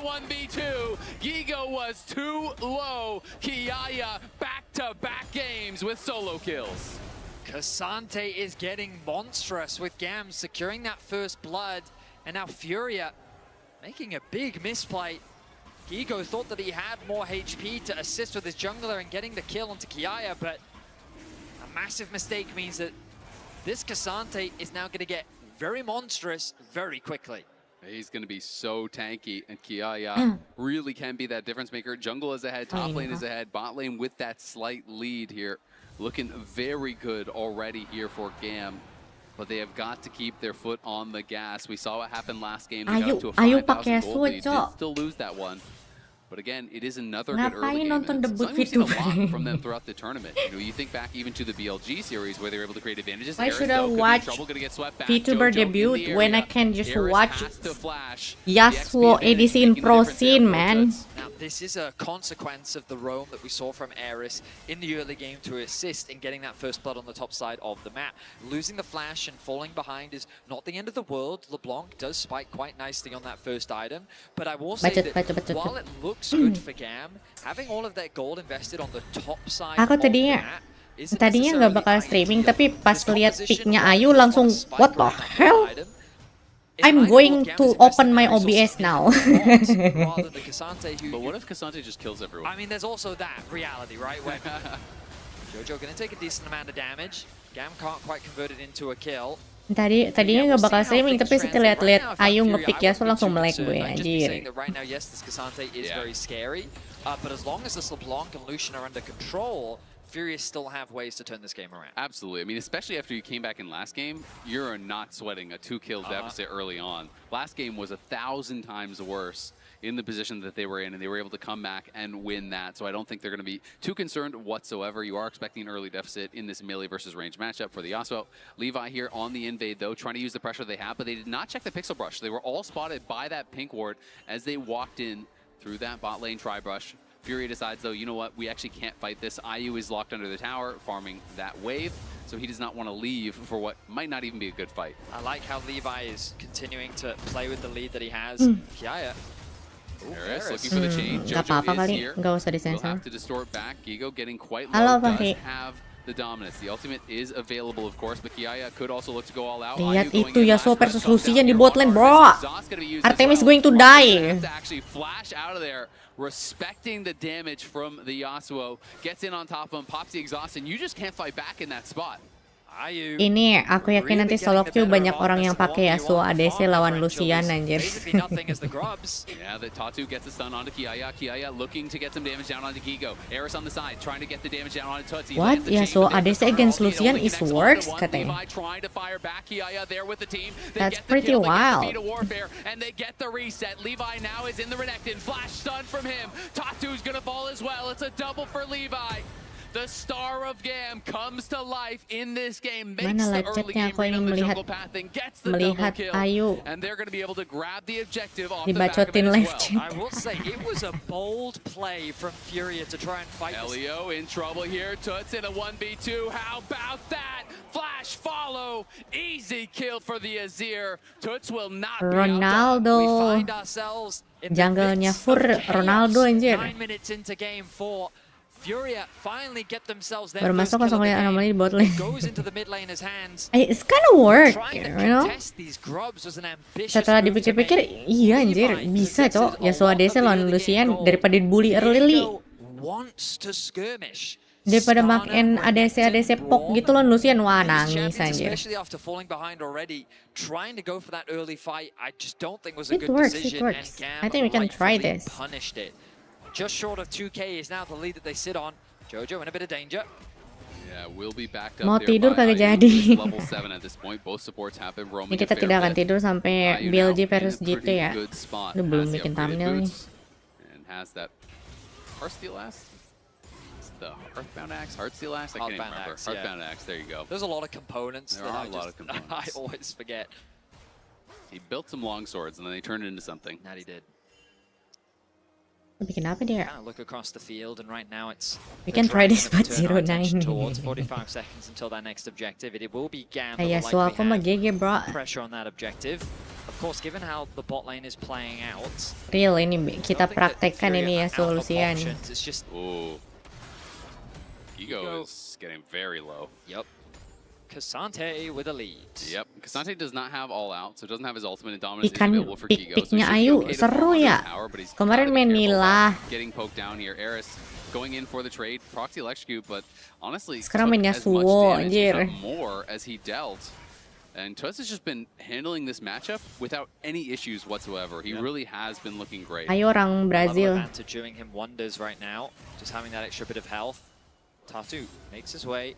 1v2. Gigo was too low. Kiaya back-to-back games with solo kills. Ksatria is getting monstrous with Gam securing that first blood, and now Furia making a big misplay. Gigo thought that he had more HP to assist with his jungler and getting the kill onto Kiaya, but a massive mistake means that this Ksatria is now going to get very monstrous very quickly. He's going to be so tanky, and Kiaya really can be that difference maker. Jungle is ahead, top lane is ahead, bot lane with that slight lead here. Looking very good already here for Gam. But they have got to keep their foot on the gas. We saw what happened last game. They got up to a 5,000 gold lead. Did still lose that one. But again, it is another good early game. And we've seen a lot from them throughout the tournament. You know, you think back even to the BLG series where they were able to create advantages. Why should I watch VTuber debut when I can just watch Yasuo ADC in pro scene, man? Now, this is a consequence of the roam that we saw from Eris in the early game to assist in getting that first blood on the top side of the map. Losing the flash and falling behind is not the end of the world. LeBlanc does spike quite nicely on that first item. But I will say that while it looks good for Gam, having all of that gold invested on the top side Aku tadinya nggak bakal streaming, tapi pas lihat picknya Ayu langsung what the hell? I'm going to open my OBS now. But what if Ksatria just kills everyone? I mean, there's also that reality, right? Where Jojo gonna take a decent amount of damage. Gam can't quite convert it into a kill. Tadinya nggak bakal streaming, tapi setelah lihat Ayu ngepick Yasuo langsung melek gue anjir. Right now, yes, this Ksatria is very scary, but as long as this LeBlanc and Lucian are under control, Furious still have ways to turn this game around. Absolutely. I mean, especially after you came back in last game, you're not sweating a 2-kill deficit early on. Last game was 1,000 times worse in the position that they were in, and they were able to come back and win that. So I don't think they're going to be too concerned whatsoever. You are expecting an early deficit in this melee versus range matchup for the Yasuo. Levi here on the invade, though, trying to use the pressure they have, but they did not check the pixel brush. They were all spotted by that pink ward as they walked in through that bot lane tri-brush. Fury decides, though, you know what, we actually can't fight this. IU is locked under the tower, farming that wave, so he does not want to leave for what might not even be a good fight. I like how Levi is continuing to play with the lead that he has. Kiaya. Eris looking for the change. Gak apa-apa kali, nggak usah We'll disensor. have to distort back. Gigo getting quite Halo, low, Fahri. does have the dominance. The ultimate is available, of course, but Kiaya could also look to go all out. Lihat itu Yasuo versus Lucian di bot lane, bro. Artemis going to die. Actually flash out of there, respecting the damage from the Yasuo. Gets in on top of him, pops the exhaust, and you just can't fight back in that spot. Ini aku yakin nanti solo queue banyak orang yang pakai Yasuo ADC lawan Lucian anjir. Yeah, the Tatu gets a stun onto Kiaya. Kiaya looking to get some damage down onto Gigo. Eris on the side trying to get the damage down onto Tutsi. What? Yasuo ADC against Lucian is works katanya. That's pretty wild. And they get the reset. Levi now is in the Renekton. Flash stun from him. Tatu's gonna fall as well. It's a double for Levi. The star of Gam comes to life in this game, makes the early game read on the jungle path and gets the double kill. Ayu and they're going to be able to grab the objective off the back of it as well. I will say it was a bold play from Furia to try and fight Elio in trouble here. Tuts in a 1v2. How about that? Flash follow. Easy kill for the Azir. Tuts will not be Ronaldo. We find ourselves in Jungle-nya fur Ronaldo anjir. 9 minutes into game 4. Furia finally get themselves there. Baru masuk langsung lihat anomali di bot lane. Goes into the mid laner's hands. It's kind of work, you know. These grubs was an ambitious. Setelah dipikir-pikir, iya anjir, bisa cok. Yasuo ADC lawan Lucian daripada dibully early. Wants to skirmish. Daripada makin ADC pok gitu loh Lucian, wah nangis anjir. Especially after falling behind already, trying to go for that early fight, I just don't think was a good It decision. works. I think we can try this. Punished it. Just short of 2K is now the lead that they sit on. Jojo in a bit of danger. Yeah, we'll be backed up Mau there tidur by kagak jadi. level 7 at this point. Both supports have been roaming. Ini kita tidak akan tidur sampai BLG versus GT ya. Lu belum bikin thumbnail nih. And has that Heartsteel axe? The Hearthbound axe? Heartsteel axe? I can't even remember. Hearthbound axe, there you go. There's a lot of components. There are a lot of components. I always forget. He built some long swords and then they turned it into something. That he did. Bikin apa dia? Look across the field, and right now it's. We can try this but 09. Towards 45 seconds until that next objective. It will be Gam. Yasuo aku mah GG bro. Pressure on that objective. Of Of course, given how the bot lane is playing out, Real ini kita praktekkan ini ya solusian. It's just Ego is getting very low. Yep. Ksatria with a lead. Yep. Ksatria does not have all out, so doesn't have his ultimate and dominance Ikan available for Ego. pik-piknya Ayu seru ya. Kemarin main Nila. Getting poked down here. Eris going in for the trade. Proxy electrocute, but honestly, sekarang mainnya Suwo anjir. More as he dealt. And Tuts has just been handling this matchup without any issues whatsoever. He really has been looking great. Ayo orang Brazil. Doing him wonders right now. Just having that extra bit of health. Tatu makes his way.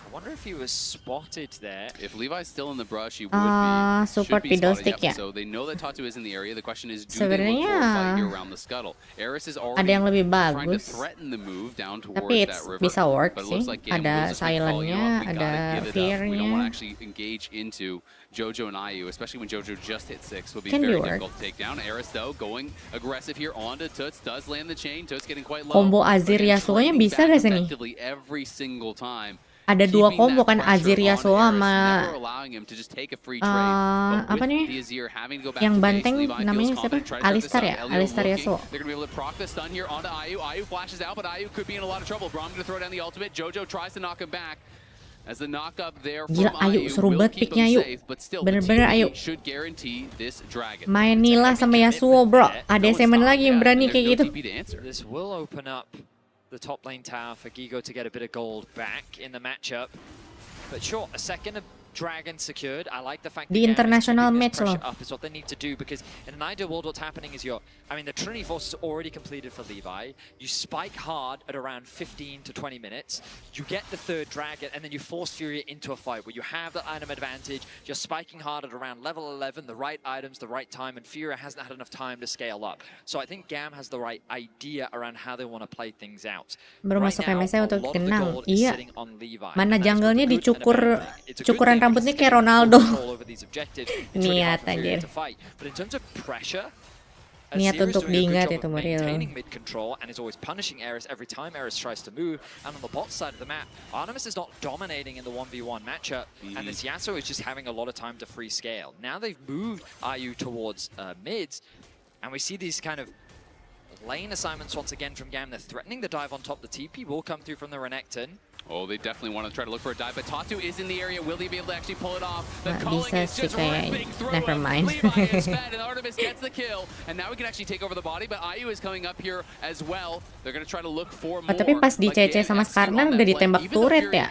I wonder if he was spotted there. If Levi's still in the brush, he would be. Support fiddlestick ya. So they know that Tatu is in the area. The question is, do they look for a fight here around the scuttle? Eris is already ada yang lebih trying to bagus. threaten the move down towards Tapi that river. bisa work But it sih. looks like Gam Ada will just be calling you silentnya, up. We ada gotta give it up. We don't want to fearnya. actually engage into Jojo and Ayu, especially when Jojo just hit 6. Will be Can very be work. difficult to take down. Eris though going aggressive here onto Tuts. Does land the chain. Tuts getting quite low. Combo Azir But Yasuo-nya trading bisa back gak sih nih? effectively every single time. Ada dua combo kan, Azir Yasuo sama apa nih? Yang banteng namanya siapa? Alistar ya? Alistar Yasuo. Gila, Ayu seru banget picknya Ayu. Bener-bener Ayu. Main Nila sama Yasuo bro. Ada semen lagi yang berani kayak gitu. This will open up the top lane tower for Gigo to get a bit of gold back in the matchup. But sure, a second of Dragon secured. I like the fact di that international match loh. up is what they need to do, because in an ideal world what's happening is the Trinity Force is already completed for Levi. You spike hard at around 15 to 20 minutes. You get the third dragon and then you force Furia into a fight where you have that item advantage. You're spiking hard at around level 11, the right items, the right time, and Furia hasn't had enough time to scale up. So I think Gam has the right idea around how they want to play things out. Baru masuk MSI untuk dikenang. Iya. Mana jungle-nya cukuran rambutnya kayak Ronaldo. Niat anjir. Niat untuk diingat itu Mario. Mid control and is always punishing Eris every time Eris tries to move. And on the bot side of the map, Artemis is not dominating in the 1v1 matchup, and this Yasuo is just having a lot of time to free scale. Now they've moved Ayu towards mids, and we see these kind of lane assignments once again from Gam. They're threatening the dive on top. The TP will come through from the Renekton. Oh, they definitely want to try to look for a dive, but Tatu is in the area. Will they be able to actually pull it off? The culling is just ripping through him. Levi is fed, and Artemis gets the kill. And now we can actually take over the body, but Ayu is coming up here as well. They're going to try to look for more. Tapi pas di CC sama Skarner udah ditembak turret ya.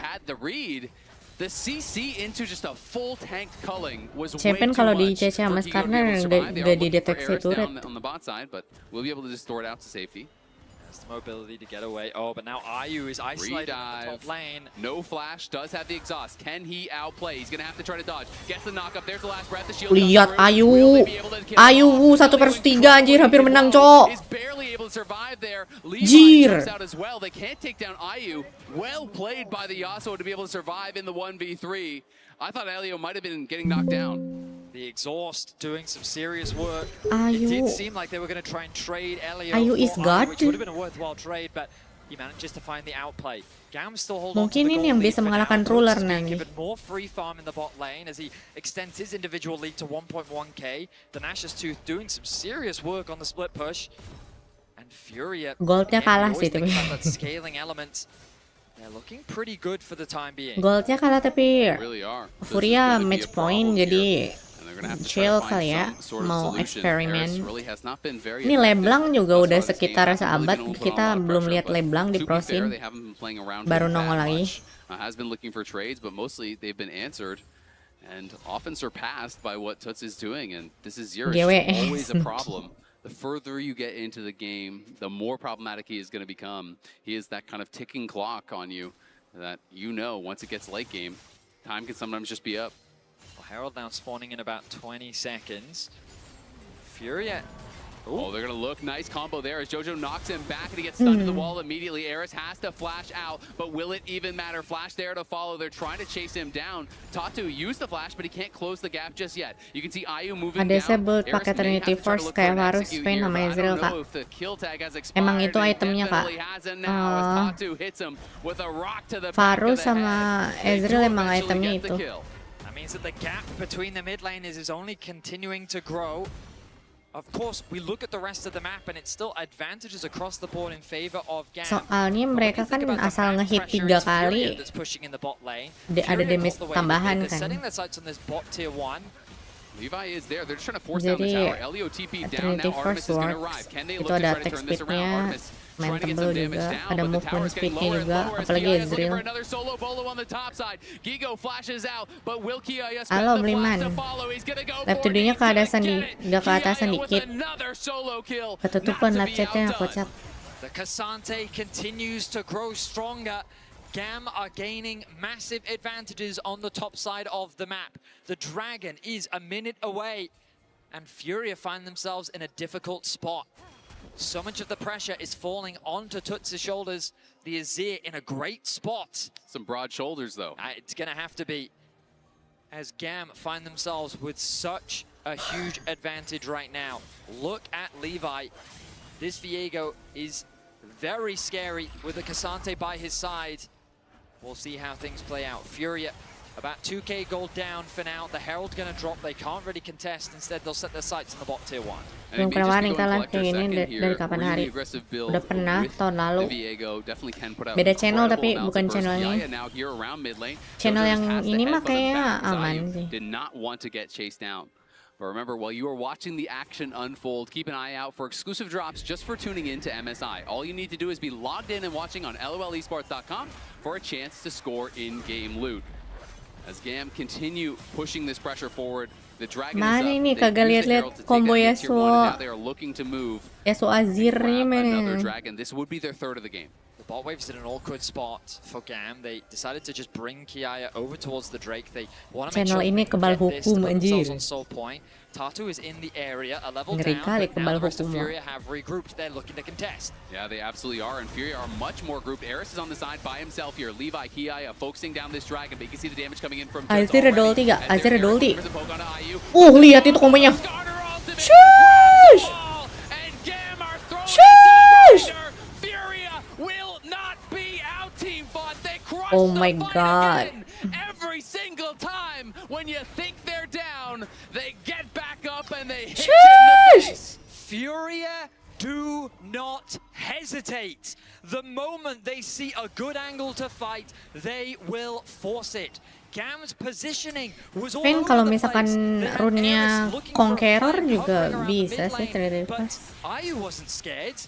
The CC into just a full tank culling was way Cepen too kalau much di CC sama for Gigo to be Skarner able to survive. They udah are looking for dideteksi Eris turret. down on the bot side, but we'll be able to just throw it out to safety. The mobility to get away. Oh, but now Ayu is isolated in the top lane. No flash, does have the exhaust. Can he outplay? He's going to have to try to dodge. Gets the knock up. There's the last breath. The shield. Lihat Ayu. Ayu 1/3 anjir, hampir menang, Cok. Is barely able to survive there. Jir. Levi jumps out as well. They can't take down Ayu. Well played by the Yasuo to be able to survive in the 1v3. I thought Elio might have been getting knocked down. The exhaust doing some serious work. Ayu. It did seem like they were going to try and trade Elio. Ayu is God. Which would have been a worthwhile trade, but he manages to find the outplay. Gam still holding on to Mungkin the ini yang gold bisa lead, but mengalahkan now ruler Tuts is being nanti. given more free farm in the bot lane as he extends his individual lead to 1.1k. The Nash's Tooth doing some serious work on the split push. And Furia. Goldnya kalah sih tapi. Scaling elements. They're looking pretty good for the time being. Goldnya kalah tapi Really are. Furia match point jadi chill kali ya, mau eksperimen. Ini Leblanc juga udah sekitar seabad, kita belum lihat Leblanc di prosim, baru nongol lagi. Has been looking for trades, but mostly they've been answered and often surpassed by what Tuts is doing, and this is Zero always a problem. The further you get into the game, the more problematic he is going to become. He is that kind of ticking clock on you that once it gets late game, time can sometimes just be up. Herald now spawning in about 20 seconds. Furia. Oh, they're going to look. Nice combo there as Jojo knocks him back and he gets stunned to the wall immediately. Eris has to flash out, but will it even matter? Flash there to follow. They're trying to chase him down. Tatu used the flash, but he can't close the gap just yet. You can see Ayu moving down. Ada sebut pakai Trinity Force kayak harus Spain sama Ezreal, Kak. Emang itu itemnya, Kak. Varus sama Ezreal emang itemnya itu. means that the gap between the mid laners is only continuing to grow. Of course, we look at the rest of the map and it's still advantages across the board in favor of GAM. Soalnya mereka kan asal ngehit 3 kali, ada damage tambahan kan. Levi is there. They're trying to force down the tower. Elio TP down. Now Artemis is going to arrive. Can they look to try to turn this around? Artemis trying to get some damage down, but the tower's getting lower and lower. Giga's looking for another solo bolo on the top side. Gigo flashes out, but will Kia spend the flash to follow? He's going to go for it. Ke atasan dikit. Ketutupan lap chatnya kocak. The Ksatria continues to grow stronger. GAM are gaining massive advantages on the top side of the map. The Dragon is a minute away, and Furia find themselves in a difficult spot. So much of the pressure is falling onto Tuts' shoulders. The Azir in a great spot. Some broad shoulders, though. It's going to have to be, as GAM find themselves with such a huge advantage right now. Look at Levi. This Viego is very scary with the Ksatria by his side. We'll see how things play out. Furia, about 2k gold down for now. The Herald gonna drop. They can't really contest. Instead, they'll set their sights on the bot tier 1. Belum pernah kalah kayak gini dari kapan hari. Udah pernah tahun lalu. Beda channel tapi bukan channelnya. Channel yang ini mah kayaknya aman sih. Did not want to get chased down. But remember, while you are watching the action unfold, keep an eye out for exclusive drops just for tuning in to MSI. All you need to do is be logged in and watching on lolesports.com for a chance to score in-game loot. As GAM continue pushing this pressure forward, the Dragon mana is up. Ini kagak lihat-lihat combo Yasuo. They are looking to move. Yasuo Azir nih another Dragon. This would be their third of the game. Bot wave's in an awkward spot for GAM. They decided to just bring Kiaya over towards the Drake. They want to make sure ini kebal hukum anjir. On Soul Point. Tatu is in the area, a level Ngeri down, kali but now the rest of hukum. Furia have regrouped. They're looking to contest. Yeah, they absolutely are, and Furia are much more grouped. Eris is on the side by himself here. Levi, Kiaya focusing down this Dragon, but you can see the damage coming in from Azir ada ulti gak? Azir ada ulti. Oh, lihat itu kombonya. Shush! Shush! Oh my god. Every single time when you think they're down, they get back up and they hit you in the face. Furia do not hesitate. The moment they see a good angle to fight, they will force it. GAM's positioning was all over Kalau the misalkan place. rune-nya Conqueror juga bisa sih but Ayu wasn't scared.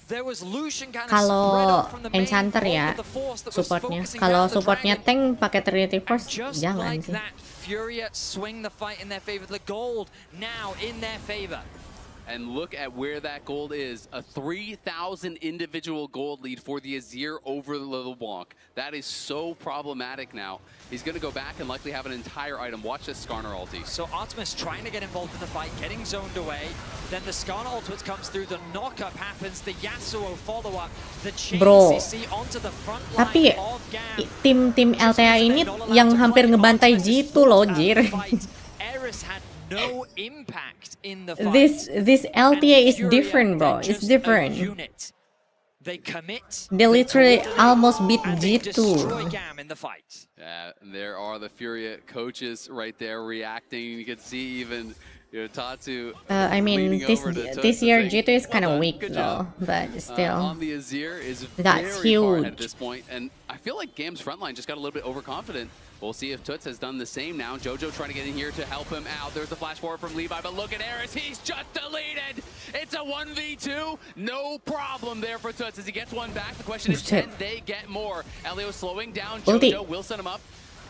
Kalau Enchanter ya supportnya. Kalau supportnya tank pakai Trinity Force jangan sih. Furia swing the fight in their favor. The gold now in their favor. And look at where that gold is. A 3,000 individual gold lead for the Azir over the LeBlanc. That is so problematic now. He's going to go back and likely have an entire item. Watch this Skarner ulti. So Artemis trying to get involved in the fight, getting zoned away. Then the Skarner ultimate comes through. The knockup happens. The Yasuo follow-up. The chain CC onto the front line tapi of GAM. tim LTA ini yang hampir ngebantai G2 loh, Jir. Eris had no impact in the fight. This LTA is different, bro. It's different. They commit. They literally almost beat G2. GAM in the fight. Yeah, and there are the Furia coaches right there reacting. You can see even Tatu. I mean, this year G2 is kind of weak though, but still. On the Azir is that's very far ahead huge. at this point, and I feel like GAM's frontline just got a little bit overconfident. We'll see if Tuts has done the same now. Jojo trying to get in here to help him out. There's the flash forward from Levi, but look at Eris. He's just deleted. It's a 1v2. No problem there for Tuts as he gets one back. The question is, can they get more? Elio slowing down. Jojo will set him up.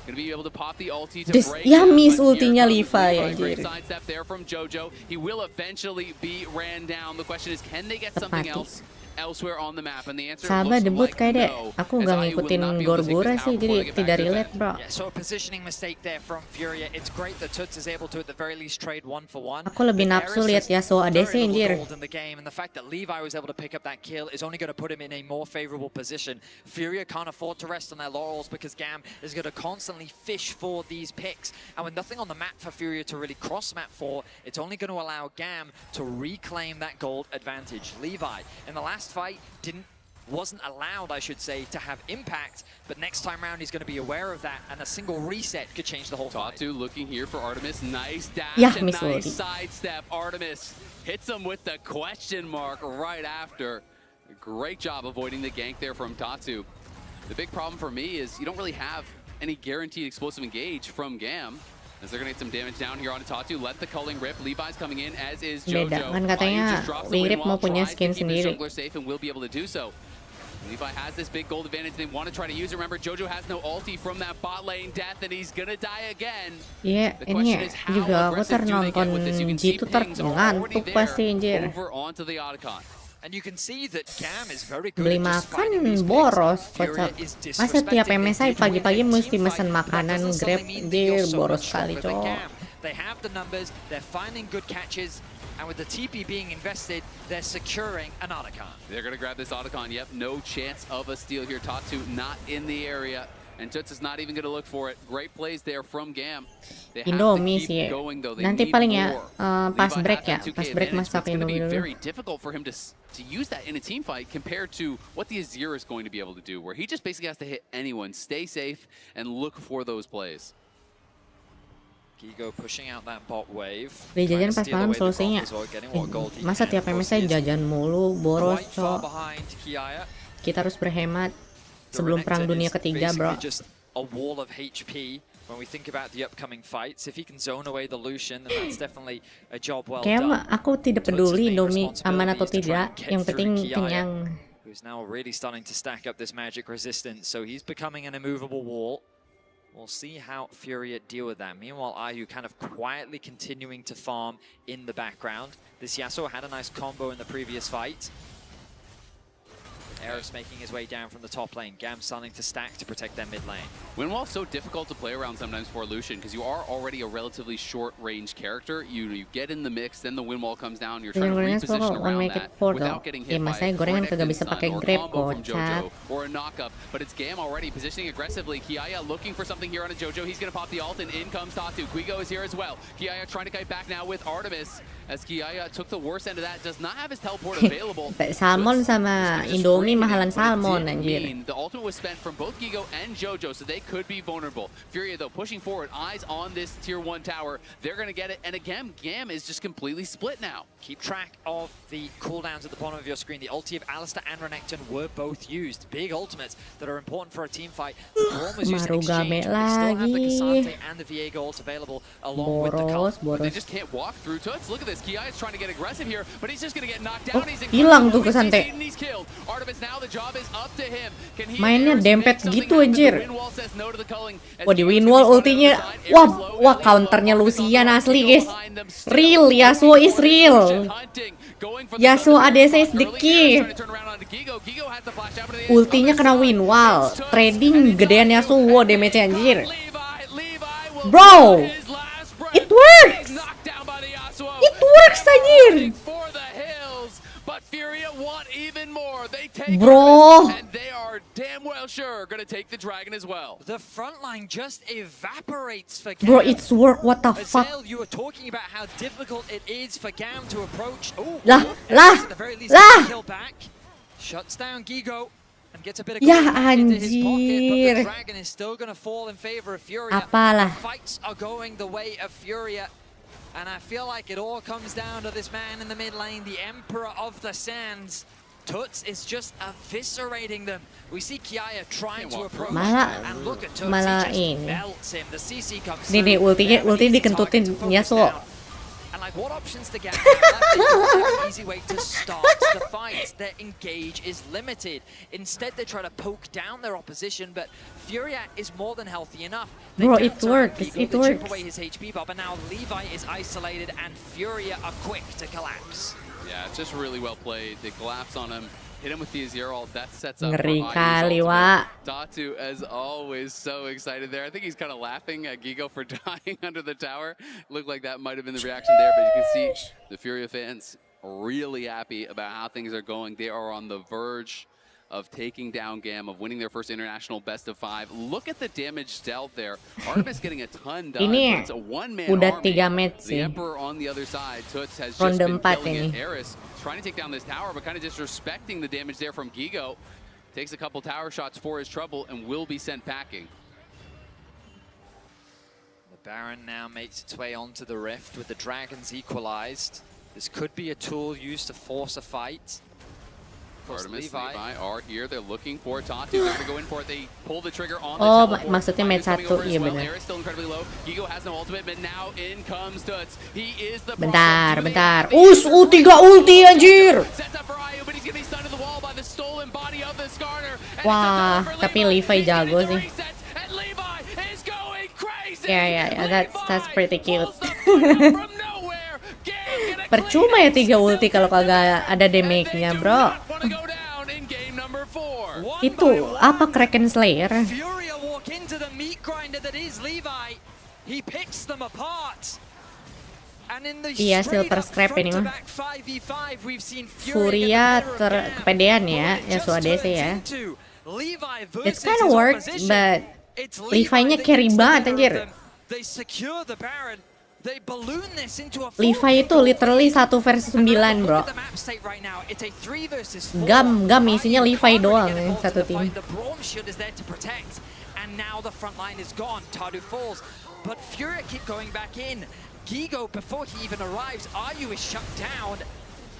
Gonna be able to pop the ulti to break. Miss ultinya Levi anjir. Sidestep there from Jojo. He will eventually be ran down. The question is, can they get something else elsewhere on the map? And the answer Sabar looks debut like Kaede. no. Aku gak ngikutin Gorgora sih, jadi tidak relate, bro. Yeah, so a positioning mistake there from Furia. It's great that Tuts is able to at the very least trade 1-for-1. Aku lebih nafsu lihat Yasuo ADC anjir. In the game, and the fact that Levi was able to pick up that kill is only going to put him in a more favorable position. Furia can't afford to rest on their laurels because GAM is going to constantly fish for these picks. And with nothing on the map for Furia to really cross map for, it's only going to allow GAM to reclaim that gold advantage. Levi in the last fight didn't wasn't allowed, I should say, to have impact. But next time around, he's going to be aware of that, and a single reset could change the whole fight. Tatu looking here for Artemis. Nice dash and nice sidestep. Artemis hits him with the question mark right after. Great job avoiding the gank there from Tatu. The big problem for me is you don't really have any guaranteed explosive engage from GAM. As they're going to get some damage down here on Tatu. Let the culling rip. Levi's coming in, as is Jojo. Beda kan katanya Wingrip mau punya skin sendiri. Safe and will be able to do so. Levi has this big gold advantage. They want to try to use it. Remember, Jojo has no ulti from that bot lane death, and he's going to die again. Iya, ini ya, juga aku nonton G2 ngantuk pasti anjir. Over onto the Otacon. And you can see that Gam is very good Beli makan boros, kocak. Masa tiap MSI pagi-pagi mesti mesen makanan Grab, anjir boros sekali, cowok. They have the numbers, they're finding good catches, and with the TP being invested, they're securing an Otacon. They're going to grab this Otacon. Yep, no chance of a steal here. Tatu not in the area, and Tuts is not even going to look for it. Great plays there from Gam. Indomie sih. Nanti paling ya pas break ya, pas break masak Indomie dulu. Very difficult for him to use that in a team fight compared to what the Azir is going to be able to do, where he just basically has to hit anyone, stay safe, and look for those plays. Gigo pushing out that bot wave. Beli jajan pas malam solusinya. Masa tiap MSI jajan mulu, boros, cowok. Kita harus berhemat sebelum perang dunia ketiga, bro. A wall of HP when we think about the upcoming fights. If he can zone away the Lucian, then that's definitely a job well done. Kayak aku tidak peduli Indomie aman atau tidak, yang penting kenyang. Who's now really starting to stack up this magic resistance, so he's becoming an immovable wall. We'll see how Furia deal with that. Meanwhile, Ayu kind of quietly continuing to farm in the background. This Yasuo had a nice combo in the previous fight. Eris making his way down from the top lane. Gam starting to stack to protect their mid lane. Winwall's so difficult to play around sometimes for Lucian because you are already a relatively short-range character. You get in the mix, then the Winwall comes down. You're trying to reposition around that without getting hit by a combo or a knockup. But it's Gam already positioning aggressively. Kiaya looking for something here on a Jojo. He's going to pop the ult, and in comes Tatu. Quigo is here as well. Kiaya trying to kite back now with Artemis. As Kiaya took the worst end of that, does not have his teleport available. Salmon sama Indomie mahalan salmon anjir. The ultimate was spent from both Gigo and Jojo, so they could be vulnerable. Furia though pushing forward, eyes on this tier 1 tower. They're gonna get it, and again, Gam is just completely split now. Keep track of the cooldowns at the bottom of your screen. The ulti of Alistar and Renekton were both used. Big ultimates that are important for a team fight. Braum was used in exchange, but they still have the Ksatria and the Viego ult available along with the cult. But they just can't walk through Tuts. Look at this. Kiai is trying to get aggressive here, but he's just gonna get knocked down. He's hilang tuh Ksatria. Artemis now the job is up to him. Mainnya dempet gitu anjir. Wah di Winwall ultinya, wah counternya Lucian asli guys. Real, Yasuo is real. Yasuo ADC is the key. Ultinya kena Winwall. Trading gedean Yasuo damage anjir. Bro, it works. It works anjir. Bro, and they are damn well sure gonna take the dragon as well. The front line just evaporates for Gam. Bro, it's work. What the fuck? You were talking about how difficult it is for Gam to approach. Lah. Kill back. Shuts down Gigo and gets a bit of anjir. into his pocket, but the dragon is still gonna fall in favor of Furia. Apalah. The fights are going the way of Furia. And I feel like it all comes down to this man in the mid lane, the Emperor of the Sands. Tuts is just eviscerating them. We see Kiaya trying to approach, and look at Tuts, he just belts him. The CC comes through. Nih, ulti dikentutin Yasuo. And like, what options to get an easy way to start the fight. Their engage is limited. Instead, they try to poke down their opposition, but Furia is more than healthy enough. Bro, it works. It works. Chip away his HP bar, but now Levi is isolated, and Furia are quick to collapse. Yeah, it's just really well played. They collapse on him, hit him with the Azir ult. That sets up Ngeri kali, Wak. Tatu, as always, so excited there. I think he's kind of laughing at Gigo for dying under the tower. Looked like that might have been the reaction there, but you can see the Furia fans really happy about how things are going. They are on the verge of taking down Gam, of winning their first international best of 5. Look at the damage dealt there. Artemis getting a ton done, but it's a one-man udah army. 3 match The sih. Emperor on the other side, Toots has Ronde just been 4 killing it. ini. Eris trying to take down this tower, but kind of disrespecting the damage there from Gigo. Takes a couple tower shots for his trouble and will be sent packing. The Baron now makes its way onto the Rift with the Dragons equalized. This could be a tool used to force a fight. Artemis, Levi are here. They're looking for Tatu. They're going to go in for it. They pull the trigger on the Oh, teleport. maksudnya match 1, iya benar. Air is still incredibly low. Gigo has no ultimate, but now in comes Toots. He is the Bentar.3 ulti anjir. Sets up for Ayu, but he's going to be stunned to the wall by the stolen body of the Skarner. Wah, tapi Levi jago sih. And Levi is going crazy. Yeah, that's pretty cute. From nowhere. Percuma ya 3 ulti kalau kagak ada damage-nya, bro. Itu apa Kraken Slayer? Furia walk into the meat grinder that is Levi. He picks them apart. And in the Iya, silver scrap ini mah. 5v5 we've seen Furia kepedean ya, Yasuo DC ya. It's kind of work, but Levi-nya carry banget anjir. They secure the Baron. They balloon this into a Levi itu literally 1 versus 9, bro. Gam isinya Levi doang satu tim. The Braum shield is there to protect, and now the front line is gone. Tadu falls, but Furia keep going back in. Gigo, before he even arrives, Ayu is shut down.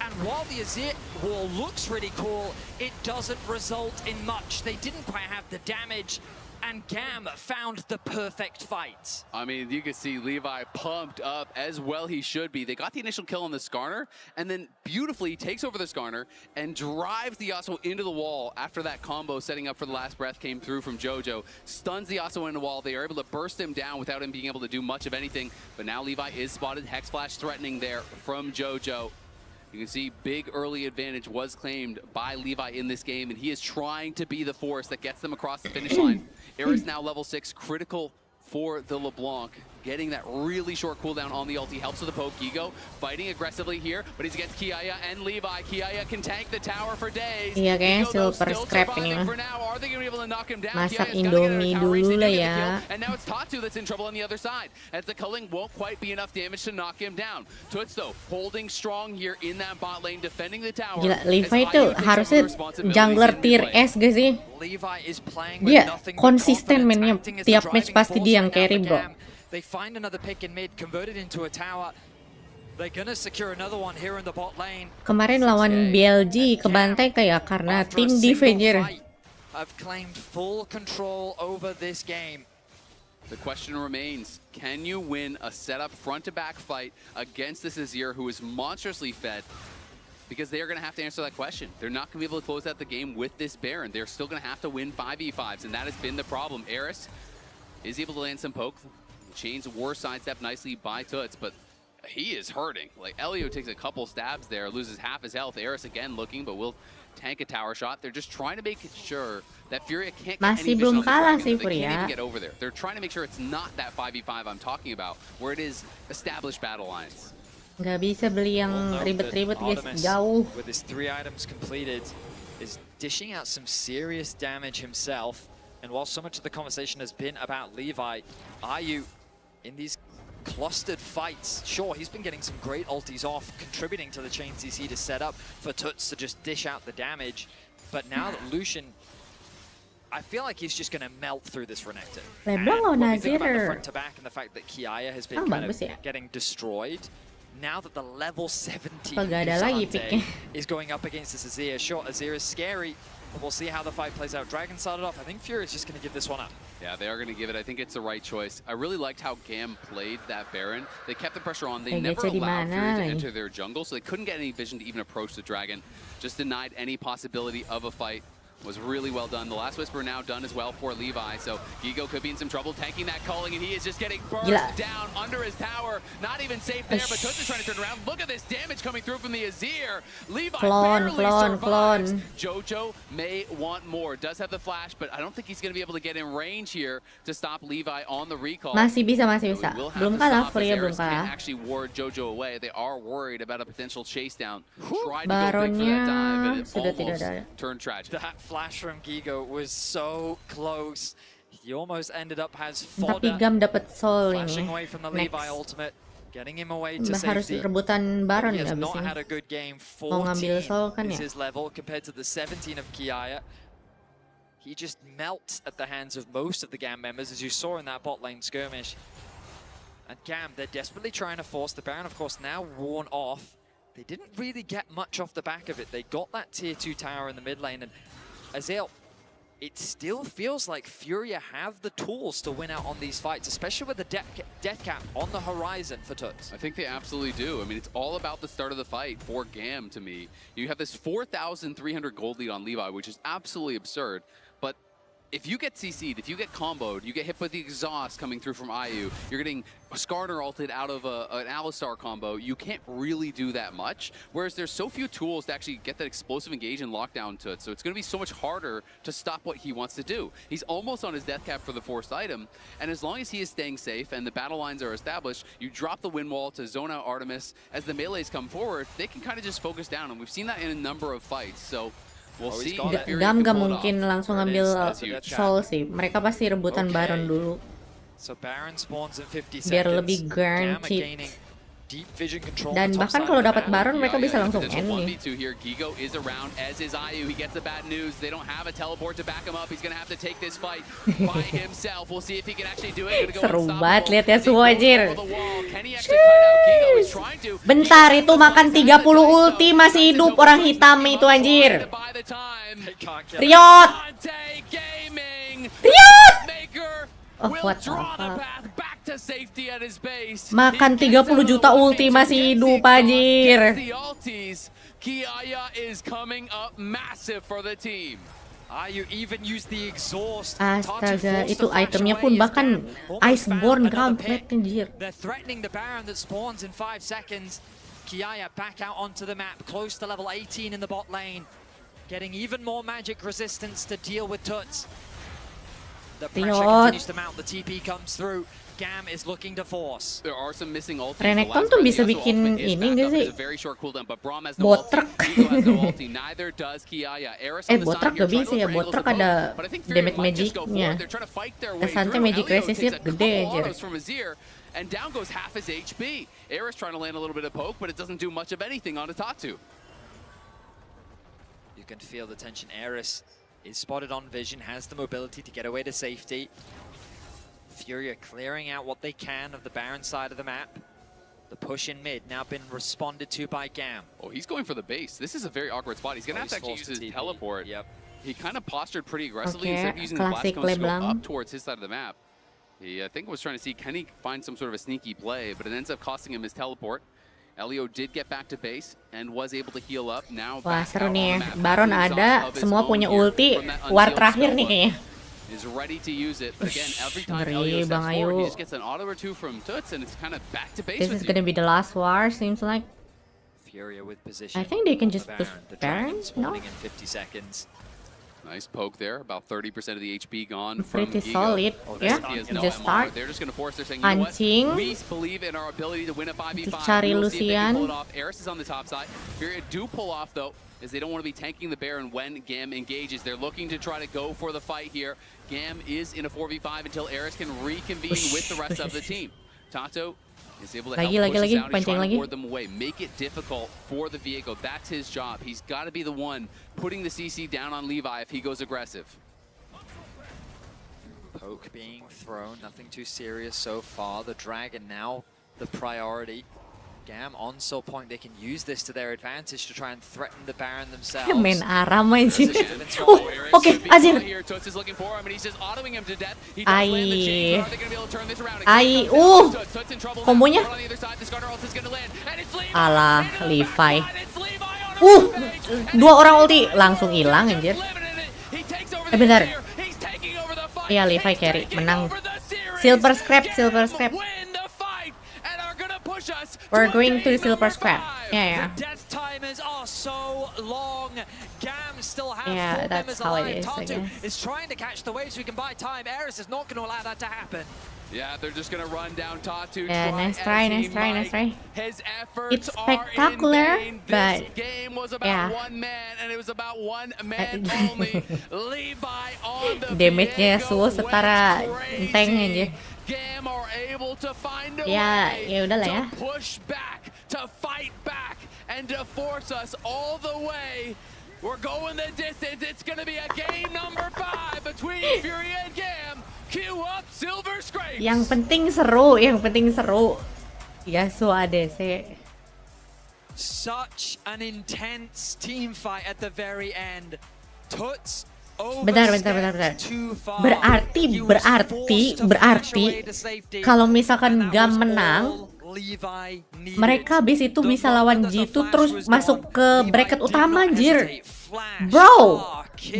And while the Azir wall looks really cool, it doesn't result in much. They didn't quite have the damage. And Gam found the perfect fight. I mean, you can see Levi pumped up, as well he should be. They got the initial kill on the Skarner, and then beautifully takes over the Skarner and drives the Yasuo into the wall after that combo setting up for the last breath came through from Jojo. Stuns the Yasuo into the wall. They are able to burst him down without him being able to do much of anything. But now Levi is spotted. Hex Flash threatening there from Jojo. You can see big early advantage was claimed by Levi in this game, and he is trying to be the force that gets them across the finish line. Eris now level 6, critical for the LeBlanc. Getting that really short cooldown on the ulti helps with the poke. Gigo fighting aggressively here, but he's against Kiaya and Levi. Kiaya can tank the tower for days. Iya, kayaknya silver scrap ini mah. Masak Indomie dulu lah ya. And now it's Tatu that's in trouble on the other side, as the culling won't quite be enough damage to knock him down. Toots though holding strong here in that bot lane, defending the tower. Gila, Levi itu harusnya jungler tier S gak sih? Dia konsisten mainnya, tiap match pasti dia yang carry, bro. They find another pick in mid, converted into a tower. They're gonna secure another one here in the bot lane. Kemarin lawan BLG kebantai kayak karena tim defender. Have claimed full control over this game. The question remains, can you win a setup front-to-back fight against this Azir who is monstrously fed? Because they are going to have to answer that question. They're not going to be able to close out the game with this Baron. They're still going to have to win 5v5s, and that has been the problem. Eris is able to land some poke. Chains war sidestep nicely by Toots, but he is hurting. Like, Elio takes a couple stabs there, loses half his health. Eris again looking, but will tank a tower shot. They're just trying to make sure that Furia can't get any vision on the dragon. They can't even get over there. They're trying to make sure it's not that 5v5 I'm talking about, where it is established battle lines. Nggak bisa beli yang ribet-ribet guys, jauh. With his 3 items completed, is dishing out some serious damage himself. And while so much of the conversation has been about Levi, Ayu in these clustered fights, sure, he's been getting some great ultis off, contributing to the chain CC to set up for Toots to just dish out the damage. But now that Lucian, I feel like he's just going to melt through this Renekton. And when we think about the front to back and the fact that Kiaya has been kind of getting destroyed, now that the level 17 is going up against this Azir, sure, Azir is scary, but we'll see how the fight plays out. Dragon started off. I think Fury is just going to give this one up. Yeah, they are going to give it. I think it's the right choice. I really liked how Gam played that Baron. They kept the pressure on. They never allowed Fury to enter their jungle, so they couldn't get any vision to even approach the Dragon. Just denied any possibility of a fight. Was really well done. The last Whisper now done as well for Levi, so Gigo could be in some trouble tanking that calling, and he is just getting burned down under his tower. Not even safe there, but Toots is trying to turn around. Look at this damage coming through from the Azir. Levi barely survives. Jojo may want more. Does have the flash, but I don't think he's going to be able to get in range here to stop Levi on the recall. Masih bisa. Belum kalah, Furia belum kalah. Can't actually ward Jojo away. They are worried about a potential chase down. Tried to go big for that dive, and it almost turned tragic. That flash from Gigo was so close. He almost ended up has Tapi fodder. Gam dapat soul Flashing ini. away from the Levi Next. ultimate, getting him away to Harus safety. rebutan Baron He ya has abis not ini. had a good game. Mau ngambil 14 soul kan is ya? his level compared to the 17 of Kiaya. He just melts at the hands of most of the GAM members, as you saw in that bot lane skirmish. And GAM, they're desperately trying to force the Baron, of course, now worn off. They didn't really get much off the back of it. They got that tier 2 tower in the mid lane, and Azael, it still feels like Furia have the tools to win out on these fights, especially with the death cap on the horizon for Tuts. I think they absolutely do. I mean, it's all about the start of the fight for GAM to me. You have this 4,300 gold lead on Levi, which is absolutely absurd. But if you get CC'd, if you get comboed, you get hit with the exhaust coming through from IU, you're getting Skarner ulted out of an Alistar combo, you can't really do that much. Whereas there's so few tools to actually get that explosive engage and lockdown to it. So it's going to be so much harder to stop what he wants to do. He's almost on his death cap for the forced item. And as long as he is staying safe and the battle lines are established, you drop the win wall to zone out Artemis. As the melees come forward, they can kind of just focus down. And we've seen that in a number of fights. So we'll see. Gam gak mungkin langsung ngambil soul sih. Mereka pasti rebutan Baron dulu. So Baron spawns in 50 seconds. Biar lebih guaranteed. Deep vision control. Dan bahkan kalau dapat Baron mereka bisa langsung end nih. Here. Gigo is around, as is IU. He gets the bad news. They don't have a teleport to back him up. He's going to have to take this fight by himself. We'll see if he can actually do it. Seru banget lihat ya semua anjir. Bentar, itu makan 30 ulti masih hidup orang hitam itu anjir. Riot! Riot! Oh, what the fuck? Makan 30 juta ulti masih hidup anjir. Astaga, itu itemnya pun bahkan Iceborne Gauntlet anjir. Kiaya back out onto the map, close to level 18 in the bot lane, getting even more magic resistance to deal with Tuts. The pressure continues to mount, the TP comes through. GAM is looking to force. There are some missing ultis. Renekton tuh bisa bikin ini nggak sih? Botrek. Botrek gak bisa ya, Botrek ada damage magicnya. Kesannya magic resistnya gede aja. And down goes half his HP. Eris trying to land a little bit of poke, but it doesn't do much of anything on Tatsu. You can feel the tension. Eris is spotted on vision, has the mobility to get away to safety. Furia clearing out what they can of the Baron side of the map. The push in mid now been responded to by GAM. Oh, he's going for the base. This is a very awkward spot. He's going to have to actually use his teleport. Yep. He kind of postured pretty aggressively Okay, instead of using the blast cone to go Leblanc. up towards his side of the map. He, I think, was trying to see, can he find some sort of a sneaky play, but it ends up costing him his teleport. Elio did get back to base and was able to heal up. Now Wah seru nih, Baron ada, semua punya ulti, war terakhir nih kayaknya. Is ready to use it, but again, every time Ngeri, Elio steps Bang forward, Ayu. he just gets an auto or two from Tuts, and it's kind of back to base This with is you. gonna be the last war, seems like. Furia with position. I think they can on just the push The Baron, Dragon spawning in 50 seconds. Nice poke there. About 30% of the HP gone from Pretty Gigo. solid, yeah. Just start. They're just going to force. They're saying, you know what? Anjing. We believe in our ability to win a 5v5. Cari We'll see if they can pull Lucian. it off. Eris is on the top side. Furia do pull off, though, as they don't want to be tanking the Baron when GAM engages. They're looking to try to go for the fight here. GAM is in a 4v5 until Eris can reconvene with the rest of the team. Tato is able to help push this out. He's trying to ward them away. Make it difficult for the Viego. That's his job. He's got to be the one putting the CC down on Levi if he goes aggressive. Poke being thrown, nothing too serious so far. The Dragon now the priority. GAM on Soul Point, they can use this to their advantage to try and threaten the Baron themselves. Main Aram aja. Oke, Azir. Kombonya. Alah, Levi. Dua orang ulti langsung hilang anjir. Bentar. Iya, Levi carry, menang. Silver scrap, silver scrap. We're going to silver scrap. Yeah. Yeah, that's how it is, I guess. Is trying to catch the waves. We can buy time. Eris is not going to allow that to happen. Yeah, they're just gonna run down Tatu. Yeah, nice try. His efforts It's spectacular, but this game was about one man, and it was about one man only. Levi on the damage-nya Suo setara tank aja. Gam are able to find a ya udahlah ya. to push back, to fight back, and to force us all the way. We're going the distance. It's gonna be a game number 5 between Fury and Gam. Queue up Silver Scrapes. Yang penting seru. Yasuo ADC. Such an intense team fight at the very end. Tuts Bentar. Berarti kalau misalkan Gam menang, mereka habis itu bisa lawan G2 terus masuk ke bracket utama, anjir. Bro,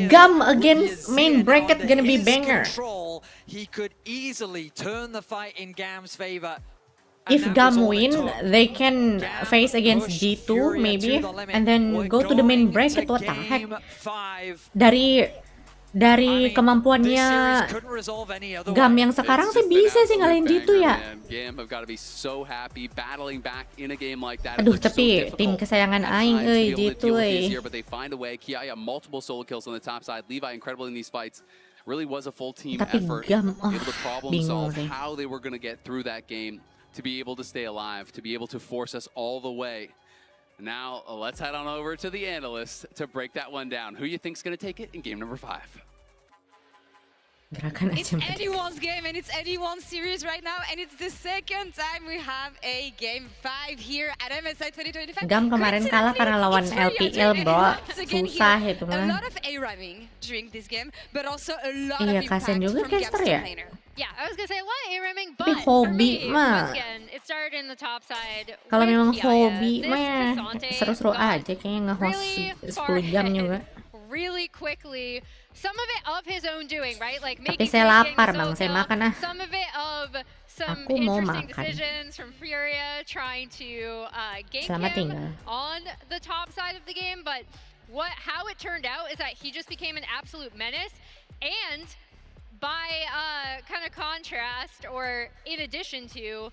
Gam against main bracket gonna be banger. He could easily turn the fight in Gam's favor. If Gam win, they can face against G2 maybe, and then go to the main bracket. What the heck? Dari kemampuannya Gam yang sekarang sih bisa sih ngalahin G2 ya. Aduh, tapi tim kesayangan aing G2 Really was a full team tapi effort, Gam, able to problem solve sih. how they were going to get through that game, to be able to stay alive, to be able to force us all the way. Now, let's head on over to the analysts to break that one down. Who you think's going to take it in game number 5? It's anyone's game and it's anyone's series right now, and it's the second time we have a game 5 here at MSI 2025. Gam kemarin kalah karena lawan LPL, bro. Susah itu mah. A lot of A-ramming during this game, but also a lot of Iya, impact kasian juga from caster Gam's ya. top laner. Yeah, I was gonna say a lot of A-ramming, Tapi but for hobi me, mah. once again, it started in the top side. Kalau with memang Kiaya. hobi This mah Ksatria seru-seru got aja kayaknya nge-host really 10 jam juga. Really quickly, some of it of his own doing, right? Like Tapi making saya lapar, so Bang. Saya makan ah. Some of it of some Aku mau interesting makan. decisions from Furia trying to gank Selamat him tinggal. on the top side of the game, but how it turned out is that he just became an absolute menace, and by kind of contrast, or in addition to,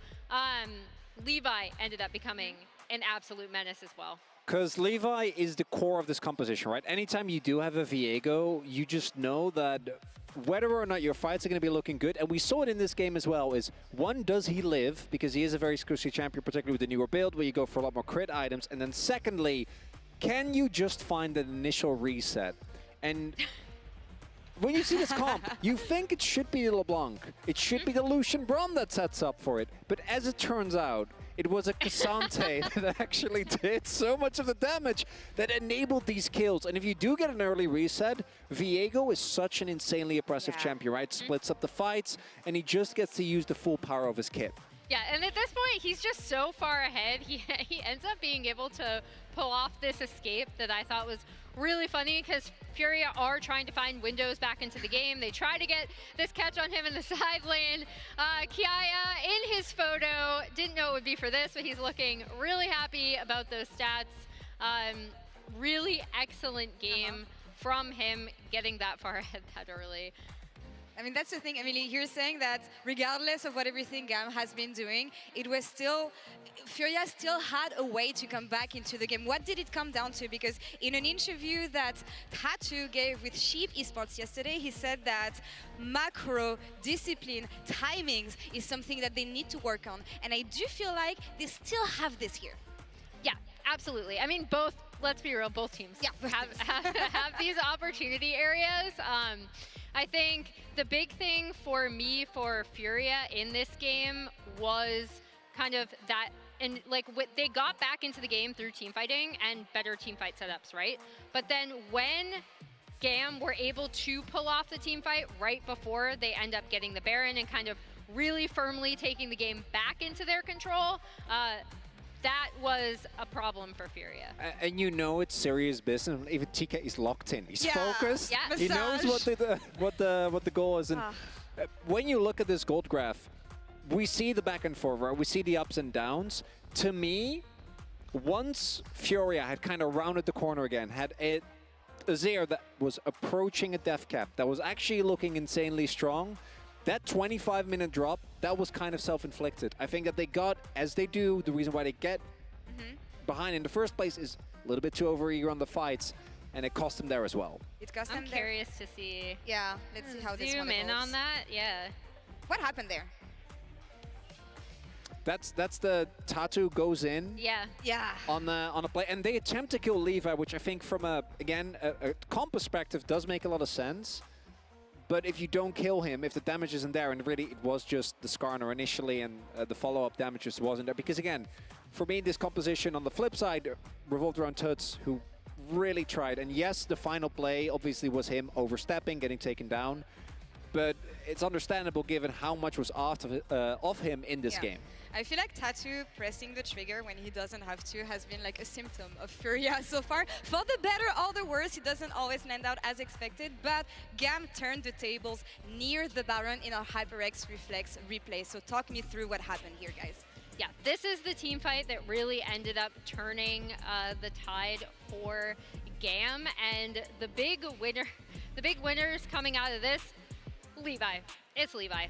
Levi ended up becoming an absolute menace as well. Because Levi is the core of this composition, right? Anytime you do have a Viego, you just know that whether or not your fights are going to be looking good, and we saw it in this game as well, is one, does he live? Because he is a very exclusive champion, particularly with the newer build, where you go for a lot more crit items. And then secondly, can you just find that initial reset? And when you see this comp, you think it should be LeBlanc. It should be the Lucian Braum that sets up for it. But as it turns out, it was a Ksatria that actually did so much of the damage that enabled these kills. And if you do get an early reset, Viego is such an insanely oppressive champion, right? Splits up the fights, and he just gets to use the full power of his kit. Yeah, and at this point, he's just so far ahead. He ends up being able to pull off this escape that I thought was really funny, because Furia are trying to find windows back into the game. They try to get this catch on him in the side lane. Kiaya, in his photo, didn't know it would be for this, but he's looking really happy about those stats. Really excellent game from him, getting that far ahead that early. I mean, that's the thing, Emily. You're saying that regardless of what everything Gam has been doing, it was still, Furia still had a way to come back into the game. What did it come down to? Because in an interview that Tatu gave with Sheep Esports yesterday, he said that macro, discipline, timings is something that they need to work on. And I do feel like they still have this here. Yeah, absolutely. I mean, both, let's be real, both teams have these opportunity areas. I think the big thing for me for Furia in this game was kind of that, and like they got back into the game through team fighting and better team fight setups, right? But then when Gam were able to pull off the team fight right before they end up getting the Baron and kind of really firmly taking the game back into their control, that was a problem for Furia. And you know it's serious business. Even TK is locked in. He's focused. Yeah. He knows what the goal is. And when you look at this gold graph, we see the back and forth, right? We see the ups and downs. To me, once Furia had kind of rounded the corner again, had a Azir that was approaching a death cap, that was actually looking insanely strong, that 25-minute drop, that was kind of self-inflicted. I think that they got, as they do, the reason why they get behind in the first place is a little bit too over-eager on the fights, and it cost them there as well. It cost them I'm there. curious to see. Yeah, let's see how this one Zoom in evolves. on that, yeah. What happened there? That's the Tattoo goes in. Yeah. Yeah. On the play, and they attempt to kill Levi, which I think from a comp perspective does make a lot of sense. But if you don't kill him, if the damage isn't there, and really it was just the Skarner initially, and the follow-up damage just wasn't there, because again, for me this composition on the flip side revolved around Tuts, who really tried. And yes, the final play obviously was him overstepping, getting taken down, but it's understandable given how much was off him in this game. I feel like Tattoo pressing the trigger when he doesn't have to has been like a symptom of Furia so far. For the better or the worse, it doesn't always land out as expected, but Gam turned the tables near the Baron in our HyperX Reflex replay. So talk me through what happened here, guys. Yeah, this is the team fight that really ended up turning the tide for Gam, and the big winners coming out of this, Levi. It's Levi.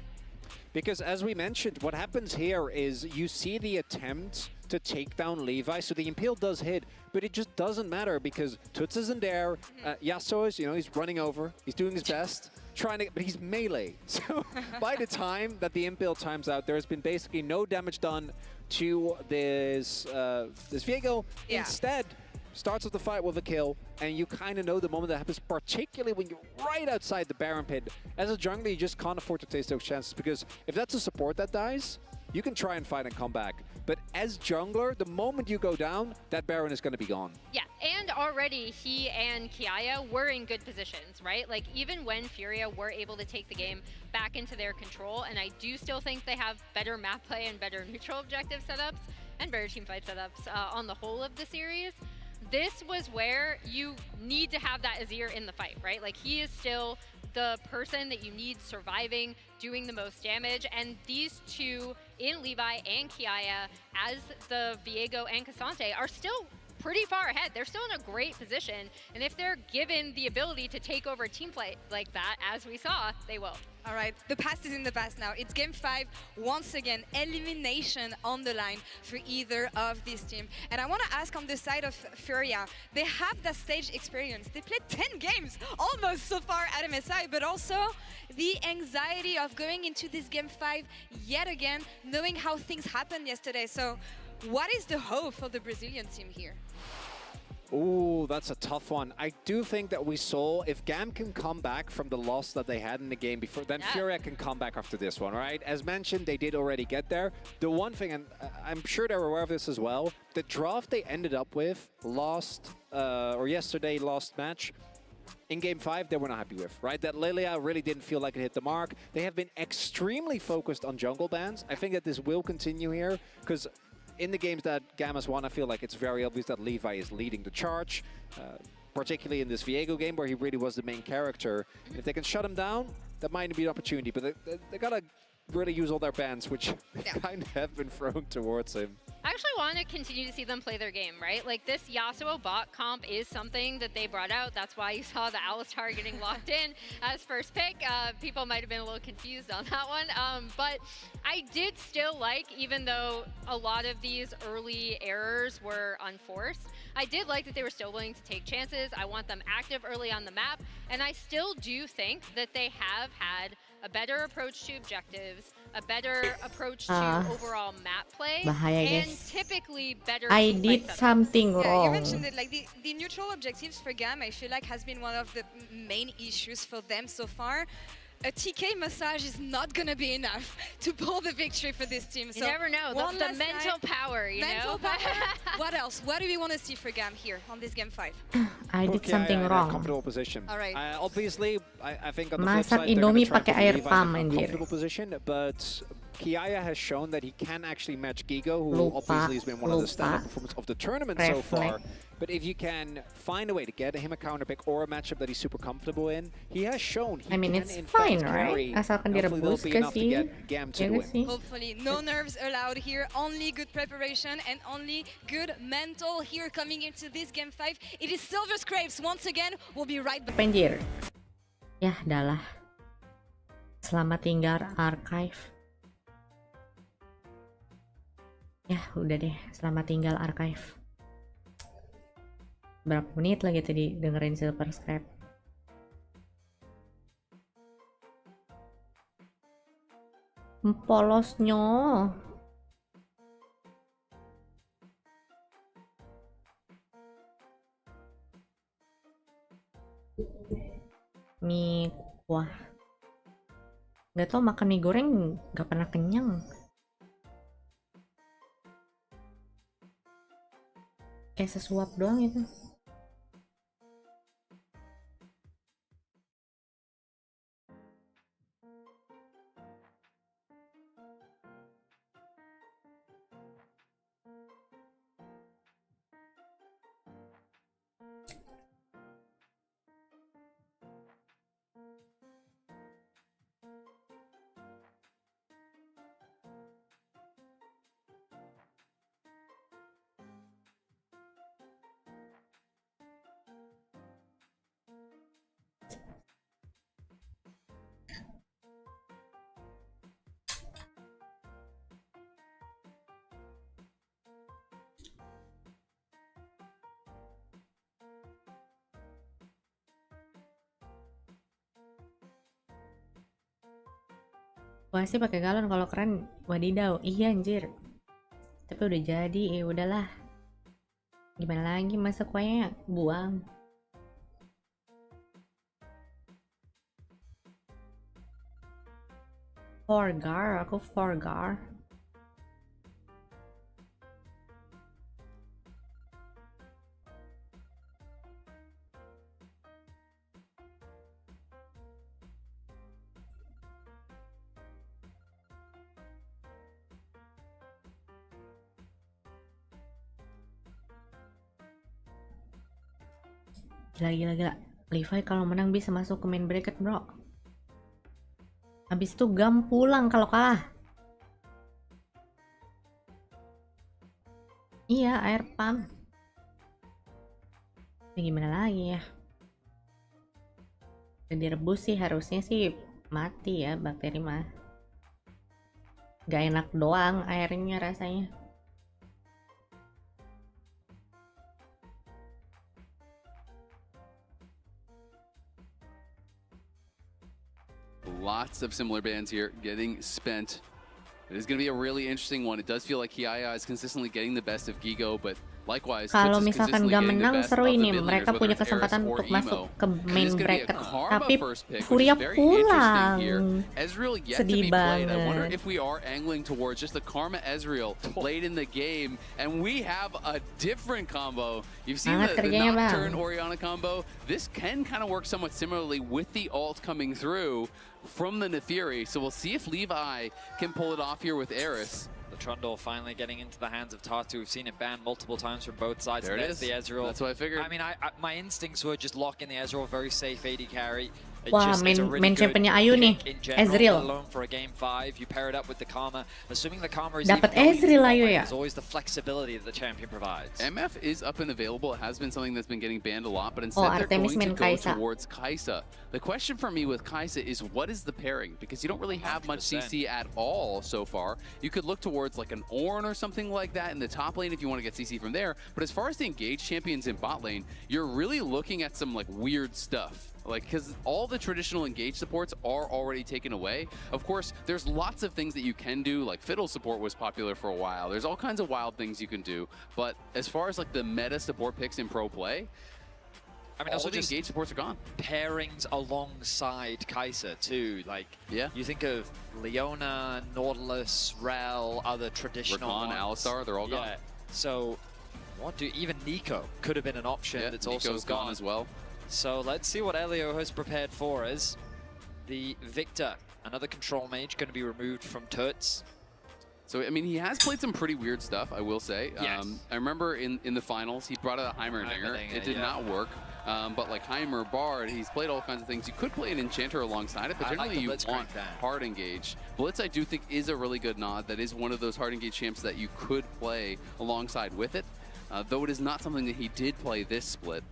Because as we mentioned, what happens here is you see the attempt to take down Levi, so the Impale does hit, but it just doesn't matter because Tuts isn't there. Yasuo is, he's running over, he's doing his best, but he's melee. So by the time that the Impale times out, there's been basically no damage done to this Viego. Yeah. Instead, starts off the fight with a kill, and you kind of know the moment that happens, particularly when you're right outside the Baron pit. As a jungler, you just can't afford to taste those chances, because if that's a support that dies, you can try and fight and come back. But as jungler, the moment you go down, that Baron is going to be gone. Yeah, and already he and Kiaya were in good positions, right? Like, even when Furia were able to take the game back into their control, and I do still think they have better map play and better neutral objective setups, and better teamfight setups on the whole of the series, this was where you need to have that Azir in the fight, right? Like, he is still the person that you need surviving, doing the most damage, and these two in Levi and Kiaya as the Viego and Ksatria are still pretty far ahead. They're still in a great position, and if they're given the ability to take over a team fight like that, as we saw, they will. All right, the past is in the past now. It's game 5. Once again, elimination on the line for either of these teams. And I want to ask on the side of Furia, they have that stage experience. They played 10 games almost so far at MSI, but also the anxiety of going into this game 5 yet again, knowing how things happened yesterday. So what is the hope for the Brazilian team here? Ooh, that's a tough one. I do think that we saw if Gam can come back from the loss that they had in the game before, then Furia can come back after this one, right? As mentioned, they did already get there. The one thing, and I'm sure they're aware of this as well, the draft they ended up with yesterday last match, in game 5, they were not happy with, right? That Lilia really didn't feel like it hit the mark. They have been extremely focused on jungle bans. I think that this will continue here, because in the games that Gam has won, I feel like it's very obvious that Levi is leading the charge, particularly in this Viego game where he really was the main character. If they can shut him down, that might be an opportunity, but they gotta really use all their bans, which kind of have been thrown towards him. I actually want to continue to see them play their game, right? Like, this Yasuo bot comp is something that they brought out. That's why you saw the Alistar getting locked in as first pick. People might have been a little confused on that one. But I did still like, even though a lot of these early errors were unforced, I did like that they were still willing to take chances. I want them active early on the map. And I still do think that they have had a better approach to objectives, a better approach to overall map play, bahaya, and guys. Typically better I team did fight setups. something Yeah, you wrong. mentioned it, like the neutral objectives for Gam, I feel like has been one of the main issues for them so far. A TK massage is not going to be enough to pull the victory for this team. You never know, the mental power, you mental know? power. What else? What do we want to see for Gam here on this game 5? I did something In a wrong. comfortable position. All right. Obviously, I think on the flip Masak side, they're Indomie gonna try pakai to air leave pam, a anjir. comfortable position, but Kiaya has shown that he can actually match Gigo, who Lupa, obviously has been one of the standout lupa. performers of the tournament so far. Reflect. But if you can find a way to get him a counter pick or a matchup that he's super comfortable in, he has shown he I mean, can it's in fine, fact right? carry. Asalkan Hopefully that'll direbus be ke enough to sih. get Gam to Ya the nggak win. sih? Hopefully, no nerves allowed here, only good preparation and only good mental here coming into this game 5. It is Silver Scrapes once again. We'll be right back. Penjir. Ya, dah lah. Selamat tinggal archive. Ya, udah deh. Selamat tinggal archive. Berapa menit lagi tadi dengerin Silver Scrap? Polosnya. Mie kuah. Gak tau makan mie goreng gak pernah kenyang. Kayak sesuap doang itu. Wah sih pakai galon kalau keren, wadidaw. Iya anjir. Tapi udah jadi, ya udahlah. Gimana lagi, masa kuahnya buang. Forgar, aku forgar. Gila. Levi kalau menang bisa masuk ke main bracket, bro. Habis itu Gam pulang kalau kalah. Iya, air pump. Ya, gimana lagi ya? Udah direbus sih, harusnya sih mati ya bakteri mah. Gak enak doang airnya rasanya. Lots of similar bands here getting spent. It is going to be a really interesting one. It does feel like Kiaya is consistently getting the best of Gigo, but likewise, kalau misalkan gak menang seru ini, mereka punya kesempatan untuk masuk ke main bracket. Tapi Furia pulang. Sedih banget. I wonder if we are angling towards just the Karma Ezreal late in the game, and we have a different combo. You've seen the Nocturne Orianna combo. This can kind of work somewhat similarly with the ult coming through from the Nefiri. So we'll see if Levi can pull it off here with Eris. The Trundle finally getting into the hands of Tatu. We've seen it banned multiple times from both sides. There it is. The Ezreal. That's what I figured. I mean, my instincts were just lock in the Ezreal, very safe AD carry. Wah, main championnya Ayu nih, Ezreal. Dapat Ezreal Ayu ya. MF is up and available. It has been something that's been getting banned a lot, but instead they're going to go towards Kai'Sa. The question for me with Kai'Sa is what is the pairing? Because you don't really have much CC at all so far. You could look towards like an Ornn or something like that in the top lane if you want to get CC from there. But as far as the engaged champions in bot lane, you're really looking at some like weird stuff. Like, because all the traditional engage supports are already taken away. Of course, there's lots of things that you can do, like fiddle support was popular for a while. There's all kinds of wild things you can do. But as far as like the meta support picks in pro play, I mean, also the engage supports are gone. Pairings alongside Kai'Sa too. Like, yeah, you think of Leona, Nautilus, Rel, other traditional Rakan, Alistar, they're all gone. So, even Nico could have been an option. Yeah, that's Nico's also gone as well. So let's see what Elio has prepared for us. The Victor, another control mage, going to be removed from Tuts. So, I mean, he has played some pretty weird stuff, I will say. Yes. I remember in the finals, he brought out a Heimerdinger. It did not work. But like Heimer, Bard, he's played all kinds of things. You could play an Enchanter alongside it, but generally like you want hard engage. Blitz, I do think, is a really good nod. That is one of those hard engage champs that you could play alongside with it. Though it is not something that he did play this split.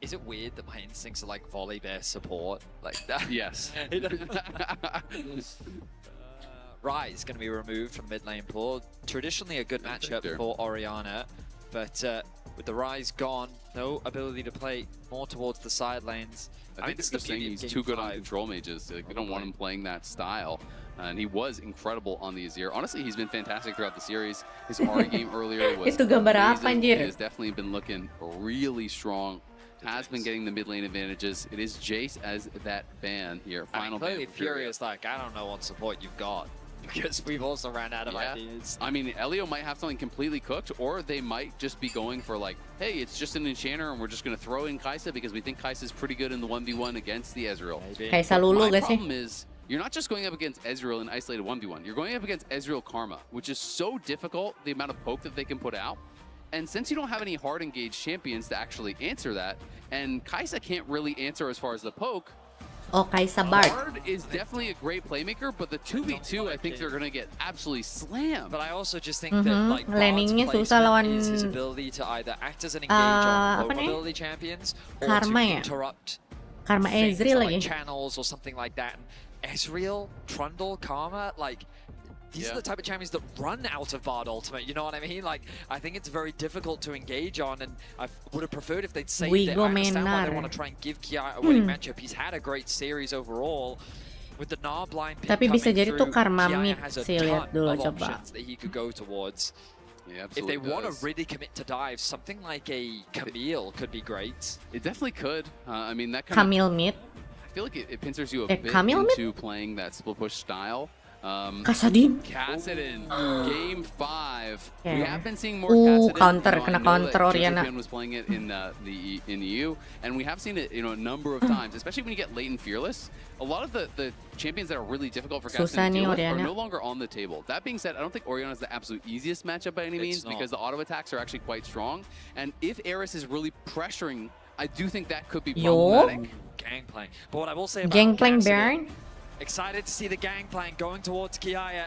Is it weird that my instincts are like volley bear support? Like that? Yes. Rise going to be removed from mid lane pool. Traditionally a good matchup for Orianna, but with the Rise gone, no ability to play more towards the side lanes. I think this is saying he's too good on control mages. Like, they don't want him playing that style. And he was incredible on the Azir. Honestly, he's been fantastic throughout the series. His Ahri game earlier was Itu gambar apa, amazing. He anjir? has definitely been looking really strong. Has been getting the mid lane advantages. It is Jace as that ban here. Final ban. Clearly Fury is like, I don't know what support you've got. Because we've also ran out of ideas. I mean, Elio might have something completely cooked, or they might just be going for like, hey, it's just an enchanter and we're just going to throw in Kaisa because we think Kaisa's pretty good in the 1v1 against the Ezreal. Kaisa Lulu My gak sih? problem is, you're not just going up against Ezreal in isolated 1v1. You're going up against Ezreal Karma, which is so difficult, the amount of poke that they can put out. And since you don't have any hard engaged champions to actually answer that, and Kaisa can't really answer as far as the poke, Oh, Kaisa Bard. Bard is definitely a great playmaker, but the 2v2, I think they're going to get absolutely slammed. But I also just think that like Landingnya Bard's susah lawan placement is his ability to either act as an engage on low ability champions or Karma to ya? interrupt Karma things Ezreal like lagi. channels or something like that. And Ezreal, Trundle, Karma, like these are the type of champions that run out of Bard ultimate, you know what I mean? Like, I think it's very difficult to engage on, and I would have preferred if they'd saved it. I understand why they want to try and give Kia a winning matchup. He's had a great series overall. With the Gnar blind pick Tapi bisa coming jadi tuh through, Karma Kia mid has a sih, lihat ton dulu of coba. options that he could go towards. Yeah, If they absolutely want to does. really commit to dives, something like a Camille could be great. It definitely could. I mean, that kind Camille mid. I feel like it pincers you a bit Camille mid? into playing that split push style. Kassadin. Kassadin, game 5. Yeah. We have been seeing more Kassadin. Counter, I kena know counter that Orianna. Japan was playing it in the EU, and we have seen it, you know, a number of times, especially when you get late and fearless. A lot of the champions that are really difficult for Kassadin to deal with are no longer on the table. That being said, I don't think Orianna is the absolute easiest matchup by any means because the auto attacks are actually quite strong. And if Eris is really pressuring, I do think that could be problematic. Gangplank. But what I will say about Gangplank Kassadin, Baron excited to see the Gangplank going towards Kiaya.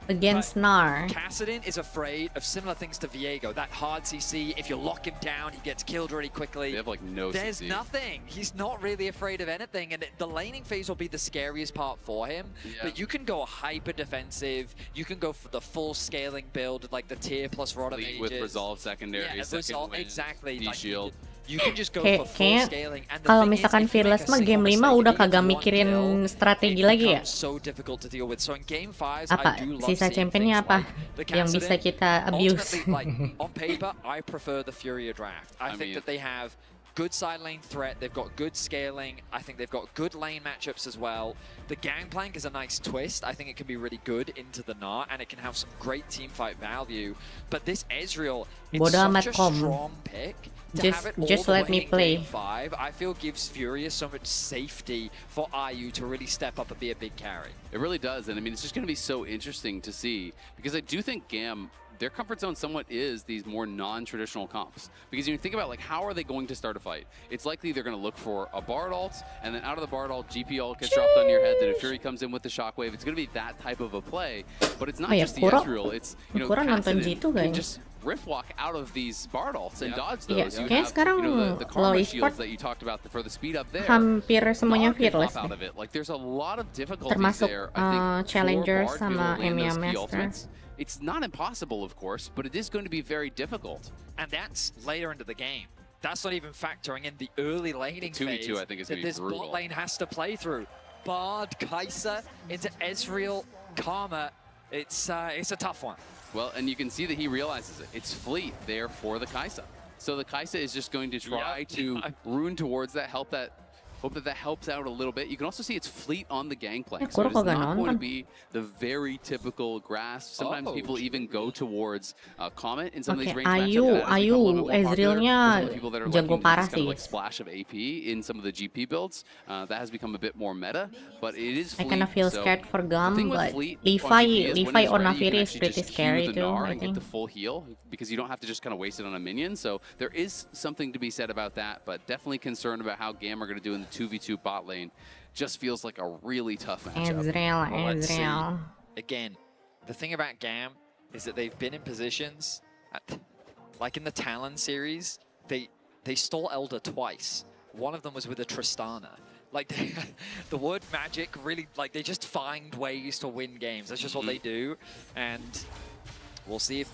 against Gnar. Kassadin is afraid of similar things to Viego. That hard CC, if you lock him down, he gets killed really quickly. They have like no There's CC. nothing. He's not really afraid of anything, and the laning phase will be the scariest part for him. But you can go hyper defensive. You can go for the full scaling build, like the tier plus Rod of Ages. With resolve secondary, second win, exactly. D-shield. You can just go for full scaling. And the Kalau thing is, misalkan if you make Fearless a mah game single 5 mistake, udah if you kagak get one mikirin kill, strategi it lagi ya. becomes so difficult to deal with. So in game 5s, Apa I do love sisa seeing championnya things apa like the yang bisa Kassadin. kita abuse? Ultimately, like on paper, I prefer the Furia draft. I think that they have good side lane threat. They've got good scaling. I think they've got good lane matchups as well. The Gangplank is a nice twist. I think it can be really good into the Gnar, and it can have some great team fight value. But this Ezreal, it's such a strong pick. Just let me play. Game 5, I feel gives Furia so much safety for IU to really step up and be a big carry. It really does, and I mean, it's just going to be so interesting to see because I do think GAM, their comfort zone somewhat is these more non-traditional comps. Because you think about like how are they going to start a fight? It's likely they're going to look for a Bard ult, and then out of the Bard ult, GP ult gets dropped on your head, then if Fury comes in with the shockwave, it's going to be that type of a play. But it's not just the Ezreal, it's, you know, Kassadin can just riff walk out of these Bard ults and dodge those. You have, you know, the Karma shields that you talked about for the speed up there. Hampir semuanya Fearless Out of it. Like there's a lot of difficulties termasuk there. I think Challenger for Bard sama to land EMEA those key Master. ultimates, it's not impossible, of course, but it is going to be very difficult. And that's later into the game. That's not even factoring in the early laning phase 2v2, I think, is going to be this brutal. bot lane has to play through. Bard, Kaisa, into Ezreal, Karma. It's a tough one. Well, and you can see that he realizes it. It's Fleet there for the Kaisa. So the Kaisa is just going to try to rune towards that, hope that helps out a little bit. You can also see it's Fleet on the Gangplank. So it is not going to be the very typical grasp. Sometimes people even go towards Comet in some of these range matchups. Ezrealnya jago parah kind of sih. like splash of AP in some of the GP builds. That has become a bit more meta, but it is Fleet. I kind of feel scared for Gum, but Levi or Nafiri is pretty scary too, I and get think. the full heal because you don't have to just kind of waste it on a minion. So there is something to be said about that, but definitely concerned about how GAM are going to do in the 2v2 bot lane. Just feels like a really tough matchup. Ezreal. Again, the thing about GAM is that they've been in positions, like in the Talon series, they stole Elder twice. one of them was with a Tristana. Like, the word magic really, like, they just find ways to win games. That's just what they do. And we'll see if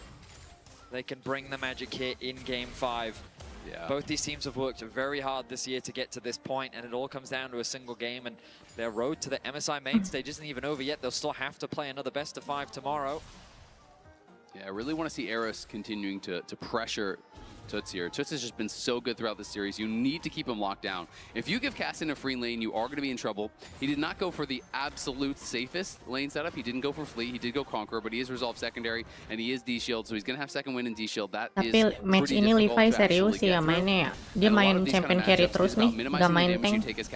they can bring the magic here in Game 5. Yeah. Both these teams have worked very hard this year to get to this point, and it all comes down to a single game. And their road to the MSI main stage isn't even over yet. They'll still have to play another best of 5 tomorrow. Yeah, I really want to see Eris continuing to pressure Toots here. Toots has just been so good throughout the series. You need to keep him locked down. If you give Kasten a free lane, you are going to be in trouble. He did not go for the absolute safest lane setup. He didn't go for Fleet. He did go Conqueror, but he is Resolve secondary, and he is D-Shield, so he's going to have second win in D-Shield. That Tapi is match ini Levi serius ya mainnya ya. Dia main champion carry terus nih, gak main tank. Gak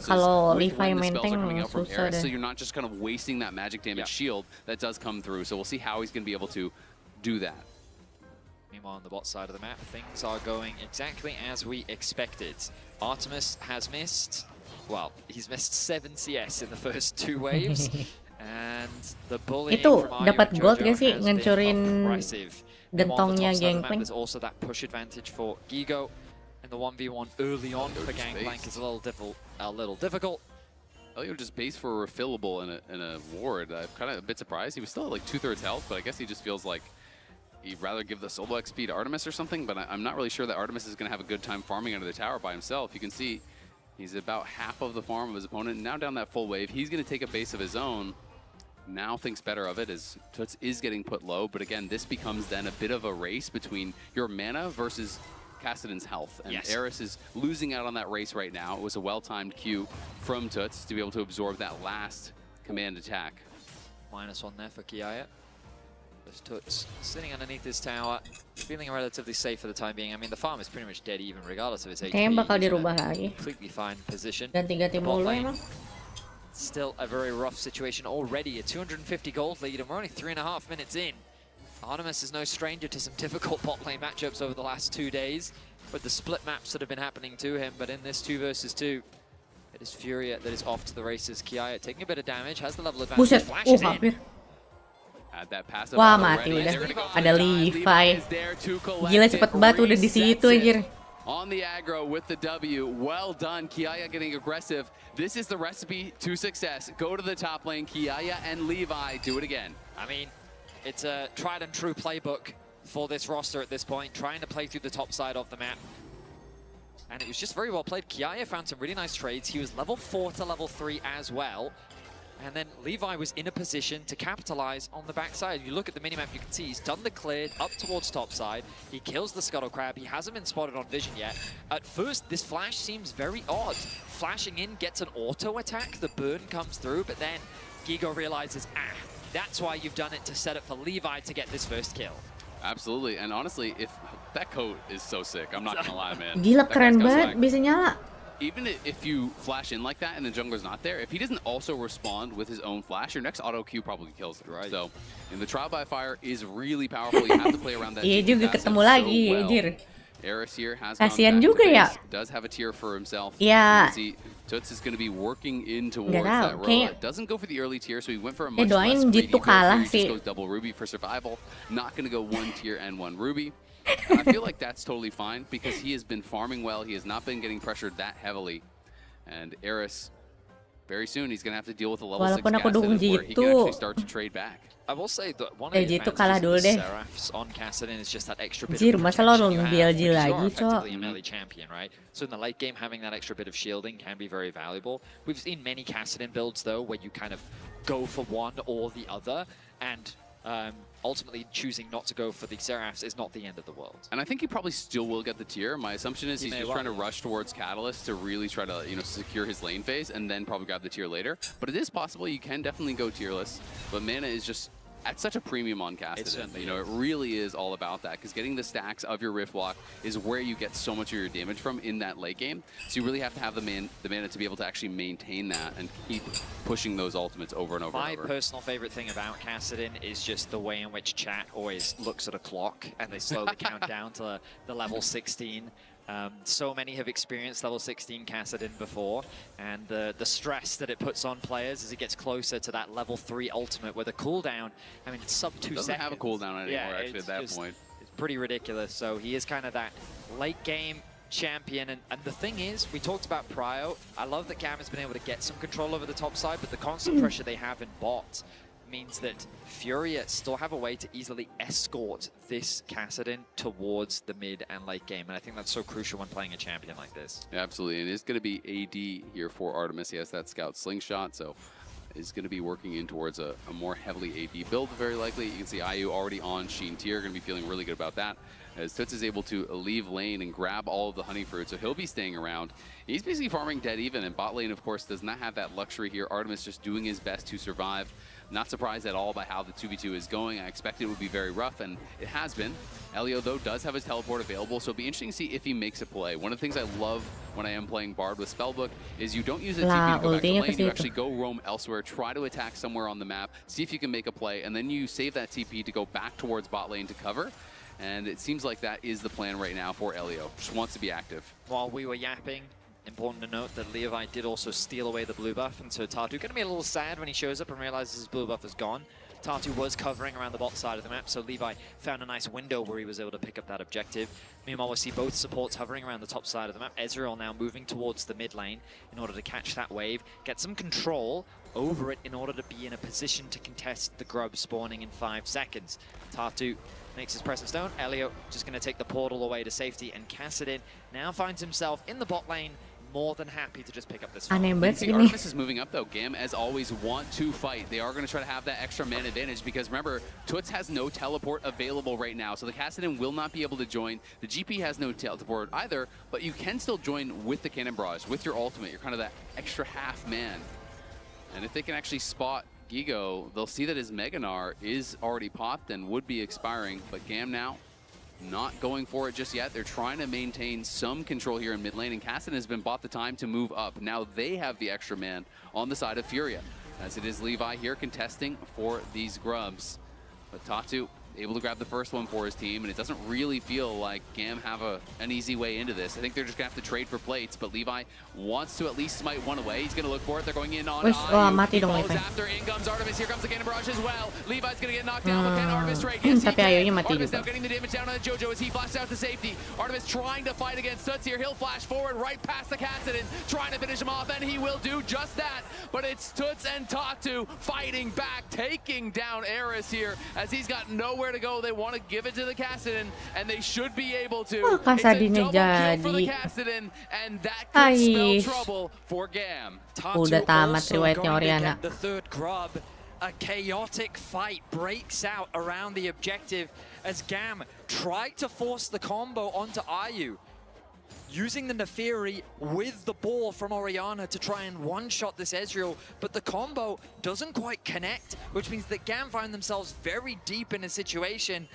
kalau Levi main tank susah deh. So you're not just kind of wasting that magic damage shield that does come through. So we'll see how he's going to be able to do that. Meanwhile, on the bot side of the map, things are going exactly as we expected. Artemis has missed, well, he's missed 7 CS in the first 2 waves. And the bullying Itu from dapat gold gak sih has ngancurin been oppressive. gentongnya On the top side of the map, Gangplank? there's also that push advantage for Gigo. And the 1v1 early on for Gangplank is a little difficult. Elio just base for a refillable in a ward. I'm kind of a bit surprised. He was still at like 2/3 health, but I guess he just feels like he'd rather give the solo XP to Artemis or something, but I'm not really sure that Artemis is going to have a good time farming under the tower by himself. You can see he's about half of the farm of his opponent. Now down that full wave, he's going to take a base of his own. Now thinks better of it as Toots is getting put low, but again, this becomes then a bit of a race between your mana versus Kassadin's health. And Eris is losing out on that race right now. It was a well-timed Q from Toots to be able to absorb that last command attack. -1 there for Kiaya. Toots sitting underneath his tower, feeling relatively safe for the time being. I mean, the farm is pretty much dead even regardless of his HP. Kayaknya bakal dirubah lagi. Completely fine position. Ganti-ganti mulu emang. Still a very rough situation already. A 250 gold lead, and we're only 3.5 minutes in. Artemis is no stranger to some difficult bot lane matchups over the last 2 days, with the split maps that have been happening to him. But in this 2 versus 2, it is Furia that is off to the races. Kiaya taking a bit of damage, has the level advantage. Buset, Flashes in. hampir. Wah, mati udah. Ada Levi. Gila cepet banget udah di situ anjir. On the aggro with the W. Well done, Kiaya getting aggressive. This is the recipe to success. Go to the top lane, Kiaya and Levi do it again. I mean, it's a tried and true playbook for this roster at this point, trying to play through the top side of the map. And it was just very well played. Kiaya found some really nice trades. He was level 4 to level 3 as well. And then Levi was in a position to capitalize on the backside. You look at the minimap, you can see he's done the clear up towards top side. He kills the Scuttle Crab. He hasn't been spotted on vision yet. At first, this flash seems very odd. Flashing in gets an auto attack. The burn comes through, but then Gigo realizes, that's why you've done it to set up for Levi to get this first kill. Absolutely, and honestly, if that coat is so sick, I'm not gonna lie, man. Gila, keren banget, bisa nyala. Even if you flash in like that and the jungler's not there, if he doesn't also respond with his own flash, your next auto Q probably kills it. Right. So, and the trial by fire is really powerful. You have to play around that. Iya juga ketemu lagi, anjir. Eris here has kasian juga ya. Does have a tier for himself. Ya. Toots is going to be working in towards that row. Doesn't go for the early tier, so he went for a much less greedy build. He just goes double ruby for survival. Not going to go 1 tier and 1 ruby. And I feel like that's totally fine because he has been farming well. He has not been getting pressured that heavily. And Eris, very soon, he's going to have to deal with a level 6 Kassadin where he can actually start to trade back. I will say that one of the advantages of Seraphs on Kassadin is just that extra bit of protection you have, because you are effectively a melee champion, right? So in the late game, having that extra bit of shielding can be very valuable. We've seen many Kassadin builds, though, where you kind of go for one or the other, and ultimately choosing not to go for the Seraphs is not the end of the world. And I think he probably still will get the tier. My assumption is he's just trying to rush towards Catalyst to really try to, secure his lane phase and then probably grab the tier later. But it is possible you can definitely go tierless. But mana is just at such a premium on Kassadin. It really is all about that, because getting the stacks of your Rift Walk is where you get so much of your damage from in that late game. So you really have to have the mana to be able to actually maintain that and keep pushing those ultimates over and over and over. My personal favorite thing about Kassadin is just the way in which chat always looks at a clock and they slowly count down to the level 16. So many have experienced level 16 Kassadin before, and the stress that it puts on players as it gets closer to that level 3 ultimate, where the cooldown, I mean, it's sub 2 seconds. Doesn't have a cooldown anymore, actually, at that point. It's pretty ridiculous. So he is kind of that late game champion. And the thing is, we talked about Prio. I love that Gam has been able to get some control over the top side, but the constant pressure they have in bot means that Furia still have a way to easily escort this Kassadin towards the mid and late game. And I think that's so crucial when playing a champion like this. Yeah, absolutely. And it's going to be AD here for Artemis. He has that scout slingshot, so is going to be working in towards a more heavily AD build, very likely. You can see IU already on Sheen tier, going to be feeling really good about that, as Toots is able to leave lane and grab all of the honey fruit, so he'll be staying around. He's basically farming dead even, and bot lane, of course, does not have that luxury here. Artemis just doing his best to survive. Not surprised at all by how the 2v2 is going. I expected it would be very rough, and it has been. Elio, though, does have his teleport available, so it'll be interesting to see if he makes a play. One of the things I love when I am playing Bard with Spellbook is you don't use a TP to go back to lane, you actually go roam elsewhere, try to attack somewhere on the map, see if you can make a play, and then you save that TP to go back towards bot lane to cover. And it seems like that is the plan right now for Elio. Just wants to be active. While we were yapping, important to note that Levi did also steal away the blue buff, and so Tatu going to be a little sad when he shows up and realizes his blue buff is gone. Tatu was covering around the bot side of the map, so Levi found a nice window where he was able to pick up that objective. Meanwhile, we see both supports hovering around the top side of the map. Ezreal now moving towards the mid lane in order to catch that wave, get some control over it in order to be in a position to contest the grub spawning in 5 seconds. Tatu makes his presence known. Elio just going to take the portal away to safety, and Kassadin now finds himself in the bot lane, more than happy to just pick up this fight. Artemis is moving up though. Gam, as always, want to fight. They are going to try to have that extra man advantage because remember, Toots has no teleport available right now, so the Kassadin will not be able to join. The GP has no teleport either, but you can still join with the Cannon Barrage, with your ultimate. You're kind of that extra half man. And if they can actually spot Gigo, they'll see that his Meganar is already popped and would be expiring, but Gam now not going for it just yet. They're trying to maintain some control here in mid lane, and Kassadin has been bought the time to move up. Now they have the extra man on the side of Furia, as it is Levi here contesting for these grubs. But Tatu able to grab the first one for his team, and it doesn't really feel like Gam have an easy way into this. I think they're just going to have to trade for plates, but Levi wants to at least smite one away. He's going to look for it. They're going in on mati dong Levi. After in comes Artemis. Here comes the Cannon Barrage as well. Levi's going to get knocked down, but can Artemis trade? Yes, he can. Artemis now getting the damage down on the Jojo as he flashes out to safety. Artemis trying to fight against Toots here. He'll flash forward right past the Kassadin, trying to finish him off, and he will do just that. But it's Toots and Tatu fighting back, taking down Eris here, as he's got nowhere to go. They want to give it to the Kassadin, and they should be able to. It's a double kill for the Kassadin, and that could spell trouble for Gam. Udah tamat riwayatnya Oriana. The third grub. A chaotic fight breaks out around the objective as Gam tried to force the combo onto IU, using the Neferi with the ball from Oriana to try and one-shot this Ezreal, but the combo doesn't quite connect, which means that Gam find themselves very deep in a situation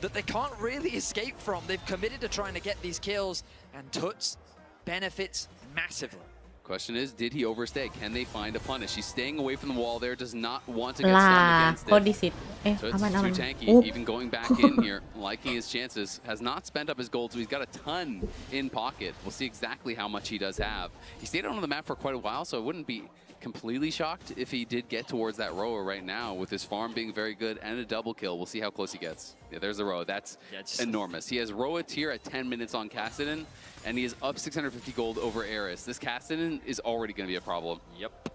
that they can't really escape from. They've committed to trying to get these kills, and Toots benefits massively. Question is, did he overstay? Can they find a punish? He's staying away from the wall there, does not want to get stunned against it. So it's too tanky, even going back in here, liking his chances, has not spent up his gold, so he's got a ton in pocket. We'll see exactly how much he does have. He stayed on the map for quite a while, so I wouldn't be completely shocked if he did get towards that rower right now, with his farm being very good and a double kill. We'll see how close he gets. Yeah, there's the rower. That's enormous. He has Roa tier at 10 minutes on Kassadin, and he is up 650 gold over Eris. This Kassadin is already going to be a problem. Yep.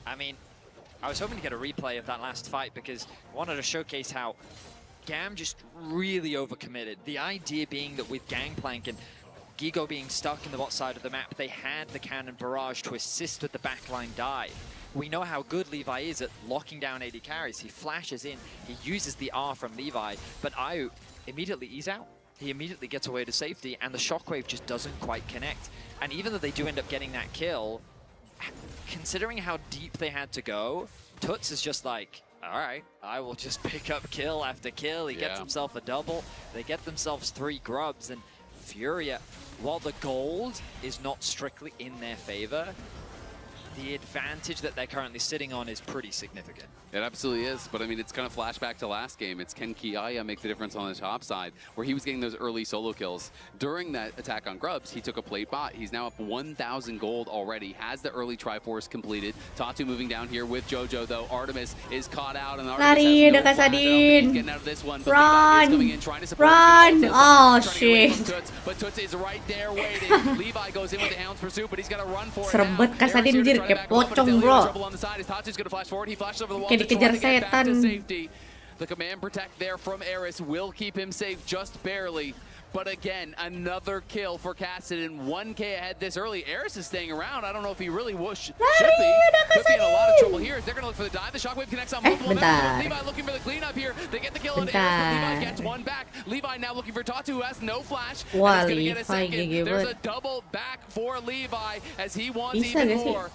I mean, I was hoping to get a replay of that last fight because I wanted to showcase how Gam just really overcommitted. The idea being that with Gangplank and Gigo being stuck in the bot side of the map, they had the Cannon Barrage to assist with the backline dive. We know how good Levi is at locking down AD carries. He flashes in, he uses the R from Levi, but Ayu immediately ease out. He immediately gets away to safety, and the shockwave just doesn't quite connect. And even though they do end up getting that kill, considering how deep they had to go, Toots is just like, all right, I will just pick up kill after kill. He gets himself a double. They get themselves 3 grubs, and Furia, while the gold is not strictly in their favor, the advantage that they're currently sitting on is pretty significant. It absolutely is, but I mean, it's kind of flashback to last game. It's can Kaede make the difference on the top side, where he was getting those early solo kills. During that attack on Grubs, he took a plate bot. He's now up 1,000 gold already, has the early Triforce completed. Tatu moving down here with Jojo, though. Artemis is caught out, and Artemis Lari, has no dekat flash. Sadin. Getting out of this one, but Run. Levi is coming in, trying to support Run. him. Oh, Trying to get away shit. from Toots, but Toots is right there waiting. Levi goes in with the Hound's Pursuit, but he's got to run for it Serbet now. Kasadin, Eric's here to jir, try to kayak back off, but it's pocong, Elio bro. in trouble on the side. As Tatu's going to flash forward, he flashes over the wall. Kayak to try dikejar to get back to setan. safety. The command protect there from Eris will keep him safe just barely. But again, another kill for Kassadin. 1K ahead this early. Eris is staying around. I don't know if he really should be. Could be in a lot of trouble here. They're going to look for the dive. The shockwave connects on multiple members. bentar. Levi looking for the cleanup here. They get the kill on Eris, but Levi gets one back. Levi now looking for Tatu, who has no flash. Wah, And he's going to get a Levi second. gigi There's banget. a double back for Levi as he wants Bisa even gak sih? more.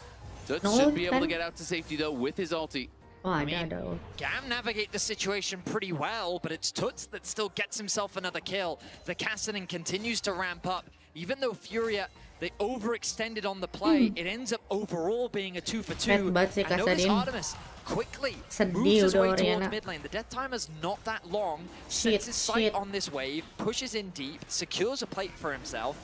Toots No, should be able to kan? get out to safety, though, with his ulti. Oh, I ada, mean, ada. Gam navigate the situation pretty well, but it's Toots that still gets himself another kill. The Kassadin continues to ramp up. Even though Furia, they overextended on the play, it ends up overall being a 2-for-2. banget si And notice Kassadin. Artemis quickly Sedih moves his udah way Oriana. towards mid lane. The death timer's not that long. Shit, Sets his sight shit. on this wave, pushes in deep, secures a plate for himself,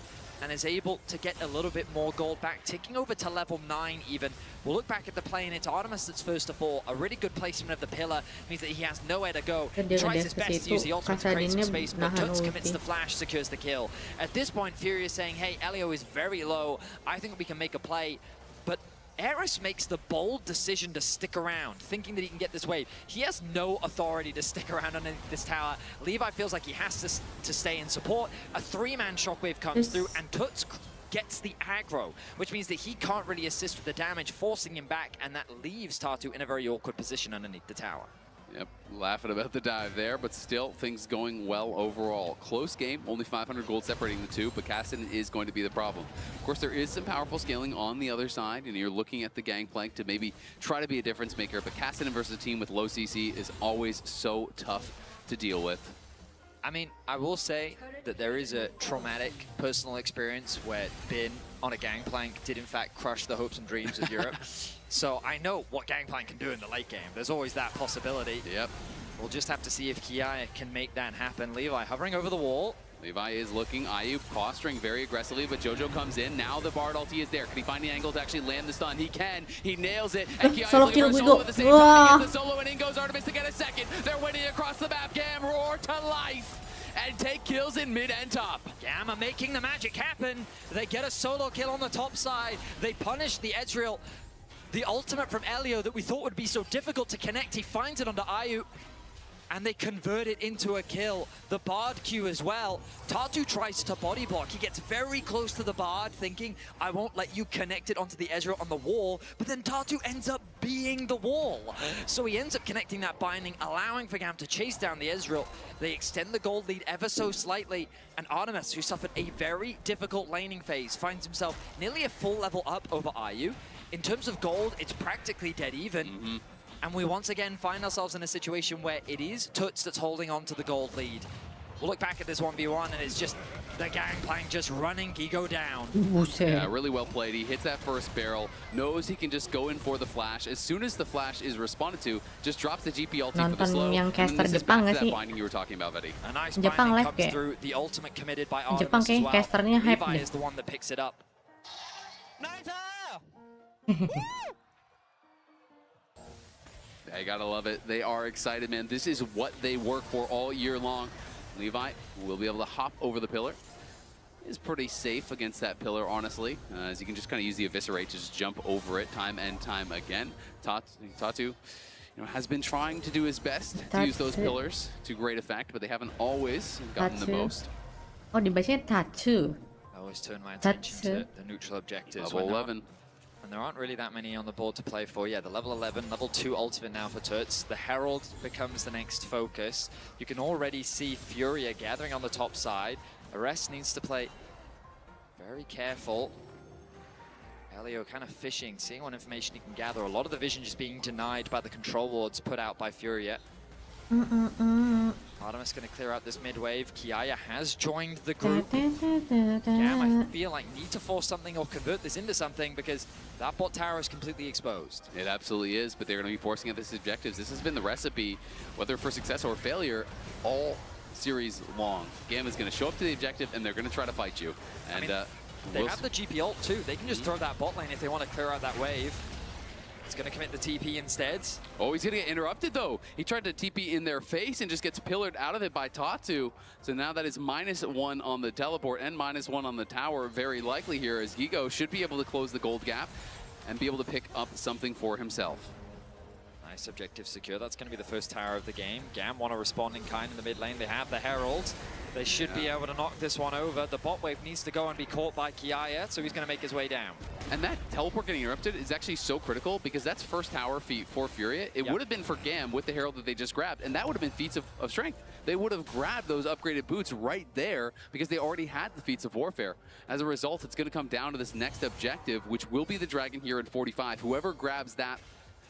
and is able to get a little bit more gold back, ticking over to level 9 even. We'll look back at the play, and it's Artemis that's first to fall. A really good placement of the pillar means that he has nowhere to go. Kan dia Tries ngedes his ke best to use situ, the ultimate to create some Kassadinnya space, but nahan Toots commits ulti. the flash, secures the kill. At this point, Fury is saying, hey, Elio is very low. I think we can make a play. But Eris makes the bold decision to stick around, thinking that he can get this wave. He has no authority to stick around underneath this tower. Levi feels like he has to stay in support. A 3-man shockwave comes through, and Toots gets the aggro, which means that he can't really assist with the damage, forcing him back, and that leaves Tatu in a very awkward position underneath the tower. Yep, laughing about the dive there, but still things going well overall. Close game, only 500 gold separating the two, but Kassadin is going to be the problem. Of course, there is some powerful scaling on the other side, and you're looking at the Gangplank to maybe try to be a difference maker, but Kassadin versus a team with low CC is always so tough to deal with. I mean, I will say that there is a traumatic personal experience where Bin on a Gangplank did in fact crush the hopes and dreams of Europe. So I know what Gangplank can do in the late game. There's always that possibility. Yep. We'll just have to see if Kaede can make that happen. Levi hovering over the wall. Levi is looking, Ayub posturing very aggressively, but Jojo comes in. Now the Bard ulti is there. Can he find the angle to actually land the stun? He can. He nails it. And Kaede solo is kill, looking we for a go. solo at the same time. He gets the solo, and in goes Artemis to get a second. They're winning across the map. Gam roar to life and take kills in mid and top. Gam are making the magic happen. They get a solo kill on the top side. They punish the Ezreal. The ultimate from Elio that we thought would be so difficult to connect, he finds it onto Ayu, and they convert it into a kill. The Bard Q as well. Tatu tries to body block. He gets very close to the Bard, thinking, I won't let you connect it onto the Ezreal on the wall, but then Tatu ends up being the wall. So he ends up connecting that binding, allowing for Gam to chase down the Ezreal. They extend the gold lead ever so slightly, and Artemis, who suffered a very difficult laning phase, finds himself nearly a full level up over Ayu. In terms of gold, it's practically dead even. And we once again find ourselves in a situation where it is Toots that's holding on to the gold lead. We'll look back at this 1v1, and it's just the Gangplank just running Gigo down. Yeah, really well played. He hits that first barrel, knows he can just go in for the flash. As soon as the flash is responded to, just drops the GP ulti for the Nonton slow. yang And then caster this is Jepang back nggak to sih? that binding you were talking about, Betty. A nice Jepang binding live comes kayak. through, the ultimate committed by Jepang Artemis as kayak well. casternya hype Levi deh. is the one that picks it up. I gotta love it. They are excited, man. This is what they work for all year long. Levi will be able to hop over the pillar. Is pretty safe against that pillar, honestly, as you can just kind of use the Eviscerate to just jump over it time and time again. Tatu, has been trying to do his best to use those pillars to great effect, but they haven't always gotten the most. Oh, dibacanya Tatu. I always turn my attention to the neutral objectives. Level 11. And there aren't really that many on the board to play for. Yeah, the level 11, level 2 ultimate now for Toots. The Herald becomes the next focus. You can already see Furia gathering on the top side. Arrest needs to play very careful. Elio kind of fishing, seeing what information he can gather. A lot of the vision just being denied by the control wards put out by Furia. Artemis going to clear out this mid wave. Kaede has joined the group. Gam, I feel like need to force something or convert this into something because that bot tower is completely exposed. It absolutely is, but they're going to be forcing at this objectives. This has been the recipe, whether for success or failure, all series long. GAM is going to show up to the objective and they're going to try to fight you. And they have the GP ult too. They can just throw that bot lane if they want to clear out that wave. It's going to commit the TP instead. Oh, he's going to get interrupted, though. He tried to TP in their face and just gets pillared out of it by Tatu. So now that is -1 on the teleport and -1 on the tower, very likely here, as Gigo should be able to close the gold gap and be able to pick up something for himself. Nice objective secure. That's going to be the first tower of the game. GAM want to respond in kind in the mid lane. They have the Herald. They should be able to knock this one over. The bot wave needs to go and be caught by Kaede, so he's going to make his way down. And that teleport getting interrupted is actually so critical because that's first tower feat for Furia. It would have been for GAM with the Herald that they just grabbed, and that would have been feats of strength. They would have grabbed those upgraded boots right there because they already had the feats of warfare. As a result, it's going to come down to this next objective, which will be the Dragon here in 45. Whoever grabs that,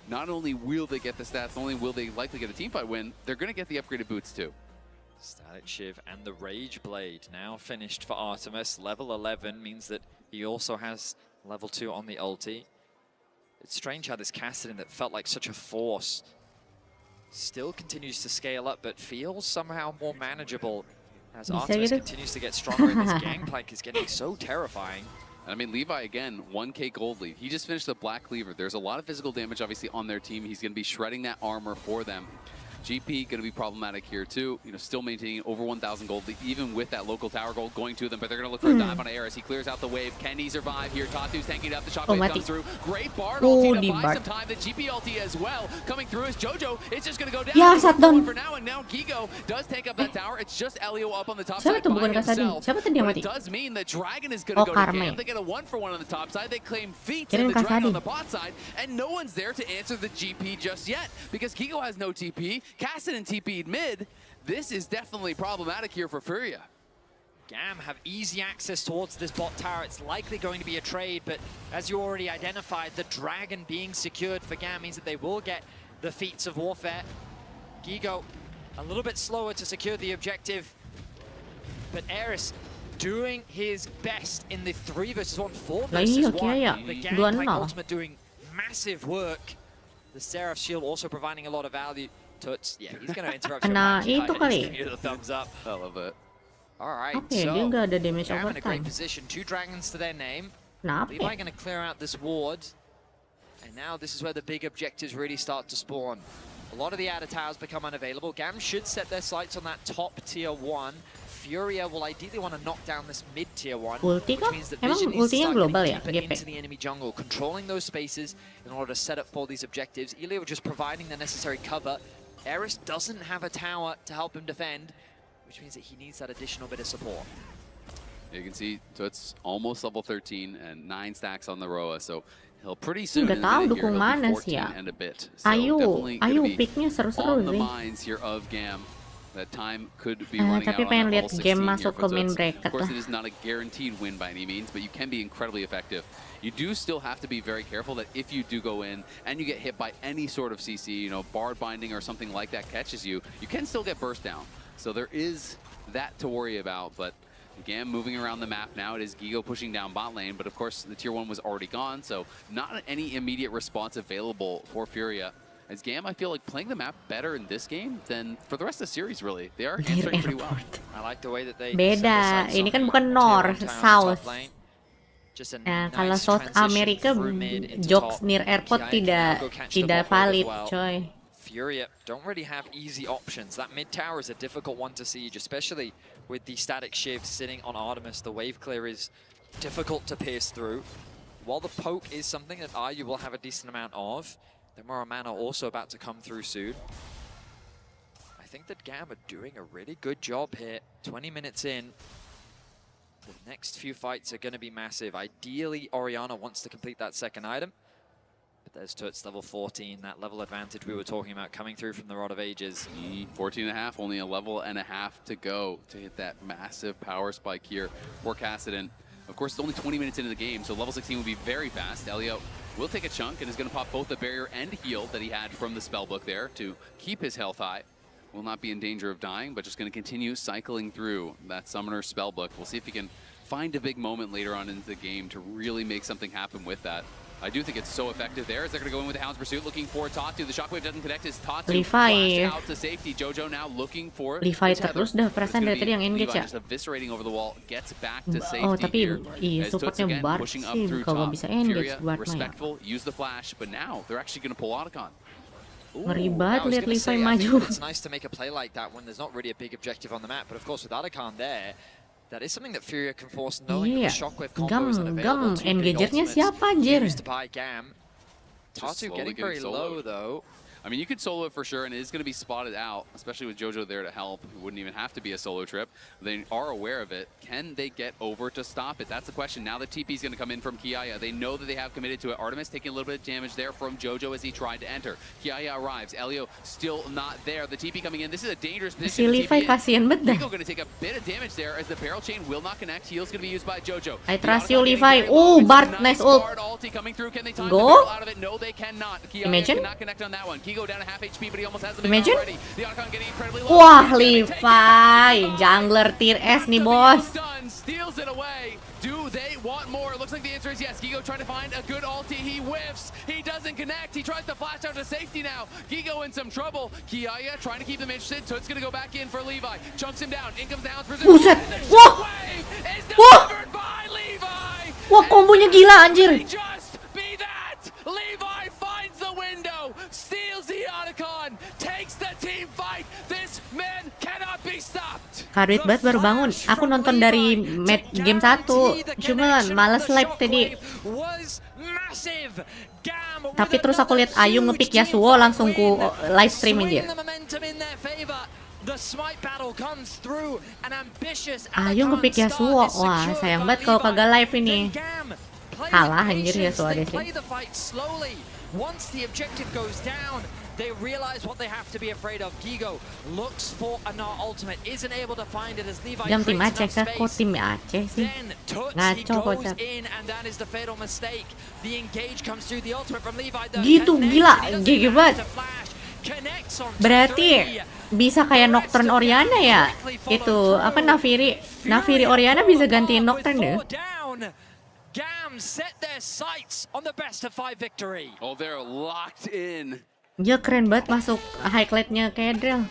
not only will they get the stats, not only will they likely get a teamfight win, they're going to get the upgraded boots too. Static Shiv and the Rage Blade now finished for Artemis. Level 11 means that he also has level 2 on the ulti. It's strange how this Kassadin that felt like such a force still continues to scale up, but feels somehow more manageable as Artemis continues to get stronger and this gangplank is getting so terrifying. I mean, Levi, again, 1k gold lead. He just finished the Black Cleaver. There's a lot of physical damage, obviously, on their team. He's going to be shredding that armor for them. GP going to be problematic here too. You know, still maintaining over 1,000 gold, even with that local tower gold going to them. But they're going to look for a dive on Air as he clears out the wave. Can he survive here? Tatu's tanking up. The shockwave comes through. Great Bard ulti to buy some time. The GP ulti as well coming through as Jojo. It's just going to go down. Ya, shutdown for now, and now Gigo does take up that tower. It's just Elio up on the top side by himself. But it does mean that Dragon is going to go to GAM. They get a 1-for-1 on the top side. They claim feats in the Dragon on the bot side, and no one's there to answer the GP just yet because Gigo has no TP. Kassadin TP mid. This is definitely problematic here for Furia. GAM have easy access towards this bot tower. It's likely going to be a trade, but as you already identified, the Dragon being secured for GAM means that they will get the feats of warfare. Gigo a little bit slower to secure the objective, but Eris doing his best in the 3 versus 1, 4 versus 1. The Gangplank ultimate doing massive work. The Seraph shield also providing a lot of value. Tuts, yeah, he's going to interrupt your match. He's giving you the thumbs up. I love it. All right, okay, so dia nggak ada damage GAM in a overtime. great position. 2 dragons to their name. Kenapa? Levi going to clear out this ward. And now this is where the big objectives really start to spawn. A lot of the outer towers become unavailable. GAM should set their sights on that top tier 1. Furia will ideally want to knock down this mid tier 1, Ulti which kah? means that Emang Vision needs to ultinya start global getting ya, deeper GP? into the enemy jungle, controlling those spaces in order to set up for these objectives. Elio just providing the necessary cover. Eris doesn't have a tower to help him defend, which means that he needs that additional bit of support. You can see Tuts almost level 13 and 9 stacks on the Roa, so he'll pretty soon in tahu the minute here, dukung he'll be mana 14 sih ya. and a bit. So Ayu definitely gonna be picknya seru-seru on the sih. minds here of GAM. That time could be running out Tapi on pengen that lihat level 16 game here masuk for ke main Tuts. bracket Of course, lah. it is not a guaranteed win by any means, but you can be incredibly effective. You do still have to be very careful that if you do go in and you get hit by any sort of CC, you know, Bard Binding or something like that catches you, you can still get burst down. So there is that to worry about, but GAM moving around the map now. It is Gigo pushing down bot lane, but of course the tier 1 was already gone, so not any immediate response available for Furia. As GAM, I feel like playing the map better in this game than for the rest of the series, really. They are answering pretty well. I like the way that they Beda, ini kan bukan North, South. Nah, kalau South America, jokes near airport tidak valid, coy. Furia don't really have easy options. That mid tower is a difficult one to siege, especially with the static shiv sitting on Artemis. The wave clear is difficult to pierce through. While the poke is something that IU will have a decent amount of, the Mora mana also about to come through soon. I think that GAM are doing a really good job here. 20 minutes in. The next few fights are going to be massive. Ideally, Oriana wants to complete that second item. But there's Tuts level 14, that level advantage we were talking about coming through from the Rod of Ages. 14.5, only a level and a half to go to hit that massive power spike here for Kassadin. Of course, it's only 20 minutes into the game, so level 16 will be very fast. Elio will take a chunk and is going to pop both the barrier and heal that he had from the spellbook there to keep his health high. Will not be in danger of dying, but just going to continue cycling through that summoner spellbook. We'll see if he can find a big moment later on into the game to really make something happen with that. I do think it's so effective there as they're going to go in with the Hound's Pursuit, looking for Tatu. The Shockwave doesn't connect his Tatu. Flashed out to safety. Jojo now looking for Levi terus dah perasaan dari tadi yang engage ya. Just eviscerating over the wall, gets back to safety. Oh, tapi iya supportnya Bart sih kalau bisa engage Bart mah ya. Use the flash, but now they're actually going to pull Otacon. Ngeri banget lihat Levi maju. It's nice to make a play like that when there's not really a big objective on the map, but of course with Otacon there, that is something that Furia can force, knowing that the Shockwave combo isn't available to engagernya siapa anjir? to buy Gam. Tatu getting very low though. I mean, you could solo it for sure, and it is going to be spotted out, especially with Jojo there to help. It wouldn't even have to be a solo trip. They are aware of it. Can they get over to stop it? That's the question. Now the TP is going to come in from Kiaya. They know that they have committed to it. Artemis taking a little bit of damage there from Jojo as he tried to enter. Kiaya arrives. Elio still not there. The TP coming in. This is a dangerous position. Si Levi kasihan banget dah. Nico going to take a bit of damage there as the barrel chain will not connect. Heal's going to be used by Jojo. I trust you, Levi. Oh, Bart, nice ult. Go. No, they cannot. Imagine. Cannot connect on that one. Kigo down to half HP, but he almost has the Imagine. already. The Otacon getting incredibly low. Wah, Levi, jungler tier S nih bos. Steals it away. Do they want more? It looks like the answer is yes. Gigo trying to find a good ulti. He whiffs. He doesn't connect. He tries to flash out to safety now. Gigo in some trouble. Kiaya trying to keep them interested. Toad's going to go back in for Levi. Chunks him down. In comes the Hound's Pursuit. Buset. Wah. Wah. Wah, kombonya gila anjir. Just be that. Levi finds the window. Steals the Otacon. Takes the team fight. This man cannot be stopped. Kaduit banget baru bangun. Aku nonton dari game 1, cuma males live tadi. Tapi terus aku lihat Ayu ngepick Yasuo, langsung ku live stream aja. Ayu ngepick Yasuo, wah sayang banget kalau kagak live ini. Kalah anjir Yasuo deh sih. Once the objective goes down, they realize what they have to be afraid of. Gigo looks for an ultimate, isn't able to find it as Levi Jam tim creates Aceh enough kah? Kok space. tim Aceh sih? Then Toots, he Ngaco goes kocak. in, and that is the fatal mistake. The engage comes through, the ultimate from Levi. The Gitu, connection, gila, he doesn't gigi have banget. to flash. Connects on Berarti three. bisa kayak Nocturne Oriana ya? Itu apa Nafiri Oriana bisa gantiin Nocturne deh. Gam set their sights on the best of 5 victory. Oh, they're locked in. Dia keren banget masuk highlight-nya Kaede.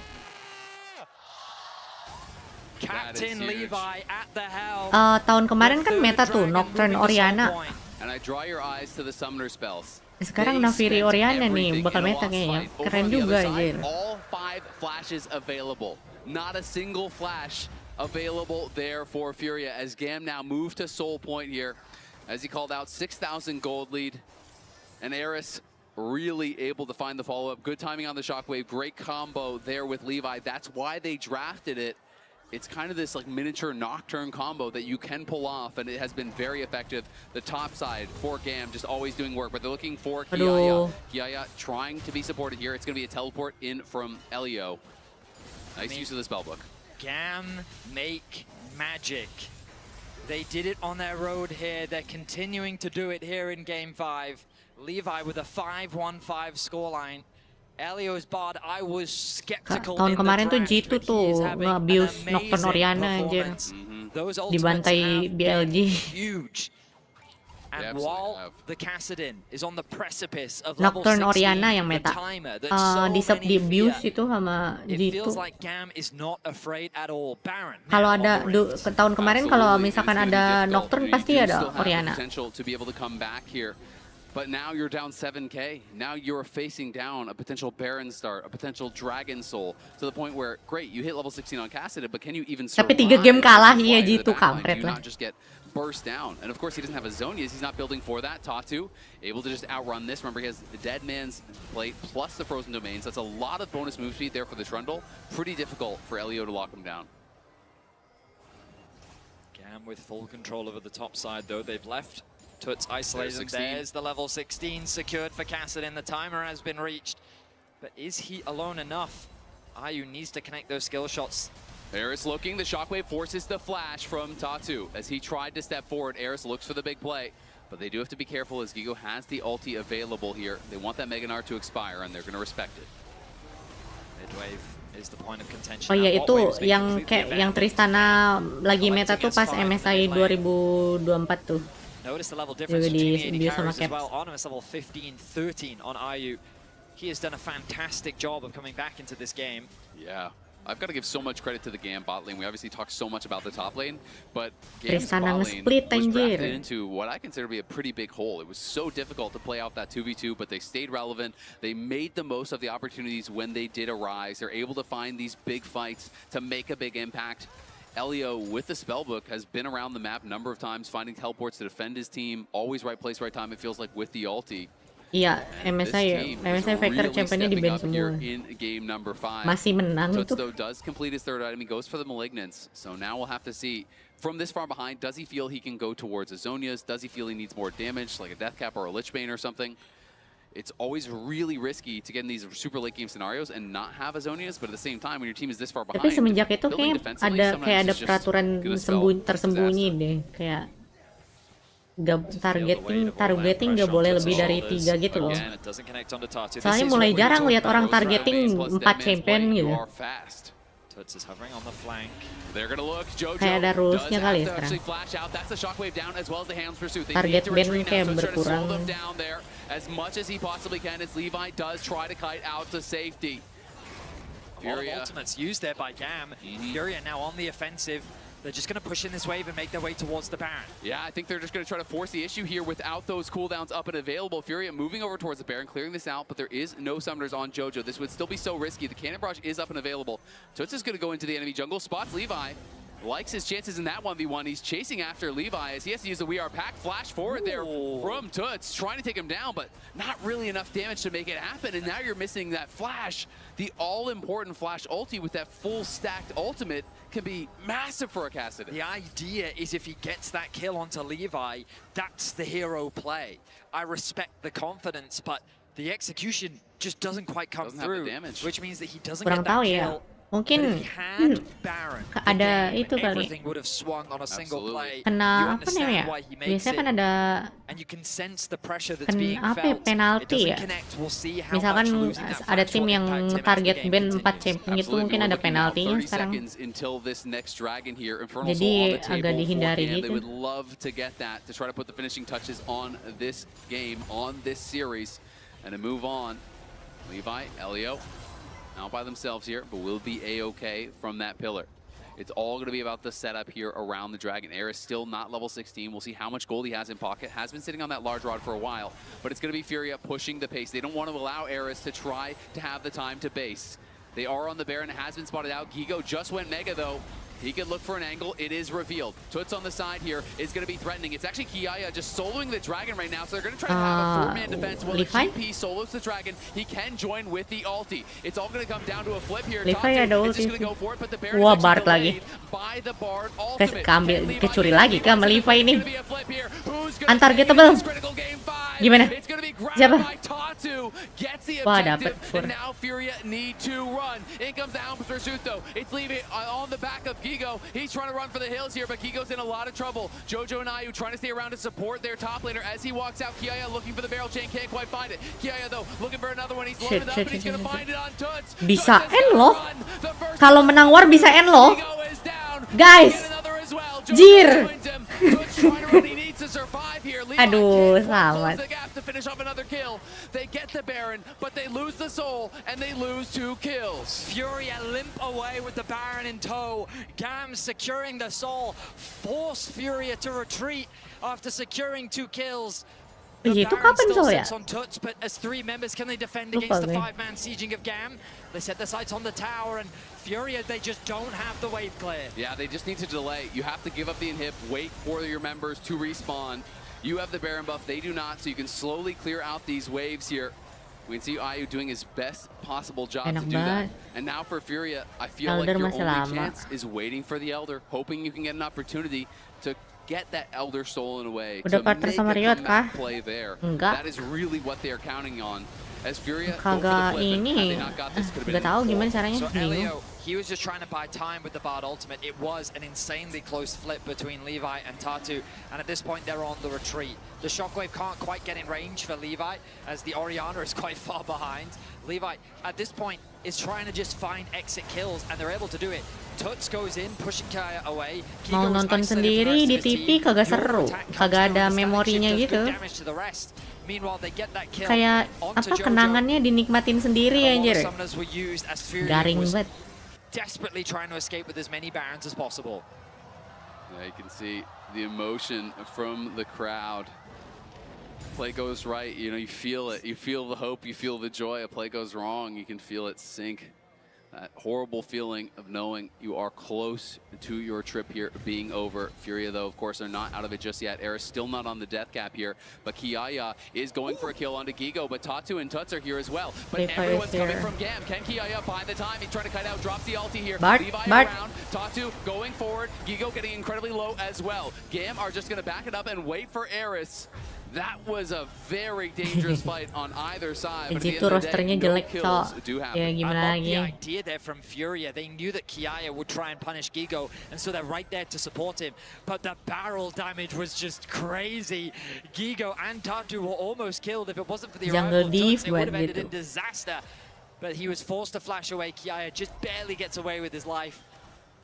Captain Levi at the helm. Tahun kemarin kan meta tuh Nocturne Oriana. And I draw your eyes to the summoner spells. Sekarang Nafiri Oriana nih bakal meta kayaknya. Keren juga anjir. All 5 flashes available. Not a single flash available there for Furia as Gam now moved to Soul Point here. As he called out, 6,000 gold lead. And Eris really able to find the follow-up. Good timing on the Shockwave. Great combo there with Levi. That's why they drafted it. It's kind of this like miniature Nocturne combo that you can pull off, and it has been very effective. The top side for Gam just always doing work, but they're looking for Kiaya. Kiaya trying to be supported here. It's going to be a teleport in from Elio. Nice use of the spellbook. Gam make magic. They did it on their road here. They're continuing to do it here in Game 5. Levi with a 5-1-5 scoreline. Elio's Bard, I was skeptical. Tahun kemarin tuh G2 tuh nge-abuse Nocturne Oriana anjir. Dibantai BLG. Huge. And while the Kassadin is on the precipice of level 16, Nocturne Oriana yang meta. Di abuse itu sama it G2. feels like Gam is not afraid at all. Baron. Kalau ada tahun kemarin kalau misalkan ada Nocturne pasti ada Oriana. But now you're down 7k. Now you're facing down a potential Baron start, a potential Dragon Soul, to the point where, great, you hit level 16 on Kaede, but can you even survive? Tapi 3 game kalah iya G2 kampret lah. Not just get burst down. And of course he doesn't have a Zonias, he's not building for that. Tatu able to just outrun this. Remember he has the Dead Man's Plate plus the Frozen Domains. That's a lot of bonus move speed there for the Trundle. Pretty difficult for Elio to lock him down. Gam with full control over the top side though. They've left Toots isolated. There's the level 16 secured for Kassadin. The timer has been reached. But is he alone enough? Ayu needs to connect those skill shots. Eris looking, the Shockwave forces the flash from Tatu. As he tried to step forward, Eris looks for the big play. But they do have to be careful as Gigo has the ulti available here. They want that Mega Gnar to expire, and they're going to respect it. Midwave Oh iya, itu yang kayak yang Tristana lagi meta tuh pas MSI 2024 tuh. Notice the level Juga difference between di the bio sama carries as Caps. well. Artemis level 15, 13 on IU. He has done a fantastic job of coming back into this game. Yeah. I've got to give so much credit to the Gam bot lane. We obviously talked so much about the top lane, but Gam's Tristana bot lane nge-split, was anjir. drafted into what I consider to be a pretty big hole. It was so difficult to play out that 2v2, but they stayed relevant. They made the most of the opportunities when they did arise. They're able to find these big fights to make a big impact. Elio, with the spellbook, has been around the map a number of times, finding teleports to defend his team. Always right place, right time, it feels like, with the ulti. Iya, MSI Faker championnya di ban semua. Masih menang itu. Tutsu does complete his third item. He goes for the Malignance. So now we'll have to see. From this far behind, does he feel he can go towards a Zhonya's? Does he feel he needs more damage, like a Death Cap or a Lich Bane or something? It's always really risky to get in these super late game scenarios and not have a Zhonya's, but at the same time, when your team is this far behind, tapi semenjak itu kayak ada peraturan tersembunyi deh, kayak targeting nggak boleh lebih dari 3 gitu loh. Soalnya mulai jarang lihat orang targeting 4 champion gitu. Kayak ada rulesnya kali ya sekarang. Target ban kayak berkurang. Ultimates used there by Gam. Furia now on the offensive. They're just going to push in this wave and make their way towards the Baron. Yeah, I think they're just going to try to force the issue here without those cooldowns up and available. Furia moving over towards the Baron, clearing this out, but there is no summoners on Jojo. This would still be so risky. The Cannon Barrage is up and available. Tutsu is going to go into the enemy jungle, spots Levi. Likes his chances in that 1v1. He's chasing after Levi as he has to use the We Are Pack. Flash forward there from Tuts, trying to take him down, but not really enough damage to make it happen. And now you're missing that flash. The all-important flash ulti with that full stacked ultimate can be massive for a Kaede. The idea is if he gets that kill onto Levi, that's the hero play. I respect the confidence, but the execution just doesn't quite come through, which means that he doesn't get that kill. Mungkin ada itu kali, kena apa namanya, biasanya kan ada penalti ya, misalkan ada tim yang target ban 4 champion gitu, mungkin ada penaltinya sekarang, jadi agak dihindari gitu. Not by themselves here, but will be A-okay from that pillar. It's all going to be about the setup here around the Dragon. Air is still not level 16. We'll see how much gold he has in pocket. Has been sitting on that large rod for a while, but it's going to be Furia pushing the pace. They don't want to allow Ares to try to have the time to base. They are on the Baron. It has been spotted out. Gigo just went Mega, though. He could look for an angle. It is revealed. Tuts on the side here is going to be threatening. It's actually Kiaya just soloing the Dragon right now, so they're going to try to have a 4-man defense. While the GP solos the Dragon, he can join with the ulti. It's all going to come down to a flip here. Levi ada ulti. Wah, Bard lagi. Kecuri lagi ke sama Levi ini. Untargetable. Gimana? Siapa? Wah, dapet. Gigo, he's trying to run for the hills here, but Gigo's in a lot of trouble. Jojo and IU trying to stay around to support their top laner as he walks out. Kiaya looking for the barrel chain, can't quite find it. Kiaya though, looking for another one. He's loaded up and he's gonna find it on Tuts. Bisa end loh. Kalau menang war bisa end loh. Guys. Jir. Aduh, selamat. They get the Baron, but they lose the soul and they lose 2 kills. Furia limp away with the Baron in tow. Gam securing the soul, force Furia to retreat after securing 2 kills. Itu kapan soal ya? On Tuts, but as 3 members, can they defend against the 5-man sieging of Gam? They set their sights on the tower, and Furia, they just don't have the wave clear. Yeah, they just need to delay. You have to give up the inhib, wait for your members to respawn. You have the Baron buff, they do not, so you can slowly clear out these waves here. We can see IU doing his best possible job to do that. And now for Furia, I feel like your only chance is waiting for the Elder, hoping you can get an opportunity to get that Elder stolen away. Udah partner sama Riot kah? Play there. Enggak. That is really what they are counting on. as Furia Kagak ini, nggak tahu gimana caranya. So Bingung. Elio, he was just trying to buy time with the Bard ultimate. It was an insanely close flip between Levi and Tatu, and at this point they're on the retreat. The Shockwave can't quite get in range for Levi, as the Orianna is quite far behind. Levi, at this point, is trying to just find exit kills, and they're able to do it. Tuts goes in, pushing Kaya away. Mau nonton sendiri di TV kagak seru, kagak ada memorinya gitu. Kayak apa kenangannya dinikmatin sendiri anjir. Garing banget. Desperately trying to escape with as many Barons as possible. Yeah, you can see the emotion from the crowd. Play goes right, you know, you feel it. You feel the hope, you feel the joy. A play goes wrong, you can feel it sink. That horrible feeling of knowing you are close to your trip here being over. Furia, though, of course, are not out of it just yet. Era's still not on the death cap here, but Kiaya is going for a kill onto Gigo, but Tatu and Tuts are here as well. But everyone's coming from Gam. Can Kiaya buy the time? He's trying to cut out, drops the ulti here. Levi around, Tatu going forward, Gigo getting incredibly low as well. Gam are just going to back it up and wait for Eris. That was a very dangerous fight on either side. But Itu rosternya jelek, Cok. Ya gimana lagi? The idea there from Furia, they knew that Kiaya would try and punish Gigo, and so they're right there to support him. But the barrel damage was just crazy. Gigo and Tatu were almost killed. If it wasn't for the arrival of Tuts, it would have ended in disaster. But he was forced to flash away. Kiaya just barely gets away with his life.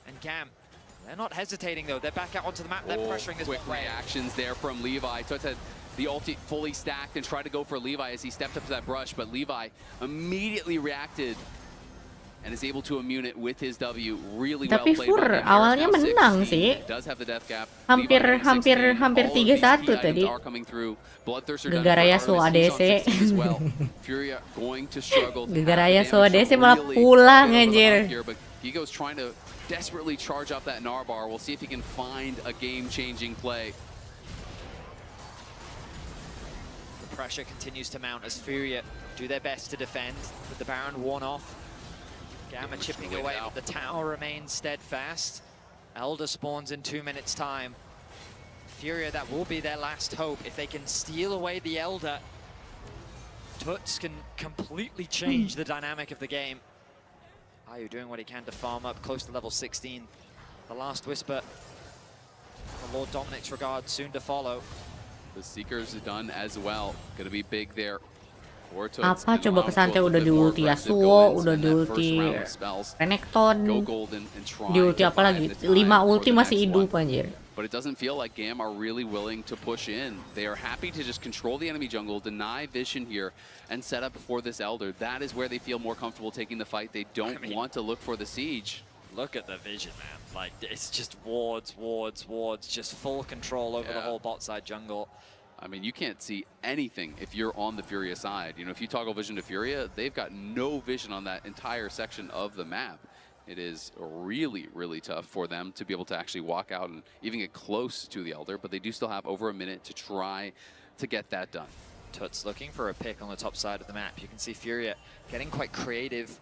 And Cam, they're not hesitating though. They're back out onto the map. They're pressuring this quick reactions there from Levi. Tuts had the ulti fully stacked and tried to go for Levi as he stepped up to that brush, but Levi immediately reacted and is able to immune it with his W. Really well played. Tapi Fur awalnya menang sih. Hampir 3-1 tadi. Gara-gara Yasuo ADC. Gara-gara Yasuo ADC malah pulang anjir. Gigo's trying to desperately charge up that Narbar. We'll see if he can find a game-changing play. Pressure continues to mount as Furia do their best to defend with the Baron worn off. Gamma chipping away, but the tower remains steadfast. Elder spawns in 2 minutes' time. Furia, that will be their last hope. If they can steal away the Elder, Tuts can completely change the dynamic of the game. Ayu doing what he can to farm up close to level 16. The last whisper. The Lord Dominic's regard soon to follow. The Seekers are done as well. Gonna be big there. Apa coba Ksatria udah di ulti Yasuo, udah di ulti Renekton, di ulti apa lagi? 5 ulti masih hidup anjir. But it doesn't feel like Gam are really willing to push in. They are happy to just control the enemy jungle, deny vision here, and set up for this Elder. That is where they feel more comfortable taking the fight. They don't want to look for the siege. Look at the vision, man. Like, it's just wards, just full control over the whole bot side jungle. I mean, you can't see anything if you're on the Furia side. You know, if you toggle vision to Furia, they've got no vision on that entire section of the map. It is really, really tough for them to be able to actually walk out and even get close to the Elder, but they do still have over a minute to try to get that done. Tuts looking for a pick on the top side of the map. You can see Furia getting quite creative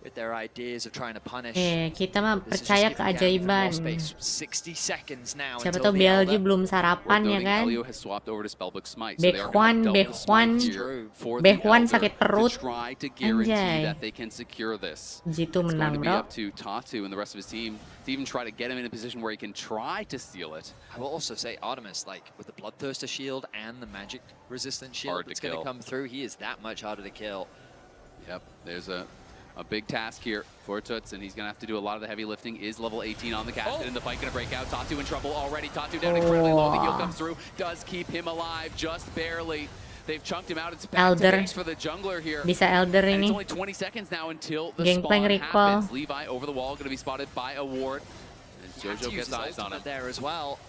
with their ideas of trying to punish. Kita mah percaya keajaiban. 60 seconds now. Siapa tahu BLG belum sarapan ya kan? Behwan sakit perut. Anjay. Jitu menang, bro. Even try to get him in a position where he can try to steal it. I will also say Artemis, like with the Bloodthirster shield and the magic resistant shield that's going to come through, he is that much harder to kill. Yep, there's a big task here for Tuts, and he's going to have to do a lot of the heavy lifting. Is level 18 on the casket, and the fight going to break out. Tatu in trouble already. Tatu down incredibly low. The heal comes through. Does keep him alive just barely. They've chunked him out. It's back to base for the jungler here. Bisa Elder and ini. it's only 20 seconds now until the spawn happens. Levi over the wall, going to be spotted by a ward. And Jojo gets eyes on him. There as well.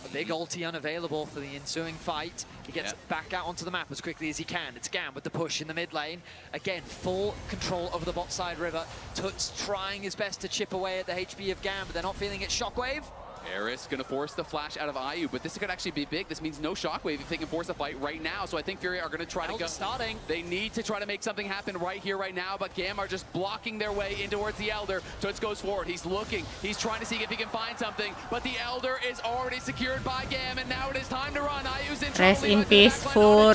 A big ulti unavailable for the ensuing fight. He gets back out onto the map as quickly as he can. It's Gam with the push in the mid lane. Again, full control over the bot side river. Tuts trying his best to chip away at the HP of Gam, but they're not feeling it. Shockwave. Eris going to force the flash out of IU, but this could actually be big. This means no shockwave if they can force a fight right now. So I think Furia are going to try to go. Starting. They need to try to make something happen right here, right now, but GAM are just blocking their way in towards the Elder. Tuts goes forward. He's looking. He's trying to see if he can find something, but the Elder is already secured by GAM, and now it is time to run. IU's in trouble. Rest in peace for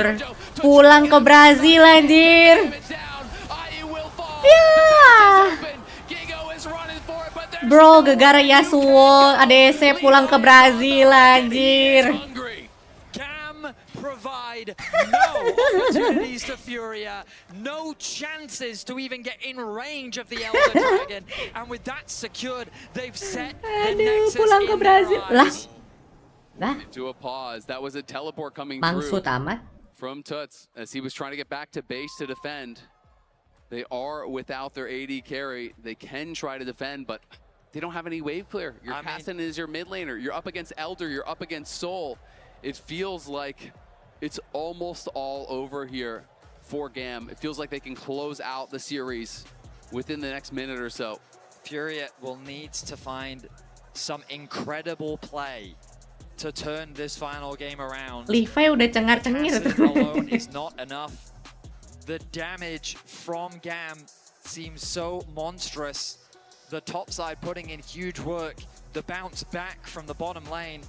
pulang ke Brazil anjir. Ya. Bro, gegara Yasuo, ADC pulang ke Brazil anjir. GAM provide no opportunities to Furia, no chances to even get in range of the Elder Dragon, and with that secured, they've set the nexus pulang ke in Brazil. their eyes. Lah. To a pause. That was a teleport coming Mangsut through amat. from Tuts as he was trying to get back to base to defend. They are without their AD carry. They can try to defend, but they don't have any wave clear. Your Castan is your mid laner. You're up against Elder. You're up against Soul. It feels like it's almost all over here for GAM. It feels like they can close out the series within the next minute or so. Furia will need to find some incredible play to turn this final game around. Levi udah cengar-cengir tuh. Alone is not enough. The damage from GAM seems so monstrous. The top side putting in huge work. The bounce back from the bottom lane.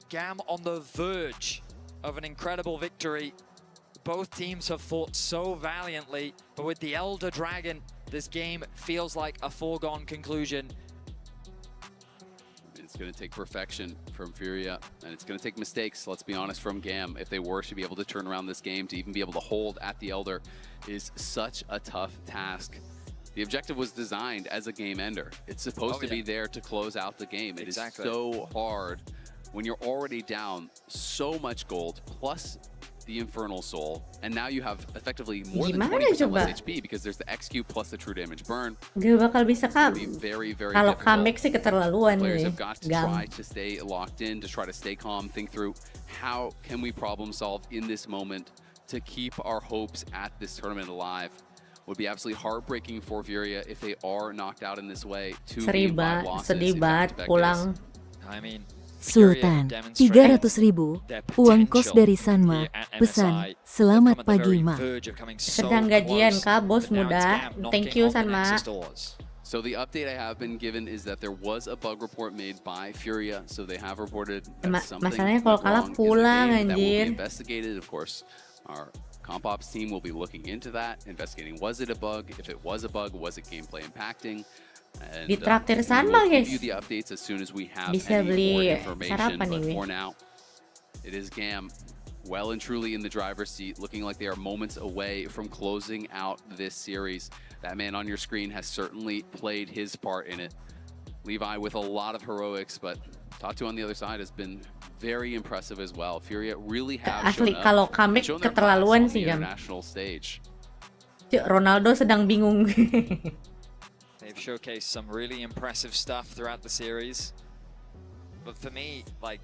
GAM on the verge of an incredible victory. Both teams have fought so valiantly, but with the Elder Dragon, this game feels like a foregone conclusion. It's going to take perfection from Furia, and it's going to take mistakes, let's be honest, from GAM. If they were to be able to turn around this game, to even be able to hold at the Elder is such a tough task. The objective was designed as a game ender. It's supposed to be there to close out the game. It is so hard when you're already down so much gold, plus the Infernal Soul, and now you have effectively more than 20% less HP because there's the XQ plus the true damage burn. Gak bakal bisa very kalau comeback sih keterlaluan Players nih. have got to try to stay locked in, to try to stay calm, think through how can we problem solve in this moment to keep our hopes at this tournament alive. Would be absolutely heartbreaking for Furia if they are knocked out in this way. Sedih banget pulang. I mean, Sultan, 300.000, uang kos dari Sanma, pesan, selamat pagi Ma. Sedang gajian kah bos muda, thank you Sanma. So the update I have been given is that there was a bug report made by Furia, so they have reported that something masalahnya kalau kalah pulang that will be anjir. investigated. Of course, our Comp Ops team will be looking into that, investigating was it a bug, if it was a bug, was it gameplay impacting. And, Ditraktir Sanma guys. Give you the updates as soon as we have Bisa any beli more information. sarapan But nih. for now, it is GAM well and truly in the driver's seat, looking like they are moments away from closing out this series. That man on your screen has certainly played his part in it. Levi with a lot of heroics, but Tatu on the other side has been very impressive as well. Furia really have Asli kalau comeback keterlaluan sih Jam. Ronaldo sedang bingung. They've showcased some really impressive stuff throughout the series. But for me, like,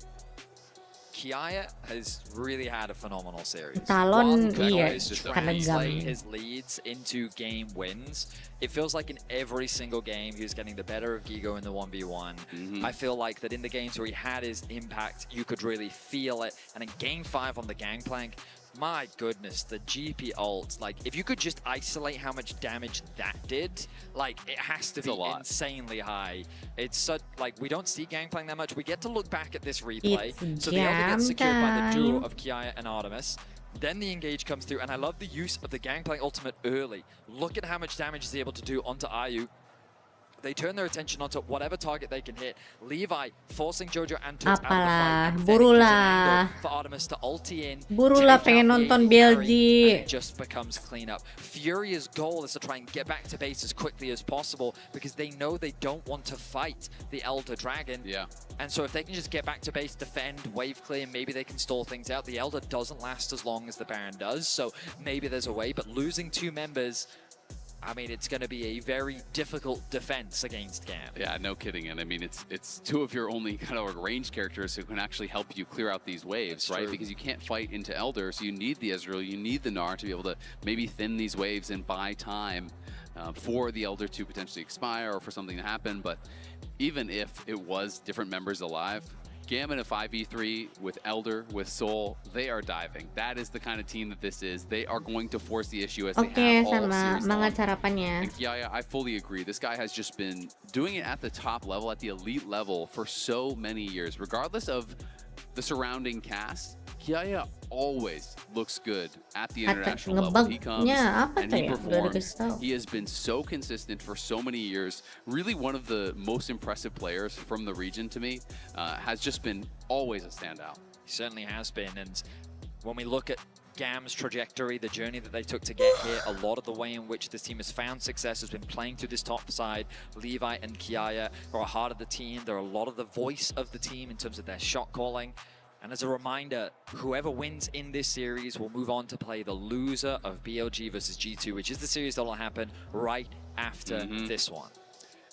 Kaede has really had a phenomenal series. Talon iya, translate his leads into game wins. It feels like in every single game he was getting the better of Gigo in the 1v1. I feel like that in the games where he had his impact, you could really feel it. And in game 5 on the Gangplank, my goodness, the GP ult, like if you could just isolate how much damage that did, like it has to be insanely high. It's such, like we don't see Gangplank that much. We get to look back at this replay. So the Elder gets secured by the duo of Kaede and Artemis. Then the engage comes through, and I love the use of the Gangplank ultimate early. Look at how much damage he's able to do onto IU. They turn their attention onto whatever target they can hit. Levi forcing Jojo and Tuts out of the fight. Burulah. For Artemis to ulti in. Burulah pengen nonton BLG. It just becomes cleanup. Furia's goal is to try and get back to base as quickly as possible because they know they don't want to fight the Elder Dragon. Yeah. And so if they can just get back to base, defend, wave clear, maybe they can stall things out. The Elder doesn't last as long as the Baron does, so maybe there's a way. But losing 2 members, I mean, it's going to be a very difficult defense against GAM. Yeah, no kidding. And I mean, it's 2 of your only kind of ranged characters who can actually help you clear out these waves, right? Because you can't fight into Elder, so you need the Ezreal, you need the Gnar to be able to maybe thin these waves and buy time. for the Elder to potentially expire or for something to happen. But even if it was different members alive, Gam in a 5v3 with Elder, with Soul, they are diving. That is the kind of team that this is. They are going to force the issue as they have all series long. And Kiaya, I fully agree. This guy has just been doing it at the top level, at the elite level for so many years. Regardless of the surrounding cast, Kiaya always looks good at the international level. He comes and he performs. He has been so consistent for so many years. Really one of the most impressive players from the region to me. Has just been always a standout. He certainly has been. And when we look at Gam's trajectory, the journey that they took to get here, a lot of the way in which this team has found success has been playing through this top side. Levi and Kiaya are a heart of the team. They're a lot of the voice of the team in terms of their shot calling. And as a reminder, whoever wins in this series will move on to play the loser of BLG versus G2, which is the series that will happen right after this one.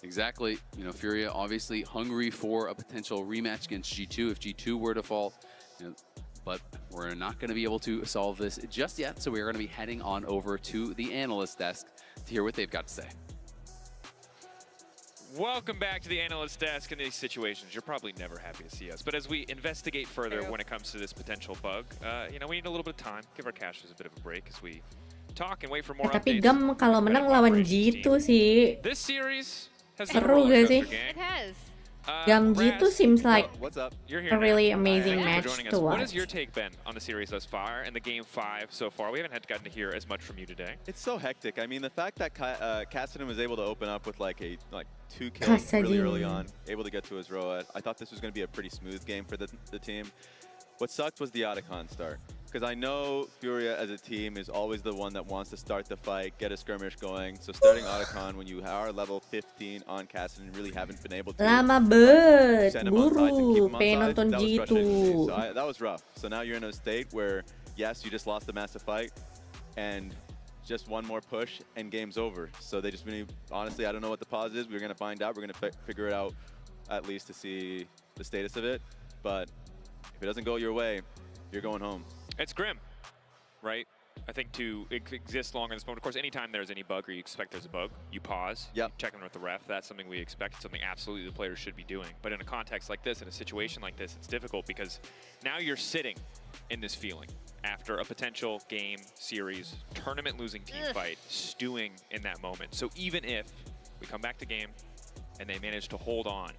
Exactly. You know, Furia obviously hungry for a potential rematch against G2 if G2 were to fall. You know, but we're not going to be able to solve this just yet, so we're going to be heading on over to the analyst desk to hear what they've got to say. Welcome back to the analyst desk. In these situations, you're probably never happy to see us. But as we investigate further when it comes to this potential bug, you know, we need a little bit of time. Give our casters a bit of a break as we talk and wait for more tapi updates. Gam kalau menang lawan G2 sih. This series has been a Seru roller gak sih? coaster, gang. It has. Gam G2 seems like What's up? You're here a really now. amazing Thank you match for joining to us. What watch. has your take been on the series thus far and the game 5 so far? We haven't gotten to hear as much from you today. It's so hectic. I mean, the fact that Ksatria was able to open up with like 2 kills really early on, able to get to his row, I thought this was going to be a pretty smooth game for the team. What sucked was the Otacon start. Because I know Furia as a team is always the one that wants to start the fight, get a skirmish going. So starting Otacon when you are level 15 on Ksatria and really haven't been able to Lama bet, send him on sides and keep him on pengen sides, nonton that was G2. frustrating to see. So that was rough. So now you're in a state where, yes, you just lost a massive fight, and just one more push and game's over. So they just really, honestly, I don't know what the pause is. We're going to find out. We're going to figure it out at least to see the status of it. But if it doesn't go your way, you're going home. It's grim, right? I think to exist longer in this moment, of course, anytime there's any bug or you expect there's a bug, you pause, you check in with the ref. That's something we expect, something absolutely the players should be doing. But in a context like this, in a situation like this, it's difficult because now you're sitting in this feeling after a potential game, series, tournament losing team fight, stewing in that moment. So even if we come back to game and they manage to hold on,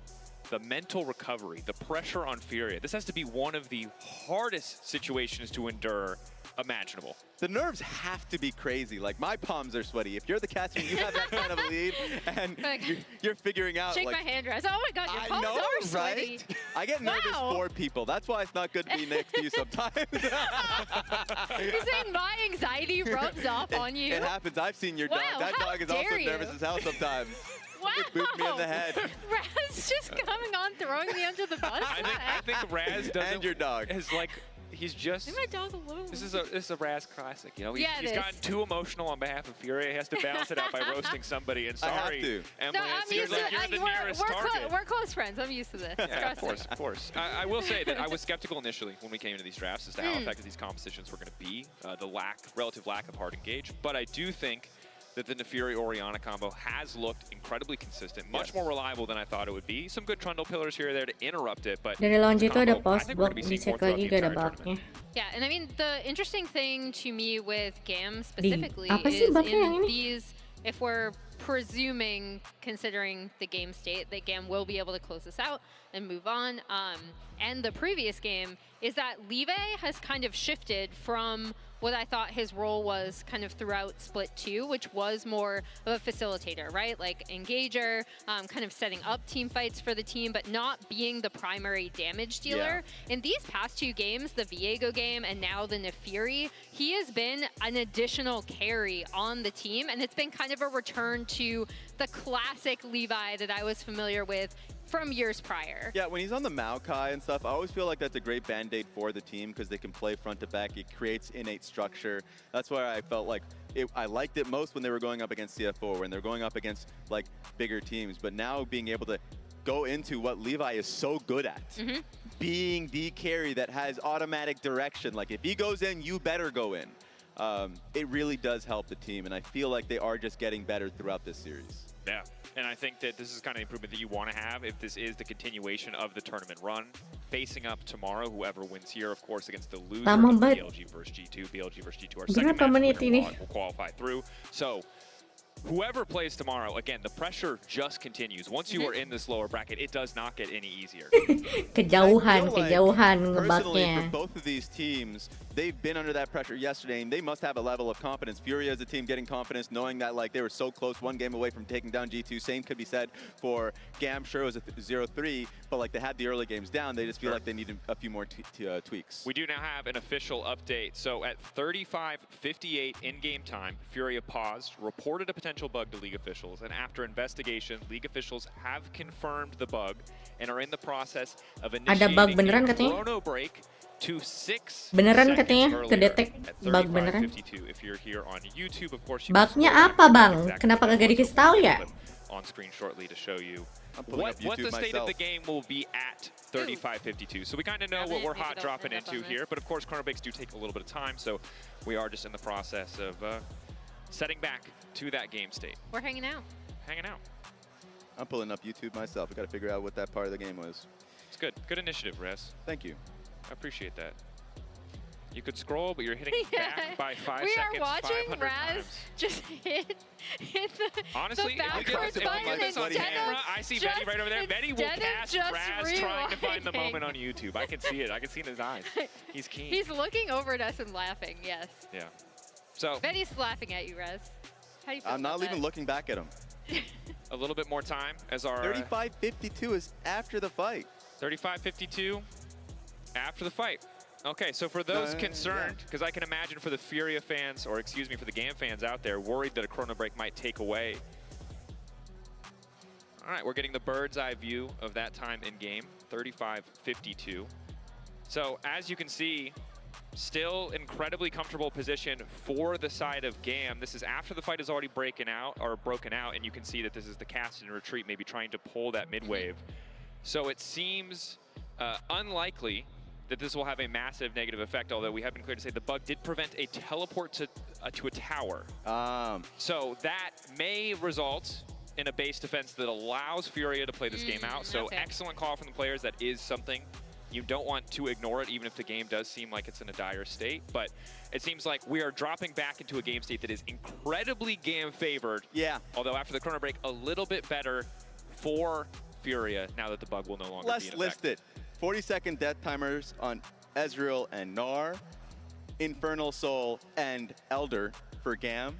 the mental recovery, the pressure on Furia, this has to be one of the hardest situations to endure imaginable. The nerves have to be crazy. Like, my palms are sweaty. If you're the catcher, you have that kind of a lead, and you're figuring out. Shake like, my hand dress. Oh my God, your palms are sweaty. Right? I get nervous for people. That's why it's not good to be next to you sometimes. You're saying my anxiety rubs off on you? It happens. I've seen your dog. That dog is also nervous as hell sometimes. Wow. It booped me in the head. Raz just coming on, throwing me under the bus. I think Raz doesn't. And your dog. Is like, he's just. And my dog alone. This is a Raz classic, you know. He's gotten too emotional on behalf of Furia. He has to balance it out by roasting somebody. And sorry, I have to. Emily, No, I'm used to it. We're close friends. I'm used to this. Yeah, of course. I will say that I was skeptical initially when we came into these drafts as to how effective these compositions were going to be, the relative lack of hard engage. But I do think that the Nefuri Oriana combo has looked incredibly consistent, much more reliable than I thought it would be. Some good Trundle pillars here or there to interrupt it, but dari launch itu ada post block, dicek lagi gak ada bugnya. Yeah, and I mean, the interesting thing to me with GAM specifically apa sih is bugnya yang in ini? these, if we're presuming, considering the game state, that GAM will be able to close this out and move on, and the previous game, is that Levi has kind of shifted from what I thought his role was kind of throughout Split 2, which was more of a facilitator, right? Like engager, kind of setting up team fights for the team, but not being the primary damage dealer. Yeah. In these past 2 games, the Viego game and now the Nefuri, he has been an additional carry on the team, and it's been kind of a return to the classic Levi that I was familiar with from years prior. Yeah, when he's on the Maokai and stuff, I always feel like that's a great band-aid for the team because they can play front to back. It creates innate structure. That's why I felt like I liked it most when they were going up against CF4, when they're going up against like bigger teams. But now being able to go into what Levi is so good at, being the carry that has automatic direction. Like if he goes in, you better go in. it really does help the team, and I feel like they are just getting better throughout this series. Yeah, and I think that this is kind of the improvement that you want to have if this is the continuation of the tournament run. Facing up tomorrow, whoever wins here, of course, against the loser of BLG versus G2. BLG versus G2, our second match will qualify through. So, whoever plays tomorrow, again, the pressure just continues. Once you are in this lower bracket, it does not get any easier. Kejauhan Personally, ngebaknya. for both of these teams, they've been under that pressure yesterday, and they must have a level of confidence. Furia as a team getting confidence, knowing that like they were so close, one game away from taking down G2. Same could be said for GAM. Sure, it was a 0-3, but like they had the early games down. They just feel like they needed a few more tweaks. We do now have an official update. So at 35:58 in-game time, Furia paused, reported a potential bug to League officials, and after investigation, League officials have confirmed the bug and are in the process of initiating a chrono break to 6 Beneran seconds katanya earlier kedetek at bug beneran. 35:52. If you're here on YouTube, of course, you Bugnya apa bang? Kenapa kagak dikasih tahu ya? On screen shortly to show you what the state of the game will be at 35:52. So we kind of know what we're hot dropping into here, but of course chrono breaks do take a little bit of time, so we are just in the process of setting back to that game state. We're hanging out. Hanging out. I'm pulling up YouTube myself. I got to figure out what that part of the game was. It's good. Good initiative, Rez. Thank you. I appreciate that. You could scroll, but you're hitting back by 5 we seconds. We are watching 500 Raz times. just hit Honestly, the backwards button on camera, I see Benny right over there. Benny will cast Raz trying to find the moment on YouTube. I can see it. I can see it in his eyes. He's keen. He's looking over at us and laughing, yes. Yeah. So Benny's laughing at you, Raz. How do you feel I'm not even looking back at him. A little bit more time as our 35:52 is after the fight. 35:52 after the fight. Okay, so for those concerned, because I can imagine for the Furia fans, or excuse me, for the GAM fans out there, worried that a chrono break might take away. All right, we're getting the bird's eye view of that time in game, 35:52. So as you can see, still incredibly comfortable position for the side of GAM. This is after the fight is already broken out, and you can see that this is the cast and retreat, maybe trying to pull that mid wave. So it seems unlikely that this will have a massive negative effect, although we have been clear to say the bug did prevent a teleport to a tower. So that may result in a base defense that allows Furia to play this game out. So excellent call from the players. That is something you don't want to ignore it, even if the game does seem like it's in a dire state. But it seems like we are dropping back into a game state that is incredibly GAM favored. Yeah. Although after the chrono break, a little bit better for Furia now that the bug will no longer be in effect. Let's list it. 40-second death timers on Ezreal and Gnar, Infernal Soul and Elder for GAM.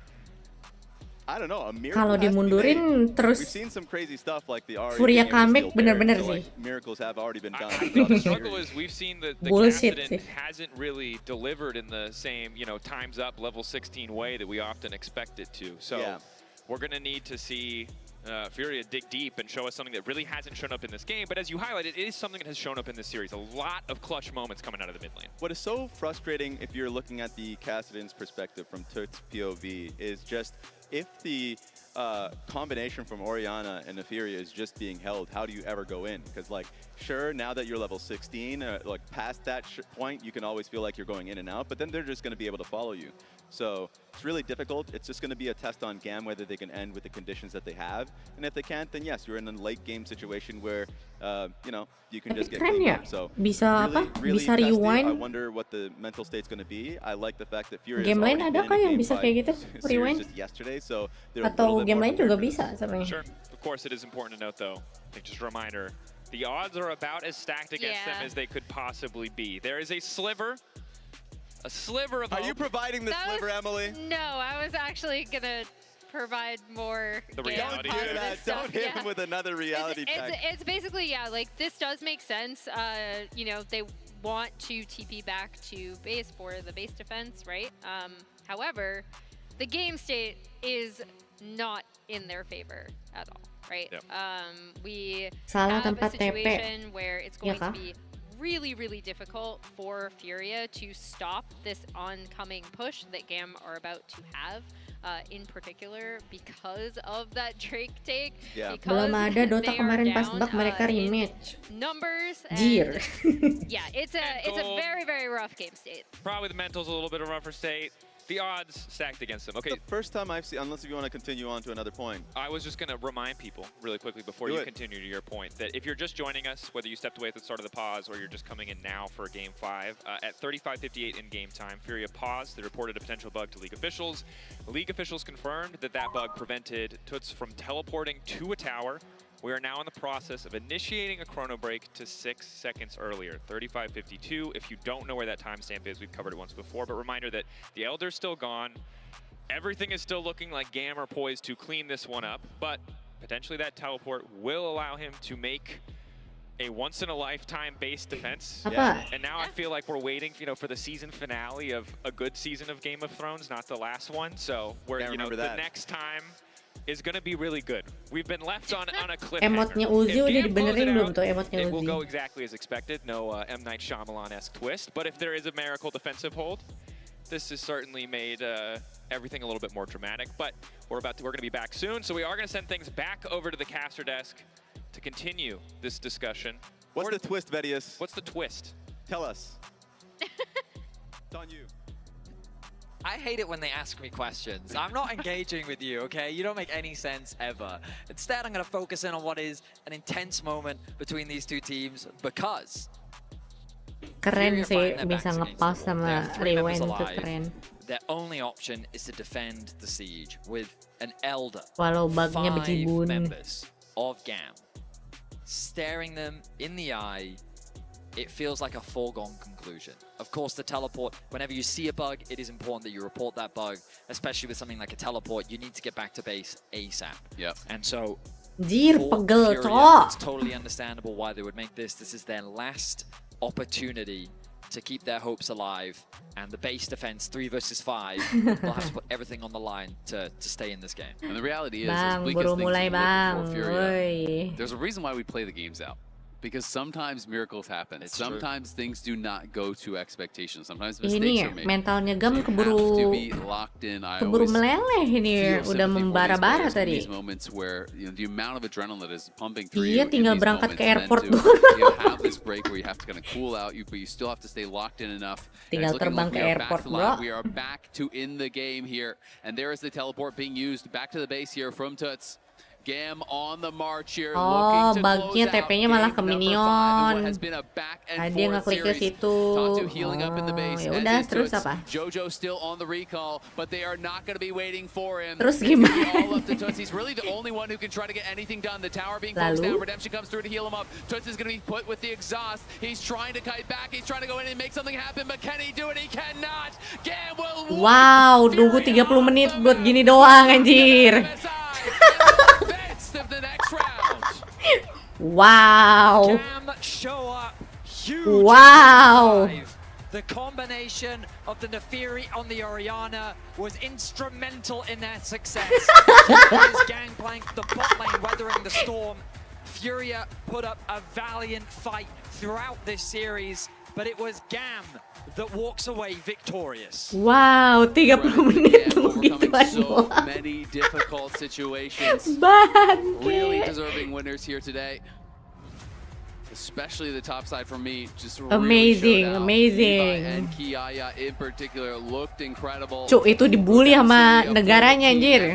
I don't know, a miracle. Kalau dimundurin terus We've seen some crazy stuff like the Furia comeback bener-bener so, sih. like, miracles have already been done. The struggle is we've seen that the Kassadin hasn't really delivered in the same, times up level 16 way that we often expect it to. So we're going to need to see Furia dig deep and show us something that really hasn't shown up in this game. But as you highlighted, it is something that has shown up in this series. A lot of clutch moments coming out of the mid lane. What is so frustrating if you're looking at the Kassadin's perspective from Turt's POV is just if the combination from Orianna and Furia is just being held, how do you ever go in? Because like, sure, now that you're level 16, like past that point, you can always feel like you're going in and out, but then they're just going to be able to follow you. So it's really difficult. It's just going to be a test on GAM whether they can end with the conditions that they have. And if they can't, then yes, you're in a late game situation where, you can just get clean. So bisa really bisa testy. rewind. I wonder what the mental state's going to be. I like the fact that Furia game lain ada kah yang bisa kayak gitu rewind? just yesterday, so atau game lain juga bisa sebenarnya. Sure. Of course, it is important to note, though, I think just a reminder, the odds are about as stacked against them as they could possibly be. There is a sliver of hope. Are you providing the sliver, Emily? No, I was actually going to provide more. The reality. Don't do that. Don't hit him with another reality check. It's basically, like this does make sense. They want to TP back to base for the base defense, right? However, the game state is not in their favor at all, right? Yep. We Salah have a tempat TP. situation where it's going to be really, really difficult for Furia to stop this oncoming push that GAM are about to have, in particular because of that Drake take. Yeah. Belum ada Dota kemarin pas bug mereka rematch. Numbers. Jir. Yeah, it's a very, very rough game state. Probably the mental's a little bit of a rougher state. the odds stacked against them. Okay. The first time I've seen, unless if you want to continue on to another point. I was just going to remind people really quickly before you continue to your point that if you're just joining us, whether you stepped away at the start of the pause or you're just coming in now for Game 5, at 35:58 in game time, Furia paused. They reported a potential bug to League officials. League officials confirmed that that bug prevented Toots from teleporting to a tower. We are now in the process of initiating a chrono break to 6 seconds earlier, 35:52. If you don't know where that timestamp is, we've covered it once before, but reminder that the Elder's still gone. Everything is still looking like Gam are poised to clean this one up, but potentially that teleport will allow him to make a once-in-a-lifetime base defense. Yeah. And now I feel like we're waiting, for the season finale of a good season of Game of Thrones, not the last one. So we're, the next time is going to be really good. We've been left on a cliffhanger. Emotnya Uzi udah dibenerin belum tuh emotnya Uzi? It will go exactly as expected. No M. Night Shyamalan-esque twist. But if there is a miracle defensive hold, this has certainly made everything a little bit more dramatic. But we're going to be back soon, so we are going to send things back over to the caster desk to continue this discussion. What's the twist, Vedius? What's the twist? Tell us. It's on you. I hate it when they ask me questions. I'm not engaging with you, okay? You don't make any sense ever. Instead, I'm going to focus in on what is an intense moment between these two teams because keren sih, bisa ngepas sama rewind tuh keren. Their only option is to defend the siege with an elder. Walau bugnya 5 bejibun. members of GAM staring them in the eye. It feels like a foregone conclusion. Of course, the teleport, whenever you see a bug, it is important that you report that bug, especially with something like a teleport. You need to get back to base ASAP. Yep. And so, pegel, it's totally understandable why they would make this. This is their last opportunity to keep their hopes alive. And the base defense, 3 versus 5, will have to put everything on the line to stay in this game. And the reality is, Bang, as bleak as buru things mulai, look bang. for Furia, Woi. there's a reason why we play the games out. Because sometimes miracles happen. Sometimes things do not go to expectations. Sometimes mistakes are made. Mentalnya Gam You have to be keburu locked in. keburu meleleh ini, udah membara-bara tadi. These moments where the amount of adrenaline that is pumping through Iya, you. tinggal berangkat ke airport You have this break where you have to kind of cool out, but you still have to stay locked in enough. Tinggal terbang ke airport, bro. We are back to in the game here, and there is the teleport being used back to the base here from Toots. Gam on the march here, oh, looking to bugnya TP-nya malah ke minion. Dia ngeklik ke situ. Ya udah, terus apa? Jojo still on the recall, but they are not going to be waiting for him. Terus gimana? All up to Toots. He's really the only one who can try to get anything done. The tower being closed down. Redemption comes through to heal him up. Toots is going to be put with the exhaust. He's trying to kite back. He's trying to go in and make something happen, but can he do it? He cannot. Gam will. Wow, nunggu 30 menit buat gini doang, anjir. Of the next round. Wow. Gam show up. Huge. Wow. The combination of the Nefiri on the Oriana was instrumental in their success. His gangplank, the bot lane weathering the storm. Furia put up a valiant fight throughout this series, but it was Gam that walks away victorious. Wow, 30 menit begituan so many difficult situations. Really deserving winners here today. Especially the top side for me, just amazing, really amazing. And Kiaya in particular looked incredible. Cuk, itu dibully sama negaranya anjir.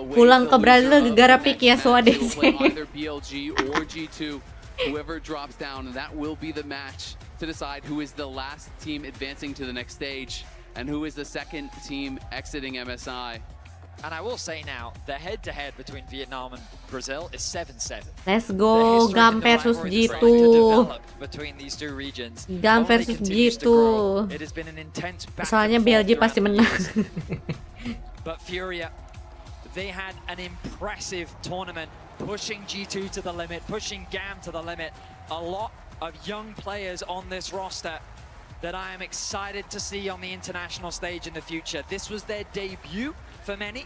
Pulang ke Brazil gara-gara pick ya Swadese. Either BLG or G2, whoever drops down, and that will be the match to decide who is the last team advancing to the next stage and who is the second team exiting MSI. And I will say now, the head-to-head between Vietnam and Brazil is 7-7. Let's go, Gam versus G2. Between these two regions, Gam versus G2. It has been an intense battle. Soalnya BLG pasti menang. But Furia, they had an impressive tournament, pushing G2 to the limit, pushing Gam to the limit. A lot of young players on this roster that I am excited to see on the international stage in the future. This was their debut for many,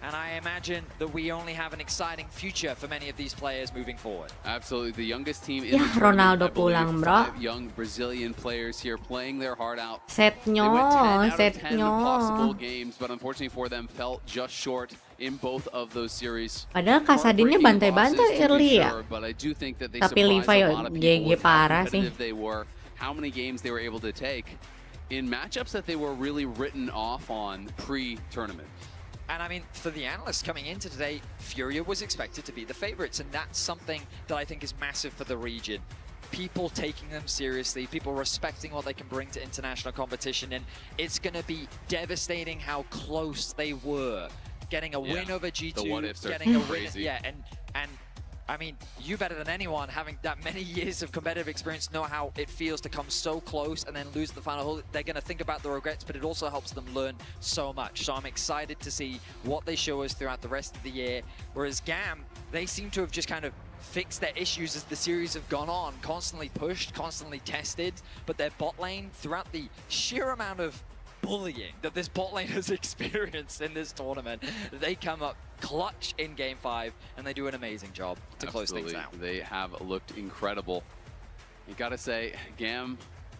and I imagine that we only have an exciting future for many of these players moving forward. Absolutely, the youngest team in the tournament. Ronaldo pulang, bro. 5 young Brazilian players here playing their heart out. Setnya, They went 10 out of 10 possible games, but unfortunately for them, fell just short in both of those series. Padahal Kasadinnya bantai-bantai early ya. But I do think that they tapi Levi GG parah sih. They were, how many games they were able to take. in matchups that they were really written off on pre-tournament. And I mean, for the analysts coming into today, Furia was expected to be the favorites, and that's something that I think is massive for the region. People taking them seriously, people respecting what they can bring to international competition, and it's going to be devastating how close they were. Getting a win over G2, the what ifs are getting a win, crazy. yeah, and I mean, you better than anyone, having that many years of competitive experience, know how it feels to come so close and then lose the final hole. They're going to think about the regrets, but it also helps them learn so much. So I'm excited to see what they show us throughout the rest of the year. Whereas GAM, they seem to have just kind of fixed their issues as the series have gone on, constantly pushed, constantly tested, but their bot lane, throughout the sheer amount of bullying that this bot lane has experienced in this tournament, they come up clutch in Game 5, and they do an amazing job to close things out. They have looked incredible. You gotta say, GAM,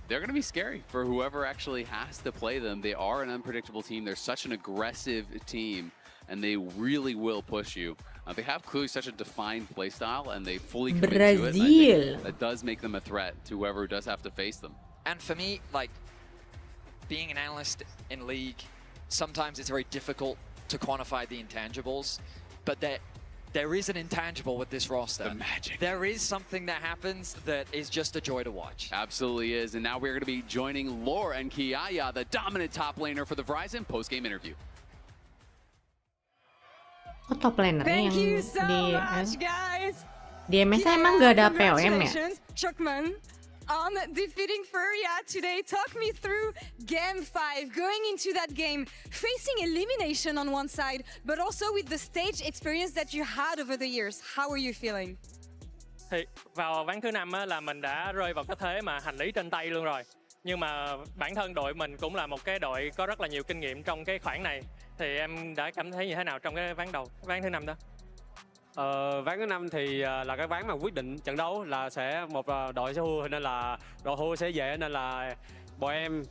they're gonna be scary for whoever actually has to play them. They are an unpredictable team. They're such an aggressive team, and they really will push you. They have clearly such a defined playstyle, and they fully commit to it. And I think that does make them a threat to whoever does have to face them. And for me, like, being an analyst in League, sometimes it's very difficult to quantify the intangibles, but there is an intangible with this roster. The magic. There is something that happens that is just a joy to watch. Absolutely is. And now we're going to be joining Lore and Kiaya, the dominant top laner for the Verizon post-game interview. Oh, top laner Thank yang you so much, guys. Di MSI emang gak ada POM ya? Chukman, on defeating Furia today. Talk me through Game 5, going into that game, facing elimination on one side, but also with the stage experience that you had over the years. How are you feeling? Thì vào ván thứ 5 là mình đã rơi vào cái thế mà hành lý trên tay luôn rồi. Nhưng mà bản thân đội mình cũng là một cái đội có rất là nhiều kinh nghiệm trong cái khoảng này. Thì em đã cảm thấy như thế nào trong cái ván thứ 5 đó? Ván thứ 5 thì là cái ván mà quyết định trận đấu, là sẽ một đội sẽ thua, nên là đội thua sẽ dễ, nên là bọn em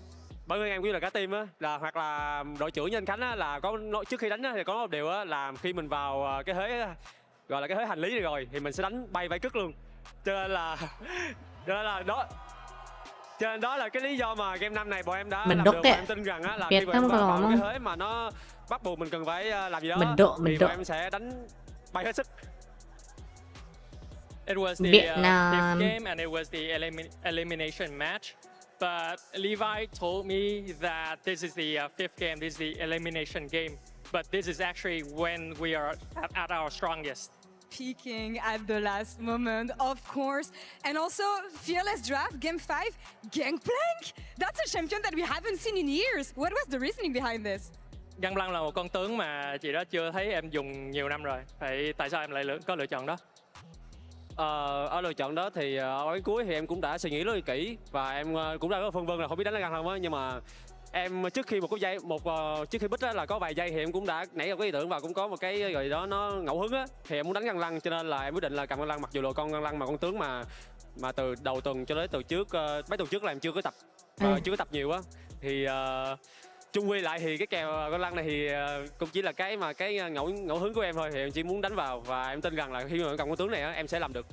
bản thân em cũng là cả team á, là hoặc là đội trưởng như anh Khánh á, là có trước khi đánh á, thì có một điều á, là khi mình vào cái thế gọi là cái thế hành lý rồi thì mình sẽ đánh bay vai cất luôn, cho nên là đó là cái lý do mà game 5 này bọn em đã làm được. Em tin rằng á, là khi bọn em vào cái thế mà nó bắt buộc mình cần phải làm gì đó thì bọn em sẽ đánh bay hết sức. It was the fifth game and it was the elimination match. But Levi told me that this is the fifth game, this is the elimination game. But this is actually when we are at our strongest. Peaking at the last moment, of course. And also, Fearless Draft, Game 5, Gangplank? That's a champion that we haven't seen in years. What was the reasoning behind this? Gangplank là một con tướng mà chị đó chưa thấy em dùng nhiều năm rồi. Vậy tại sao em lại có lựa chọn đó? Ở lựa chọn đó thì ở cái cuối thì em cũng đã suy nghĩ rất là kỹ, và em cũng đã có phân vân là không biết đánh là Gangplank không á, nhưng mà em trước khi trước khi bích á, là có vài giây thì em cũng đã nảy ra cái ý tưởng và cũng có một cái rồi đó nó ngẫu hứng á, thì em muốn đánh Gangplank, cho nên là em quyết định là cầm Gangplank, mặc dù là con Gangplank mà con tướng mà từ đầu tuần cho đến từ trước mấy tuần trước là em chưa có tập nhiều á, thì chung quy lại thì cái kèo con lăng này thì cũng chỉ là cái ngẫu hứng của em thôi, thì em chỉ muốn đánh vào và em tin rằng là khi mà cầm con tướng này em sẽ làm được.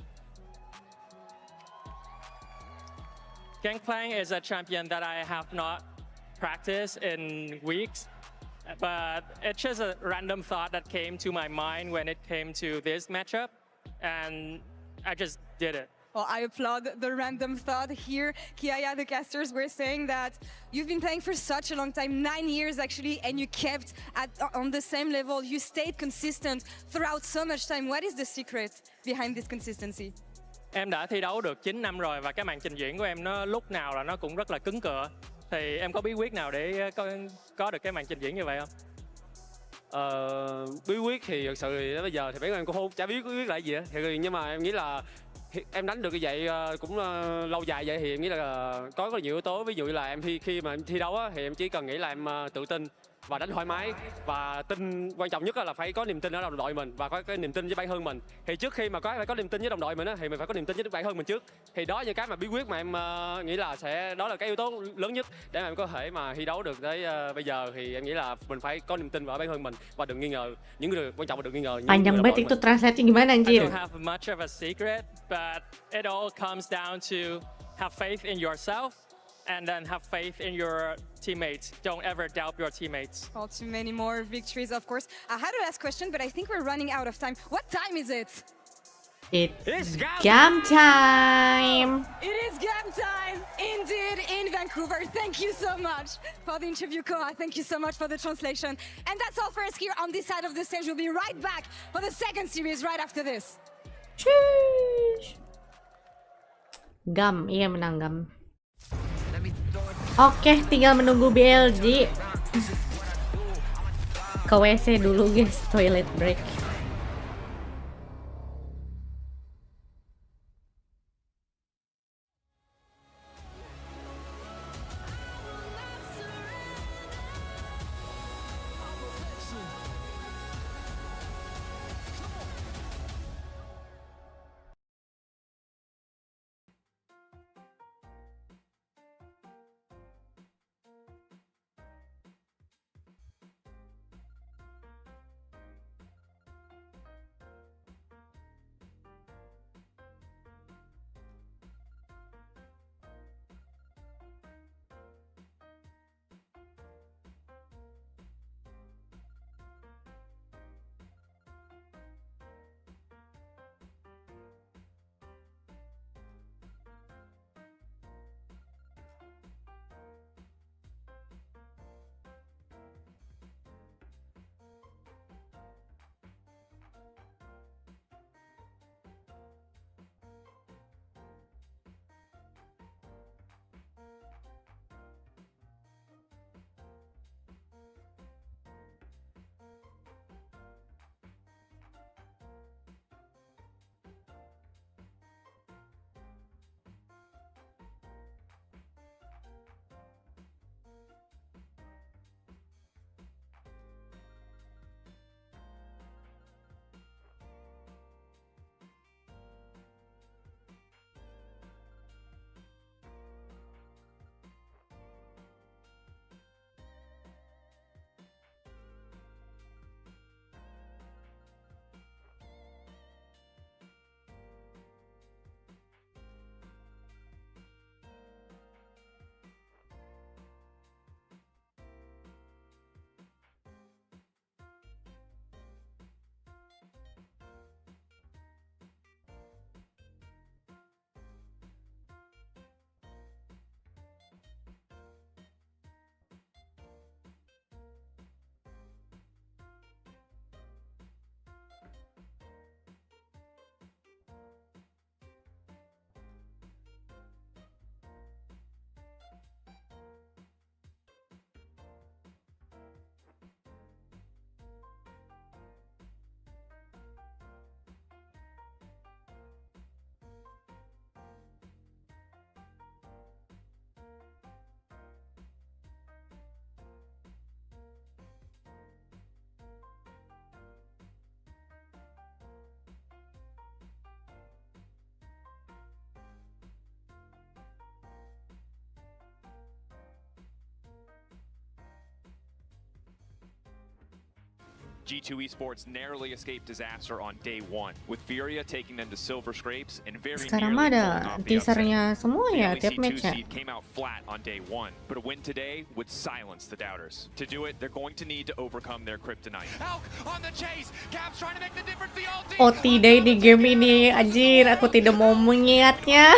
Gangplank is a champion that I have not practiced in weeks, but it's just a random thought that came to my mind when it came to this matchup, and I just did it. Well, I applaud the random thought here. Kiaya, the casters were saying that you've been playing for such a long time, 9 years actually, and you kept on the same level. You stayed consistent throughout so much time. What is the secret behind this consistency? Em đã thi đấu được 9 năm rồi và cái màn trình diễn của em nó lúc nào là nó cũng rất là cứng cựa. Thì em có bí quyết nào để có được cái màn trình diễn như vậy không? Bí quyết thì thực sự thì bây giờ thì bản thân em cũng không chả biết quyết là gì á, nhưng mà em nghĩ là em đánh được như vậy cũng lâu dài vậy thì em nghĩ là có nhiều yếu tố, ví dụ như là em khi mà em thi đấu á, thì em chỉ cần nghĩ là em tự tin và đánh thoải mái, và quan trọng nhất là phải có niềm tin ở đồng đội mình và có cái niềm tin với bản thân mình. Thì trước khi mà phải có niềm tin với đồng đội mình á, thì mình phải có niềm tin với bản thân mình trước. Thì đó là cái mà bí quyết mà em nghĩ là đó là cái yếu tố lớn nhất để mà em có thể mà thi đấu được tới bây giờ. Thì em nghĩ là mình phải có niềm tin vào bản thân mình và đừng nghi ngờ những người, quan trọng là đừng nghi ngờ. Panjang banget itu translate gimana I anjir? don't have much of a secret, but it all comes down to have faith in yourself and then have faith in your teammates. Don't ever doubt your teammates. Well, too many more victories, of course. I had a last question, but I think we're running out of time. What time is it? It's game time! It is game time, indeed, in Vancouver. Thank you so much for the interview, Koa. Thank you so much for the translation. And that's all for us here on this side of the stage. We'll be right back for the second series right after this. Sheesh. Gam, iya menang Gam. Oke, tinggal menunggu BLG. Ke WC dulu guys, toilet break. G2 Esports narrowly escaped disaster on day one, with Furia taking them to silver scrapes and very Sekarang nearly ada pulling off the teasernya upset. semua ya The tiap LEC 2 match ya. seed came out flat on day one, but a win today would silence the doubters. To do it, they're going to need to overcome their kryptonite. On the chase, Cap's trying to make the difference. The ulti. Oh tidak di game ini, anjir, aku tidak mau mengingatnya.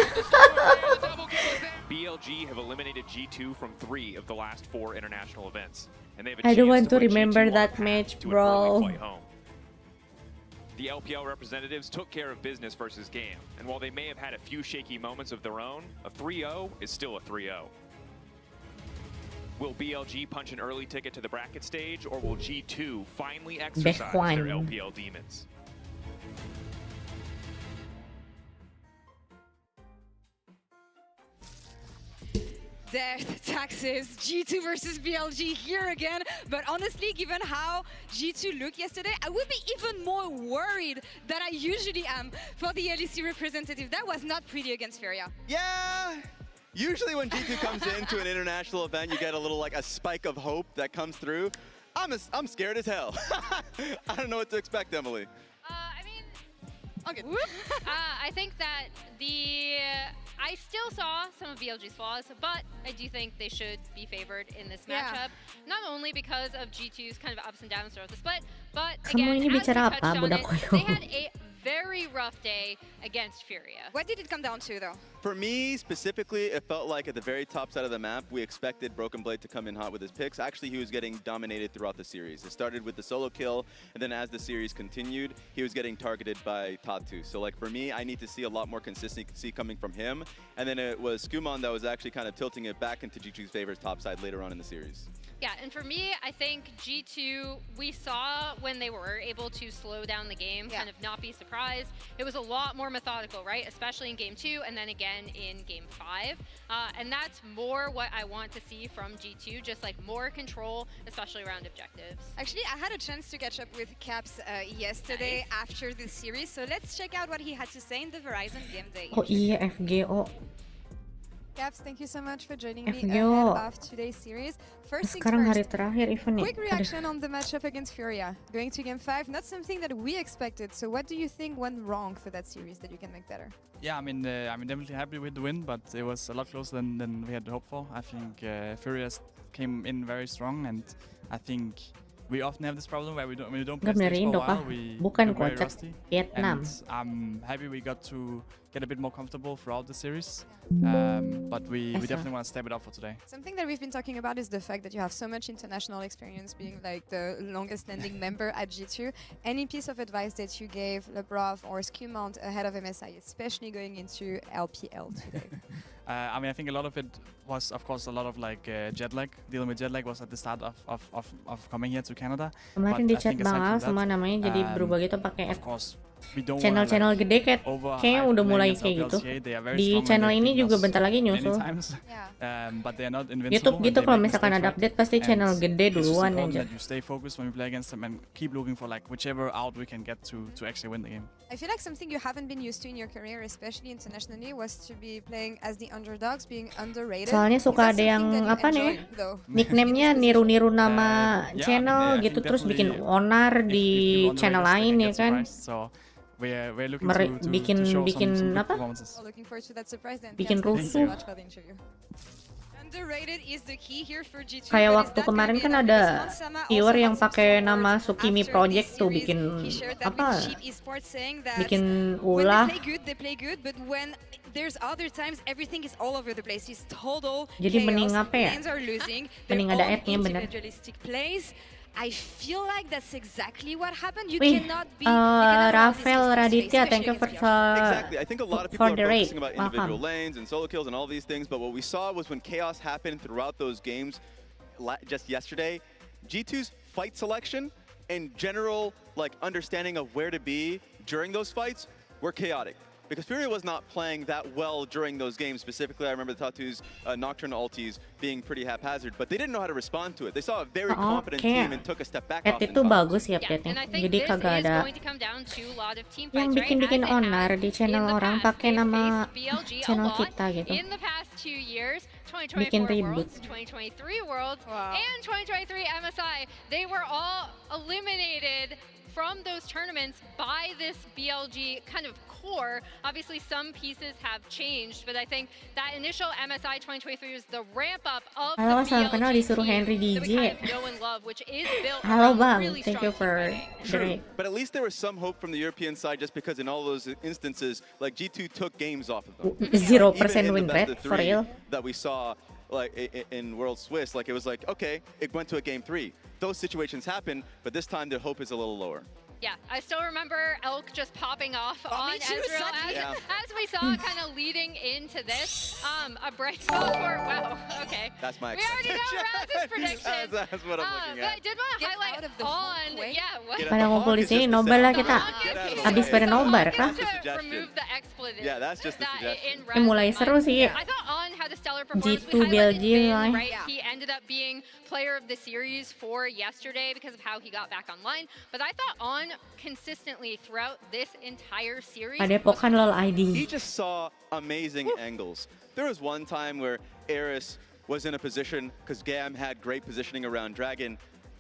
BLG have eliminated G2 from 3 of the last 4 international events, and they have a I don't chance want to put remember G2 on that the path match, to an early bro. flight home. The LPL representatives took care of business versus GAM, and while they may have had a few shaky moments of their own, a 3-0 is still a 3-0. Will BLG punch an early ticket to the bracket stage, or will G2 finally exercise their LPL demons? Death, taxes, G2 versus BLG here again. But honestly, given how G2 looked yesterday, I would be even more worried than I usually am for the LEC representative. That was not pretty against Furia. Yeah. Usually when G2 comes into an international event, you get a little like a spike of hope that comes through. I'm scared as hell. I don't know what to expect, Emily. Okay. I think that I still saw some of BLG's flaws, but I do think they should be favored in this matchup. Not only because of G2's kind of ups and downs throughout the split, but Kamu ini again, as we bicara touched apa, on budak it, koyo? they had a very rough day against Furia. What did it come down to, though? For me, specifically, it felt like at the very top side of the map, we expected Broken Blade to come in hot with his picks. Actually, he was getting dominated throughout the series. It started with the solo kill, and then as the series continued, he was getting targeted by Tatu. So, like, for me, I need to see a lot more consistency coming from him. And then it was Skumon that was actually kind of tilting it back into G2's favor top side later on in the series. Yeah, and for me, I think G2, we saw when they were able to slow down the game, kind of not be surprised. It was a lot more methodical, right? Especially in Game 2 and then again in Game 5. And that's more what I want to see from G2, just like more control, especially around objectives. Actually, I had a chance to catch up with Caps yesterday after the series, so let's check out what he had to say in the Verizon Game Day. Oh iya, FGO. Caps, thank you so much for joining me FGO. ahead of today's series. First things Sekarang hari first, terakhir event nih. quick reaction on the matchup against Furia. Going to Game 5, not something that we expected. So what do you think went wrong for that series that you can make better? Yeah, I'm definitely happy with the win, but it was a lot closer than we had hoped for. I think Furia came in very strong, and I think we often have this problem where we don't play stage for a while. We Bukan are very kocak rusty. Vietnam. And I'm happy we got to get a bit more comfortable throughout the series. But we definitely want to step it up for today. Something that we've been talking about is the fact that you have so much international experience, being like the longest standing member at G2. Any piece of advice that you gave Lebrov or Skumont ahead of MSI, especially going into LPL today? I think a lot of it was, of course, a lot of like jet lag. Dealing with jet lag was at the start of coming here to Canada. Kemarin di chat Bang Al semua namanya jadi berubah gitu pakai channel-channel gede kayaknya udah mulai kayak gitu. Di channel ini juga bentar lagi nyusul. YouTube gitu kalau misalkan ada update pasti channel gede duluan aja. You stay focused when we play against them and keep looking for like whichever out we can get to actually win the game. I feel like something you haven't been used to in your career, especially internationally, was to be playing as the underdogs, being underrated. Soalnya suka ada yang apa nih, nickname-nya niru-niru nama channel gitu terus bikin onar di channel lain ya kan. Bikin apa? Bikin rusuh. Kayak waktu kemarin kan ada viewer yang pakai nama Tsukimi Project tuh bikin apa? Bikin ulah. Jadi mending apa ya? Mending ada ad-nya bener. I feel like that's exactly what happened. You Wih, cannot be. Rafael Raditya, thank you for Exactly. I think a lot of people are the raid. focusing about individual lanes and solo kills and all these things, but what we saw was when chaos happened throughout those games just yesterday, G2's fight selection and general like understanding of where to be during those fights were chaotic. Because Furia was not playing that well during those games. Specifically, I remember the Tatu's Nocturne ultis being pretty haphazard, but they didn't know how to respond to it. They saw a very confident team and took a step back off. Itu bagus ya update-nya. Jadi kagak ada yang bikin onar di channel orang pakai nama channel kita gitu. Bikin ribut. 2023 Worlds and 2023 MSI, they were all eliminated from those tournaments by this BLG kind of core. Obviously, some pieces have changed, but I think that initial MSI 2023 is the ramp up of Halo, the salam kenal BLG disuruh Henry team that we DJ. kind of know and love, which is built Halo around Bang, really thank you for Sure, but at least there was some hope from the European side, just because in all those instances, like G2 took games off of them. 0% win rate for real. That we saw like in World Swiss, like it was like, okay, it went to a game 3. Those situations happen, but this time their hope is a little lower. Yeah, I still remember Elk just popping off on Ezreal as we saw kind of leading into this. A bright spot for, wow, okay. That's my We already know Raz's prediction. That's what I'm looking But at. I did want to highlight on, what? Pada ngumpul di sini nobar lah kita. Habis pada nobar kah? Yeah, that's just the suggestion. Mulai seru sih. I thought On had a stellar performance. G2 BLG lah. Right? He ended up being player of the series for yesterday because of how he got back online. But I thought On consistently throughout this entire series. Padepokan lol ID. He just saw amazing angles. There was one time where Eris was in a position because Gam had great positioning around Dragon,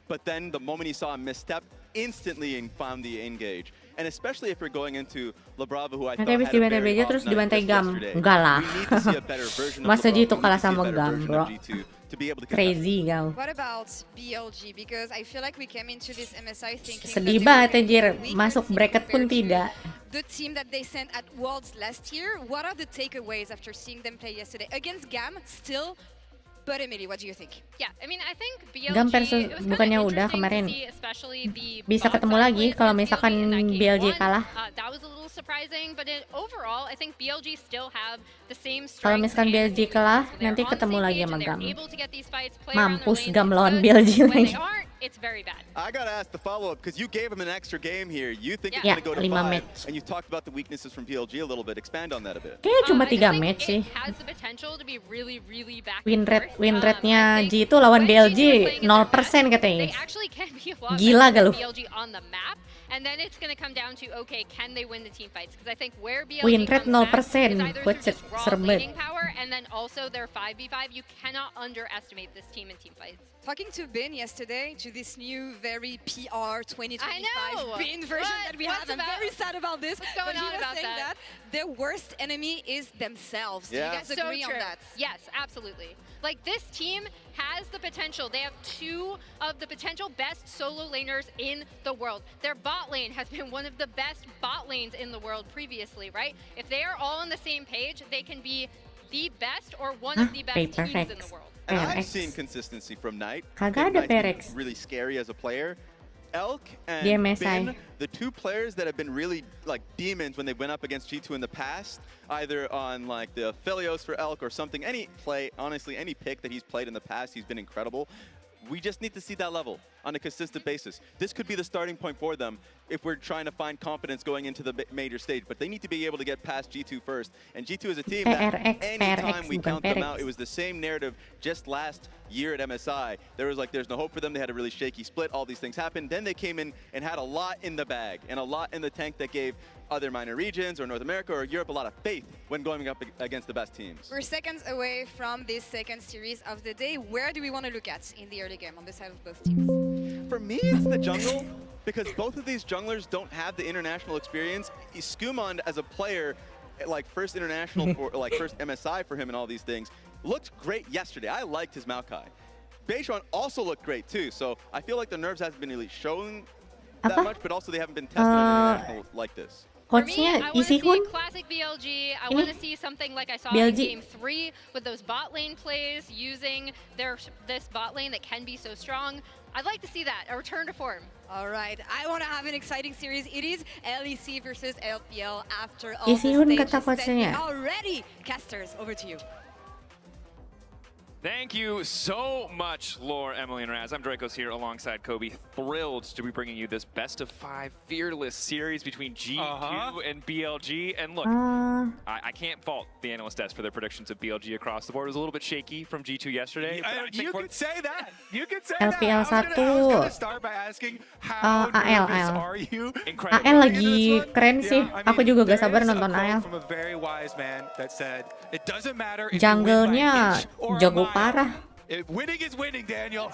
but then the moment he saw a misstep, instantly found the engage. And especially if we're going into Lebrava, who I thought Habis had a dibantai very BLG off terus night dibantai just Gam. yesterday. Enggak lah. We need to see a better version of Masa Lebrava. G2 We kalah need to see a sama better Gam, version bro. of G2 to be able to Crazy kau. What about BLG? Because I feel like we came into this MSI thinking Sedih that banget they were anjir, a weaker masuk team bracket pun compared to tidak. the team that they sent at Worlds last year. What are the takeaways after seeing them play yesterday against GAM? Still, but Emily, what do you think? Yeah, I mean, I think BLG, Gam versus it was bukannya kind of udah interesting kemarin. to see, especially the Bisa bot ketemu side lagi plays kalau against misalkan in that game BLG one. kalah. That was a little surprising, but overall, I think BLG still have the same Kalau strengths. misalkan BLG kalah, nanti ketemu lagi sama Gam. Mampus Gam lawan BLG lagi. It's very bad. I gotta ask the follow-up because you gave him an extra game here. You think Yeah. it's gonna go to Yeah, 5 5, match. and you talked about the weaknesses from BLG a little bit. Expand on that a bit. Kayaknya cuma I 3 think match sih. it has the potential to be really, really back Win and win forth. rate-nya G2 lawan BLG 0% katanya. They actually can be a lot Gila better gak lu? than BLG on the map. And then it's going to come down to, okay, can they win the team fights? Because I think where BLG Win rate comes back 0%. is either Buat through just raw serem laning banget. power and then also their 5v5. You cannot underestimate this team in team fights. Talking to Ben yesterday, to this new very PR 2025 I know. Ben version that we What's have. I'm about- very sad about this. What's going but he on was about saying that? their worst enemy is themselves. Do Yeah. you guys So agree on true. that? Yes, absolutely. Like, this team has the potential. They have 2 of the potential best solo laners in the world. Their bot lane has been one of the best bot lanes in the world previously, right? If they are all on the same page, they can be the best or one of the best teams in the world. And I've PERATURAN. seen consistency from Knight. Kagak Knight's ada been PERATURAN. really scary as a player. Elk and Di MSI. Ben, the 2 players that have been really like demons when they went up against G2 in the past, either on like the Philios for Elk or something, any play, honestly, any pick that he's played in the past, he's been incredible. We just need to see that level on a consistent basis. This could be the starting point for them if we're trying to find confidence going into the major stage. But they need to be able to get past G2 first. And G2 is a team that anytime we count them out, it was the same narrative just last year at MSI. There was like, there's no hope for them. They had a really shaky split. All these things happened. Then they came in and had a lot in the bag and a lot in the tank that gave other minor regions or North America or Europe a lot of faith when going up against the best teams. We're seconds away from this second series of the day. Where do we want to look at in the early game on the side of both teams? For me, it's the jungle, because both of these junglers don't have the international experience. Skumond as a player, like first international for like first MSI for him and all these things, looked great yesterday. I liked his Maokai. Beishon also looked great too, so I feel like the nerves hasn't been really showing that much, but also they haven't been tested on international like this. For me, Coachnya I want to see Isihun. classic BLG. I Ini want to see something like I saw BLG. in Game 3 with those bot lane plays, using this bot lane that can be so strong. I'd like to see that, a return to form. All right, I want to have an exciting series. It is LEC versus LPL after all Isihun the kata stages coachnya. already. Casters, over to you. Thank you so much, Lore, Emily, and Raz. I'm Dracos here alongside Kobe. Thrilled to be bringing you this best of 5 fearless series between G2 and BLG. And look, I can't fault the analyst desk for their predictions of BLG across the board. It was a little bit shaky from G2 yesterday. You could say that. You could say LPL that. I was gonna start by asking how nervous are you? AL lagi keren sih. Aku juga gak sabar nonton AL. From a very wise man that said, it doesn't matter if you win by Jungle-nya an inch or a jago mile. parah. Winning is winning, Daniel.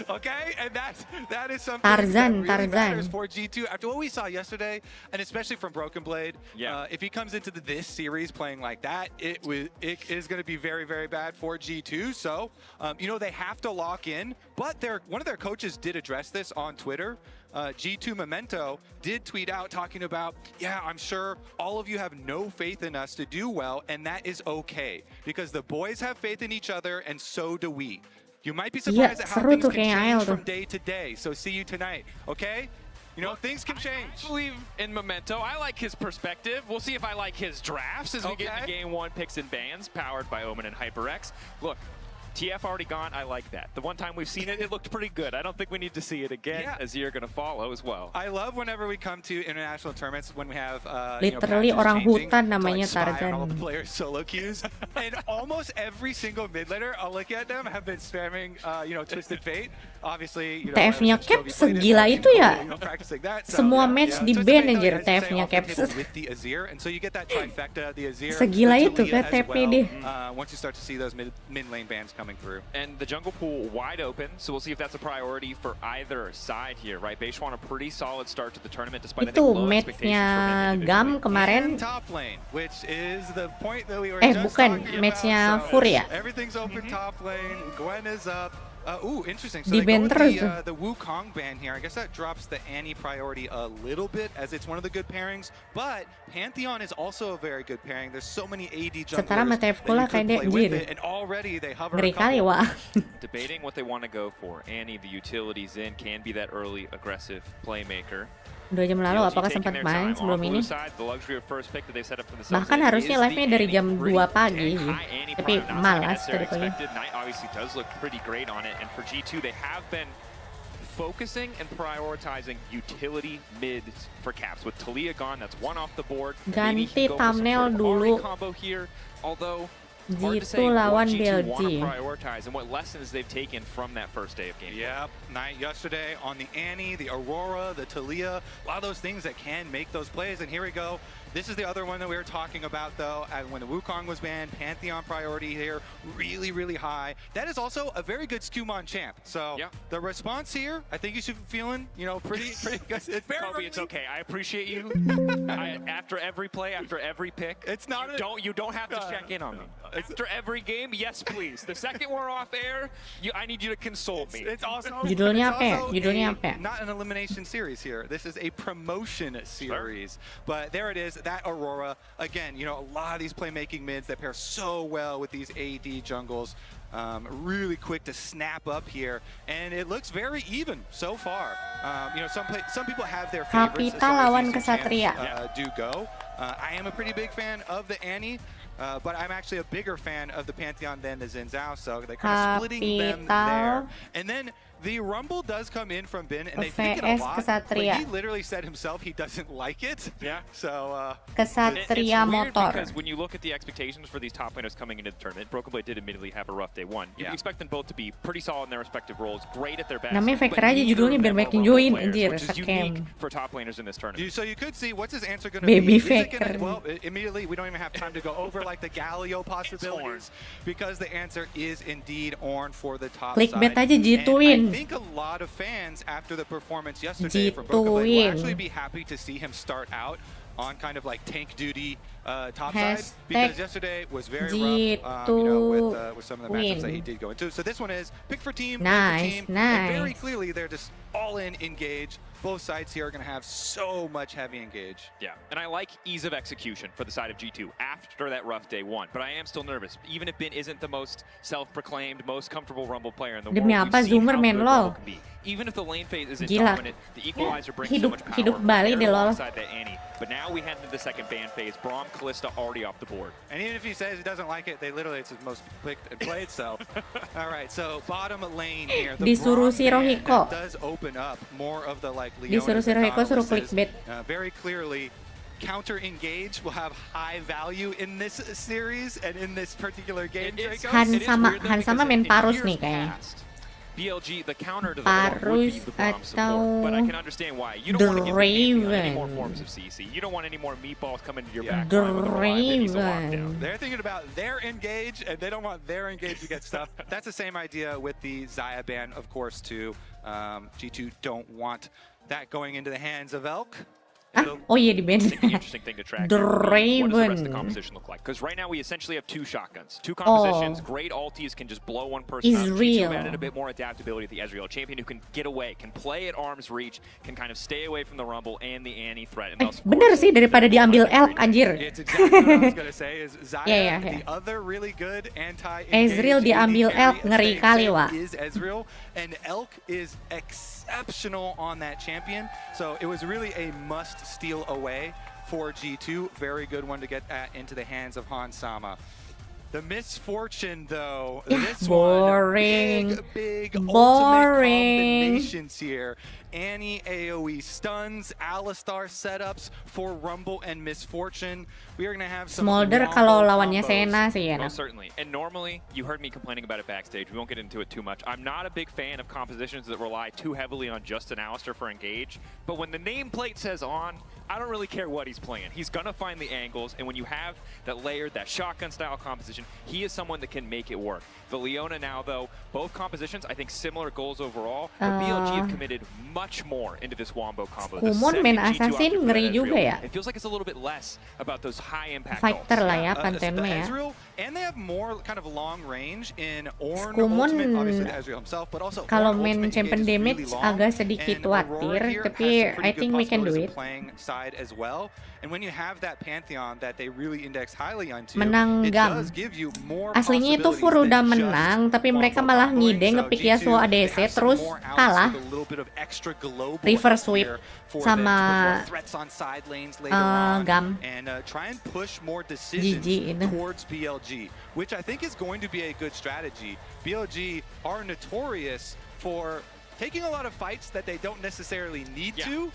Okay, and that is something Tarzan, that really matters Tarzan. for G2 after what we saw yesterday, and especially from Broken Blade. If he comes into this series playing like that, it is going to be very, very bad for G2. So you know, they have to lock in. But one of their coaches did address this on Twitter. G2 Memento did tweet out talking about, yeah, I'm sure all of you have no faith in us to do well, and that is okay, because the boys have faith in each other, and so do we. You might be surprised at how seru things tuh can kayak change AL tuh. from day to day, so see you tonight, okay? You know, things can change. I believe in Memento. I like his perspective. We'll see if I like his drafts as we get into Game 1 picks and bans, powered by Omen and HyperX. Look, TF already gone. I like that. The one time we've seen it, it looked pretty good. I don't think we need to see it again, as you're going to follow as well. I love whenever we come to international tournaments when we have Literally patches orang changing hutan to, namanya like, spy on Tarzan. all the players' solo queues, and almost every single mid laner I'll look at them have been spamming Twisted Fate. Obviously, TF-nya Cap segila itu ya. Semua match di ban anjir TF-nya Cap. Segila itu kan TF dia. once you start to see those mid lane bans come coming through. And the jungle pool wide open, so we'll see if that's a priority for either side here, right? Beige want a pretty solid start to the tournament despite I think low match-nya Gam kemarin. Top lane, which is the point that we were just bukan, match-nya Furia. Everything's open top lane. Gwen is up. Interesting. So Di they go terus with the Wukong ban here. I guess that drops the Annie priority a little bit as it's one of the good pairings. But Pantheon is also a very good pairing. There's so many AD junglers that you could play with it, and already they hover a couple. Debating what they want to go for. Annie, the utilities in, can be that early aggressive playmaker. 2 jam lalu apakah sempat main sebelum ini? Bahkan harusnya live-nya dari jam 2 pagi, tapi malas tadi pagi. Focusing and prioritizing utility mids for caps. With Talia gone, that's one off the board. Ganti thumbnail dulu. G2 lawan BLG. And what lessons they've taken from that first day of game. Yep, night yesterday on the Annie, the Aurora, the Talia, a lot of those things that can make those plays. And here we go. This is the other one that we were talking about, though. When the Wukong was banned, Pantheon priority here, really, really high. That is also a very good Skumon champ. So the response here, I think you should be feeling, pretty good. It's very Kobe, it's okay. I appreciate you. After every play, after every pick, it's not. You don't have to check in on me. After every game, yes, please. The second we're off air, I need you to console me. It's also Judulnya apa? Not an elimination series here. This is a promotion series. But there it is. That Aurora, again, a lot of these playmaking mids that pair so well with these AD jungles. Really quick to snap up here, and it looks very even so far. Some people have their favorites. Kapital lawan Ksatria. Do go. I am a pretty big fan of the Annie. But I'm actually a bigger fan of the Pantheon than the Xin Zhao, so they're kind of splitting them there. And then the Rumble does come in from Bin, and they think it a lot. But he literally said himself he doesn't like it. Yeah. So Ksatria motor. Because when you look at the expectations for these top laners coming into the tournament, Broken Blade did admittedly have a rough day one. You expect them both to be pretty solid in their respective roles, great at their best. Namanya Faker aja judulnya biar makin join anjir, scam. For top laners in this tournament. So you could see what's his answer going to be. Baby Faker. Well, immediately we don't even have time to go over like the Galio possibilities because the answer is indeed Ornn for the top Clickbait side. aja G2-in. I think a lot of fans after the performance yesterday from Broken Blade will actually be happy to see him start out on kind of like tank duty top side because yesterday was very rough, with some of the matchups that he did go into. So this one is pick for team, nice. And very clearly they're just all in engage. Both sides here are going to have so much heavy engage. Yeah, and I like ease of execution for the side of G2 after that rough day one, but I am still nervous. Even if Bin isn't the most self-proclaimed, most comfortable Rumble player in the world, we've seen how good Rumble can be. Even if the lane phase isn't dominant, the equalizer brings so much power alongside that Annie. But now we head into the second ban phase. Braum, Kalista already off the board. And even if he says he doesn't like it, it's his most picked and played, so. All right, so bottom lane here. The Disuruh si Rohiko. Does open up more of the Disuruh si Rohiko suruh clickbait. Very clearly, counter engage will have high value in this series and in this particular game. Hansama main Parus nih kayaknya. BLG, the counter to the would be the bomb support, but I can understand why. You don't want to give any more forms of CC. You don't want any more meatballs coming to your back. They're thinking about their engage, and they don't want their engage to get stuff. That's the same idea with the Xayah ban, of course, too. G2 don't want that going into the hands of Elk. Oh yeah, di ban. Interesting thing to track. What does the rest of the composition look like? Because right now we essentially have two shotguns, two compositions. Great ulties can just blow one person up. G2 added a bit more adaptability to the Ezreal, champion who can get away, can play at arm's reach, can kind of stay away from the Rumble and the Annie threat. Bener sih daripada diambil Elk anjir. It's exactly what I was gonna say. Is Xayah the other really good anti-engage? Ezreal diambil Elk ngeri kali wa. Is Ezreal and Elk is exceptional on that champion. So it was really a must steal away for G2. Very good one to get into the hands of Hansama. The misfortune, though, this boring. One, big ultimate combinations here. Annie AoE stuns, Alistar setups for Rumble and Misfortune. We are going to have some Smolder kalau lawannya Sena sih ya. Most certainly. And normally, you heard me complaining about it backstage. We won't get into it too much. I'm not a big fan of compositions that rely too heavily on just an Alistar for engage. But when the nameplate says on, I don't really care what he's playing. He's going to find the angles, and when you have that layered, that shotgun-style composition, he is someone that can make it work. The Leona now, though, both compositions, I think similar goals overall, but BLG have committed much more into this Wombo combo. Skumon main assassin ngeri juga ya. It feels like it's a little bit less about those high-impact fighter lah ya kontennya ya. And they have more kind of long range in Ornn, Skumon obviously Ezreal himself, but also kalau main champion damage agak sedikit khawatir, tapi I think we can do it. As well. And when you have that pantheon that they really index highly onto, menang it gam. does give you more Aslinya itu Fur udah menang, tapi mereka malah ngide ngepick Yasuo ADC terus kalah. Reverse sweep sama gam. And try and push more decisions towards BLG, which I think is going to be a good strategy. BLG are notorious for taking a lot of fights that they don't necessarily need to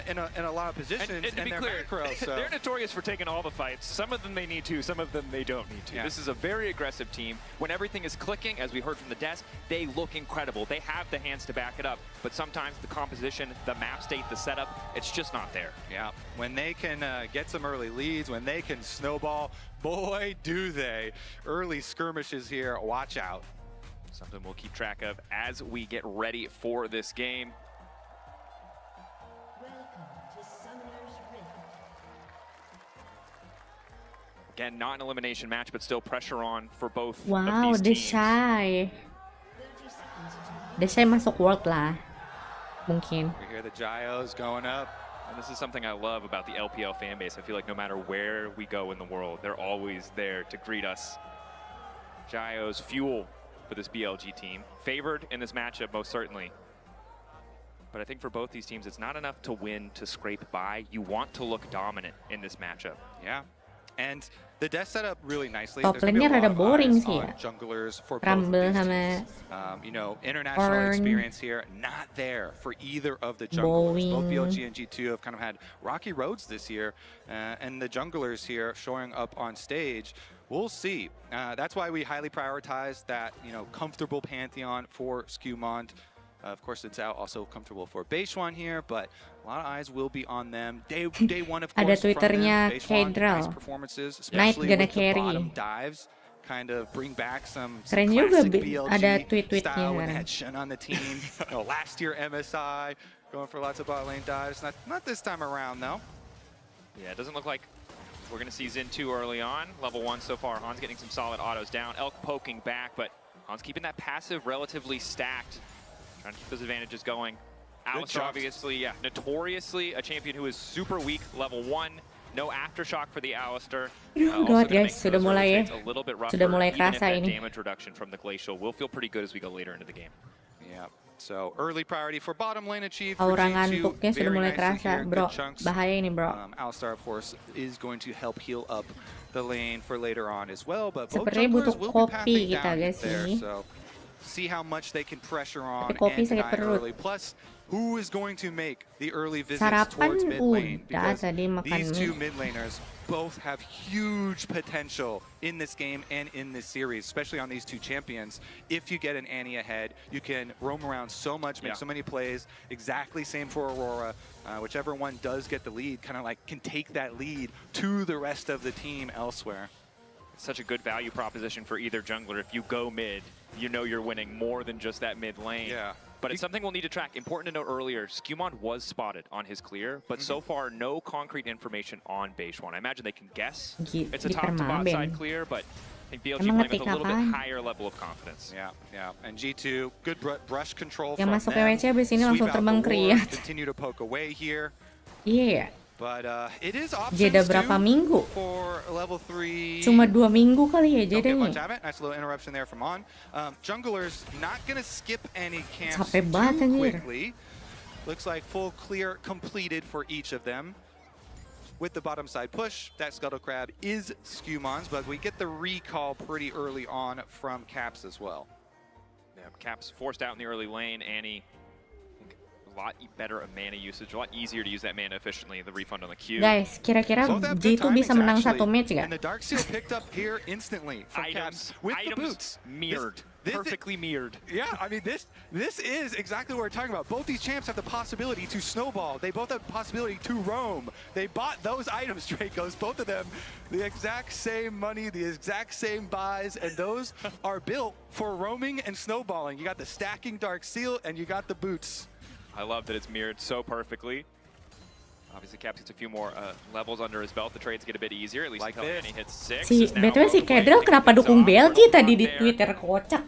in a lot of positions, and to be clear, macro, so. They're notorious for taking all the fights. Some of them they need to, some of them they don't need to. This is a very aggressive team. When everything is clicking, as we heard from the desk, they look incredible. They have the hands to back it up, but sometimes the composition, the map state, the setup, it's just not there. Yeah, when they can get some early leads, when they can snowball, boy, do they. Early skirmishes here, watch out. Something we'll keep track of as we get ready for this game. Again, not an elimination match, but still pressure on for both of these teams. Wow, Desai masuk world lah, mungkin. We hear the gyos going up. And this is something I love about the LPL fan base. I feel like no matter where we go in the world, they're always there to greet us. Gyos fuel for this BLG team. Favored in this matchup, most certainly. But I think for both these teams, it's not enough to win to scrape by. You want to look dominant in this matchup. Yeah. And the death set up really nicely. Top lane-nya rada boring sih ya. Junglers for Rumble sama you know, international experience here, not there for either of the junglers. Both BLG and G2 have kind of had rocky roads this year, and the junglers here showing up on stage. We'll see. That's why we highly prioritize that, you know, comfortable pantheon for Skumon. Of course, it's out also comfortable for Beishwan here, but a lot of eyes will be on them. Day one, of course, ada Twitternya nice performances, especially with the bottom dives. Kind of bring back some juga BLG ada tweet-tweetnya style when they had Shun on the team. You know, last year MSI going for lots of bot lane dives. Not this time around though. Yeah, it doesn't look like we're going to see Xin 2 early on. Level 1 so far. Han's getting some solid autos down. Elk poking back, but Han's keeping that passive relatively stacked. Trying to keep those advantages going. Alistar, obviously, notoriously a champion who is super weak. Level 1. No aftershock for the Alistar. Guys, sudah mulai kerasa ini. Damage reduction from the Glacial will feel pretty good as we go later into the game. Yeah. So early priority for bottom lane achieved. Aura ngantuknya sudah mulai kerasa, bro. Bahaya ini, bro. Alistar, of course, is going to help heal up the lane for later on as well. But both sepertinya butuh will kopi be kita guys ini. So see how much they can pressure on kopi and sakit perut. early. Plus, who is going to make the early visits Sarapan towards mid lane? udah tadi makan These two mid laners both have huge potential in this game and in this series, especially on these two champions. If you get an Annie ahead, you can roam around so much, make so many plays. Exactly same for Aurora. Whichever one does get the lead, kind of like can take that lead to the rest of the team elsewhere. Such a good value proposition for either jungler. If you go mid, you know you're winning more than just that mid lane. Yeah. But it's something we'll need to track. Important to note earlier, Skumon was spotted on his clear, but so far no concrete information on Beishwan. I imagine they can guess it's a top to bot side clear, but I think BLG playing with a little bit higher level of confidence. Yeah. And G2, good brush control yang from masuk them. PWC abis ini langsung terbang kriat. Continue to poke away here. Iya. But it is options Jeda berapa minggu? For level 3. Cuma 2 minggu kali ya jedanya. Nice little interruption there from On. Junglers not going to skip any camps Capek banget too anjir. quickly. Looks like full clear completed for each of them. With the bottom side push, that Scuttle Crab is Skumon's, but we get the recall pretty early on from Caps as well. Yeah, Caps forced out in the early lane. Annie, a lot better of mana usage, a lot easier to use that mana efficiently. The refund on the Q. Guys, kira-kira G2 bisa menang satu match gak? And the Dark Seal picked up here instantly from Caps with the boots. Mirrored. perfectly mirrored. Yeah, I mean, this is exactly what we're talking about. Both these champs have the possibility to snowball. They both have the possibility to roam. They bought those items, Dracos, both of them, the exact same money, the exact same buys, and those are built for roaming and snowballing. You got the stacking Dark Seal, and you got the boots. I love that it's mirrored so perfectly. Obviously, Caps gets a few more levels under his belt. The trades get a bit easier, at least like until he hits 6. BTW si Kaede kenapa dukung BLG tadi di Twitter, kocak.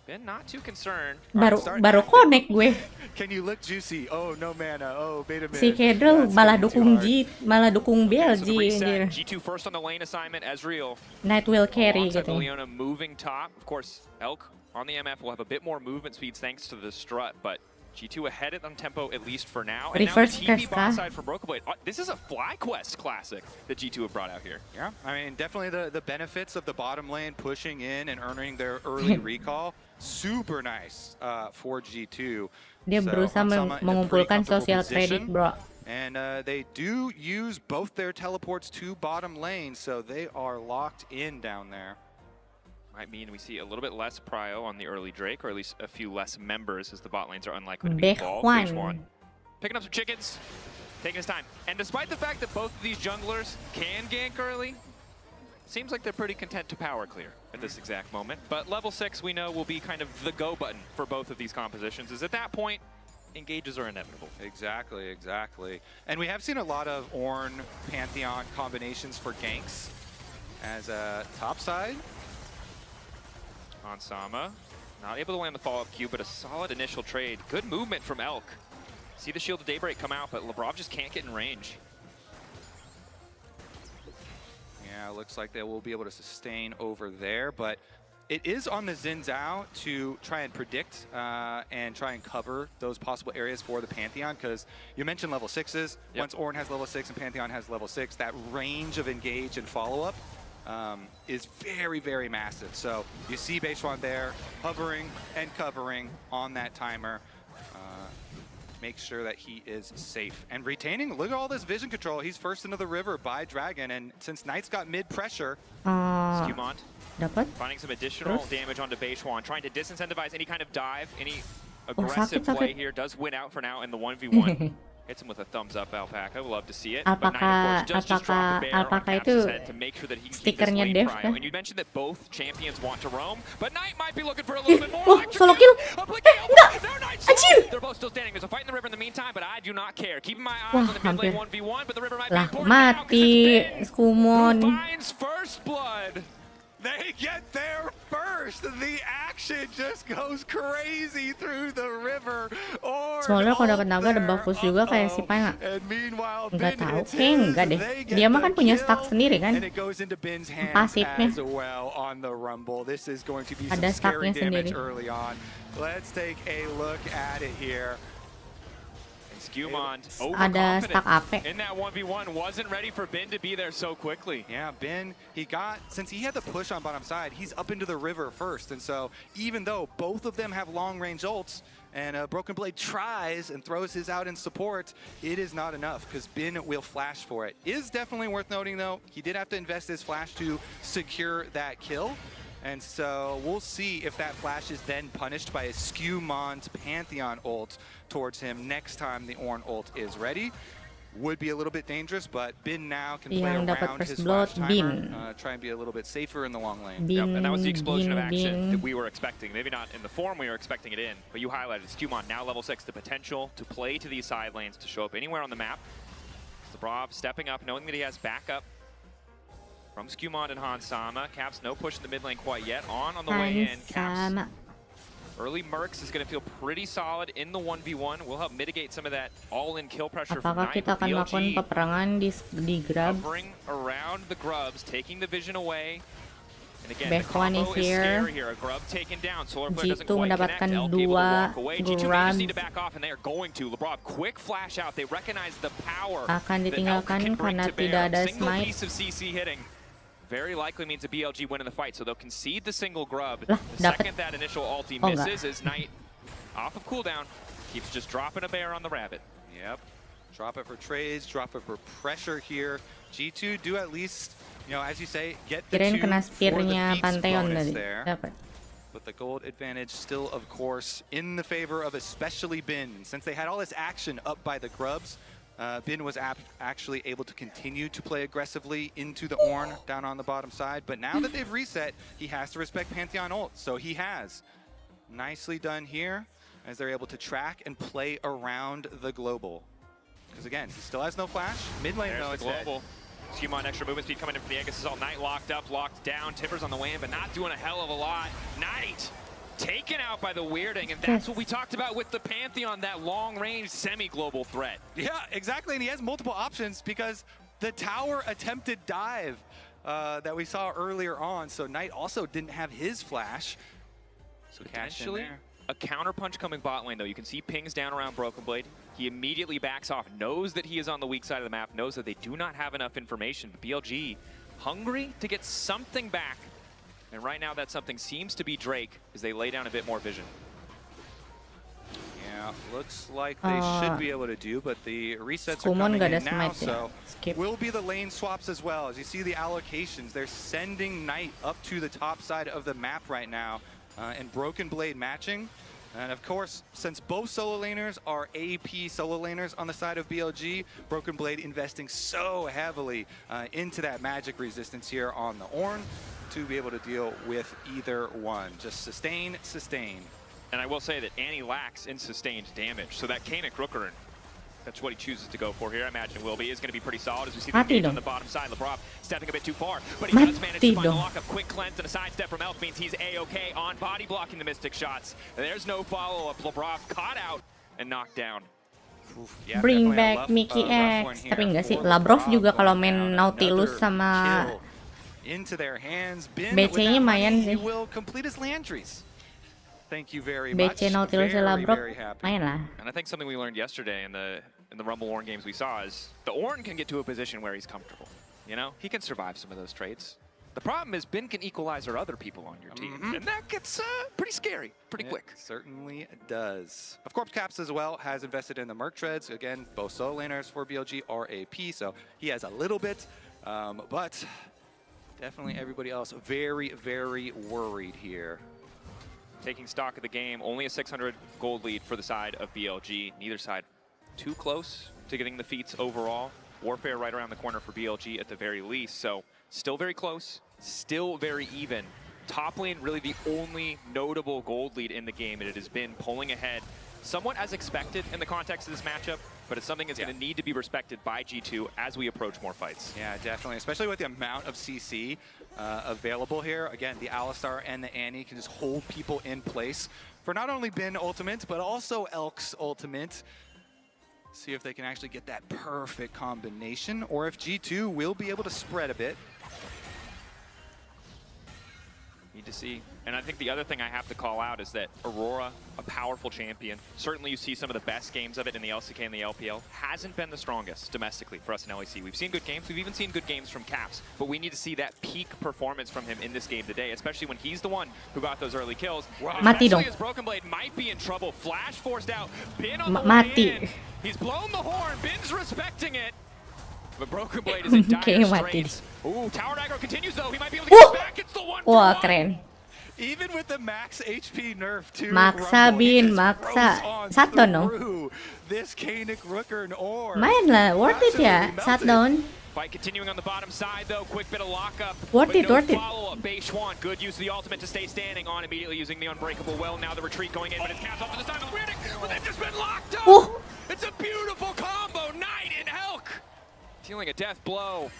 Been not too concerned. Baru connect gue. Can you look juicy? Oh, no mana. Oh, beta mid. Si Kaede malah dukung BLG anjir. G2 first on the lane assignment, Ezreal. Night will carry gitu. Leona moving top. Of course, Elk on the MF will have a bit more movement speeds thanks to the strut, but G2 ahead on tempo, at least for now. And Reverse now the TP bot side for Broken Blade. This is a FlyQuest classic that G2 have brought out here. Yeah, I mean, definitely the benefits of the bottom lane pushing in and earning their early recall. Super nice for G2. Dia berusaha mengumpulkan social credit, bro. And they do use both their teleports to bottom lane, so they are locked in down there. Might mean we see a little bit less prio on the early Drake, or at least a few less members, as the bot lanes are unlikely to be involved. One. Picking up some chickens, taking his time. And despite the fact that both of these junglers can gank early, seems like they're pretty content to power clear at this exact moment. But level 6, we know, will be kind of the go button for both of these compositions, as at that point, engages are inevitable. Exactly, exactly. And we have seen a lot of Ornn Pantheon combinations for ganks as a top side. Sama, not able to land the follow-up Q, but a solid initial trade. Good movement from Elk. See the Shield of Daybreak come out, but Labrov just can't get in range. Yeah, looks like they will be able to sustain over there, but it is on the Xin Zhao to try and predict and try and cover those possible areas for the Pantheon, because you mentioned level 6s. Yep. Once Ornn has level 6 and Pantheon has level 6, that range of engage and follow-up is very, very massive. So you see Beishuan there, hovering and covering on that timer. Make sure that he is safe. And retaining, look at all this vision control. He's first into the river by Dragon, and since Knight's got mid-pressure, Skewmont finding some additional damage onto Beishuan, trying to disincentivize any kind of dive, any aggressive play here. Does win out for now in the 1v1. Hits him with a thumbs up, Alpaca. We'll love to see it. Apakah itu stikernya Dev kah? And you mentioned that both champions want to roam, but Knight might be looking for a little bit more. Solo kill. Enggak. Anjir. They're both still standing. There's a fight in the river in the meantime, but I do not care. Keeping my eyes on the mid lane 1v1, but the river might be important now because it's Skumon. Who finds first blood. They get there first. The action just goes crazy through the river. Soalnya kalau dapat naga ada buffus juga kayak si Pai nggak? Nggak tahu, kayaknya enggak deh. Dia mah kan punya stack sendiri kan? Pasifnya. Ada stacknya sendiri. Let's take a look at it here. Skewmont ada stack AP. In that 1v1 wasn't ready for Bin to be there so quickly. Yeah, Bin, since he had the push on bottom side, he's up into the river first. And so even though both of them have long range ults, and Broken Blade tries and throws his out in support, it is not enough because Bin will flash for it. Is definitely worth noting though, he did have to invest his flash to secure that kill. And so we'll see if that flash is then punished by a Skewmont Pantheon ult towards him next time the Ornn ult is ready. Would be a little bit dangerous, but Bin now can play around his flash timer, try and be a little bit safer in the long lane. Yep, and that was the explosion of action that we were expecting. Maybe not in the form we were expecting it in, but you highlighted Skewmont, now level 6, the potential to play to these side lanes, to show up anywhere on the map. Labrov stepping up, knowing that he has backup from Skewmont and Sama. Caps no push in the mid lane quite yet. On the way in, Caps. Early Mercs is going to feel pretty solid in the 1v1. Will help mitigate some of that all-in kill pressure from Knight. Kita akan melakukan peperangan di Grubs. Hovering around the Grubs, taking the vision away. And again, the combo is scary here. A Grub taken down. Solar Flare doesn't G2 quite connect. mendapatkan Elk able to walk 2 away. G2 may just need to Grubs. back off, and they are going to. Labrov, quick flash out. They recognize the power Akan that Elk ditinggalkan can bring karena to bear. tidak ada Single smite. piece of CC hitting very likely means a BLG win in the fight, so they'll concede the single Grub. Lah, The second that initial ulti misses is Knight off of cooldown. Keeps just dropping a bear on the rabbit. Yep. Drop it for trades, drop it for pressure here. G2 do at least, as you say, get the Kirain 2 kena for the spearnya feats Pantheon bonus tadi. there. Dapat. But the gold advantage still, of course, in the favor of especially Bin. Since they had all this action up by the Grubs, Bin was actually able to continue to play aggressively into the Ornn down on the bottom side. But now that they've reset, he has to respect Pantheon ult. So he has. Nicely done here as they're able to track and play around the global. Because again, he still has no flash. Mid lane, though, it's global. Tsukimiya on extra movement speed coming in from the Aegis is all Knight locked up, locked down. Tippers on the way in, but not doing a hell of a lot. Knight taken out by the Weirding, and that's what we talked about with the Pantheon, that long-range semi-global threat. Yeah, exactly, and he has multiple options because the tower attempted dive that we saw earlier on, so Knight also didn't have his flash. So Potentially a counterpunch coming bot lane, though. You can see pings down around Broken Blade. He immediately backs off, knows that he is on the weak side of the map, knows that they do not have enough information. But BLG, hungry to get something back. And right now that something seems to be Drake as they lay down a bit more vision. Yeah, looks like they should be able to do, but the resets are coming in now, so will be the lane swaps as well. As you see the allocations, they're sending Knight up to the top side of the map right now. And Broken Blade matching. And of course, since both solo laners are AP solo laners on the side of BLG, Broken Blade investing so heavily into that magic resistance here on the Ornn to be able to deal with either one. Just sustain, sustain. And I will say that Annie lacks in sustained damage, so that Kaede Rookerin, that's what he chooses to go for here. I imagine will be is going to be pretty solid as we see the engage on the bottom side. Lebrov stepping a bit too far, but he does manage to find the lockup. Quick cleanse and a sidestep from Elf means he's A-okay on body blocking the Mystic shots. There's no follow-up. Lebrov caught out and knocked down. Yeah, bring back Mickey X. Tapi enggak sih, Labrov juga kalau main Nautilus sama BC-nya lumayan sih. Thank you very much. BC Nautilus Labrov main lah. And I think something we learned yesterday in the Rumble Ornn games we saw is the Ornn can get to a position where he's comfortable. You know, he can survive some of those trades. The problem is Bin can equalizer other people on your team, and that gets pretty scary, pretty quick. Certainly does. Of course, Caps as well has invested in the Merc Treads. Again, both solo laners for BLG are AP, so he has a little bit, but definitely everybody else very, very worried here. Taking stock of the game, only a 600 gold lead for the side of BLG. Neither side too close to getting the feats overall. Warfare right around the corner for BLG at the very least. So still very close, still very even. Top lane really the only notable gold lead in the game, and it has been pulling ahead somewhat as expected in the context of this matchup, but it's something that's going to need to be respected by G2 as we approach more fights. Yeah, definitely, especially with the amount of CC available here. Again, the Alistar and the Annie can just hold people in place for not only Bin ultimate, but also Elk's ultimate. See if they can actually get that perfect combination, or if G2 will be able to spread a bit. Need to see. And I think the other thing I have to call out is that Aurora, a powerful champion, certainly you see some of the best games of it in the LCK and the LPL, hasn't been the strongest domestically for us in LEC. We've seen good games, we've even seen good games from Caps, but we need to see that peak performance from him in this game today, especially when he's the one who got those early kills. Mati dong. As Broken Blade might be in trouble. Flash forced out. Bin on the way in. He's blown the horn. Bin's respecting it. But Broken Blade is in dire straits. Ooh, tower aggro continues though. He might be able to get back. It's the one. Wah, keren. Even with the max HP nerf too. Maksa Bin, maksa. Shutdown dong. This Kaede Rookerin or main lah, worth it ya. Shutdown. Fight continuing on the bottom side though. Quick bit of lockup. Worth it, worth it. Follow-up. Beishwan, good use of the ultimate to stay standing on, immediately using the unbreakable will. Now the retreat going in, but it's cast off to the side of the Weirding. But they've just been locked up. It's a beautiful combo. Knight and Elk dealing a death blow.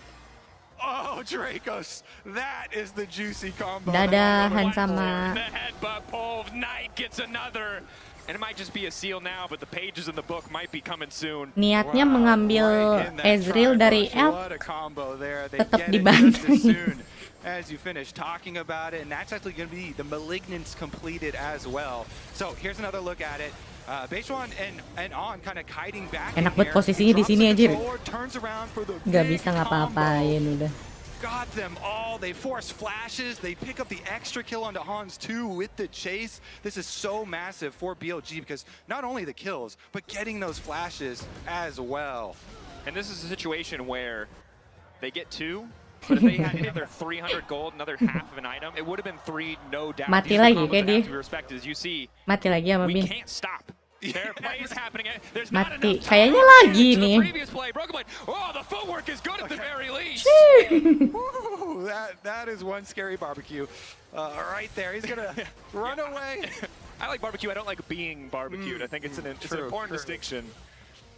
Oh, Dracos, that is the juicy combo. Dadahan sama. The headbutt pull. Knight gets another. And it might just be a seal now, but the pages in the book might be coming soon. Niatnya mengambil Ezreal dari Elk, tetap dibanting. As you finish talking about it, and that's actually going to be the Malignance completed as well. So here's another look at it. Beishwan and On kind of kiting back. Enak banget posisinya di sini aja. Gak bisa ngapa-ngapain udah. Got them all. They force flashes. They pick up the extra kill onto Hans too with the chase. This is so massive for BLG because not only the kills, but getting those flashes as well. And this is a situation where they get two, But if they had another 300 gold, another half of an item, it would have been 3, no doubt. Mati lagi kayak dia. Mati lagi sama Bin. Can't stop. There are plays happening. There's Mati. Kayaknya lagi nih. Oh, the footwork is good at the very least. That is one scary barbecue. Right there. He's going to run away. I like barbecue. I don't like being barbecued. I think it's an important distinction.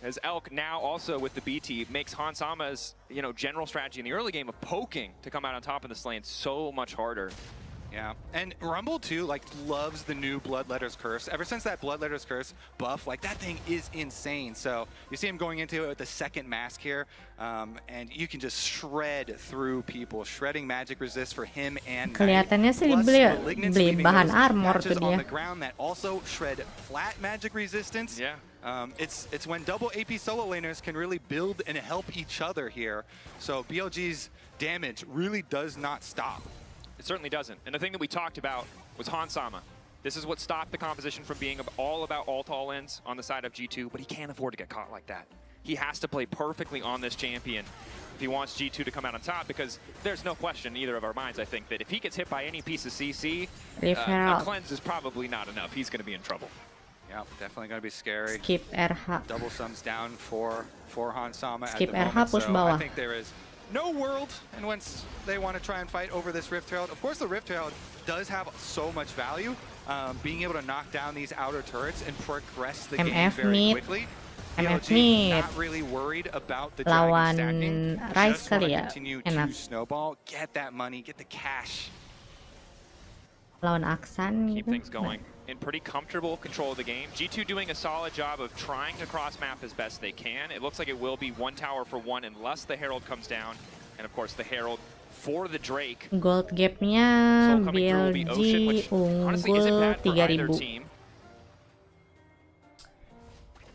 As Elk now also with the BT makes Hansama's general strategy in the early game of poking to come out on top of this lane so much harder. Yeah, and Rumble too loves the new Bloodletter's Curse. Ever since that Bloodletter's Curse buff, that thing is insane. So you see him going into it with the second mask here, and you can just shred through people, shredding magic resist for him and kelihatannya sih beli bahan armor tuh dia. On the ground that also shred flat magic resistance. Yeah. It's when double AP solo laners can really build and help each other here. So BLG's damage really does not stop. It certainly doesn't. And the thing that we talked about was Hansama. This is what stopped the composition from being all about all-ins on the side of G2, but he can't afford to get caught like that. He has to play perfectly on this champion if he wants G2 to come out on top, because there's no question in either of our minds, I think, that if he gets hit by any piece of CC, a cleanse is probably not enough. He's going to be in trouble. Yeah, definitely going to be scary. Skip RH. Double sums down for Hansama Skip at the moment. push so bawah. I think there is no world, and once they want to try and fight over this Rift Herald, of course the Rift Herald does have so much value, being able to knock down these outer turrets and progress the game very quickly. MF not really worried about the lawan dragon stacking. Rice Just want to kali ya. continue Enak. to snowball, get that money, get the cash. Lawan Aksan Keep gitu. things going in pretty comfortable control of the game. G2 doing a solid job of trying to cross map as best they can. It looks like it will be one tower for one unless the Herald comes down. And of course the Herald for the Drake. Gold gapnya BLG unggul 3000.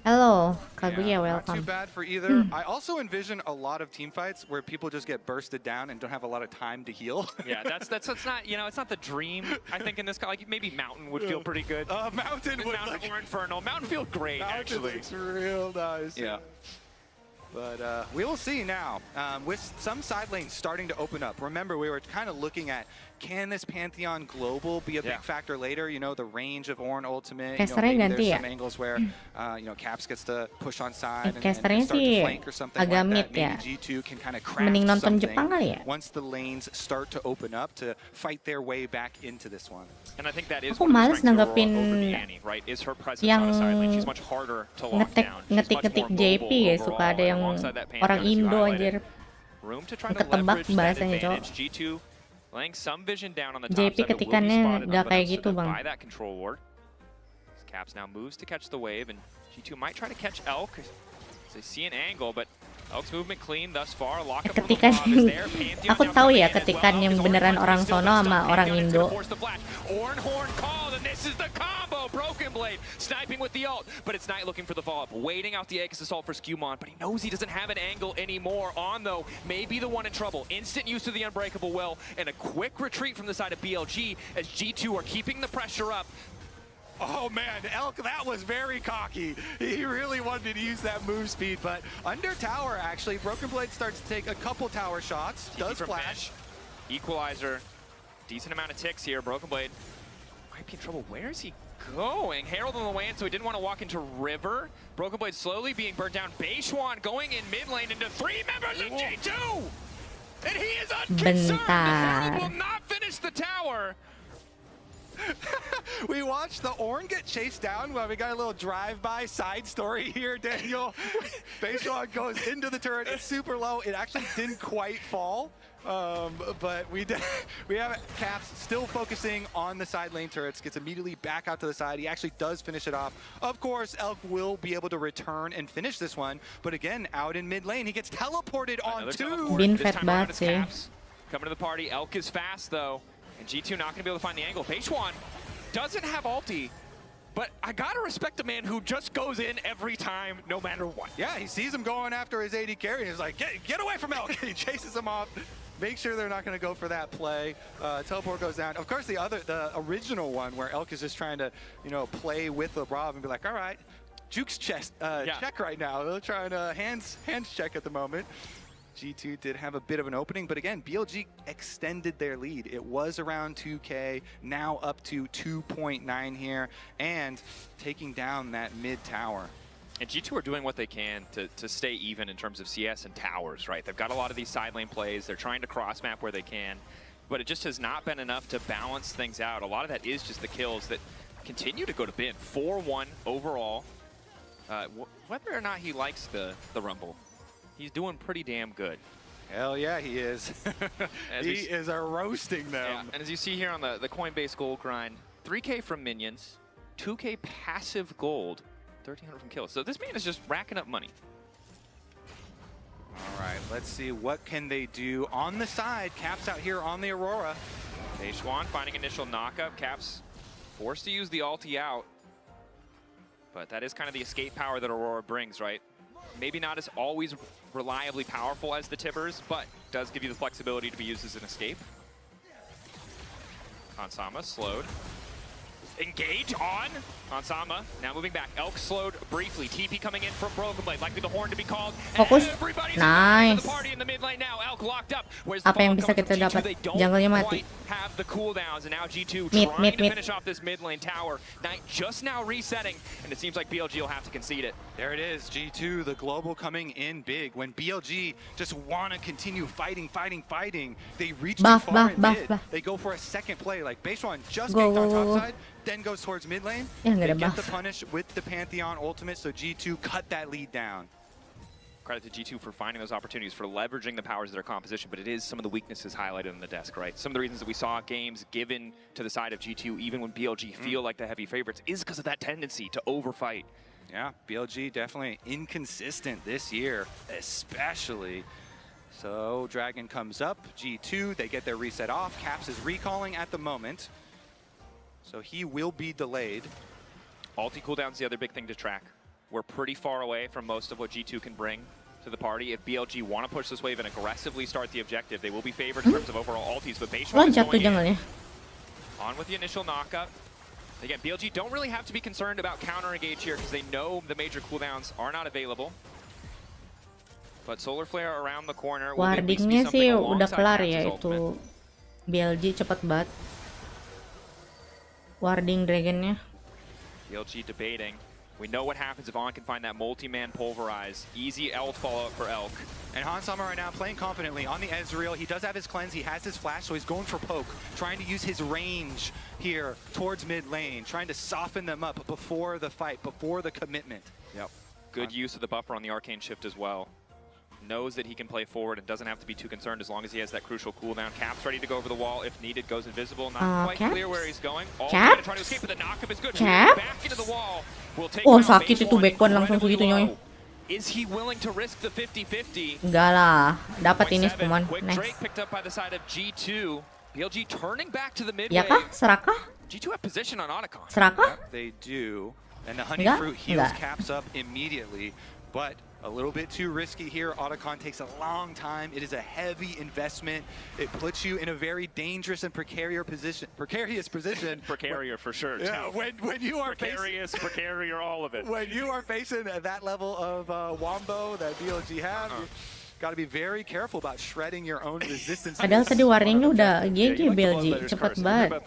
Hello, Kaguya, welcome. Not too bad for either. I also envision a lot of team fights where people just get bursted down and don't have a lot of time to heal. Yeah, that's not it's not the dream. I think in this maybe Mountain would feel pretty good. Mountain would or Infernal. Mountain feels great. Mountain actually. looks real nice. Yeah. But we will see now, with some side lanes starting to open up. Remember, we were kind of looking at, can this Pantheon Global be a big factor later? You know, the range of Ornn Ultimate. Maybe there's some angles where, Caps gets to push on side and start to flank or something like that. Maybe G2 can kind of craft something once the lanes start to open up to fight their way back into this one. And I think that is Aku males nanggepin right? Is her presence on a side lane. She's much harder to lock down. Ngetik JP ya, suka ada yang orang Indo anjir. Ketebak bahasanya, Cok. G2 laying some vision down on the top JP side, ketikannya gak kayak gitu, Bang. by that control ward. Caps now moves to catch the wave, and G2 might try to catch Elk. They see an angle, but Elk's movement clean thus far. Lock up Ketikan aku tahu ya ketikan yang beneran orang sono sama orang Indo. Ornn Horn called, and this is the combo. Broken Blade sniping with the ult, but it's Knight looking for the follow-up, waiting out the Aegis Assault for Skewmon, but he knows he doesn't have an angle anymore. On though, may be the one in trouble. Instant use of the Unbreakable Will, and a quick retreat from the side of BLG as G2 are keeping the pressure up. Oh man, Elk, that was very cocky. He really wanted to use that move speed, but under tower actually, Broken Blade starts to take a couple tower shots, does flash. Equalizer, decent amount of ticks here. Broken Blade might be in trouble. Where is he going? Herald on the way in, so he didn't want to walk into River. Broken Blade slowly being burnt down. Beishwan going in mid lane into 3 members of G2! And he is unconcerned! Herald will not finish the tower! We watched the Ornn get chased down. Well, we got a little drive-by side story here, Daniel. Beishwan goes into the turret. It's super low. It actually didn't quite fall. But we have Caps still focusing on the side lane turrets, gets immediately back out to the side. He actually does finish it off. Of course, Elk will be able to return and finish this one, but again, out in mid lane, he gets teleported on two. Bin fat banget sih. Coming to the party, Elk is fast though, and G2 not gonna be able to find the angle. Beishwan doesn't have ulti, but I gotta respect a man who just goes in every time, no matter what. Yeah, he sees him going after his AD carry, and he's like, get away from Elk. He chases him off. Make sure they're not going to go for that play. Teleport goes down. Of course, the original one where Elk is just trying to, play with the Rob and be like, all right, Juke's check right now. They're trying to hands check at the moment. G2 did have a bit of an opening, but again, BLG extended their lead. It was around 2K, now up to 2.9 here, and taking down that mid tower. And G2 are doing what they can to stay even in terms of CS and towers, right? They've got a lot of these side lane plays. They're trying to cross map where they can, but it just has not been enough to balance things out. A lot of that is just the kills that continue to go to bin. 4-1 overall. Whether or not he likes the Rumble, he's doing pretty damn good. Hell yeah, he is. He is roasting them. Yeah, and as you see here on the Coinbase gold grind, 3K from minions, 2K passive gold, 1,300 from kills. So this man is just racking up money. All right, let's see what can they do on the side. Caps out here on the Aurora. Daeshwan finding initial knockup. Caps forced to use the ulti out. But that is kind of the escape power that Aurora brings, right? Maybe not as always reliably powerful as the Tibbers, but does give you the flexibility to be used as an escape. Hansama slowed. Engage on Hansama. Now moving back. Elk slowed briefly. TP coming in from Broken Blade. Likely the horn to be called. Fokus. Nice. Apa yang bisa kita dapat? Jungle-nya mati. Have the cooldowns, and now G2 mid, trying to finish off this mid lane tower. Knight just now resetting, and it seems like BLG will have to concede it. There it is, G2, the global coming in big. When BLG just want to continue fighting, they reach too far in mid. They go for a second play, like Basewan just ganked on top side, then goes towards mid lane. They get the punish with the Pantheon ultimate, so G2 cut that lead down. Credit to G2 for finding those opportunities, for leveraging the powers of their composition, but it is some of the weaknesses highlighted on the desk, right? Some of the reasons that we saw games given to the side of G2, even when BLG feel like the heavy favorites, is because of that tendency to overfight. Yeah, BLG definitely inconsistent this year, especially. So Dragon comes up, G2, they get their reset off. Caps is recalling at the moment, so he will be delayed. Ulti cooldown's the other big thing to track. We're pretty far away from most of what G2 can bring to the party. If BLG want to push this wave and aggressively start the objective, they will be favored in terms of overall ultis, but Baishwan is going in. On with the initial knockup. Again, BLG don't really have to be concerned about counter engage here because they know the major cooldowns are not available. But Solar Flare around the corner. Wardingnya sih udah kelar ya itu. BLG cepet banget. Warding Dragonnya. BLG debating. We know what happens if On can find that multi-man pulverize. Easy ult follow-up for Elk. And Hansama right now playing confidently on the Ezreal. He does have his cleanse, he has his flash, so he's going for poke. Trying to use his range here towards mid lane. Trying to soften them up before the fight, before the commitment. Yep. Good use of the buffer on the Arcane Shift as well. Knows that he can play forward and doesn't have to be too concerned as long as he has that crucial cooldown. Caps ready to go over the wall if needed, goes invisible. Not quite clear where he's going. All trying to escape, but the knockup is good. Back into the wall. Oh, sakit itu backbone langsung segitu nyoy. Is he willing to risk the 50-50? Enggak lah, dapat ini teman. Nice. Drake picked up by the side of G2. BLG turning back to the mid ya kah? Serakah? G2 have position on Otacon. Serakah? They do. And the honey fruit heals Caps up immediately, but a little bit too risky here. Otacon takes a long time. It is a heavy investment. It puts you in a very dangerous and precarious position. Precarious for sure. Yeah, when you are precarious, all of it. When you are facing that level of wombo that BLG have, you got to be very careful about shredding your own resistance. Padahal tadi warningnya udah GG BLG, cepet banget.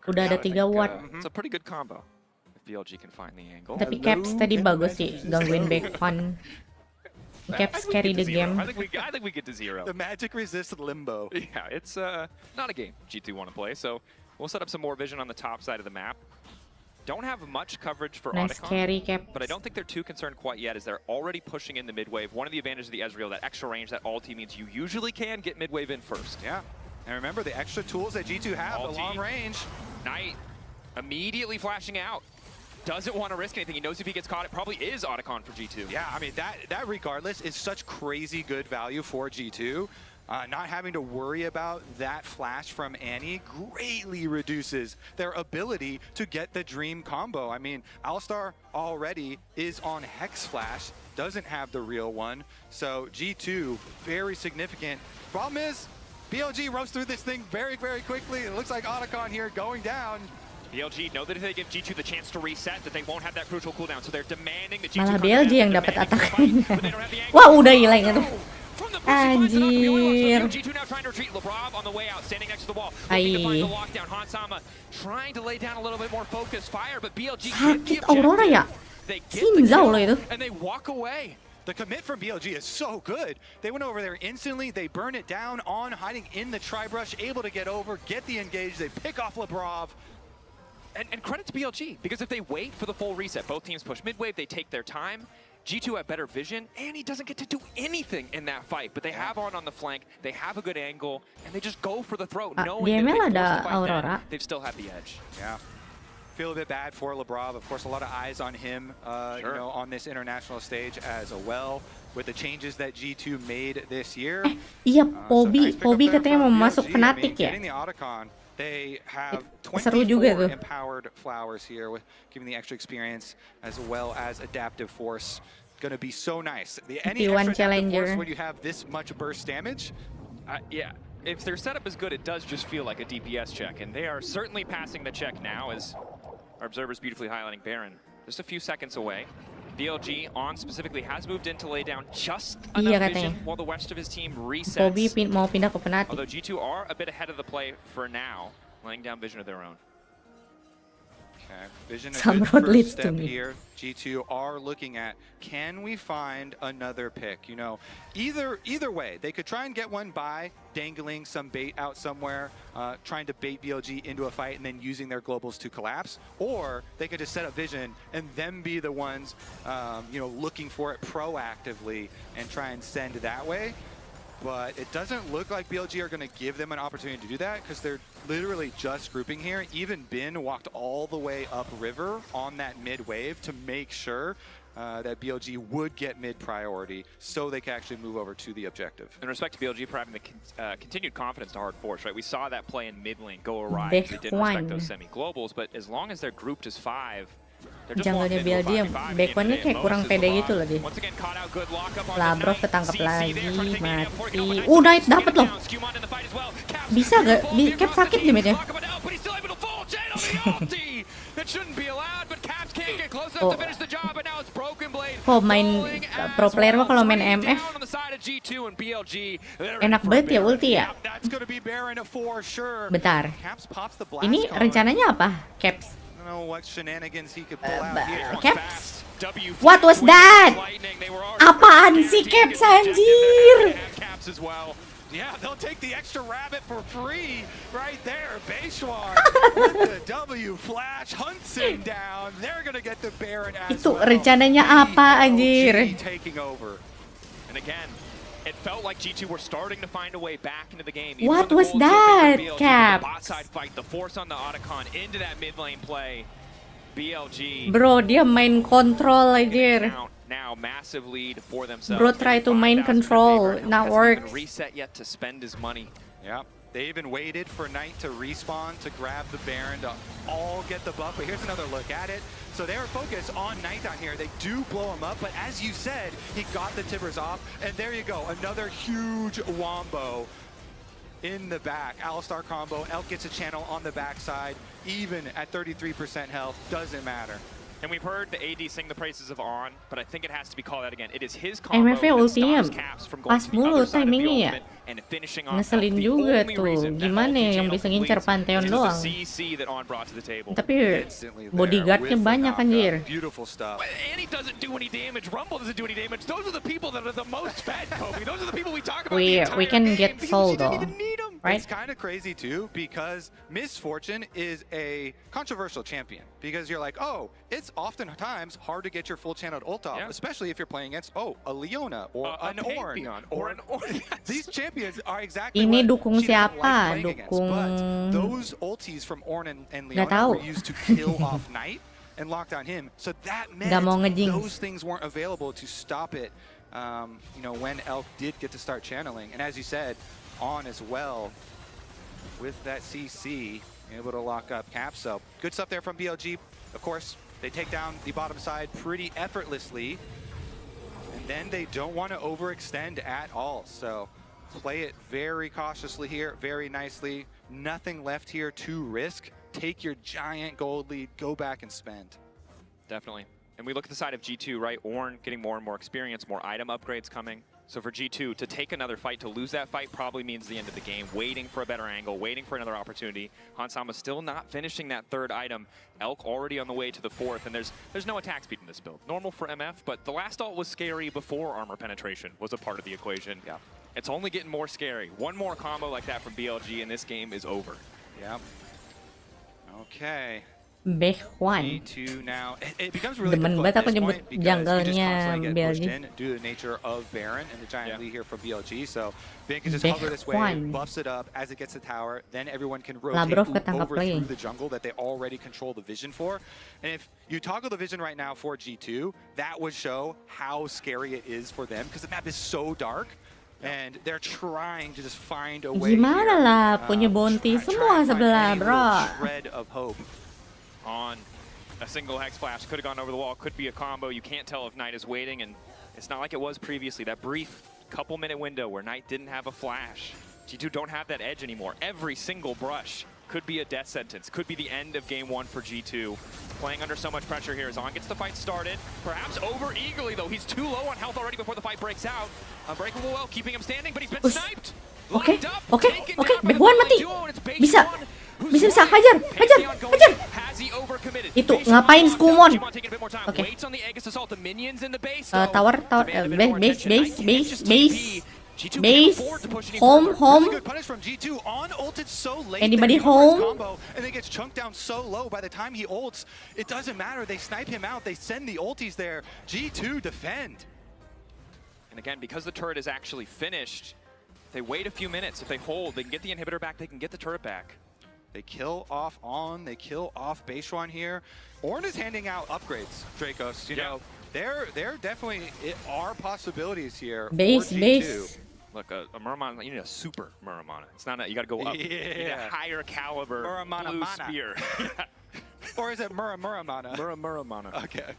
Udah ada 3 watt. It's a pretty good combo. BLG can find the angle. Tapi Caps tadi bagus sih, gangguin backfun. Caps carry the game. I think we get to 0. The magic resist limbo. Yeah, it's not a game G2 want to play, so we'll set up some more vision on the top side of the map. Don't have much coverage for nice Otacon, carry, Caps. but I don't think they're too concerned quite yet as they're already pushing in the mid wave. One of the advantages of the Ezreal, that extra range, that ulti means you usually can get mid wave in first. Yeah, and remember the extra tools that G2 have, the long range. Knight immediately flashing out. Doesn't want to risk anything. He knows if he gets caught, it probably is Otacon for G2. Yeah, I mean, that regardless is such crazy good value for G2. Not having to worry about that flash from Annie greatly reduces their ability to get the dream combo. I mean, Alistar already is on Hex Flash, doesn't have the real one. So G2, very significant. Problem is, BLG roasts through this thing very, very quickly. It looks like Otacon here going down. BLG know that if they give G2 the chance to reset, that they won't have that crucial cooldown, so they're demanding that G2 malah BLG yang dapat attack. Wah, udah hilang itu. Anjir. G2 now trying to retreat. Labrov on the way out, standing next to the wall. Ai. Looking to find the lockdown. Hansama trying to lay down a little bit more focused fire, but BLG Sakit Aurora ya. Sinzau loh itu. and they walk away. The commit from BLG is so good. They went over there instantly. They burn it down on hiding in the tri-brush, able to get over, get the engage. They pick off Labrov. And credit to BLG, because if they wait for the full reset, both teams push mid-wave, they take their time. G2 have better vision, and he doesn't get to do anything in that fight. But they have on the flank, they have a good angle, and they just go for the throat, knowing that if they force the fight then, they've still had the edge. Yeah. Feel a bit bad for Labrov. Of course, a lot of eyes on him, you know, on this international stage as well. With the changes that G2 made this year. Iya, Pobi katanya mau masuk Fnatic ya. Getting the Otacon, they have Seru juga 24 tuh. empowered flowers here, with giving the extra experience as well as adaptive force. Gonna be so nice. Any T1 extra adaptive challenger. force when you have this much burst damage? Yeah, if their setup is good, it does just feel like a DPS check, and they are certainly passing the check now, as our observer's beautifully highlighting Baron. Just a few seconds away. BLG on specifically has moved in to lay down just enough vision while the rest of his team resets. Pobi mau pindah ke Fnatic. Although G2 are a bit ahead of the play for now, laying down vision of their own. Okay, vision Some a good road first leads to step me. here. G2 are looking at, can we find another pick? You know, either way, they could try and get one by dangling some bait out somewhere, trying to bait BLG into a fight and then using their globals to collapse, or they could just set up vision and then be the ones, you know, looking for it proactively and try and send that way. But it doesn't look like BLG are going to give them an opportunity to do that, because they're literally just grouping here. Even Bin walked all the way up river on that mid wave to make sure that BLG would get mid priority so they can actually move over to the objective. In respect to BLG for having the continued confidence to hard force, right? We saw that play in mid lane go awry because they didn't respect those semi-globals, but as long as they're grouped as 5, Jungle-nya BLG yang backone-nya kayak kurang pede gitu loh dia. Labrov ketangkep lagi, mati. Knight dapet loh. Bisa gak? Cap sakit damage-nya. Oh, main pro player mah kalau main MF enak banget ya ulti ya. Bentar. Ini rencananya apa? Caps. Caps? What was that? Apaan sih Caps anjir? Yeah, they'll take the extra rabbit for free right there. Beishwar with the W flash hunts him down. They're gonna get the Baron as Itu well. rencananya apa anjir? Taking over. And again, it felt like G2 were starting to find a way back into the game. What was that, Cap? The bot side fight, the force on the Otacon into that mid lane play. BLG. Bro, dia main control anjir. Now massive lead for themselves. Bro, try to main control, not work. Reset yet to spend his money. Yeah, they even waited for Knight to respawn to grab the Baron to all get the buff. But here's another look at it. So they were focused on Knight down here. They do blow him up, but as you said, he got the tippers off. And there you go, another huge wombo in the back. Alistar combo, Elk gets a channel on the backside. Even at 33% health, doesn't matter. And we've heard the AD sing the praises of On, but I think it has to be called out again. It is his combo MF-nya that ultinya stops Caps from going pas to the mulu other side of the timingnya ya. ultimate and finishing off Ngeselin the juga only tuh. reason that Gimana ulti ya yang channel bisa ngincer completes Pantheon is the doang. CC that On brought to the table. Tapi bodyguardnya banyak anjir. Beautiful stuff. And he doesn't do any damage. Rumble doesn't do any damage. Those are the people that are the most fed, Kobe. Those are the people we talk about. We can get soul though. Right? It's kind of crazy too, because Misfortune is a controversial champion, because you're like, oh, it's oftentimes hard to get your full channeled ult off, especially if you're playing against, a Leona or an Ornn or an Ornn. These champions are exactly Ini what dukung she doesn't siapa? like playing against. Dukung But those ultis from Ornn and Nggak Leona tahu. were used to kill off Knight and lock down him. So that Nggak mau meant ngejinx. those things weren't available to stop it. You know, when Elk did get to start channeling, and as you said, On as well with that CC, able to lock up Cap. So good stuff there from BLG. Of course, they take down the bottom side pretty effortlessly, and then they don't want to overextend at all. So play it very cautiously here, very nicely. Nothing left here to risk. Take your giant gold lead, go back and spend. Definitely. And we look at the side of G2, right? Ornn getting more and more experience, more item upgrades coming. So for G2 to take another fight, to lose that fight probably means the end of the game. Waiting for a better angle, waiting for another opportunity. Hansama still not finishing that third item. Elk already on the way to the fourth, and there's no attack speed in this build. Normal for MF, but the last ult was scary before armor penetration was a part of the equation. Yeah. It's only getting more scary. One more combo like that from BLG and this game is over. Yeah. Okay. Behwan. Now, it becomes really Demen banget aku nyebut jungle-nya BLG. Due to the nature of Baron and the giant lead here from BLG, so Ben can just hover this way, buffs it up as it gets the tower, then everyone can rotate over through the jungle that they already control the vision for. And if you toggle the vision right now for G2, that would show how scary it is for them because the map is so dark. And they're trying to just find a way. Gimana lah, punya bounty semua sebelah, bro. Shred of hope. On a single hex flash, could have gone over the wall, could be a combo. You can't tell if Knight is waiting, and it's not like it was previously. That brief couple-minute window where Knight didn't have a flash. G2 don't have that edge anymore. Every single brush could be a death sentence, could be the end of game one for G2. Playing under so much pressure here as On gets the fight started. Perhaps over eagerly, though. He's too low on health already before the fight breaks out. Unbreakable well, keeping him standing, but he's been sniped. Oke, Behwan mati. Bisa, hajar. Itu ngapain Skumon? Oke. Tower, base, home. Anybody home? And it gets chunked down so low by the time he ults. It doesn't matter. They snipe him out. They send the ultis there. G2 defend. And again, because the turret is actually finished, they wait a few minutes. If they hold, they can get the inhibitor back. They can get the turret back. They kill off On. They kill off Baishuan here. Ornn is handing out upgrades, Dracos. You know, there definitely are possibilities here. Base. Look, a Muramana, you need a super Muramana. It's not you got to go up. You need a higher caliber blue spear. Or is it Muramana? Muramana. Okay.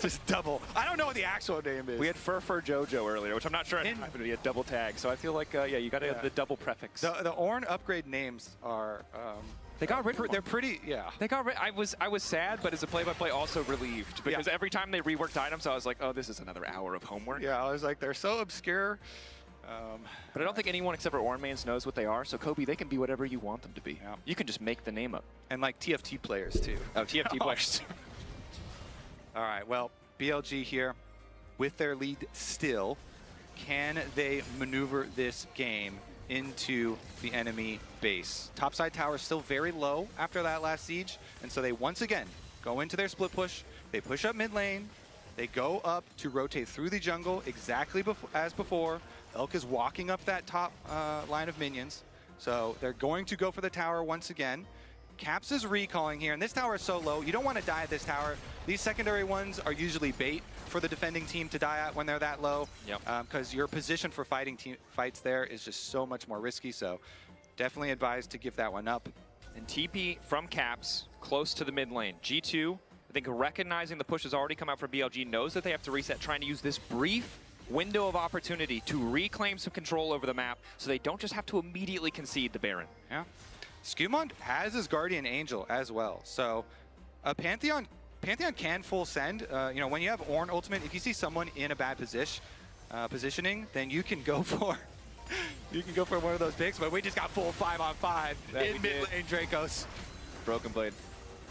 Just double. I don't know what the actual name is. We had Fur Jojo earlier, which I'm not sure happened to be a double tag. So I feel like, you got to have the double prefix. The Ornn upgrade names are... they got rid of They're pretty, They got rid. I was sad, but as a play-by-play, also relieved because every time they reworked items, I was like, oh, this is another hour of homework. Yeah, I was like, they're so obscure. But I don't think anyone except for Ornn mains knows what they are. So Kobe, they can be whatever you want them to be. Yeah. You can just make the name up. And like TFT players too. Oh, TFT players. All right. Well, BLG here with their lead still. Can they maneuver this game into the enemy base? Topside tower is still very low after that last siege, and so they once again go into their split push. They push up mid lane. They go up to rotate through the jungle exactly as before. Elk is walking up that top line of minions, so they're going to go for the tower once again. Caps is recalling here, and this tower is so low, you don't want to die at this tower. These secondary ones are usually bait for the defending team to die at when they're that low, because your position for fights there is just so much more risky, so definitely advised to give that one up. And TP from Caps, close to the mid lane. G2, I think recognizing the push has already come out from BLG, knows that they have to reset, trying to use this brief window of opportunity to reclaim some control over the map so they don't just have to immediately concede the Baron. Yeah. Skumon has his Guardian Angel as well, so Pantheon can full send. You know, when you have Ornn ultimate, if you see someone in a bad positioning, then you can go for one of those picks. But we just got full 5-on-5 in mid lane Dracos. Broken Blade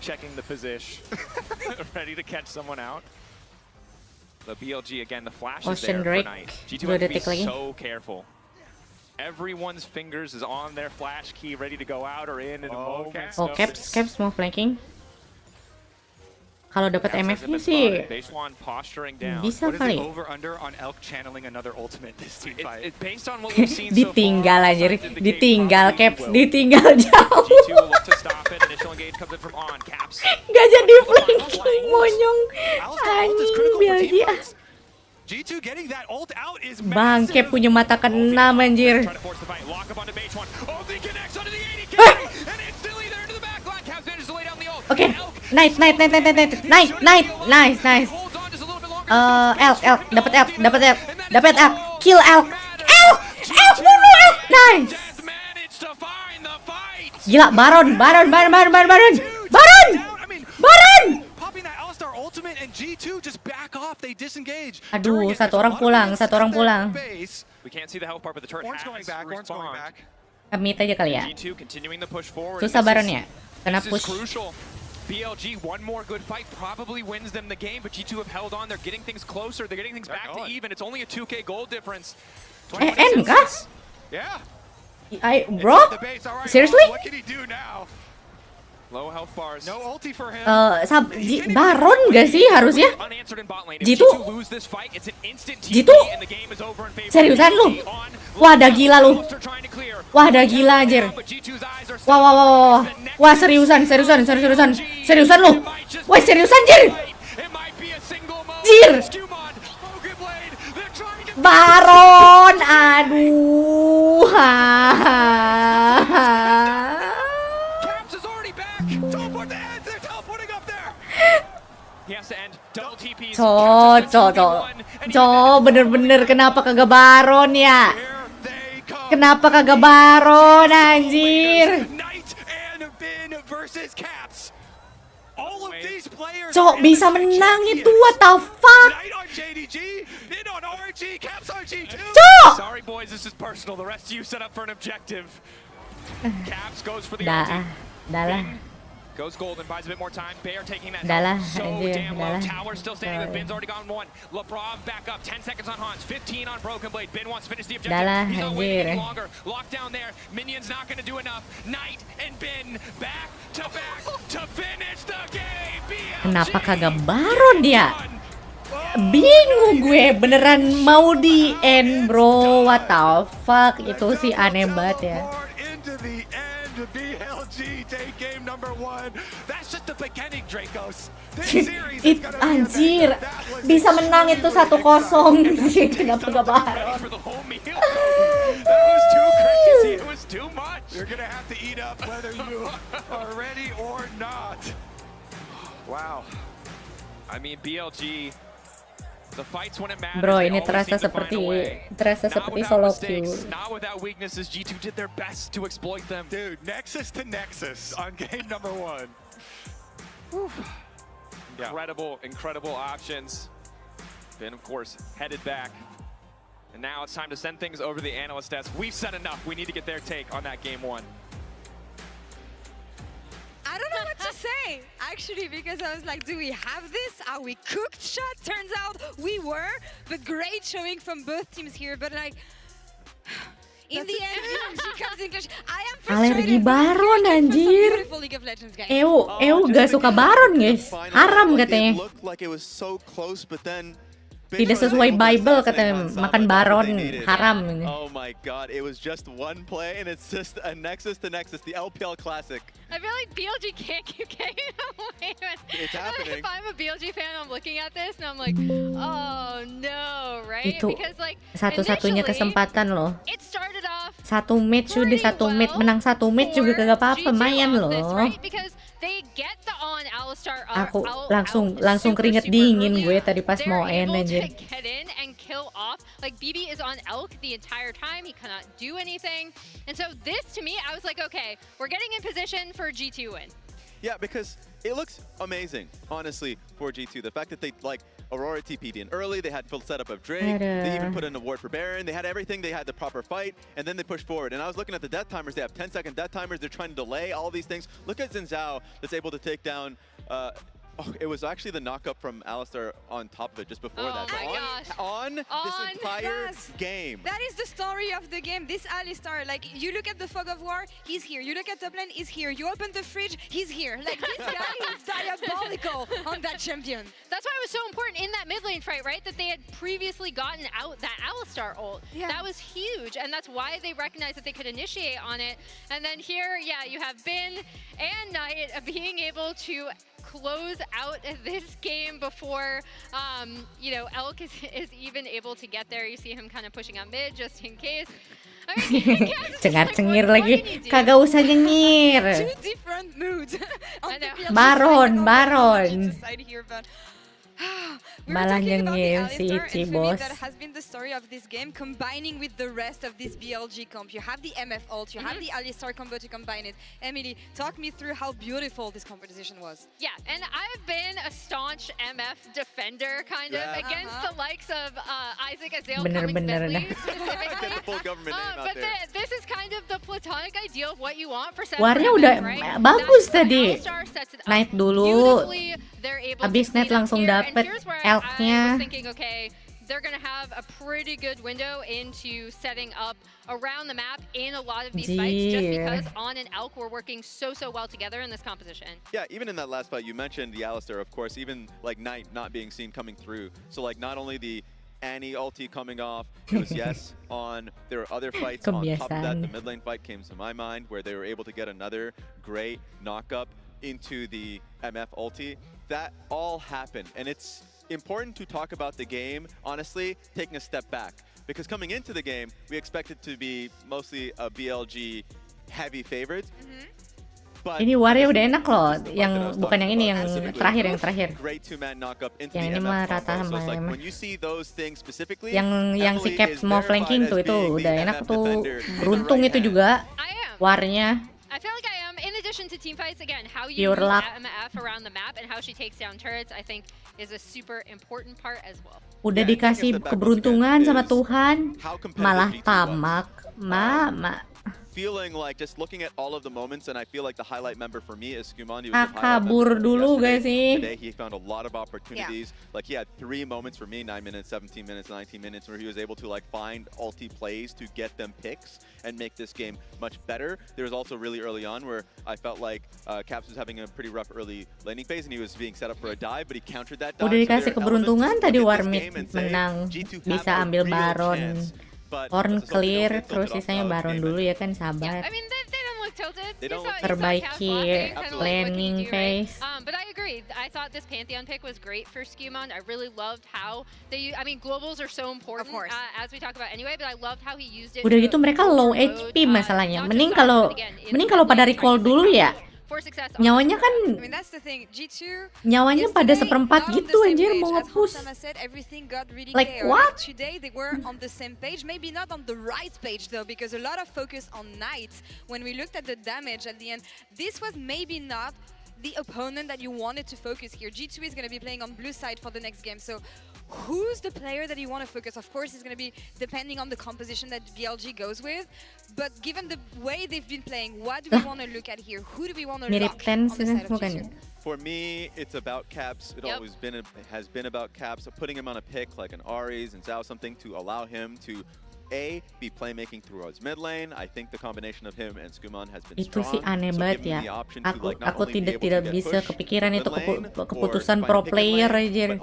checking the position, ready to catch someone out. The BLG again, the flash is there for Knight. G2 has to be so careful. Everyone's fingers is on their flash key, ready to go out or in a moment. Oh, Caps mau flanking. Kalau dapat MF-nya sih bisa kali. Over/under on Elk channeling another ultimate this team fight. Based on what we've seen ditinggal anjir, ditinggal Caps, ditinggal jauh. Gak jadi flanking, monyong. Anjing BLG. G2 getting that ult out is Bangke punya mata keenam anjir. Oke, Knight, nice. Dapat Elk, kill Elk, bunuh Elk, nice. Gila, Baron. ultimate and G2 just back off. They disengage. Aduh, satu orang pulang. We can't see the health part, but the turret has going back. Mid aja kali ya. G2 continuing the push forward. Susah baronnya. Kena This is push. crucial. BLG, one more good fight probably wins them the game, but G2 have held on. They're getting things closer. They're getting things back to even. It's only a 2K gold difference. N kah? Yeah. Bro? Seriously? What can he do now? Low health bars. No ulti for him. Baron gak sih harusnya? Jitu? Seriusan lu? Wah, dah gila lu. Wah, dah gila anjir. Wah, seriusan lu. Wah, seriusan anjir. Jir. Baron, aduh. Bener-bener kenapa kagak Baron ya? Kenapa kagak Baron anjir? Cok, bisa menang itu, what the fuck? Cok! Dah lah. Goes gold and buys a bit more time. Bear taking that so damn low. Tower still standing with Bin's already gone one. Lebrov back up. 10 seconds on Hans. 15 on Broken Blade. Bin wants to finish the objective. He's not waiting any longer. Lockdown there. Minions not going to do enough. Knight and Bin back to finish the game. Kenapa kagak Baron dia? Bingung gue, beneran mau di end bro. What the fuck? Itu sih aneh banget ya. BLG take game number 1. That's just the beginning, Dracos. Anjir, bisa menang itu 1-0. Kenapa gak Baron? That was too crazy. It was too much. You're gonna have to eat up whether you are ready or not. Wow. I mean, BLG. The fights when it matters, bro, ini terasa seperti solo queue. Not without weaknesses. G2 did their best to exploit them. Dude, Nexus to Nexus on game number 1. Incredible options. Bin, of course, headed back. And now it's time to send things over to the analyst desk. We've said enough. We need to get their take on that game 1. I don't know what to say, actually, because I was like, do we have this? Are we cooked shot? Turns out we were, but great showing from both teams here. But like, in the end, she comes in clutch. I am Alergi Baron anjir. Gak suka Baron guys. Haram katanya. Tidak sesuai Bible katanya, makan Baron haram ini. Oh my god, it was just one play and it's just a Nexus to Nexus, the LPL classic. I feel like BLG can't keep getting away with it. It's happening. If I'm a BLG fan, I'm looking at this and I'm like, oh no, right? Itu because like satu-satunya kesempatan loh. It started off satu match menang satu match juga kagak apa-apa, mayan loh. Right? Because they get the on Alistar. Aku langsung keringet dingin gue tadi pas mau end anjir. Get in and kill off. Like BB is on Elk the entire time. He cannot do anything. And so this to me, I was like, okay, we're getting in position for G2 win. Yeah, because it looks amazing, honestly, for G2. The fact that they Aurora TP'd in early, they had full setup of Drake, they even put in a ward for Baron, they had everything, they had the proper fight, and then they pushed forward. And I was looking at the death timers, they have 10-second death timers, they're trying to delay all these things. Look at Xin Zhao that's able to take down it was actually the knockup from Alistar on top of it just before that. So on this entire game. That is the story of the game. This Alistar, like, you look at the Fog of War, he's here. You look at top lane, he's here. You open the fridge, he's here. Like, this guy is diabolical on that champion. That's why it was so important in that mid lane fight, right? That they had previously gotten out that Alistar ult. Yeah. That was huge, and that's why they recognized that they could initiate on it. And then here, yeah, you have Bin and Knight being able to close out this game before, you know, Elk is even able to get there. You see him kind of pushing out mid just in case. I mean, Cengar-cengir lagi, kagak usah nyengir. Two different moods. Baron. We were talking about the si Alistar, Ichi, and for me bos. that has been the story of this game, combining with the rest of this BLG comp. You have the MF ult, you have the Alistar combo to combine it. Emily, talk me through how beautiful this competition was. Yeah, and I've been a staunch MF defender, kind of, against the likes of Isaac Azale coming Bentley specifically. But this is kind of the platonic ideal of what you want for Warnya udah bagus tadi. Naik dulu, abis net langsung dapet elk-nya. They're going to have a pretty good window into setting up around the map in a lot of these fights, just because On and Elk were working so well together in this composition. Yeah, even in that last fight, you mentioned the Alistar, of course, even like Knight not being seen coming through. So like not only the Annie ulti coming off, it was On. There were other fights on top of that. The mid lane fight came to my mind where they were able to get another great knock-up into the MF ulti. That all happened, and it's important to talk about the game, honestly, taking a step back. Because coming into the game, we expected to be mostly a BLG heavy favorite. Ini Warnya udah enak loh, yang bukan yang ini, yang terakhir. Yang ini mah rata sama yang si Caps mau flanking tuh, itu udah enak tuh. Beruntung itu juga Warnya. I feel like I am. In addition to team fights, again, how you use MF around the map and how she takes down turrets, I think is a super important part as well. Udah dikasih keberuntungan sama Tuhan, malah tamak, mama. Feeling like just looking at all of the moments, and I feel like the highlight member for me is Tsukimiya. Kabur dulu guys sih. Today he found a lot of opportunities. Like he had 3 moments for me, 9 minutes, 17 minutes, 19 minutes, where he was able to like find ulti plays to get them picks and make this game much better. There was also really early on where I felt like Caps was having a pretty rough early laning phase, and he was being set up for a dive, but he countered that dive. Udah dikasih keberuntungan tadi Warmid menang, bisa ambil Baron. Horn clear, terus sisanya Baron dulu ya kan, sabar. Perbaiki planning phase. But I agree. I thought this Pantheon pick was great for Skimon. I really loved how they use, I mean, globals are so important, as we talk about anyway, but I loved how he used it. Udah gitu mereka low HP masalahnya. Mending kalau pada recall dulu ya. Nyawanya kan, nyawanya pada seperempat gitu anjir, mau nge-push. Like what? Today they were on the same page, maybe not on the right page though, because a lot of focus on Knights. When we looked at the damage at the end, this was maybe not the opponent that you wanted to focus here. G2 is going to be playing on blue side for the next game, so who's the player that you want to focus? Of course, it's going to be depending on the composition that BLG goes with, but given the way they've been playing, what do we want to look at here? Who do we want to lock on the side of G2? For me, it's about Caps. It always has been about Caps. So putting him on a pick like an Ares and Zhao, something to allow him to be playmaking through his mid lane. I think the combination of him and Tsukimiya has been itu strong. Sih aneh banget ya. Aku tidak bisa kepikiran itu keputusan pro player aja.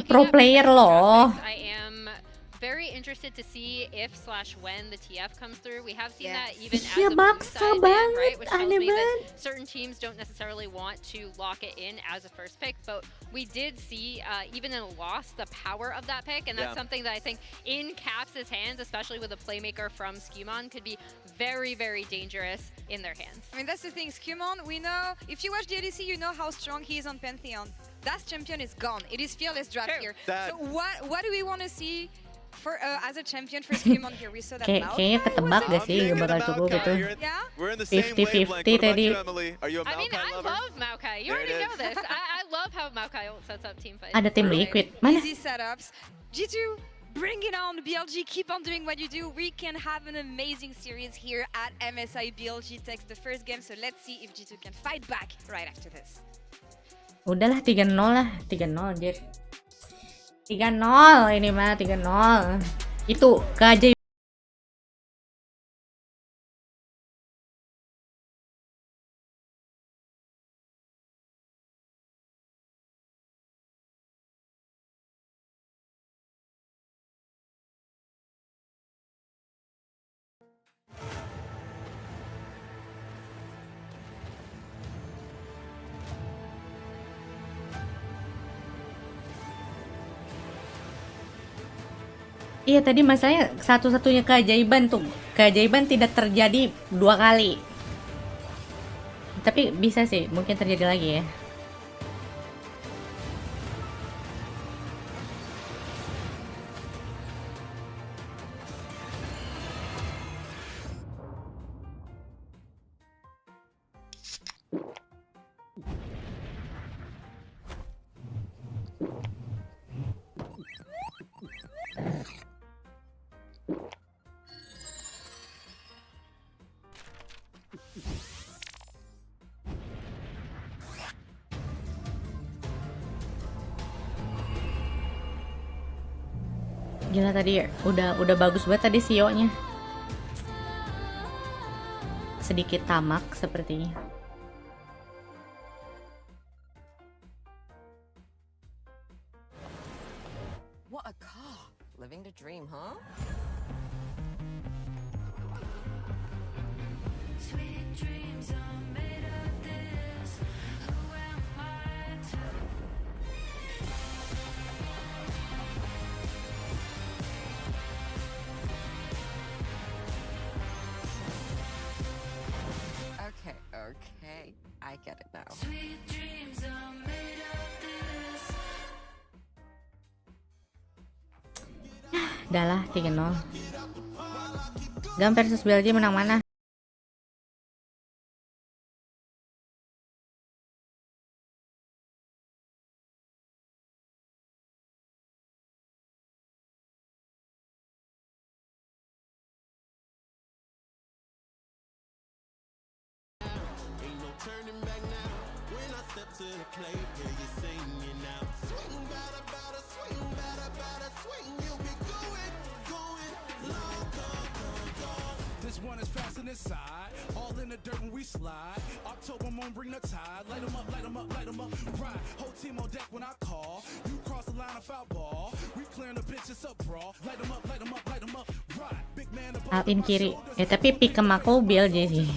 Pro player loh. Very interested to see if/when the TF comes through. We have seen that even as a maksa banget, right? Which tells me that certain teams don't necessarily want to lock it in as a first pick, but we did see even in a loss the power of that pick, and that's something that I think in Caps' hands, especially with a playmaker from Skimon, could be very dangerous in their hands. I mean, that's the thing. Skimon, we know, if you watch the ADC, you know how strong he is on Pantheon. That champion is gone. It is fearless draft here. So what do we want to see for as a champion for Skimon here? We saw that kayaknya ketebak gak sih, gak bakal cukup itu. 50-50 tadi. I mean, I love Maokai. You already know this. I love how Maokai sets up team fights. Ada tim Liquid. Mana? Easy setups. G2, bring it on. BLG, keep on doing what you do. We can have an amazing series here at MSI. BLG takes the first game, so let's see if G2 can fight back right after this. Udahlah 3-0 lah, 3-0 anjir. 3-0 ini mah 3-0. Itu keajaiban. Iya tadi masalahnya satu-satunya keajaiban tuh. Keajaiban tidak terjadi 2 kali. Tapi bisa sih, mungkin terjadi lagi ya. Gila tadi udah bagus banget tadi Sio-nya. Sedikit tamak sepertinya. What a car. Living the dream, huh? Sweet dreams are made of this. Who am I to... Okay, I get it now. Sweet dreams are made of this. Udah lah 3-0. Gam versus Belgium menang mana? All in the dirt when we slide. October moon bring the tide. Light 'em up, light 'em up, light 'em up. Right, whole team on deck when I call. You cross the line of foul ball. We clearing the bitches up, bro. Light 'em up, light 'em up, light 'em up. Right, big man above. Alin kiri. Tapi pikem aku BLJ sih.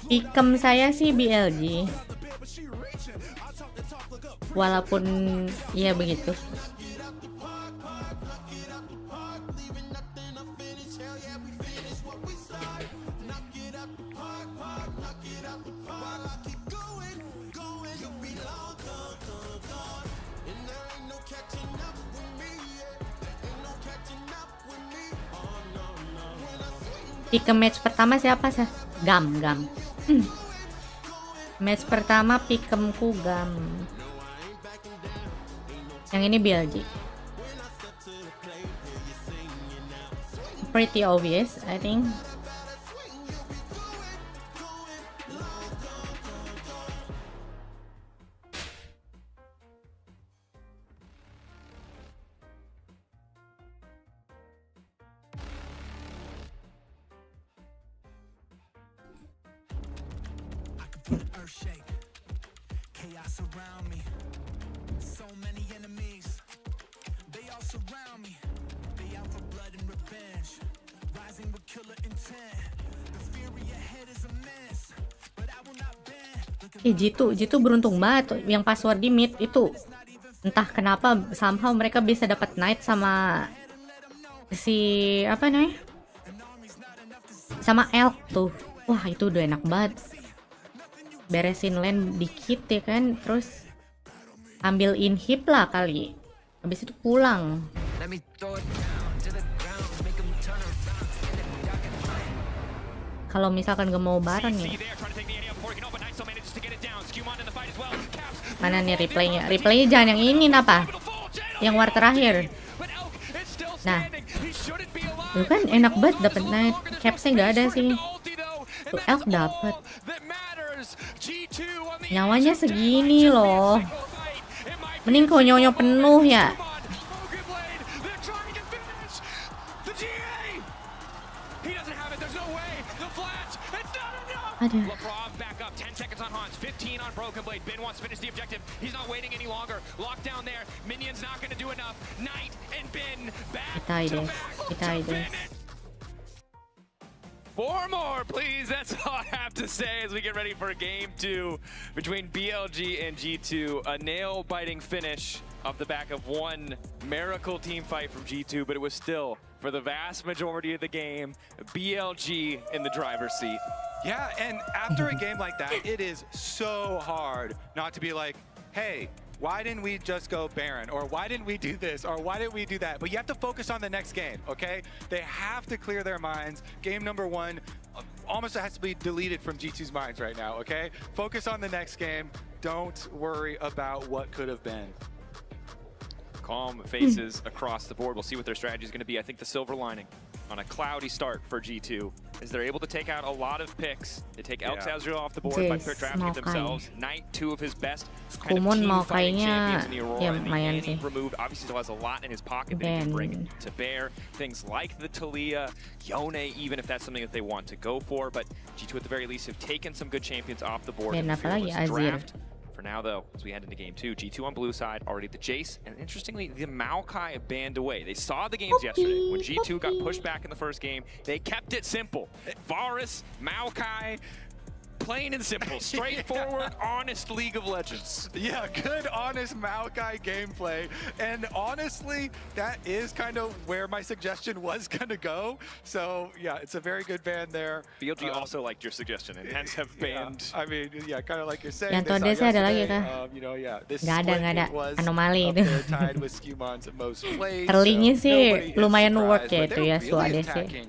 Pikem saya sih BLJ. Walaupun ya begitu. Pikem match pertama siapa sih? Gam. Match pertama pikemku Gam. Yang ini BLG. Pretty obvious, I think. Jitu beruntung banget yang password di mid itu. Entah kenapa somehow mereka bisa dapat knight sama si apa namanya? Sama elk tuh. Wah, itu udah enak banget. Beresin lane dikit ya kan, terus ambil inhib lah kali. Habis itu pulang. Kalau misalkan gak mau bareng ya. Mana nih replaynya? Replaynya jangan yang ini napa? Yang war terakhir. Nah, itu kan enak banget dapet knight. Capsnya nggak ada sih. Tuh elk dapet. Nyawanya segini loh. Mending konyolnya penuh ya. Aduh. Kita ides. 4 more, please. That's all I have to say as we get ready for game 2 between BLG and G2. A nail-biting finish off the back of one miracle team fight from G2, but it was still, for the vast majority of the game, BLG in the driver's seat. Yeah, and after a game like that, it is so hard not to be like, hey, why didn't we just go Baron? Or why didn't we do this? Or why didn't we do that? But you have to focus on the next game, okay? They have to clear their minds. Game number 1 almost has to be deleted from G2's minds right now, okay? Focus on the next game. Don't worry about what could have been. Calm faces across the board. We'll see what their strategy is going to be. I think the silver lining on a cloudy start for G2 is they're able to take out a lot of picks. They take Ksatria off the board by drafting it themselves. Knight, two of his best kind of team fighting champions in the Aurora, and the Annie removed. Obviously still has a lot in his pocket that he can bring to bear. Things like the Talia, Yone, even if that's something that they want to go for. But G2 at the very least have taken some good champions off the board in the fearless draft. For now, though, as we head into game 2, G2 on blue side, already the Jace, and interestingly, the Maokai banned away. They saw the games yesterday. When G2 got pushed back in the first game, they kept it simple. Varus, Maokai, plain and simple, straightforward, honest League of Legends. Yeah, good, honest Maokai gameplay. And honestly, that is kind of where my suggestion was going to go. So, yeah, it's a very good ban there. BLG also liked your suggestion and hence have banned. I mean, yeah, kind of like you're saying. Yang tuh ada lagi kah? Gak ada anomali itu. Early-nya sih lumayan work ya itu ya Suara sih.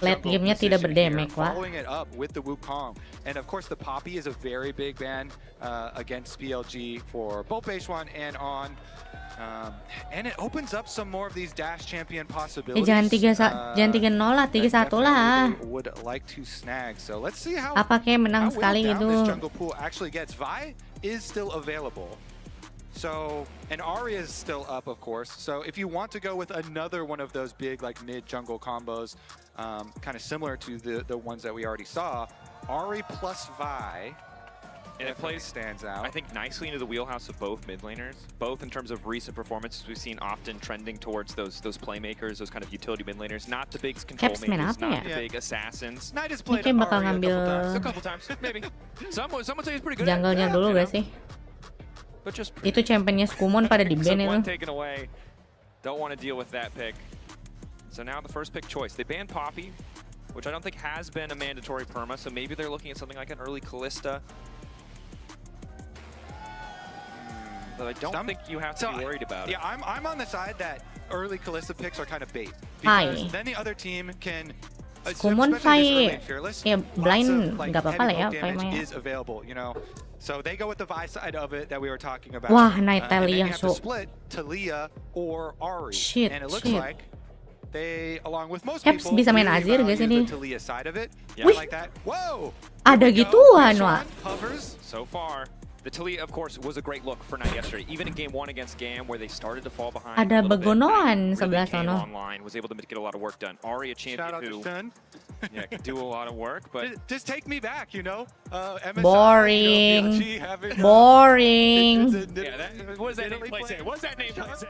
Late game-nya tidak berdamage, Wak. Following it up with the Wukong. And of course the Poppy is a very big ban against BLG for both base 1 and on. And it opens up some more of these dash champion possibilities. Jangan 3-0 lah, 3-1 lah. Would like to snag. So let's see how Apa kayak menang sekali this gitu. jungle pool actually gets. Vi is still available. So, and Ahri is still up, of course. So if you want to go with another one of those big like mid jungle combos, kind of similar to the ones that we already saw, Ahri plus Vi, and it stands out. I think nicely into the wheelhouse of both mid laners, both in terms of recent performances we've seen often trending towards those playmakers, those kind of utility mid laners, not the big control makers, not the big assassins. Knight has played Mungkin bakal ngambil a couple times, maybe. Someone say he's pretty good. Jungle-nya dulu gak sih? Itu championnya Skumon pada di ban itu. Don't want to deal with that pick. So now the first pick choice. They banned Poppy, which I don't think has been a mandatory perma, so maybe they're looking at something like an early Callista. But I don't think you have to be worried about it. Yeah, I'm on the side that early Callista picks are kind of bait. Because then the other team can Skumon fight ya blind nggak apa-apa lah ya is available, you know. So they go with the Vi side of it that we were talking about. Wah, Knight Talia so split Talia or Ahri. And it looks like they, along with most people, bisa main Azir guys ini. Talia side of it. Wih, like that. Whoa! Ada gituan, Wak. So far, the Talia, of course, was a great look for Knight yesterday. Even in game 1 against Gam, where they started to fall behind. Ada begonoan sebelah sono. Online, was able to get a lot of work done. Ahri, a champion who can do a lot of work, but just take me back, you know. MSI, Boring. you know, BLG Boring. What does that name play say? What's that name play say?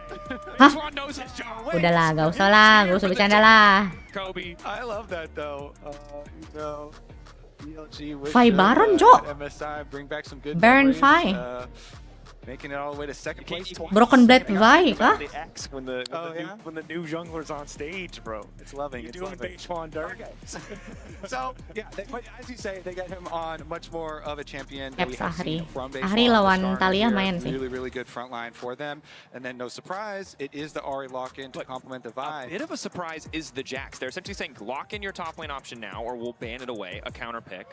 Hah? One knows his job. Udahlah, gak usah lah, gak usah bercanda lah. Kobe. I love that though. You know. Vi Baron, Jo. Baron Vi. Making it all the way to second place. Broken Blade Vi, kah? When the new jungler's on stage, bro. It's loving. You're doing base one dirt. So yeah, as you say, they get him on much more of a champion that we have Ahri. seen from base Ahri lawan Talia main sih. Really good front line for them. And then no surprise, it is the Ahri lock-in to complement the Vi. A bit of a surprise is the Jax. They're essentially saying lock in your top lane option now, or we'll ban it away. A counter pick.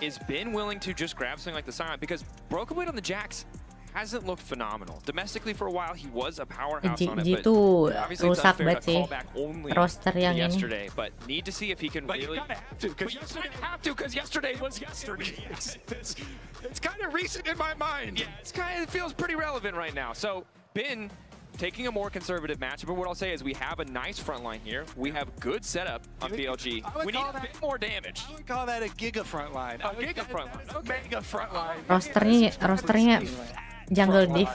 Is Ben willing to just grab something like the Silent? Because Broken Blade on the Jax hasn't looked phenomenal. Domestically for a while, he was a powerhouse on it, but obviously it's unfair to call back only yesterday. But need to see if he can really... You kind of have to, because yesterday was yesterday. It's kind of recent in my mind. Yeah, it feels pretty relevant right now. So, Ben taking a more conservative matchup, but what I'll say is we have a nice front line here. We have good setup on BLG. We need a bit more damage. I would call that a giga front line. A giga front line. Mega front line. Rosternya jungle div.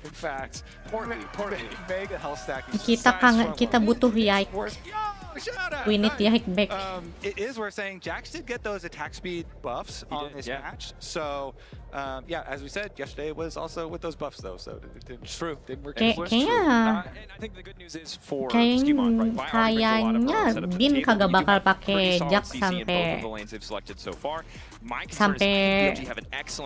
In fact, mega health stack. Kita butuh Yike. We need Yike back. It is worth saying Jax did get those attack speed buffs on this match. So yeah, as we said, yesterday was also with those buffs though. So it didn't work. Kayaknya Bin kagak bakal pakai Jax sampai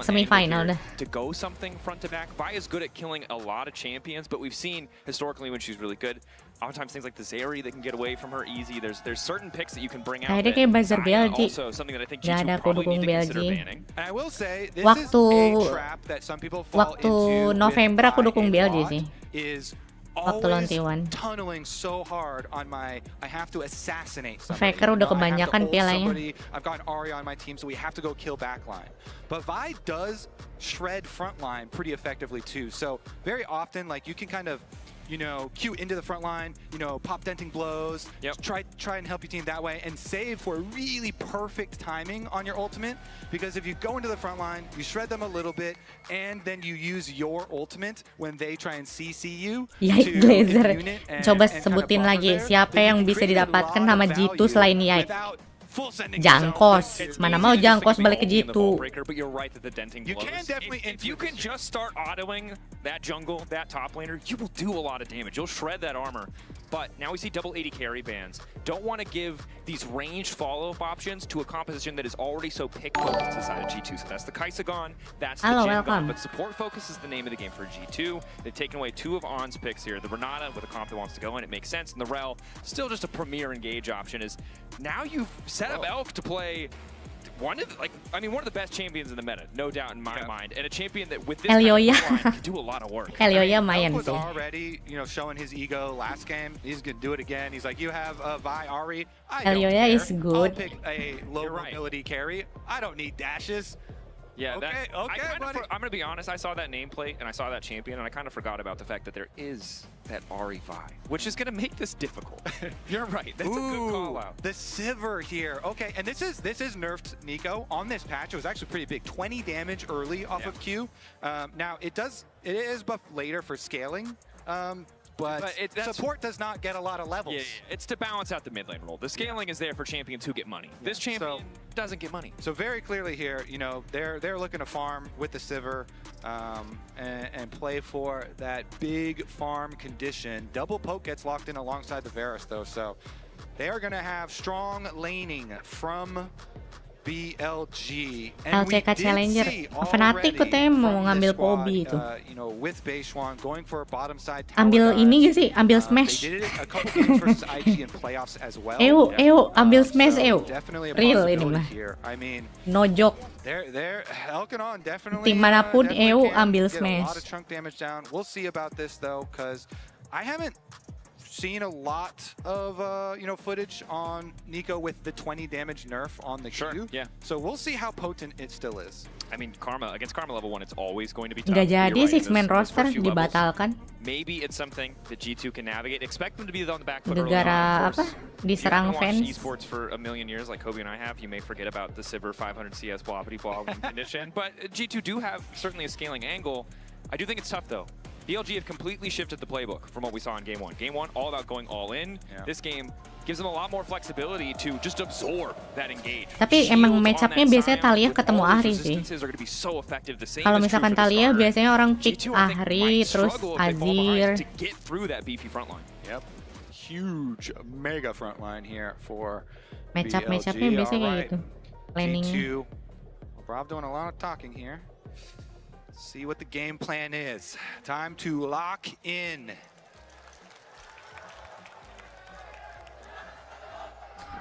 semifinal dah. To go something front to back. Vi is good at killing a lot of champions, but we've seen historically when she's really good, oftentimes things like the Zeri, they can get away from her easy. There's certain picks that you can bring out. Kayak kayak buzzer BLG. Also something that I think G2 probably need to consider banning. And I will say this is a trap that some people fall into. Waktu November aku dukung BLG sih. Is always tunneling so hard on my, I have to assassinate somebody. Faker udah kebanyakan pialanya. I've got Ari on my team, so we have to go kill backline. But Vi does shred frontline pretty effectively too. So very often, like, you can kind of, you know, queue into the front line, you know, pop denting blows, try and help your team that way, and save for really perfect timing on your ultimate. Because if you go into the front line, you shred them a little bit, and then you use your ultimate when they try and CC you. Yike Glazer. Coba sebutin lagi siapa yang bisa didapatkan sama G2 selain Yike. Jangkos, mana mau Jangkos balik ke G2. But you're right that the denting blows. If you can just start autoing that jungle, that top laner, you will do a lot of damage. You'll shred that armor. But now we see double 80 carry bans. Don't want to give these ranged follow-up options to a composition that is already so pick-focused inside of G2. So that's the Kai'Sa gone, that's the Jhin gone. But support focus is the name of the game for G2. They've taken away 2 of On's picks here. The Renata with a comp that wants to go in, it makes sense. And the Rel, still just a premier engage option, is now you've set up Elk to play one of the best champions in the meta, no doubt in my mind, and a champion that with this kind of line can do a lot of work. Elk was already, you know, showing his ego last game. He's gonna do it again. He's like, you have Vi, Ari. I don't care. Is good. I'll pick a low mobility carry. I don't need dashes. Yeah, okay, I'm gonna be honest. I saw that nameplate and I saw that champion, and I kind of forgot about the fact that there is that Ari Vi, which is gonna make this difficult. You're right. That's a good call out. The Sivir here. Okay, and this is nerfed Nico on this patch. It was actually pretty big. 20 damage early off of Q. Now it is buffed later for scaling. But support does not get a lot of levels. Yeah, it's to balance out the mid lane role. The scaling is there for champions who get money. This champion doesn't get money. So very clearly here, you know, they're looking to farm with the Sivir and play for that big farm condition. Double poke gets locked in alongside the Varus though, so they are going to have strong laning from BLG. LCK Challenger. Fnatic katanya mau ngambil Kobe itu. Ambil ini gak sih? Ambil Smash. Ambil Smash, Real ini mah. No joke. Tim manapun, ambil Smash. I haven't seen a lot of footage on Nico with the 20 damage nerf on the Q. Yeah. So we'll see how potent it still is. I mean, against Karma level 1, it's always going to be tough. Nggak jadi 6-man roster dibatalkan. Maybe it's something that G2 can navigate. Expect them to be on the back foot early Gara-gara apa? Diserang fans. Esports for a million years, like Kobe and I have. You may forget about the Sivir 500 CS bloppity blah condition, but G2 do have certainly a scaling angle. I do think it's tough though. BLG have completely shifted the playbook from what we saw in Game 1. Game 1, all about going all in. Yeah. This game gives them a lot more flexibility to just absorb that engage. Tapi emang match-up-nya biasanya Talia ketemu Ahri sih. Kalau misalkan Talia biasanya orang pick Ahri, terus Azir. To get through that beefy front line. Yep. Huge, mega front line here for match-up-nya biasanya kayak gitu. Planning. Brav doing a lot of talking here. See what the game plan is. Time to lock in.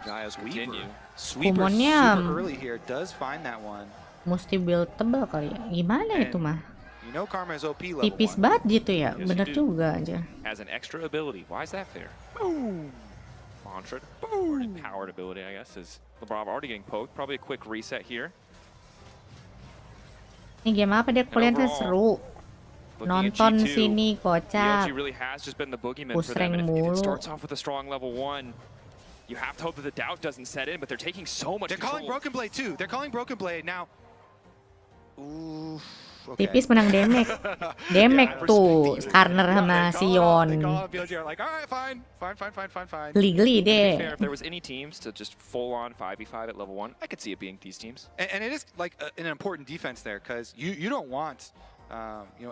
Guys, continue. Sweeper super early here. Does find that one. Mesti build tebal kali ya. Gimana itu mah? You know Karma is OP level 1. Tipis banget gitu ya. Bener juga aja. Has an extra ability. Why is that fair? Boom. Mantra. Boom. Powered ability, I guess, is LeBron already getting poked. Probably a quick reset here. Ini game apa dia kuliah seru. Nonton sini kocak. Pusreng mulu. Starts off with a strong level 1. You have to hope that the doubt doesn't set in, but they're taking so much control. They're calling Broken Blade too. They're calling Broken Blade now. Ooh. Okay. Tipis menang damage. Damage tuh Skarner sama Sion. Geli deh. If there was any teams to just full on 5v5 at level 1, I could see it being these teams. And it is like an important defense there because you don't want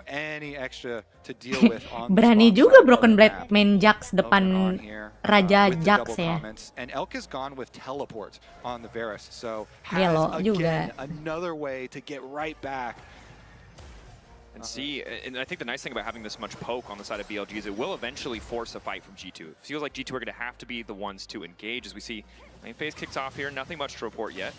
any extra to deal with on Berani juga Broken Blade main Jax depan Raja Jax ya. And Elk is gone with teleport on the Varus. So has again another way to get right back. And see, and I think the nice thing about having this much poke on the side of BLG is it will eventually force a fight from G2. It feels like G2 are going to have to be the ones to engage as we see lane phase kicks off here. Nothing much to report yet.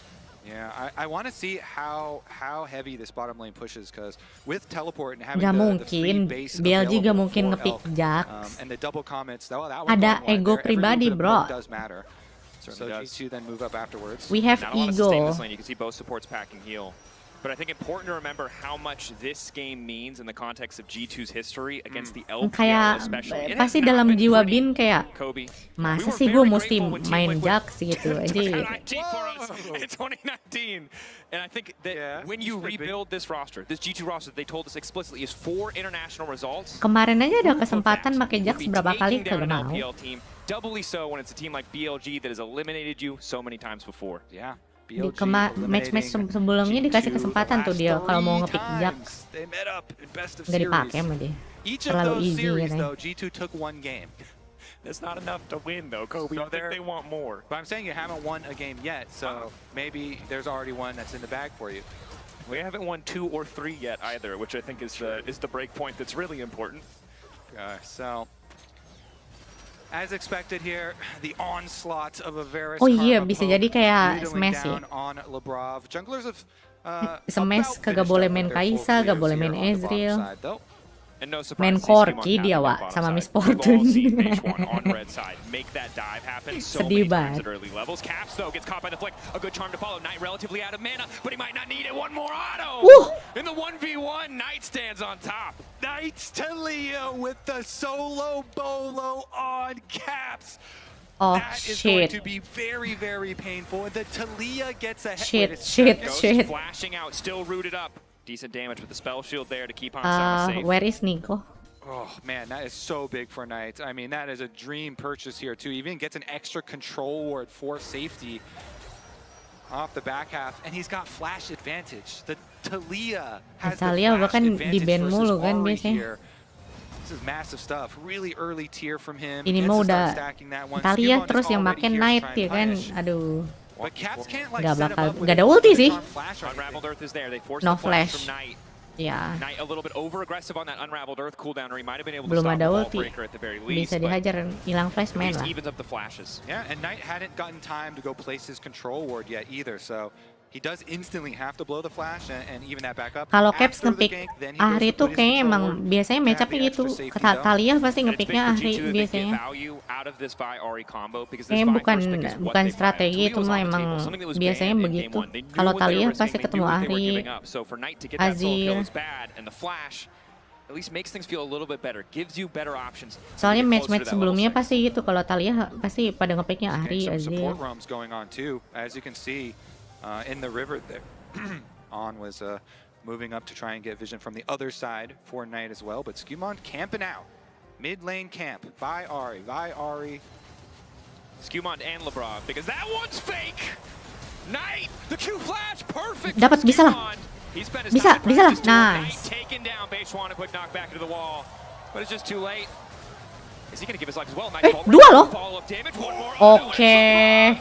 Yeah, I want to see how heavy this bottom lane pushes, because with teleport and having Gak the free mungkin, base BLG gak available mungkin for ngepick Elk, Jax. and the double comments, that one Ada going ego wide there, every pribadi, little bit of bro. poke does matter. So G2 then move up afterwards. We have Not a lot of sustain in ego. this lane. You can see both supports packing heal. But I think important to remember how much this game means in the context of G2's history against the LPL Kayak especially. It pasti has not dalam been jiwa pretty, Bin kayak Kobe. masa We were sih gue very mesti grateful when Team main Liquid Jax gitu aja. took out IG for us in 2019. And I think that when you rebuild this roster, this G2 roster, they told us explicitly is 4 international results. Kemarin aja ada kesempatan pakai Jax berapa kali kagak mau. LPL team, doubly so when it's a team like BLG that has eliminated you so many times before. Yeah. Di match-match sebelumnya dikasih kesempatan tuh dia kalau mau ngepick Jax. Nggak dipakai sama dia. Terlalu easy katanya. G2 took one game. That's not enough to win, though, Kobe. I think they want more. But I'm saying you haven't won a game yet, so maybe there's already one that's in the bag for you. We haven't won 2 or 3 yet either, which I think is the break point that's really important. So, as expected here, the onslaught of a Varus. Oh iya, bisa jadi kayak Smash ya. Junglers of Smash kagak boleh main Kaisa, kagak boleh main Ezreal. And no surprise, Main Corki dia, Wak, sama Miss Fortune. Sedih banget. Caps though gets caught by the flick. A good charm to follow. Knight relatively out of mana, but he might not need it. One more auto. In the 1v1, Knight stands on top. Knight's to Leo with the solo bolo on Caps. Oh, that is shit. going to be very, very painful. The Talia gets a Shit. Flashing out, still rooted up. Decent damage with the spell shield there to keep on safe. Where is Nico? Oh man, that is so big for Knight. I mean, that is a dream purchase here too. Even gets an extra control ward for safety off the back half, and he's got flash advantage. The Talia has the flash bahkan advantage di ban mulu versus kan Ori biasanya. here. This is massive stuff. Really early tier from him. Ini mah udah Talia terus yang makin Knight ya kan. Aduh. Gak bakal, gak ada ulti sih. No flash. Ya. Belum ada ulti. Bisa dihajar, hilang flash main lah. Yeah, and Knight hadn't gotten time to go place his control ward yet either, so he does instantly have to blow the flash and even that back up. Kalau Caps ngepick Ahri tuh kayaknya emang biasanya matchupnya gitu. Talia pasti ngepicknya Ahri biasanya. Kayaknya bukan strategi, itu mah emang biasanya begitu. Kalau Talia pasti ketemu Ahri, Azir. Soalnya match-match sebelumnya pasti gitu. Kalau Talia pasti pada ngepicknya Ahri, Azir. In the river there. On was moving up to try and get vision from the other side for Knight as well, but Skewmon camping out. Mid lane camp by Ahri. Skewmon and Lebrov, because that one's fake! Knight, the Q flash, perfect! Dapat, bisa lah. Bisa lah, nice. Taken down, Beishwan, a quick knock back into the wall, but it's just too late. Is he gonna give his life as well? Dua loh. Oke.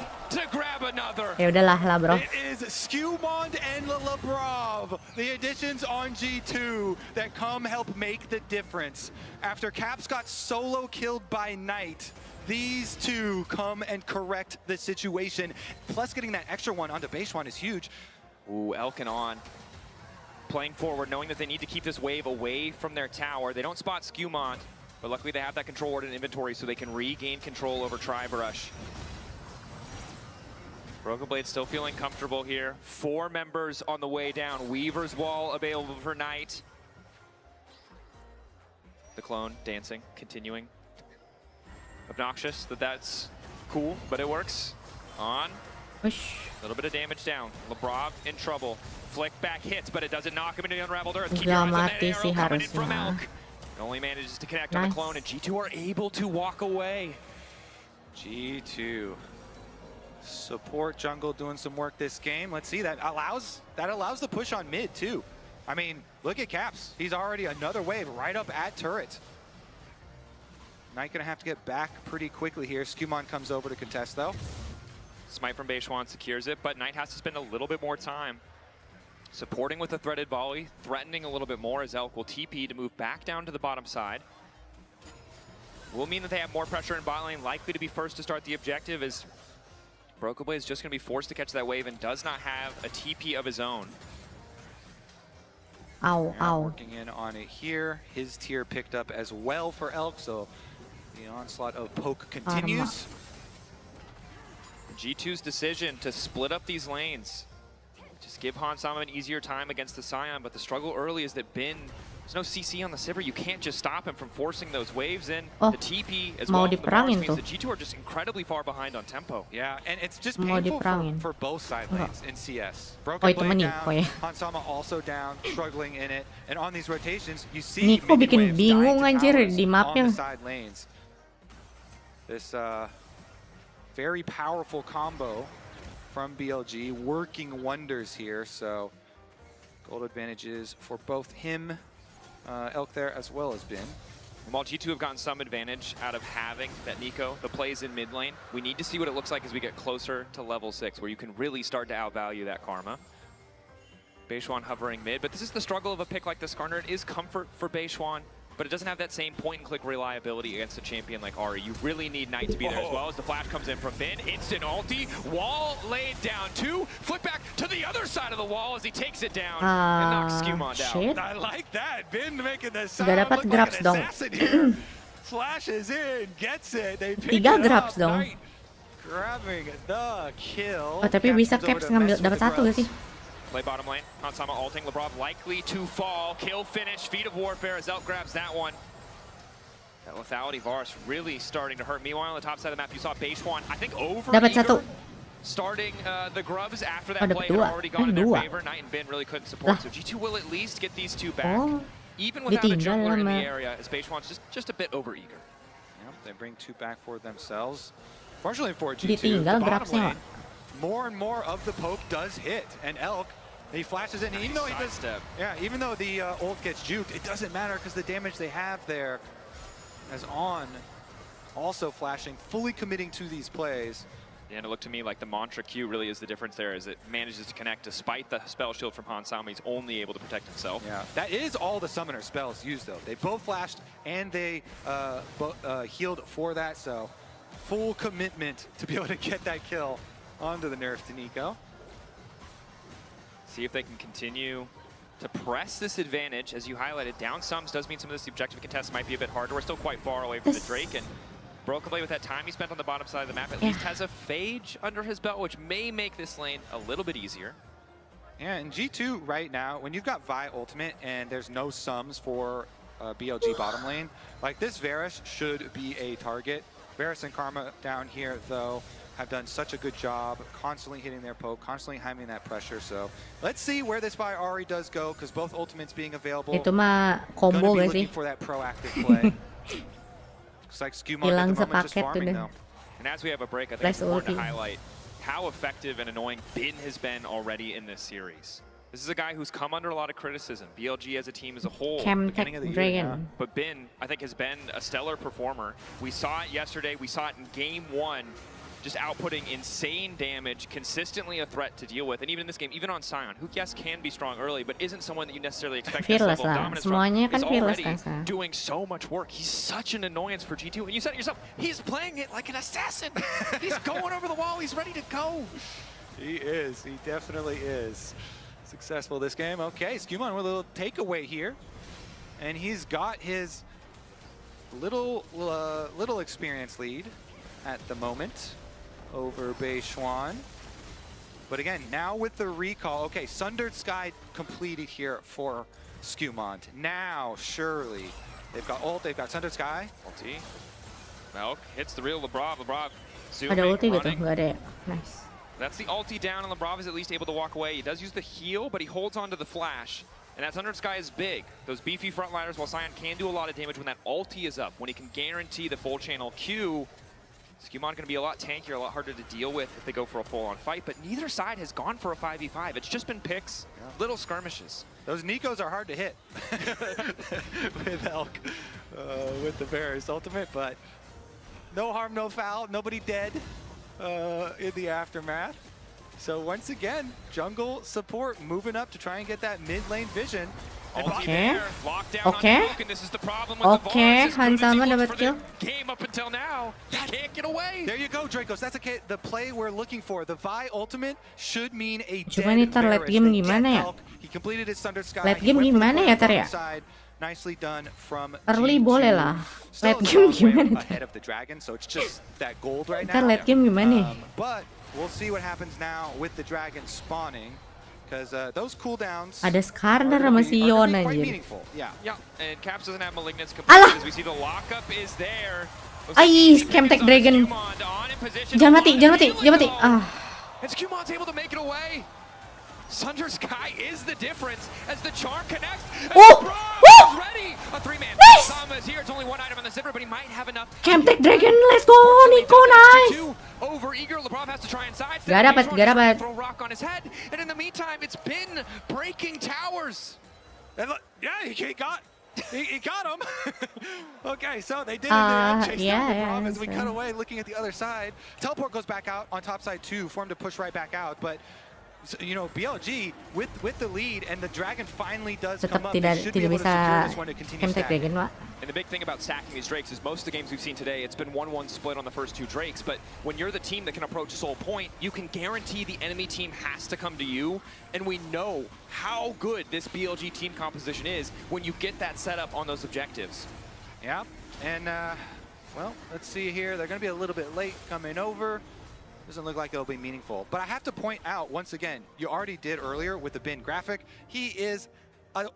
Ya udahlah lah bro. It is Skewmon and Lebrov, the additions on G2 that come help make the difference. After Caps got solo killed by Knight, these two come and correct the situation. Plus getting that extra one onto Beishwan is huge. Ooh, Elkin on. Playing forward, knowing that they need to keep this wave away from their tower. They don't spot Skewmon, but luckily they have that control ward in inventory so they can regain control over Trivarush. Broken Blade still feeling comfortable here. 4 members on the way down. Weaver's Wall available for Knight. The clone dancing, continuing. Obnoxious that's cool, but it works. On. A little bit of damage down. Lebrov in trouble. Flick back hits, but it doesn't knock him into the unraveled earth. Keep your eyes on that arrow coming in from Elk. It only manages to connect on the clone, and G2 are able to walk away. G2. Support jungle doing some work this game. Let's see, that allows the push on mid too. I mean, look at Caps. He's already another wave right up at turret. Knight gonna have to get back pretty quickly here. Skewmon comes over to contest though. Smite from Beishwan secures it, but Knight has to spend a little bit more time supporting with a threaded volley, threatening a little bit more as Elk will TP to move back down to the bottom side. Will mean that they have more pressure in bot lane, likely to be first to start the objective as Broken is just going to be forced to catch that wave and does not have a TP of his own. Working in on it here. His tier picked up as well for Elk, so the onslaught of poke continues. G2's decision to split up these lanes. Just give Hansama an easier time against the Scion, but the struggle early is that Bin, there's no CC on the Sivir. You can't just stop him from forcing those waves in. The TP as well. The bars means that G2 are just incredibly far behind on tempo. Yeah, and it's just painful for both side lanes in CS. Broken itu Blade menipu down, ya. Hansama also down, struggling in it. And on these rotations, you see Ini kok bikin waves bingung dying to anjir towers di on mapnya. the side lanes. This very powerful combo from BLG working wonders here. So gold advantages for both him, Elk there, as well as Bin. And while G2 have gotten some advantage out of having that Nico, the plays in mid lane, we need to see what it looks like as we get closer to level 6, where you can really start to outvalue that Karma. Beishwan hovering mid, but this is the struggle of a pick like this, Garner. It is comfort for Beishwan, but it doesn't have that same point-and-click reliability against a champion like Ahri. You really need Knight to be there as well. As the flash comes in from Bin, instant ulti, wall laid down, 2, flip back to the other side of the wall as he takes it down and knocks Skewmon down. I like that. Bin making the sound Udah dapat look grabs like an dong. assassin here. Flashes in, gets it. They pick 3 it grabs up. dong. Knight grabbing the kill. Oh, tapi bisa Caps ngambil dapat 1 gak sih? Play bottom lane. Hansama ulting. Lebrov likely to fall. Kill finish. Feet of Warfare as Elk grabs that one. That lethality Varus really starting to hurt. Meanwhile, on the top side of the map, you saw Beishwan, I think, over starting the grubs after that play had already gone in their favor. Knight and Bin really couldn't support. So G2 will at least get these 2 back. Even without a jungler in the area, as Beishwan's just a bit overeager. Yep, they bring 2 back for themselves. Fortunately for G2, the bottom lane, more and more of the poke does hit, and Elk, he flashes in. Even though he does, even though the ult gets juked, it doesn't matter because the damage they have there, as on, also flashing, fully committing to these plays. Yeah, and it looked to me like the mantra Q really is the difference there, as it manages to connect despite the spell shield from Hansama. He's only able to protect himself. Yeah, that is all the summoner spells used though. They both flashed and they healed for that, so full commitment to be able to get that kill onto the nerf to Nico. See if they can continue to press this advantage. As you highlighted, down sums does mean some of this objective contests might be a bit harder. We're still quite far away from the Drake, and Broken Blade, with that time he spent on the bottom side of the map, at least has a Phage under his belt, which may make this lane a little bit easier. Yeah, and G2 right now, when you've got Vi ultimate and there's no sums for BLG bottom lane, like this Varus should be a target. Varus and Karma down here, though, have done such a good job constantly hitting their poke, constantly having that pressure. So let's see where this Vi Ahri does go, because both ultimates being available. Itu mah combo gonna be gak sih? looking for that proactive play. Looks like Skewmon at the moment just farming though. And as we have a break, I think it's important to highlight how effective and annoying Bin has been already in this series. This is a guy who's come under a lot of criticism. BLG as a team as a whole, beginning of the year. But Bin, I think, has been a stellar performer. We saw it yesterday. We saw it in Game 1. Just outputting insane damage, consistently a threat to deal with. And even in this game, even on Scion, who, yes, can be strong early, but isn't someone that you necessarily expect this level of dominance from, is already doing so much work. He's such an annoyance for G2. And you said it yourself, he's playing it like an assassin. He's going over the wall. He's ready to go. He is. He definitely is. Successful this game. Okay, Skewmon with a little takeaway here. And he's got his little experience lead at the moment over Beishwan. But again, now with the recall, okay, Sundered Sky completed here for Skewmon. Now, surely, they've got ult, they've got Sundered Sky. Ulti. Melk hits the real Lebrov. Lebrov Ada ulti gitu, running. gak ada ya? Nice. That's the ulti down, and Lebrov is at least able to walk away. He does use the heal, but he holds on to the flash. And that Sundered Sky is big. Those beefy frontliners, while Scion can do a lot of damage when that ulti is up, when he can guarantee the full channel Q, Skewmon going to be a lot tankier, a lot harder to deal with if they go for a full-on fight, but neither side has gone for a 5v5. It's just been picks, little skirmishes. Those Nikos are hard to hit with Elk, with the Varus ultimate, but no harm, no foul, nobody dead in the aftermath. So once again, jungle support moving up to try and get that mid lane vision. Oke. Oke, Hansama dapat kill. There you go, Dracos. That's the play we're looking for. The Vi ultimate should mean a Cuma nih tar late game gimana ya? He completed his Thunder Sky. Late game gimana ya tar ya? Nicely done from Early boleh lah. Late game gimana tar? Ahead of the dragon, so it's just that gold right Tar now. late game gimana? But we'll see what happens now with the dragon spawning. Because those cooldowns Ada Skarner sama si Yon anjir. Yeah. And Caps doesn't have Malignance Alah! as we see the lockup is there. Ai, Camtech Dragon. Jangan mati, jangan mati, jangan mati. Ah. And Tsukimiya's able to make it away. Thunder Sky is the difference as the charm connects. Oh! Oh! Ready. A three-man. Nice! Sama is here. It's only one item on the zipper, but he might have enough. Camtech Dragon, let's go, Nico, nice. Over eager, Lebrov has to try and sidestep. Gak dapat, gak dapat. Throw rock on his head, and in the meantime, it's been breaking towers. And look, yeah, he got him. Okay, so they did it there. Chased down Lebrov as we cut away, looking at the other side. Teleport goes back out on top side too, for him to push right back out, but. So, you know, BLG with the lead and the dragon finally does come up. They should be able to secure this one to continue stacking. And the big thing about stacking these Drakes is most of the games we've seen today, it's been 1-1 split on the first two Drakes, but when you're the team that can approach Soul Point, you can guarantee the enemy team has to come to you, and we know how good this BLG team composition is when you get that setup on those objectives. Yeah, and well, let's see here. They're going to be a little bit late coming over. Doesn't look like it'll be meaningful. But I have to point out, once again, you already did earlier with the Bin graphic, he is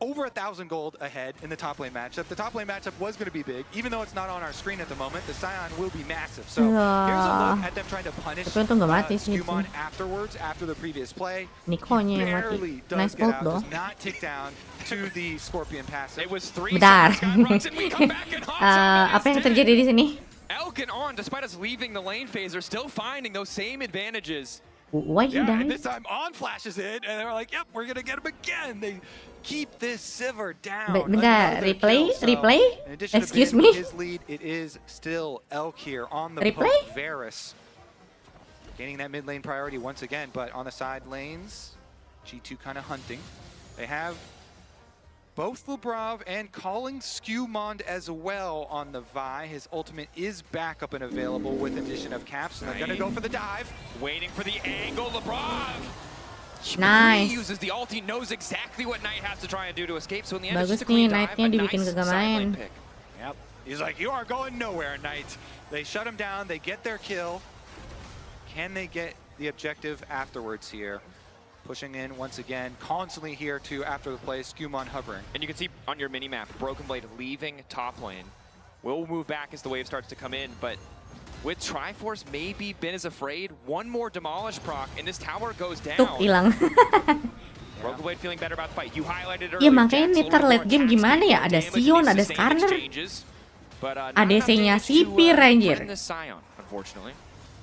over 1,000 gold ahead in the top lane matchup. The top lane matchup was going to be big, even though it's not on our screen at the moment. The Scion will be massive. So here's a look at them trying to punish Skumon afterwards, after the previous play. Nikonya yang mati. Nice ult dong. Does not tick down to the Scorpion passive. It was 3 Bentar. Apa Apa yang terjadi di sini? Elkin on, despite us leaving the lane phase, are still finding those same advantages. Why he died? And this time On flashes in, and they're like, yep, we're going to get him again. They keep this Sivir down. Bentar, replay? Excuse me? His lead, it is still Elk here on the replay? Varus. Gaining that mid lane priority once again, but on the side lanes, G2 kind of hunting. They have both Lebrov and calling Skumond as well on the Vi. His ultimate is back up and available with addition of Caps, and they're going to go for the dive. Waiting for the angle, Lebrov. Nice. He uses the ult, he knows exactly what Knight has to try and do to escape, so in the end it's Bagus just a clean nih, dive, Knight-nya a dibikin nice kagak main. sideline pick. Yep. He's like, you are going nowhere, Knight. They shut him down, they get their kill. Can they get the objective afterwards here? Pushing in once again, constantly here to after the play, Skumon hovering. And you can see on your mini-map, Broken Blade leaving top lane. Will move back as the wave starts to come in, but with Triforce, maybe Ben is afraid. One more Demolish proc, and this tower goes down. Tuk hilang. Broken Blade feeling better about the fight. You highlighted Ya earlier. makanya nih tar late game gimana ya? Ada Sion, ada Skarner. ADC-nya sipir anjir. Unfortunately.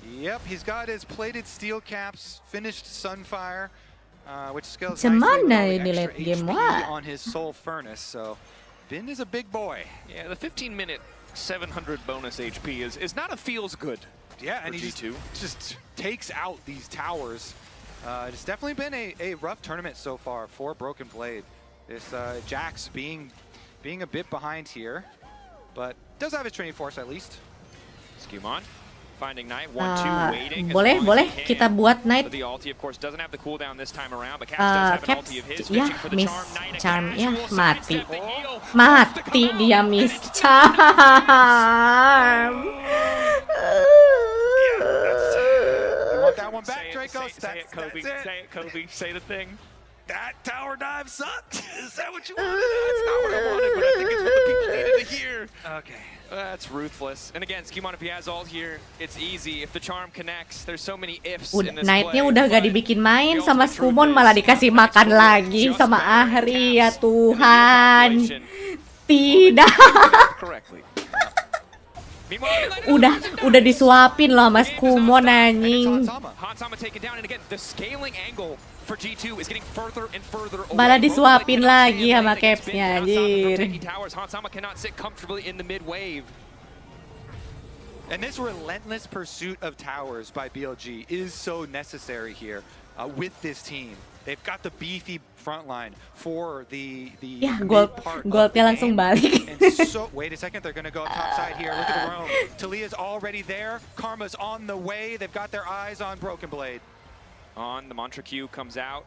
Yep, he's got his plated steel caps, finished Sunfire, which scales nicely di late game on his Soul Furnace. So Ben is a big boy. Yeah, the 15-minute 700 bonus HP is not a feels good. Yeah, and he just takes out these towers. It's definitely been a rough tournament so far for Broken Blade. This Jax being a bit behind here, but does have his training force at least. Skumon finding Knight, 1-2 waiting. Boleh kita buat Knight. The ulti of course doesn't have the cooldown this time around, but Caps does have an ulti of his. Ya, miss charm ya, mati. Mati dia miss charm. That one back, Dracos. Say it, Kobe. Say it, Kobe. Say the thing. That tower dive sucked. Is that what you wanted? That's not what I wanted, but I think it's what the people needed to hear. Okay. That's ruthless. And again, Skumon, if he has ult here, it's easy. If the charm connects, there's so many ifs in this play. Knight-nya udah gak dibikin main sama Skumon, malah dikasih makan lagi sama Ahri, ya Tuhan. Tidak. Udah disuapin loh sama Skumon anjing. Malah disuapin lagi sama Capsnya anjir. And this relentless pursuit of towers by BLG is so necessary here with this team. They've got the beefy front line for the Ya, mid-part of golnya the langsung game. balik. And so, wait a second, they're going to go up top side here. Look at the roam. Talia's already there. Karma's on the way. They've got their eyes on Broken Blade. On the mantra Q comes out.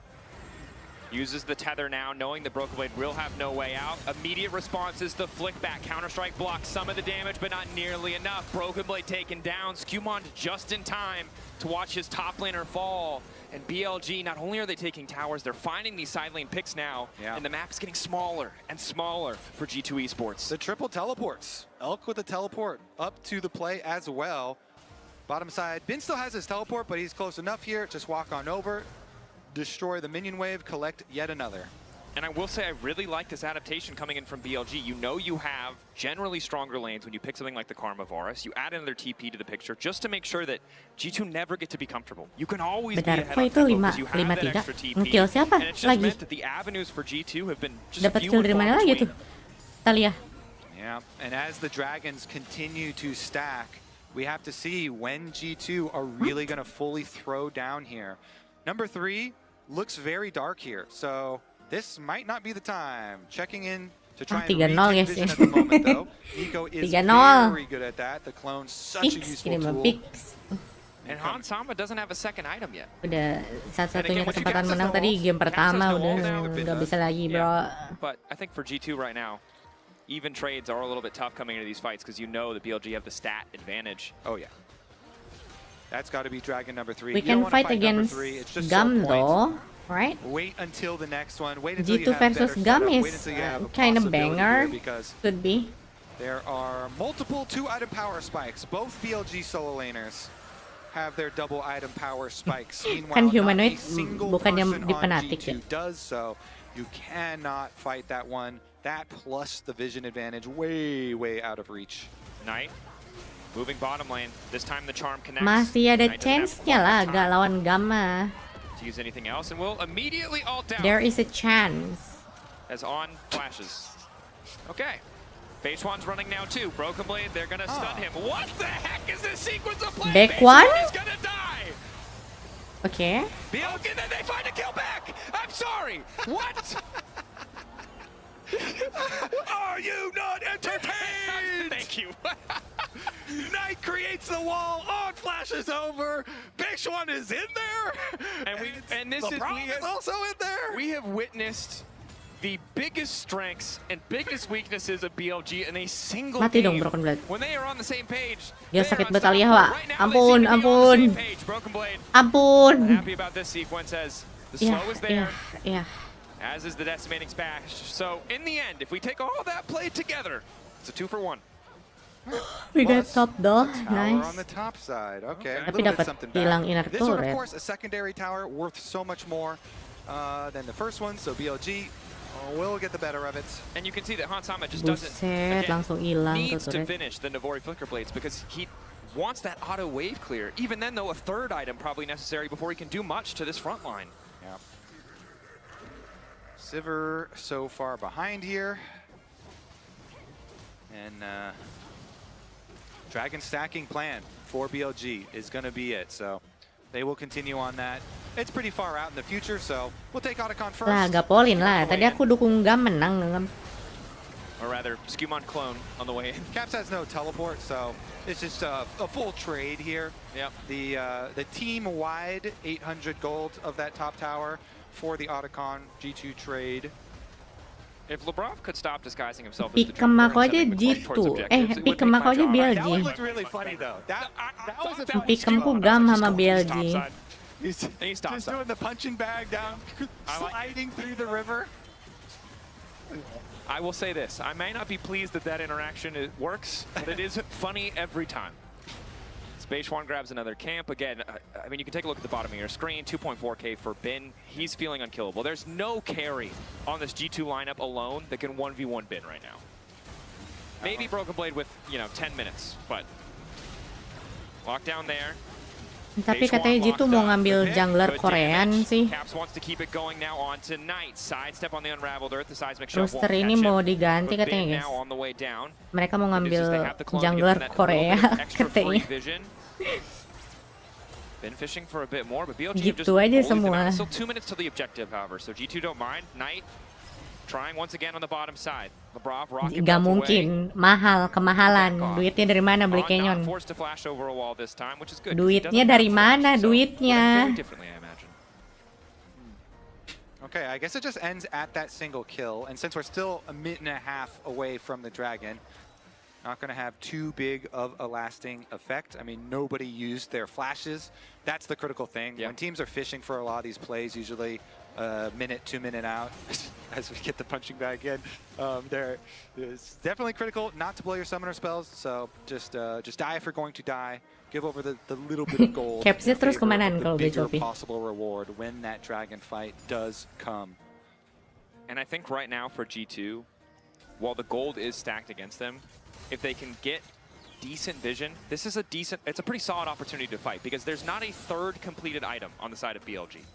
Uses the tether now, knowing the Broken Blade will have no way out. Immediate response is the flick back. Counter-Strike blocks some of the damage, but not nearly enough. Broken Blade taken down. Tsukimiya just in time to watch his top laner fall. And BLG, not only are they taking towers, they're finding these side lane picks now. Yeah. And the map is getting smaller and smaller for G2 Esports. The triple teleports. Elk with a teleport up to the play as well. Bottom side, Bin still has his teleport, but he's close enough here. Just walk on over, destroy the minion wave, collect yet another. And I will say I really like this adaptation coming in from BLG. You know you have generally stronger lanes when you pick something like the Karma Varus. You add another TP to the picture just to make sure that G2 never get to be comfortable. You can always be Bentar, ahead kok on itu tempo 5 because you have that 5-3? extra TP. Nge-kill siapa And it's just lagi? meant that the avenues for G2 have been just Dapat few kill and dari far mana lagi between. tuh? Talia. Yeah, and as the dragons continue to stack, we have to see when G2 are really going to fully throw down here. Number 3 looks very dark here, so this might not be the time. Checking in to try and 3-0 retake guys vision ya. at the moment, though. Nico is 3-0. very good at that. The clone's such a Pix, useful kirim tool. Pix. And Hansama doesn't have a second item yet. Udah satu-satunya kesempatan menang tadi game pertama udah nggak bisa lagi, bro. But I think for G2 right now, even trades are a little bit tough coming into these fights because you know that BLG have the stat advantage. Oh yeah. That's got to be Dragon number 3. We You don't can wanna fight number against 3. It's just Gum so though, right? Wait until the next one. Wait until G2 you have versus better Gum setup. is Wait until you have a kind of possibility banger. here, because Could be. there are multiple 2-item power spikes. Both BLG solo laners have their double item power spikes. Meanwhile, Kan not a humanoid single bukannya person di on Fnatic G2 ya. does so. You cannot fight that one. That plus the vision advantage way, way out of reach. Knight moving bottom lane. This time the charm connects. Masih ada Knight doesn't have chance-nya lah time gak lawan Gamma. to use anything else, and will immediately ult down. There is a chance. As on flashes. Okay. Phase one's running now too. Broken Blade, they're gonna stun him. What the heck is this sequence of play? Back Phase one? is gonna die. Okay. Okay, then they find a kill back. I'm sorry. What? Are you not entertained? Thank you. Knight creates the wall, on flashes over, Big One is in there, And this the problem is also in there. We have witnessed the biggest strengths and biggest weaknesses of BLG in a single Mati dong game. Broken Blade. When they are on the same page, Dia they are sakit banget Alia, unstoppable. Wak. Right now, they Ampun, seem to be on the ampun. same page. Broken Blade. Ampun. Happy about this sequence as the Yeah, slow is there. yeah. As is the decimating smash. So in the end, if we take all that play together, it's a 2-for-1. We got top though. Tower on Nice. the top side. Okay, a Tapi little bit dapat something hilang back. inner This one, of turret. course, a secondary tower worth so much more than the first one. So BLG will get the better of it. And you can see that Hansama just doesn't Buset, langsung hilang tuh needs to turret. finish the Navori Flicker Blades because he wants that auto wave clear. Even then, though, a third item probably necessary before he can do much to this front line. Yeah. Sivir so far behind here. And Dragon stacking plan for BLG is going to be it. So they will continue on that. It's pretty far out in the future, so we'll take Otacon first. Lah, gapolin lah. Tadi aku dukung Gam menang. Or rather, Tsukimiya clone on the way in. Caps has no teleport, so it's just a full trade here. Yep. The team-wide 800 gold of that top tower for the Otacon G2 trade. If Lebrov could stop disguising himself as the Pikem aku aja G2. Pikem aku aja That BLG. one looked really funny though. That was a Pikemku Gam sama BLG. He's just doing the punching bag down, sliding through the river. I will say this. I may not be pleased that that interaction works, but it is funny every time. Space One grabs another camp. Again, I mean, you can take a look at the bottom of your screen. 2.4k for Bin. He's feeling unkillable. There's no carry on this G2 lineup alone that can 1v1 Bin right now. Maybe Broken Blade with, 10 minutes, but lockdown there. Tapi katanya G2 mau ngambil jungler Korean sih. Caps wants to keep it going now on tonight. Sidestep on the unraveled earth. The seismic shell won't Roster ini catch mau him. diganti But katanya Bin guys. now on the way down. Mereka mau Good news is ngambil they have the clone to give jungler them that Korea little bit of extra free katanya. vision. been fishing for a bit more, but BLG have just Gitu aja bullied them semua. out. Still 2 minutes till the objective, however. So G2 don't mind. Knight trying once again on the bottom side. Lebrov rocket Gak mungkin, kemahalan. Duitnya dari mana beli Canyon? forced to flash over a wall this time, which is good. Duitnya dari mana? Duitnya. Differently, I imagine. Okay, I guess it just ends at that single kill. And since we're still a minute and a half away from the Dragon, not going to have too big of a lasting effect. I mean, nobody used their flashes. That's the critical thing. When teams are fishing for a lot of these plays, usually minute, 2 minute out, as we get the punching bag in, it's definitely critical not to blow your summoner spells. So just die if you're going to die. Give over the little bit of gold. Capsnya terus kemanan kalau bigger Jovi? possible reward when that Dragon fight does come. And I think right now for G2, while the gold is stacked against them, if they can get decent vision, it's a pretty solid opportunity to fight because there's not a third completed item on the side of BLG.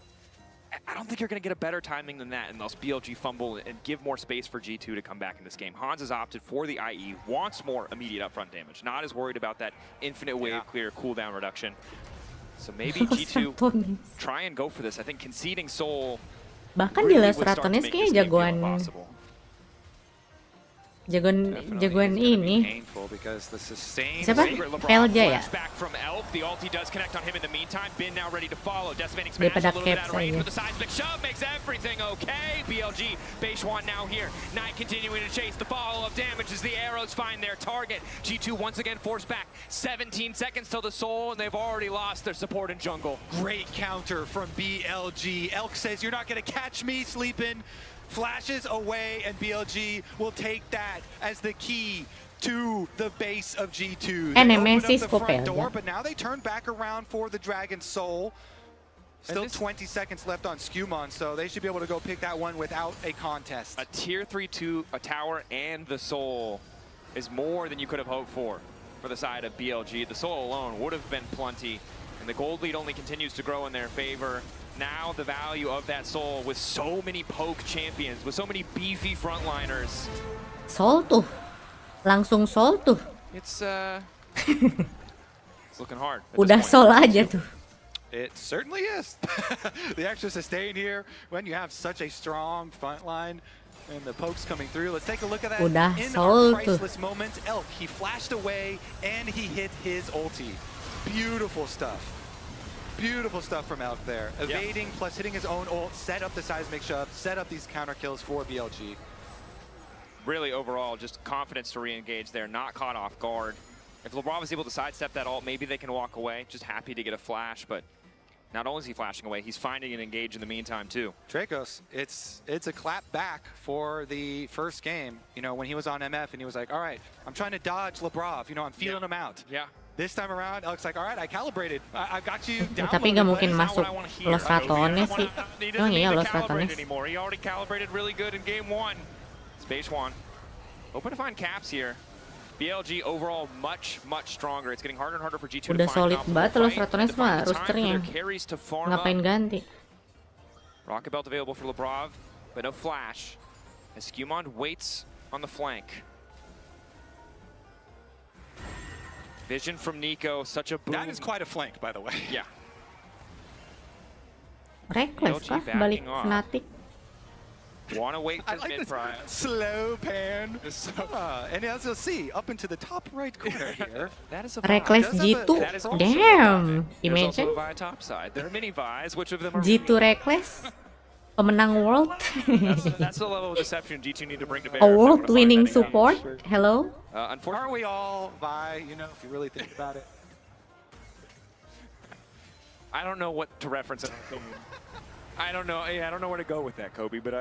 I don't think you're going to get a better timing than that unless BLG fumble and give more space for G2 to come back in this game. Hans has opted for the IE, wants more immediate upfront damage, not as worried about that infinite wave clear cooldown reduction. So maybe G2 try and go for this. I think conceding Soul Bahkan di Last Ratonis kayaknya jagoan ini. Siapa? Pelja ya? Daripada Caps aja. BLG, base one now here. Knight continuing to chase the follow-up damage as the arrows find their target. G2 once again forced back. 17 seconds till the soul, and they've already lost their support in jungle. Great counter from BLG. Elk says, "You're not going to catch me sleeping." Flashes away, and BLG will take that as the key to the base of G2. They opened up the front door, but now they turn back around for the Dragon Soul. Still 20 seconds left on Skumon, so they should be able to go pick that one without a contest. A tier 3-2, a tower, and the soul is more than you could have hoped for the side of BLG. The soul alone would have been plenty, and the gold lead only continues to grow in their favor. Now the value of that soul with so many poke champions, with so many beefy frontliners. Soul tuh. Langsung soul tuh. It's looking hard. Udah soul aja tuh. It certainly is. The extra sustain here when you have such a strong front line and the pokes coming through. Let's take a look at that. Udah In soul our tuh. priceless moments, Elk, he flashed away and he hit his ulti. Beautiful stuff. Beautiful stuff from Elk there. Evading plus hitting his own ult, set up the seismic shove, set up these counter kills for BLG. Really overall, just confidence to re-engage there, not caught off guard. If Lebrov is able to sidestep that ult, maybe they can walk away. Just happy to get a flash, but not only is he flashing away, he's finding an engage in the meantime too. Dracos, it's a clap back for the first game. You know, when he was on MF and he was like, all right, I'm trying to dodge Lebrov. You know, I'm feeling him out. Yeah. This time around, Alex like, all right, I calibrated. I got you down. Tapi nggak mungkin masuk Los Ratones sih. Oh iya, Los Ratones. He already calibrated really good in game one. Space one. Hoping to find caps here. BLG overall much stronger. It's getting harder and harder for G2 Udah to find solid banget Los Ratones mah rosternya. Ngapain ganti? Rocket belt available for Lebrov, but no flash. As Skumon waits on the flank. Vision from Nico, such a boom. That is quite a flank, by the way. Yeah. Reckless kah balik Fnatic? Wanna wait for mid prime. Slow pan. And as you'll see, up into the top right corner here. That is a Reckless G2. Damn. Imagine. Top side. There are many buys. Which of them are G2 Reckless. Pemenang world. that's the level of deception G2 need to bring to bear. A world winning support. Hello. Unfortunately, aren't we all Vi, you know, if you really think about it? I don't know what to reference in our opinion. I don't know. I don't know where to go with that, Kobe. But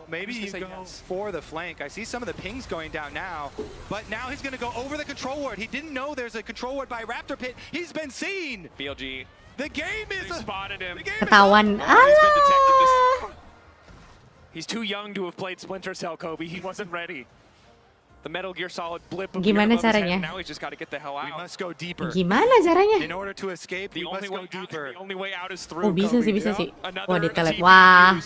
maybe you go for the flank. I see some of the pings going down now, but now he's going to go over the control ward. He didn't know there's a control ward by Raptor Pit. He's been seen. BLG. The game is spotted him. Ketahuan. He's too young to have played Splinter Cell, Kobe. He wasn't ready. The Metal Gear Solid blip. Gimana caranya? Now he's just got to get the hell out. We must go deeper. Gimana caranya? In order to escape, we must go deeper. The only way out is through. Oh, bisa sih. Wah, ditelet. Wah.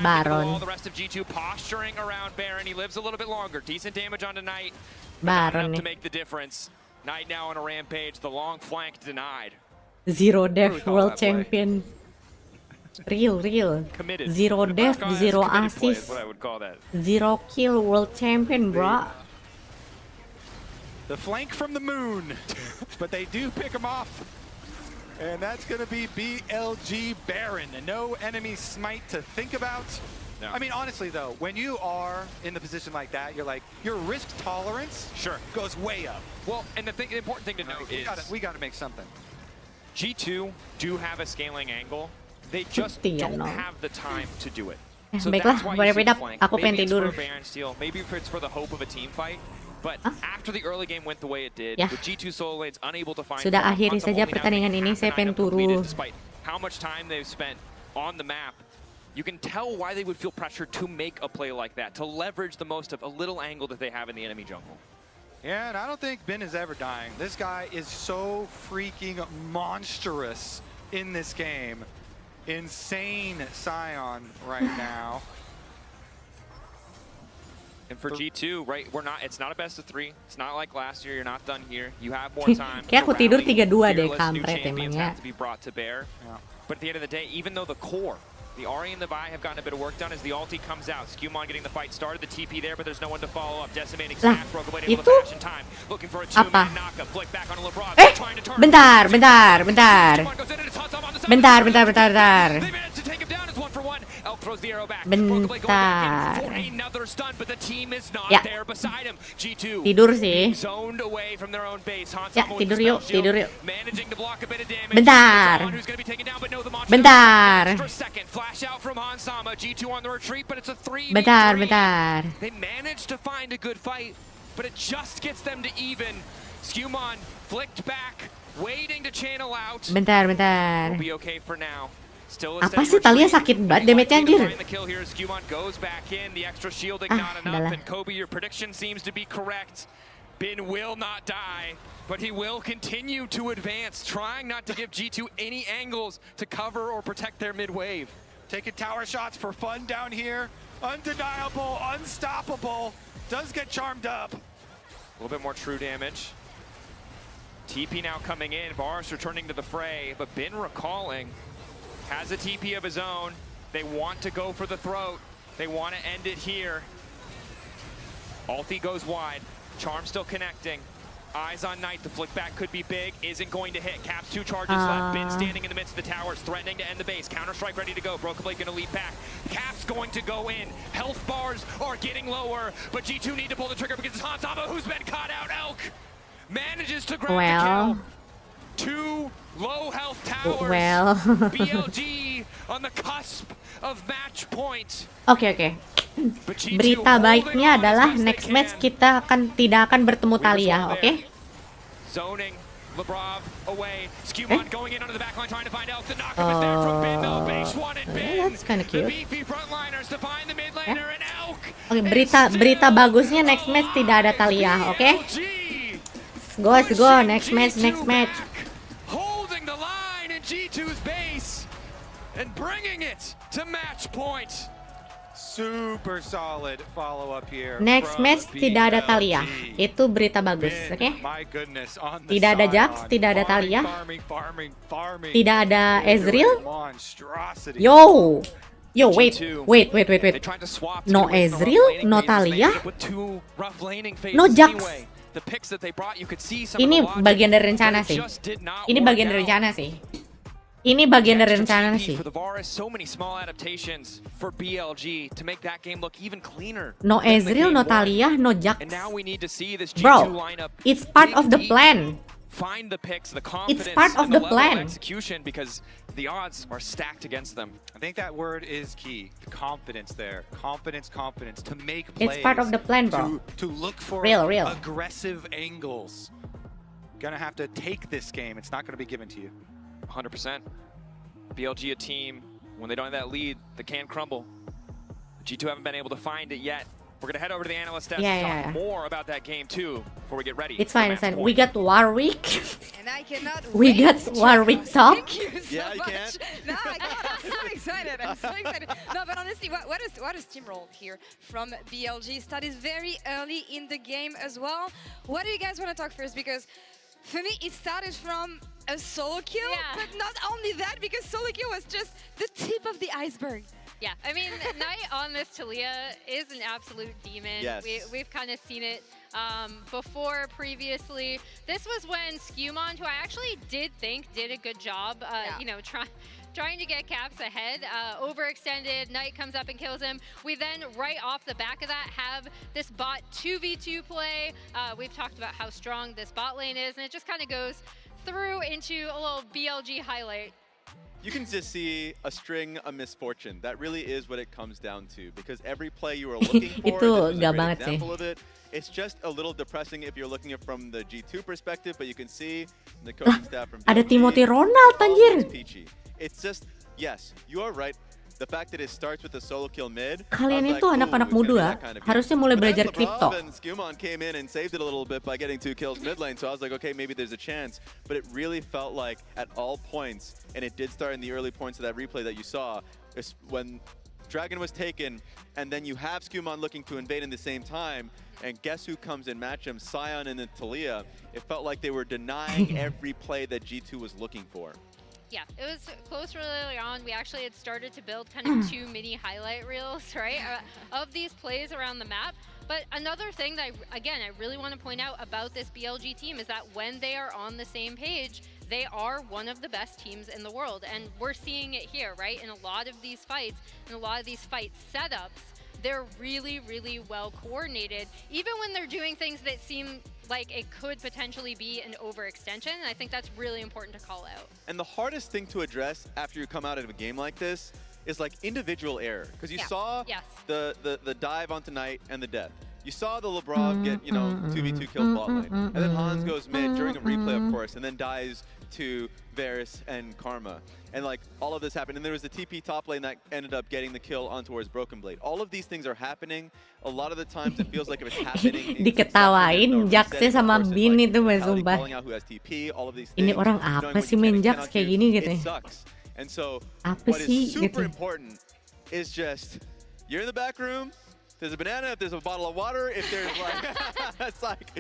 Baron. The rest of G2 posturing around Baron. He lives a little bit longer. Decent damage on tonight. Baron to nih. make the difference. Knight now on a rampage. The long flank denied. Zero death world champion. Real. Committed. Zero death, zero Committed play is assist, what I would call that. zero kill world champion, bro. The flank from the moon, but they do pick him off. And that's going to be BLG Baron. No enemy smite to think about. No. I mean, honestly, though, when you are in the position like that, you're like, your risk tolerance goes way up. Well, and the important thing to note is we got to make something. G2 do have a scaling angle. They just don't have the time to do it. So Baiklah, that's why boleh you see the redap. flank. Aku pengen Maybe it's tidur. for a Baron steal, maybe it's for the hope of a team fight. But after the early game went the way it did, Ya. with G2 solo lanes unable to find Sudah farm, akhiri Hanzo saja only now pertandingan getting ini, half saya the pengen lineup completed turu. Despite how much time they've spent on the map, you can tell why they would feel pressure to make a play like that, to leverage the most of a little angle that they have in the enemy jungle. Yeah, and I don't think Ben is ever dying. This guy is so freaking monstrous in this game. Insane Scion right now. And for G2, right, it's not a best of 3. It's not like last year. You're not done here. You have more time. Kayak aku tidur 3-2 deh, Fearless new kampret champions emangnya. have to be brought to bear. But at the end of the day, even though the core, the Ahri and the Vi have gotten a bit of work done as the ulti comes out. Tsukimiya getting the fight started, the TP there, but there's no one to follow up. Decimating Lah, smash, broke away able to itu flash in time. Looking for a apa? two-man knock-up. Flick back on LeBron. Trying to turn. Bentar. Elk throws the arrow back. Bentar. For another stun, but the team is not Ya. there beside him. G2 Tidur sih. zoned away from their own base. Ya, Hansama with tidur the yuk, spell shield, tidur yuk. managing to block a bit of damage. Bentar. Someone who's going to be taken down, but no, the Monster Bentar. for a second. Flash out from Hansama. G2 on the retreat, but it's a 3v3. Bentar. They managed to find a good fight, but it just gets them to even. Tsukimiya flicked back, waiting to channel out. Bentar. Will be okay for now. Still a Apa steady sih Talia retreat. sakit banget damage-nya anjir. Find the kill here as Tsukimiya goes back in. The extra shielding not enough. And Kobe, your prediction seems to be correct. Bin will not die, but he will continue to advance, trying not to give G2 any angles to cover or protect their mid wave. Taking tower shots for fun down here. Undeniable, unstoppable. Does get charmed up. A little bit more true damage. TP now coming in. Varus returning to the fray, but Bin recalling. Has a TP of his own. They want to go for the throat. They want to end it here. Ulti goes wide. Charm still connecting. Eyes on Knight. The flick back could be big. Isn't going to hit. Caps 2 charges left. Bin standing in the midst of the towers, threatening to end the base. Counter-strike ready to go. Broken Blade going to leap back. Caps going to go in. Health bars are getting lower, but G2 need to pull the trigger because it's Hansama who's been caught out. Elk manages to grab the kill. 2 low health towers. BLG on the cusp of match point. Oke. Berita baiknya adalah next match kita tidak akan bertemu Talia, oke? Zoning, Lebrov away. Tsukimiya going in under the backline trying to find out the knock is there from Bin though. Base one and Bin. That's kind of cute. The beefy frontliners to find the mid laner and Elk. Oke, berita bagusnya next match tidak ada Talia, oke? Let's go, next match. Holding the line in G2's base and bringing it to match point. Super solid follow up here. Next match tidak ada Talia. Itu berita bagus, oke? Tidak ada Jax, tidak ada Talia. Tidak ada Ezreal. Yo, wait. No Ezreal, no Talia, no Jax. Ini bagian dari rencana sih. No Ezreal, no Talia, no Jax. Bro, it's part of the plan. Find the picks, the It's confidence, part of and the the level of plan. execution because the odds are stacked against them. I think that word is key. The confidence there. Confidence. To make plays. It's part of the plan, bro. To look for Real. aggressive angles. Gonna have to take this game. It's not gonna be given to you. 100%. BLG a team, when they don't have that lead, they can crumble. G2 haven't been able to find it yet. We're going to head over to the analyst desk to talk more about that game too before we get ready. It's fine. We got Warwick. And I cannot We got Warwick top. Thank you so much. No, I can't. I'm so excited. No, but honestly, what is steamroll here from BLG? Started very early in the game as well. What do you guys want to talk first? Because For me, it started from a solo kill, but not only that, because solo kill was just the tip of the iceberg. Yeah, I mean, Knight on this Talia is an absolute demon. Yes. We've kind of seen it before previously. This was when Skumon, who I actually did a good job, you know, trying to get Caps ahead, overextended, Knight comes up and kills him. We then, right off the back of that, have this bot 2v2 play. We've talked about how strong this bot lane is, and it just kind of goes through into a little BLG highlight. You can just see a string of misfortune. That really is what it comes down to, because every play you are looking for, Itu this is a gak great banget sih. example of it. It's just a little depressing if you're looking at it from the G2 perspective, but you can see the coaching staff from Ada BLG, Timothy Ronald anjir. peachy. It's just, yes, you are right. The fact that it starts with a solo kill mid. Kalian I was itu like, anak-anak ooh, it's gonna be muda, that kind of game. harusnya mulai But then belajar kripto. LeBron and Skumon came in and saved it a little bit by getting 2 kills mid lane. So I was like, okay, maybe there's a chance. But it really felt like at all points, and it did start in the early points of that replay that you saw, is when Dragon was taken, and then you have Skumon looking to invade in the same time, and guess who comes in match him? Sion and then Talia. It felt like they were denying every play that G2 was looking for. Yeah, it was close really early on. We actually had started to build kind of 2 mini highlight reels, right, of these plays around the map. But another thing that, I really want to point out about this BLG team is that when they are on the same page, they are one of the best teams in the world. And we're seeing it here, right? In a lot of these fights, in a lot of these fight setups, they're really, really well coordinated, even when they're doing things that seem like it could potentially be an overextension. And I think that's really important to call out. And the hardest thing to address after you come out of a game like this is like individual error. Because you saw the dive onto Knight and the death. You saw the LeBron get, 2v2 kills bot lane. And then Hans goes mid during a replay, of course, and then dies to Varus and Karma. And like all of this happened. And there was the TP top lane that ended up getting the kill on towards Broken Blade. All of these things are happening. A lot of the times it feels like if it's happening. Diketawain Jaxnya sama Bin itu mah sumpah. Ini orang apa sih main Jax kayak gini gitu ya? And so apa what sih is super gitu? important is just you're in the back room. There's a banana, if there's a bottle of water, if there's like, it's like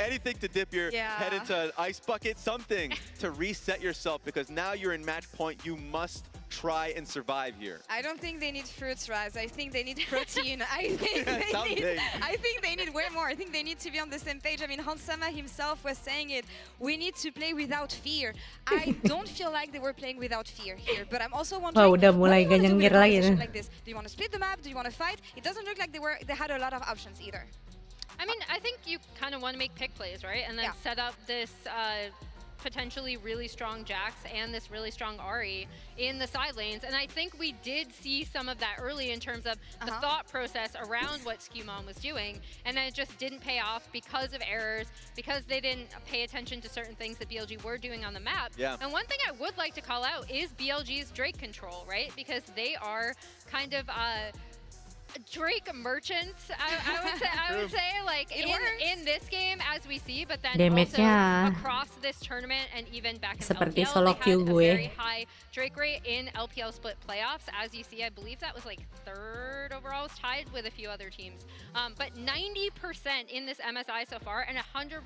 anything to dip your head into an ice bucket, something to reset yourself, because now you're in match point, you must try and survive here. I don't think they need fruits, Raz. I think they need protein. I think they need way more. I think they need to be on the same page. I mean, Hansama himself was saying it. We need to play without fear. I don't feel like they were playing without fear here, but I'm also wondering, Wah, udah mulai ganjangir lagi nih. like this? Do you want to split the map? Do you want to fight? It doesn't look like they had a lot of options either. I mean, I think you kind of want to make pick plays, right? And then set up this potentially really strong Jax and this really strong Ahri in the side lanes. And I think we did see some of that early in terms of the thought process around what Skumon was doing. And then it just didn't pay off because of errors, because they didn't pay attention to certain things that BLG were doing on the map. Yeah. And one thing I would like to call out is BLG's Drake control, right? Because they are kind of Drake merchants, I would say, like in this game as we see, but then also across this tournament and even back in Seperti LPL, solo they queue had a gue. very high Drake rate in LPL split playoffs. As you see, I believe that was like 3rd overall, was tied with a few other teams. But 90% in this MSI so far, and 100%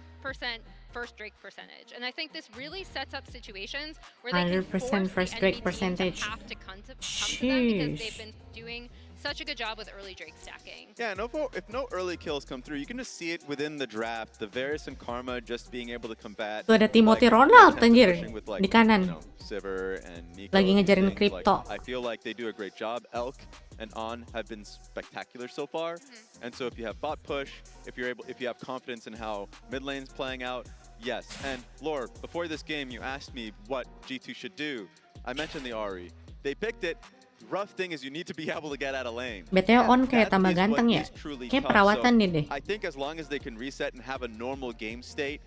first Drake percentage. And I think this really sets up situations where they can force 100% first the Drake enemy team percentage. to have to come to them, because they've been doing such a good job with early Drake stacking. Yeah, if no early kills come through, you can just see it within the draft. The Varus and Karma just being able to combat. Tuh ada Timothy Ronald anjir di kanan. Sivir and Nico Lagi ngejarin and things. kripto. I feel like they do a great job. Elk and On have been spectacular so far. And so if you have bot push, if you have confidence in how mid lane's playing out, yes. And Lore, before this game, you asked me what G2 should do. I mentioned the Ahri. They picked it. Rough thing is you need to be able to get out of lane. BTW On kayak tambah ganteng ya. Kayak perawatan nih deh. I think as long as they can reset and have a normal game state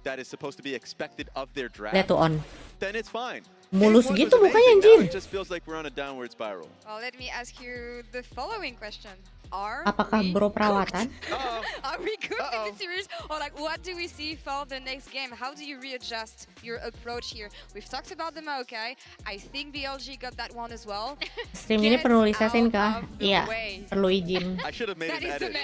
that is supposed to be expected of their draft, Lihat tuh On. then it's fine. Mulus Game 1 gitu was mukanya amazing. Now anjir. it just feels like we're on a downward spiral. Well, let me ask you the following question. Apakah bro perawatan? Are we good in the series? Or like, what do we see for the next game? How do you readjust your approach here? We've talked about the Maokai. I think BLG got that one as well. Stream ini perlu lisensin kah? Iya, perlu izin. I should have made an edit.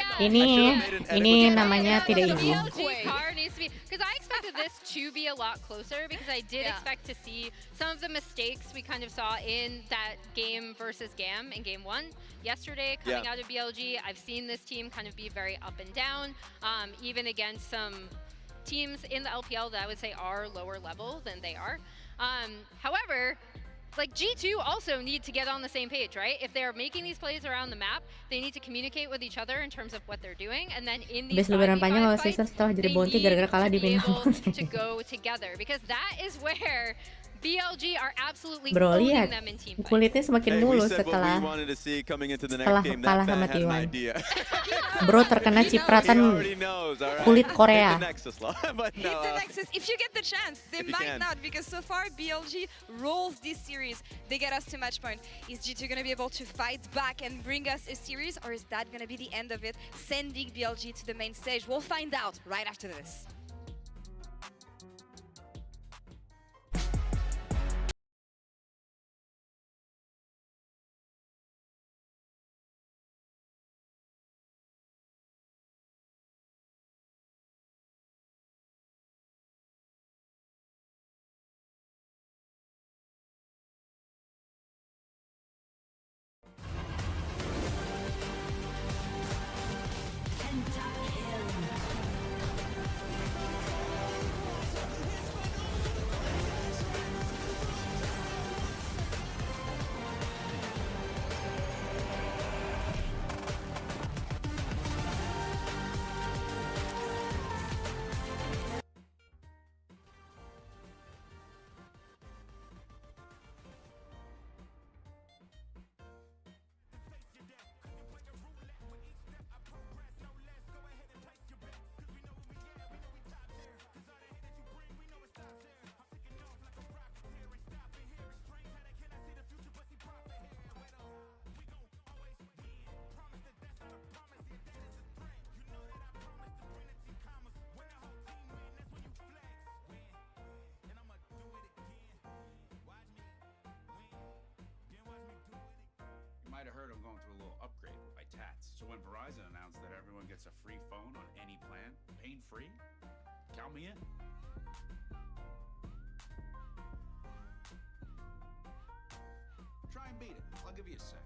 Ini namanya tidak izin. BLG car needs to be, because I expected this to be a lot closer, because I did expect to see some of the mistakes we kind of saw in that game versus GAM in game 1 yesterday coming out of BLG. I've seen this team kind of be very up and down, even against some teams in the LPL that I would say are lower level than they are. However, like G2 also need to get on the same page, right? If they're making these plays around the map, they need to communicate with each other in terms of what they're doing, and then in these liburan panjang kalau fights, season setelah jadi they Bounty need gara-gara kalah to di be final. able to go together, because that is where BLG are absolutely Bro, owning lihat them in team fights. kulitnya semakin mulus setelah kalah sama T1. Bro terkena cipratan kulit Korea. If you get the chance, they might not, because so far BLG rolls this series. They get us to match point. Is G2 going to be able to fight back and bring us a series, or is that going to be the end of it, sending BLG to the main stage? We'll find out right after this. Might have heard I'm going through a little upgrade with my tats. So when Verizon announced that everyone gets a free phone on any plan, pain-free, count me in. Try and beat it. I'll give you a sec.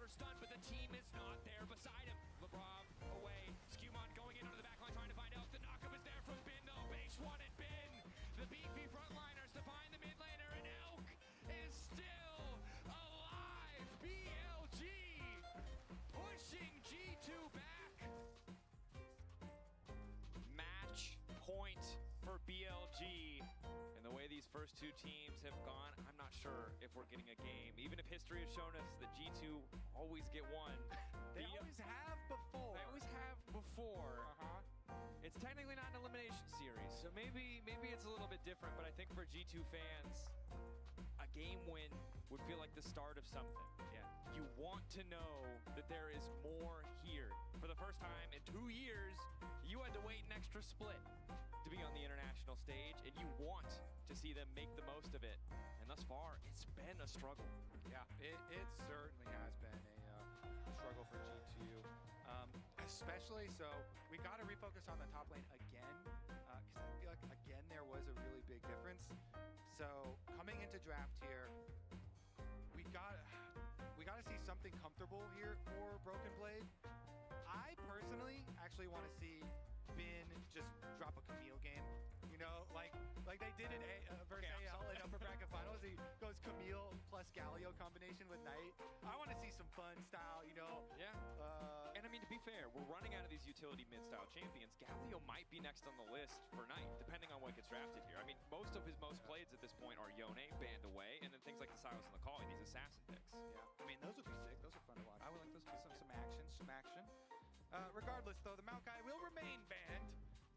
stunned, but the team is not there beside him. LeBron away. Skewmon going into the backline trying to find out if the knockup is there from Bin though. Base wanted Bin. The beefy frontliners to find the mid laner, and Elk is still alive. BLG pushing G2 back. Match point for BLG. And the way these first two teams have gone, I'm not sure if we're getting a game. Even if history has shown us that G2 always get one. They always have before. They always have before. It's technically not an elimination series, so maybe it's a little bit different, but I think for G2 fans, a game win would feel like the start of something. Yeah. You want to know that there is more here. For the first time in 2 years, you had to wait an extra split to be on the international stage, and you want to see them make the most of it. And thus far, it's been a struggle. Yeah, it certainly has been a struggle for G2. Especially so, we got to refocus on the top lane again, because I feel like again there was a really big difference. So coming into draft here, we got to see something comfortable here for Broken Blade. I personally actually want to see Bin just drop a Camille game. You know, like they did in versus AL in upper bracket finals. He goes Camille plus Galio combination with Knight. I want to see some fun style, you know. Yeah. And I mean, to be fair, we're running out of these utility mid-style champions. Galio might be next on the list for Knight, depending on what gets drafted here. I mean, most of his most plays at this point are Yone, Band Away, and then things like the Silas and the Calling, these assassin picks. Yeah. I mean, those would be sick. Those are fun to watch. I would like those to be some action. Regardless, though, the Maokai will remain banned.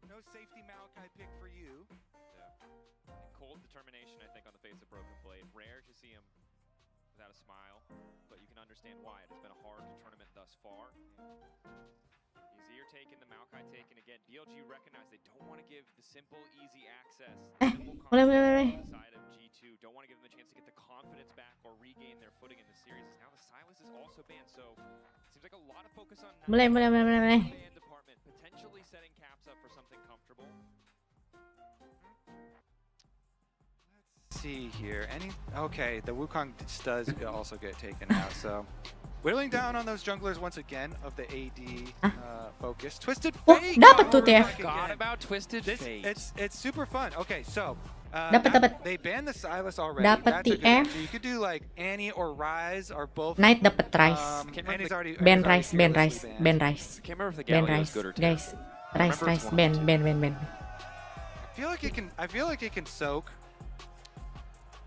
No safety Maokai pick for you. Yeah. And cold determination, I think, on the face of Broken Blade. Rare to see him without a smile, but you can understand why. It has been a hard tournament thus far. Azir taken, the Maokai taken again. BLG recognize they don't want to give the simple, easy access. Boleh. Side of G2 don't want to give them the chance to get the confidence back or regain their footing in the series. Now the Silas is also banned, so it seems like a lot of focus on Boleh. ban department, potentially setting Caps up for something comfortable. See here. Okay, the Wukong does also get taken out, so whittling down on those junglers once again of the AD focus. Twisted Fate! Dapat tuh TF. Forgot about Twisted Fate. It's super fun. Okay, so Dapat. they banned the Silas already. Dapat That's a good TF. one. So you could do like Annie or Rise or both. Knight dapat Rice. Annie's already Ben Annie's Rice, already Ben fearlessly Rice, banned. Ben Rice. I can't remember if the Ben Galio is Rice, good or guys. Rice, Ben. I feel like it can soak.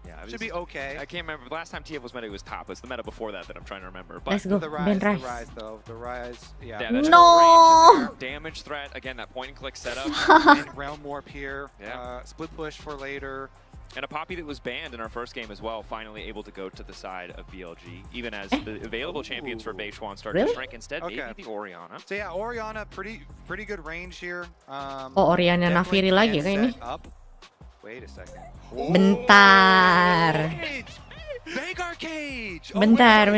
Yeah, Should be okay. I can't remember. The last time TF was meta, it was top. It's the meta before that I'm trying to remember. But Let's go, The Ben Rise, Rice. though. The Rise, yeah. that's No! range, damage threat. Again, that point and click setup. And Realm Warp here. Yeah. Split push for later. And a Poppy that was banned in our first game as well, finally able to go to the side of BLG, even as the available champions for Beishuan started to shrink. Instead, maybe the Orianna. So yeah, Orianna, pretty good range here. Orianna Nafiri lagi kayak ini. Wait a second. Bentar. Veigar Cage! Bentar.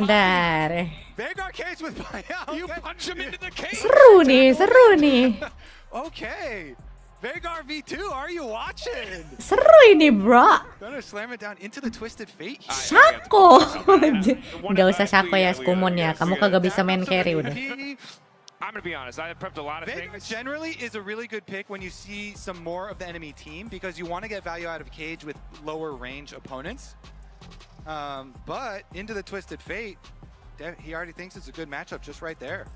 Veigar Cage with buyout! You punch him into the cage! Seru nih. Okay. Veigar V2, are you watching? Seru ini, bro. Gonna slam it down into the Twisted Fate. Shako. Gak usah Shako ya, Skumon ya. Kamu kagak bisa main carry udah. I'm going to be honest, I prepped a lot of Veigar things. generally is a really good pick when you see some more of the enemy team because you want to get value out of Cage with lower range opponents. But into the Twisted Fate, he already thinks it's a good matchup just right there.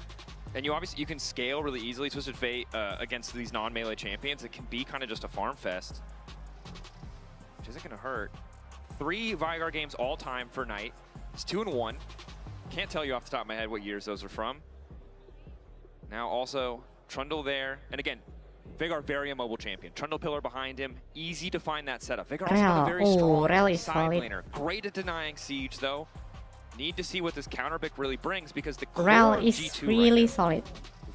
And you can scale really easily Twisted Fate against these non-melee champions. It can be kind of just a farm fest, which isn't going to hurt. 3 Veigar games all time for Knight. It's 2-1. Can't tell you off the top of my head what years those are from. Now also Trundle there, and again, Veigar very immobile champion. Trundle pillar behind him, easy to find that setup. Veigar also got a very strong side laner. Great at denying siege though. Need to see what this counter pick really brings because the core Rel of is G2 really right now, solid.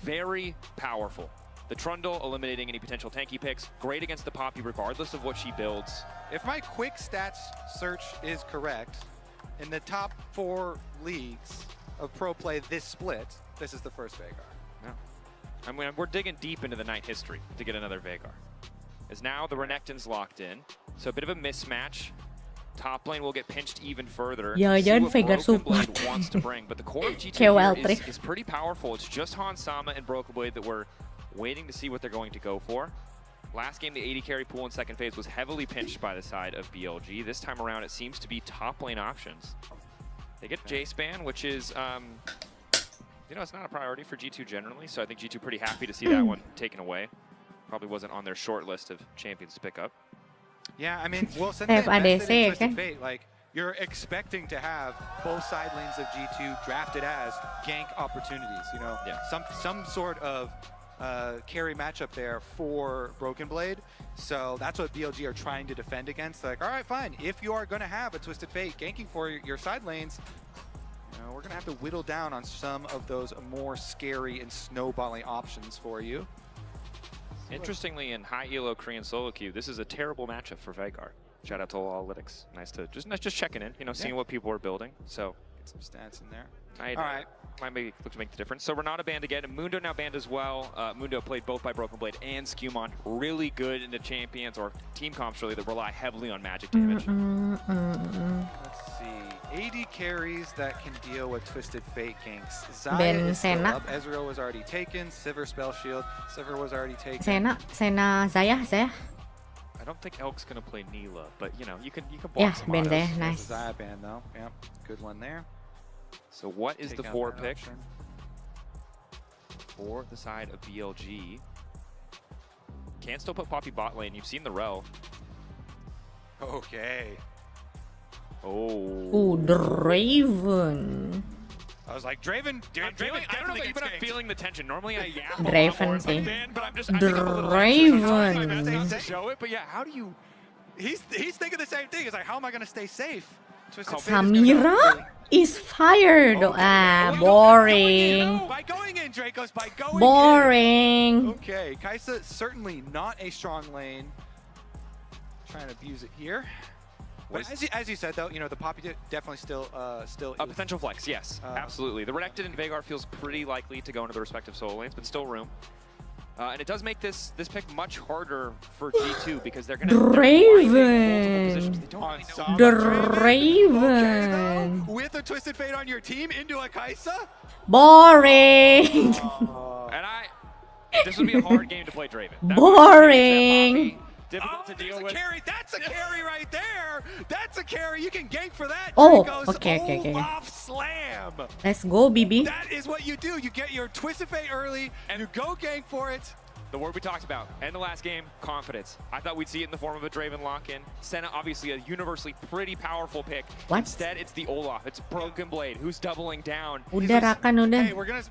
very powerful. The Trundle eliminating any potential tanky picks. Great against the Poppy regardless of what she builds. If my quick stats search is correct, in the top 4 leagues of pro play this split, this is the first Veigar. No. I mean, we're digging deep into the Knight history to get another Veigar. As now the Renekton's locked in, so a bit of a mismatch. Top lane will get pinched even further. Jangan Veigar support. Wants to bring, but the core of G2 here is pretty powerful. It's just Sama and Broken Blade that we're waiting to see what they're going to go for. Last game, the 80 carry pool in second phase was heavily pinched by the side of BLG. This time around, it seems to be top lane options. They get J-Span, which is, you know, it's not a priority for G2 generally, so I think G2 pretty happy to see that one taken away. Probably wasn't on their short list of champions to pick up. Yeah, I mean, well, since they invested in Twisted Fate, like, you're expecting to have both side lanes of G2 drafted as gank opportunities, you know? Yeah. Some sort of carry matchup there for Broken Blade. So that's what BLG are trying to defend against. Like, all right, fine. If you are going to have a Twisted Fate ganking for your side lanes, you know, we're going to have to whittle down on some of those more scary and snowballing options for you. Interestingly, in high elo Korean solo queue, this is a terrible matchup for Veigar. Shout out to Analytics. Nice to just checking in, you know, seeing what people are building. So get some stats in there. All right. Might maybe look to make the difference. So Renata banned again, and Mundo now banned as well. Mundo played both by Broken Blade and Skewmon. Really good into champions or team comps really that rely heavily on magic damage. Let's see. 80 carries that can deal with Twisted Fate ganks. Zaya Ben is still Sena. up. Ezreal was already taken. Sivir spell shield. Sivir was already taken. Sena Zaya. I don't think Elk's gonna play Neela, but you know, you can block some Ben autos. Zaya, nice. Zaya ban though. Yep, good one there. So what is Take the out 4 that pick option. for the side of BLG? Can still put Poppy bot lane. You've seen the rel. Okay. Oh. Draven. I was like, Draven. I don't know about you, but I'm feeling the tension. Normally I yap Draven a lot more sih. fan, but I'm just I think I'm a little anxious. I'm trying my Draven. best to show it, but yeah, how do you? He's thinking the same thing. He's like, how am I going to stay safe? Twisted Fate is Samira is fired. Boring. By going in, Dracos, by going Boring. in. Okay, Kaisa certainly not a strong lane. Trying to abuse it here. But as you said, though, you know, the Poppy definitely still A potential flex, yes, absolutely. The Renekton and Veigar feels pretty likely to go into the respective solo lanes, but still room. And it does make this pick much harder for G2 because they're going to Draven. Okay, with a Twisted Fate on your team into a Kaisa? Boring. This would be a hard game to play Draven. Boring. Difficult to deal with. Carry. That's a carry right there. That's a carry. You can gank for that. Oh, Dracos. okay. Off slam. Let's go, BB. That is what you do. You get your Twisted Fate early, and you go gank for it. The word we talked about, and the last game, confidence. I thought we'd see it in the form of a Draven lock-in. Senna, obviously a universally pretty powerful pick. What? Instead, it's the Olaf. It's Broken Blade, who's doubling down. Udah Rakan udah. Hey, we're gonna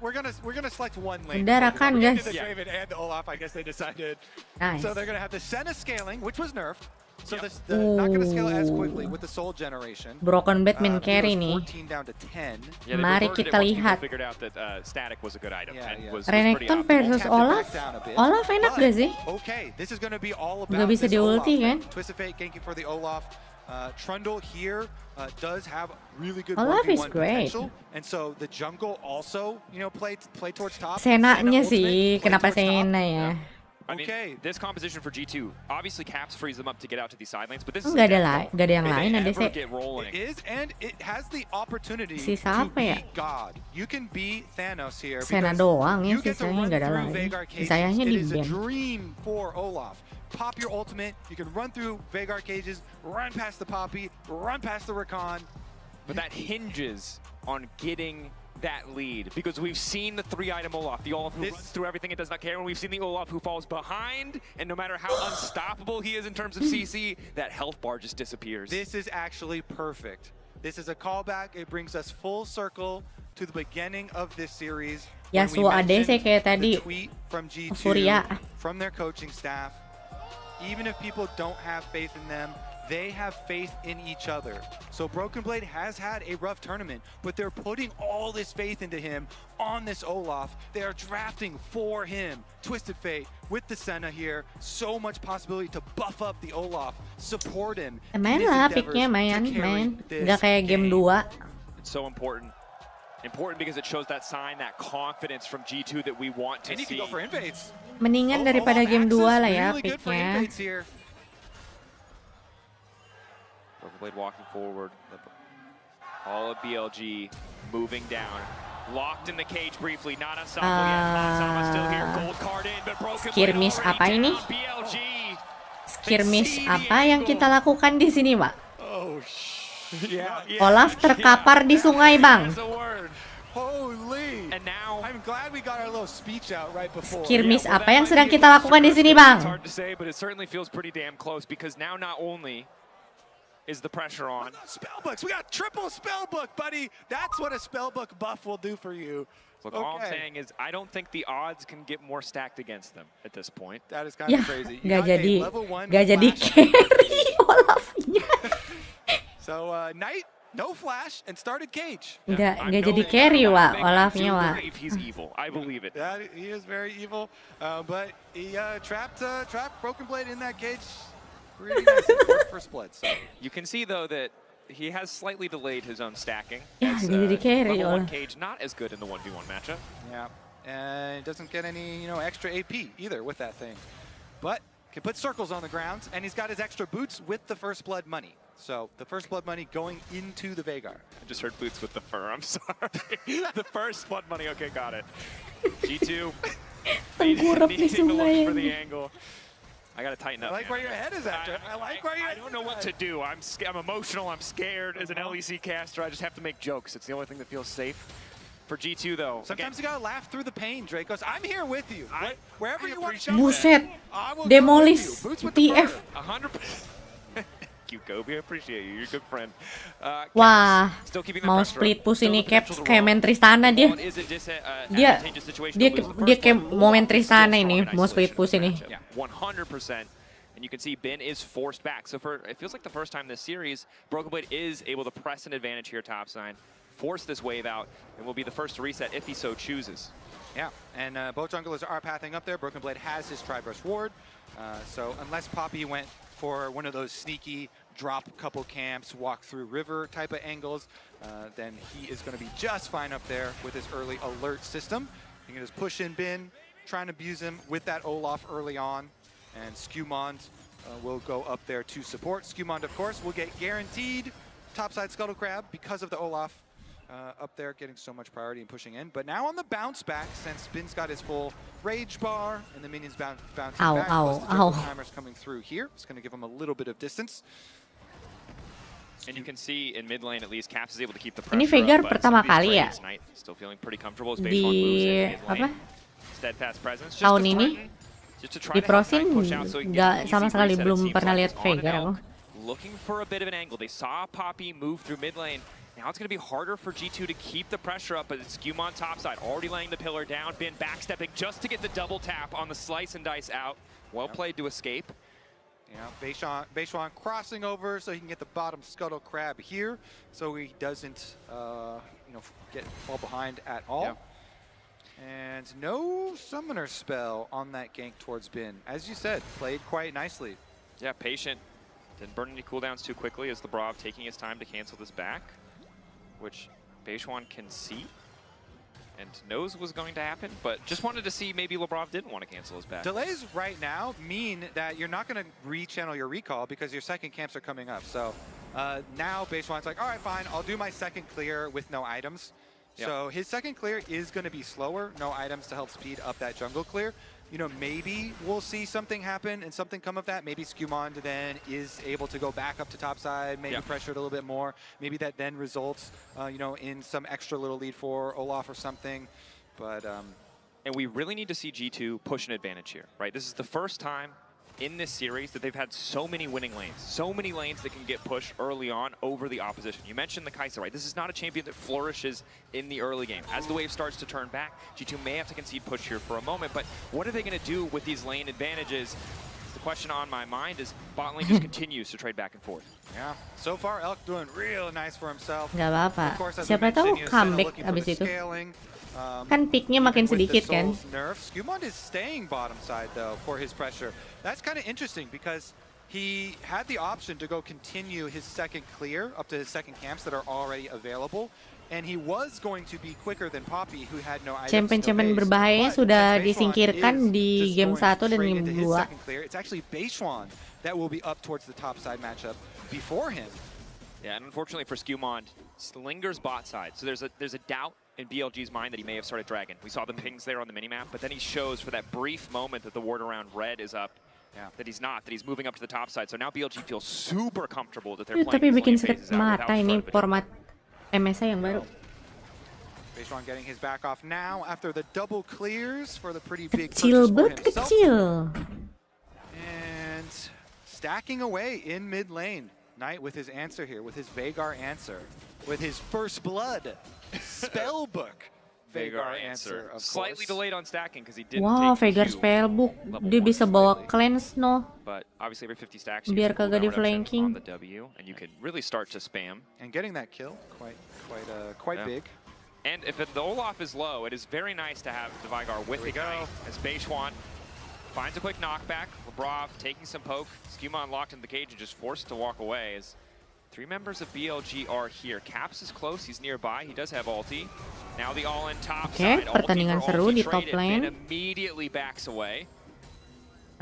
select one lane. Udah Rakan, guys. The Draven and the Olaf, I guess they decided. Nice. So they're gonna have the Senna scaling, which was nerfed. So they're not gonna scale as quickly with the Soul Generation. Broken Blade main carry nih. 14 down to 10. Yeah, Mari kita lihat. Figured out that static was a good item. And was Renekton versus Olaf. Olaf enak gak sih? Okay, this is gonna be all about Gak bisa this diulti Olaf. kan? Twisted Fate ganking for the Olaf. Trundle here does have really good Olaf is 1v1 great. potential, and so the jungle also, you know, play towards top. Senanya Senna sih, ultimate, play kenapa towards top. Sena ya? I mean, this composition for G2, obviously Caps frees them up to get out to these side lanes, but this is Gak ada yang lain, ada sih. get rolling. It is, and it has the opportunity Si to siapa ya? beat God. You can beat Thanos here. Sena because doang ya, you get to sisanya run gak ada through lain. Veigar cages. Sayangnya It di is a ban. dream for Olaf. Pop your ultimate, you can run through Veigar cages, run past the Poppy, run past the Rakan. But that hinges on getting that lead, because we've seen the 3-item Olaf, the Olaf who runs through everything and does not care, and we've seen the Olaf who falls behind, and no matter how unstoppable he is in terms of CC, that health bar just disappears. This is actually perfect. This is a callback. It brings us full circle to the beginning of this series. Yasuo ADC kayak tadi. Tweet from G2, Furia. from their coaching staff. Even if people don't have faith in them, they have faith in each other. So Broken Blade has had a rough tournament, but they're putting all this faith into him on this Olaf. They are drafting for him. Twisted Fate with the Senna here. So much possibility to buff up the Olaf, support him. Main lah picknya, main. Gak kayak game 2. It's so important. Important because it shows that sign, that confidence from G2 that we want to see. And he can go for invades. Mendingan daripada game 2 lah ya Really good for picknya. invades here. Blade walking forward. All of BLG moving down. Locked in the cage briefly. Not ensemble yet. Sama still here. Gold card in, but Broken Blade Skirmish already apa ini? down. BLG. Skirmish apa yang kita lakukan di sini, Pak? Oh, yeah. Olaf terkapar di sungai, Bang. Holy! And now I'm glad we got our little speech out right before. Skirmish apa yang sedang kita lakukan di sini, Bang? It's hard to say, but it certainly feels pretty damn close because now not only is the pressure on. Spellbooks, we got triple spellbook, buddy. That's what a spellbook buff will do for you. Look, all I'm saying is I don't think the odds can get more stacked against them at this point. That is kind of crazy. Gak jadi carry Olafnya. So Knight, no flash, and started cage. Gak jadi carry, Wak, Olafnya, Wak. He's evil. I believe it. Yeah, he is very evil, but he trapped Broken Blade in that cage. Really nice for split. So you can see though that he has slightly delayed his own stacking. Yeah, jadi carry, level 1 Olaf. cage not as good in the 1v1 matchup. Yeah, and doesn't get any extra AP either with that thing, but can put circles on the ground, and he's got his extra boots with the first blood money. So the first blood money going into the Veigar. I just heard boots with the fur. I'm sorry. The first blood money. Okay, got it. G2 needing to look for the angle. I gotta tighten up. I like where your head is at. I don't know what to do. I'm emotional. I'm scared. As an LEC caster, I just have to make jokes. It's the only thing that feels safe. For G2 though, sometimes you gotta laugh through the pain, Dracos. I'm here with you. Wherever you want to Buset, demolish TF. 100%. You, Kobe. I appreciate you. You're a good friend. Wah, mau split push ini Caps kayak main Tristana dia. Dia kayak mau main Tristana ini, mau split push ini. 100%. And you can see Ben is forced back. So it feels like the first time this series, Broken Blade is able to press an advantage here topside, force this wave out, and will be the first to reset if he so chooses. Yeah, and both junglers are pathing up there. Broken Blade has his Tri-Burst ward. So unless Poppy went for one of those sneaky drop couple camps, walk through river type of angles, then he is going to be just fine up there with his early alert system. You can just push in Bin, try and abuse him with that Olaf early on, and Skumond will go up there to support. Skumond, of course, will get guaranteed topside Scuttle Crab because of the Olaf up there getting so much priority and pushing in. But now on the bounce back, since Bin's got his full rage bar and the minions bouncing back, plus the triple timers coming through here, it's going to give him a little bit of distance. And you can see in mid lane at least Caps is able to keep the pressure. Ini Veigar pertama kali ya Still feeling pretty comfortable as di apa? Steadfast presence. Tahun ini di Prosin nggak sama sekali belum pernah lihat Veigar aku. Looking for a bit of an angle. They saw Poppy move through mid lane. Now it's going to be harder for G2 to keep the pressure up, but it's Skumon topside, already laying the pillar down. Bin backstepping just to get the double tap on the slice and dice out. Well played to escape. Yeah, Beishuan crossing over so he can get the bottom Scuttle Crab here, so he doesn't, fall behind at all. Yeah. And no summoner spell on that gank towards Bin. As you said, played quite nicely. Yeah, patient. Didn't burn any cooldowns too quickly as the Brav taking his time to cancel this back, which Beishuan can see and knows was going to happen, but just wanted to see maybe Labrov didn't want to cancel his back. Delays right now mean that you're not going to re-channel your recall because your second camps are coming up. So now Beishuan's like, all right, fine, I'll do my second clear with no items. Yep. So his second clear is going to be slower, no items to help speed up that jungle clear. Maybe we'll see something happen and something come of that. Maybe Skumond then is able to go back up to topside, maybe pressure it a little bit more. Maybe that then results, in some extra little lead for Olaf or something. But and we really need to see G2 push an advantage here, right? This is the first time in this series that they've had so many winning lanes, so many lanes that can get pushed early on over the opposition. You mentioned the Kai'Sa, right? This is not a champion that flourishes in the early game. As the wave starts to turn back, G2 may have to concede push here for a moment, but what are they going to do with these lane advantages? The question on my mind is bot lane just continues to trade back and forth. Yeah, so far Elk doing real nice for himself. Gak apa-apa. Siapa tahu comeback abis itu. Kan picknya makin sedikit kan. Skumond is staying bottom side though for his pressure. That's kind of interesting because he had the option to go continue his second clear up to his second camps that are already available. And he was going to be quicker than Poppy who had no items. Champion-champion berbahaya sudah disingkirkan di game 1 dan game 2. It's actually Beishuan that will be up towards the top side matchup before him. Yeah, and unfortunately for Skumond, lingers bot side. So there's a doubt in BLG's mind that he may have started Dragon. We saw the pings there on the minimap, but then he shows for that brief moment that the ward around red is up, that he's not, that he's moving up to the top side. So now BLG feels super comfortable that they're playing Tapi these bikin lane sakit phases out mata without ini threat of format MSI yang baru. Baseron getting his back off now after the double clears for the pretty big Kecil purchase for banget, himself. kecil. And stacking away in mid lane. Knight with his answer here, with his Veigar answer, with his first blood spellbook. Veigar answer, of Slightly course. delayed on stacking because he didn't Wow, take Veigar Q. spellbook. Dia bisa bawa cleanse no. But obviously every 50 stacks Biar kagak di flanking. on the W, and you can really start to spam. And getting that kill, quite big. And if the Olaf is low, it is very nice to have the Veigar with Ignite as Beishwan finds a quick knockback. Lebrov taking some poke. Skumond locked in the cage and just forced to walk away as 3 members of BLG are here. Caps is close, he's nearby, he does have ulti. Now the all-in top side. Pertandingan seru di top lane. Immediately backs away.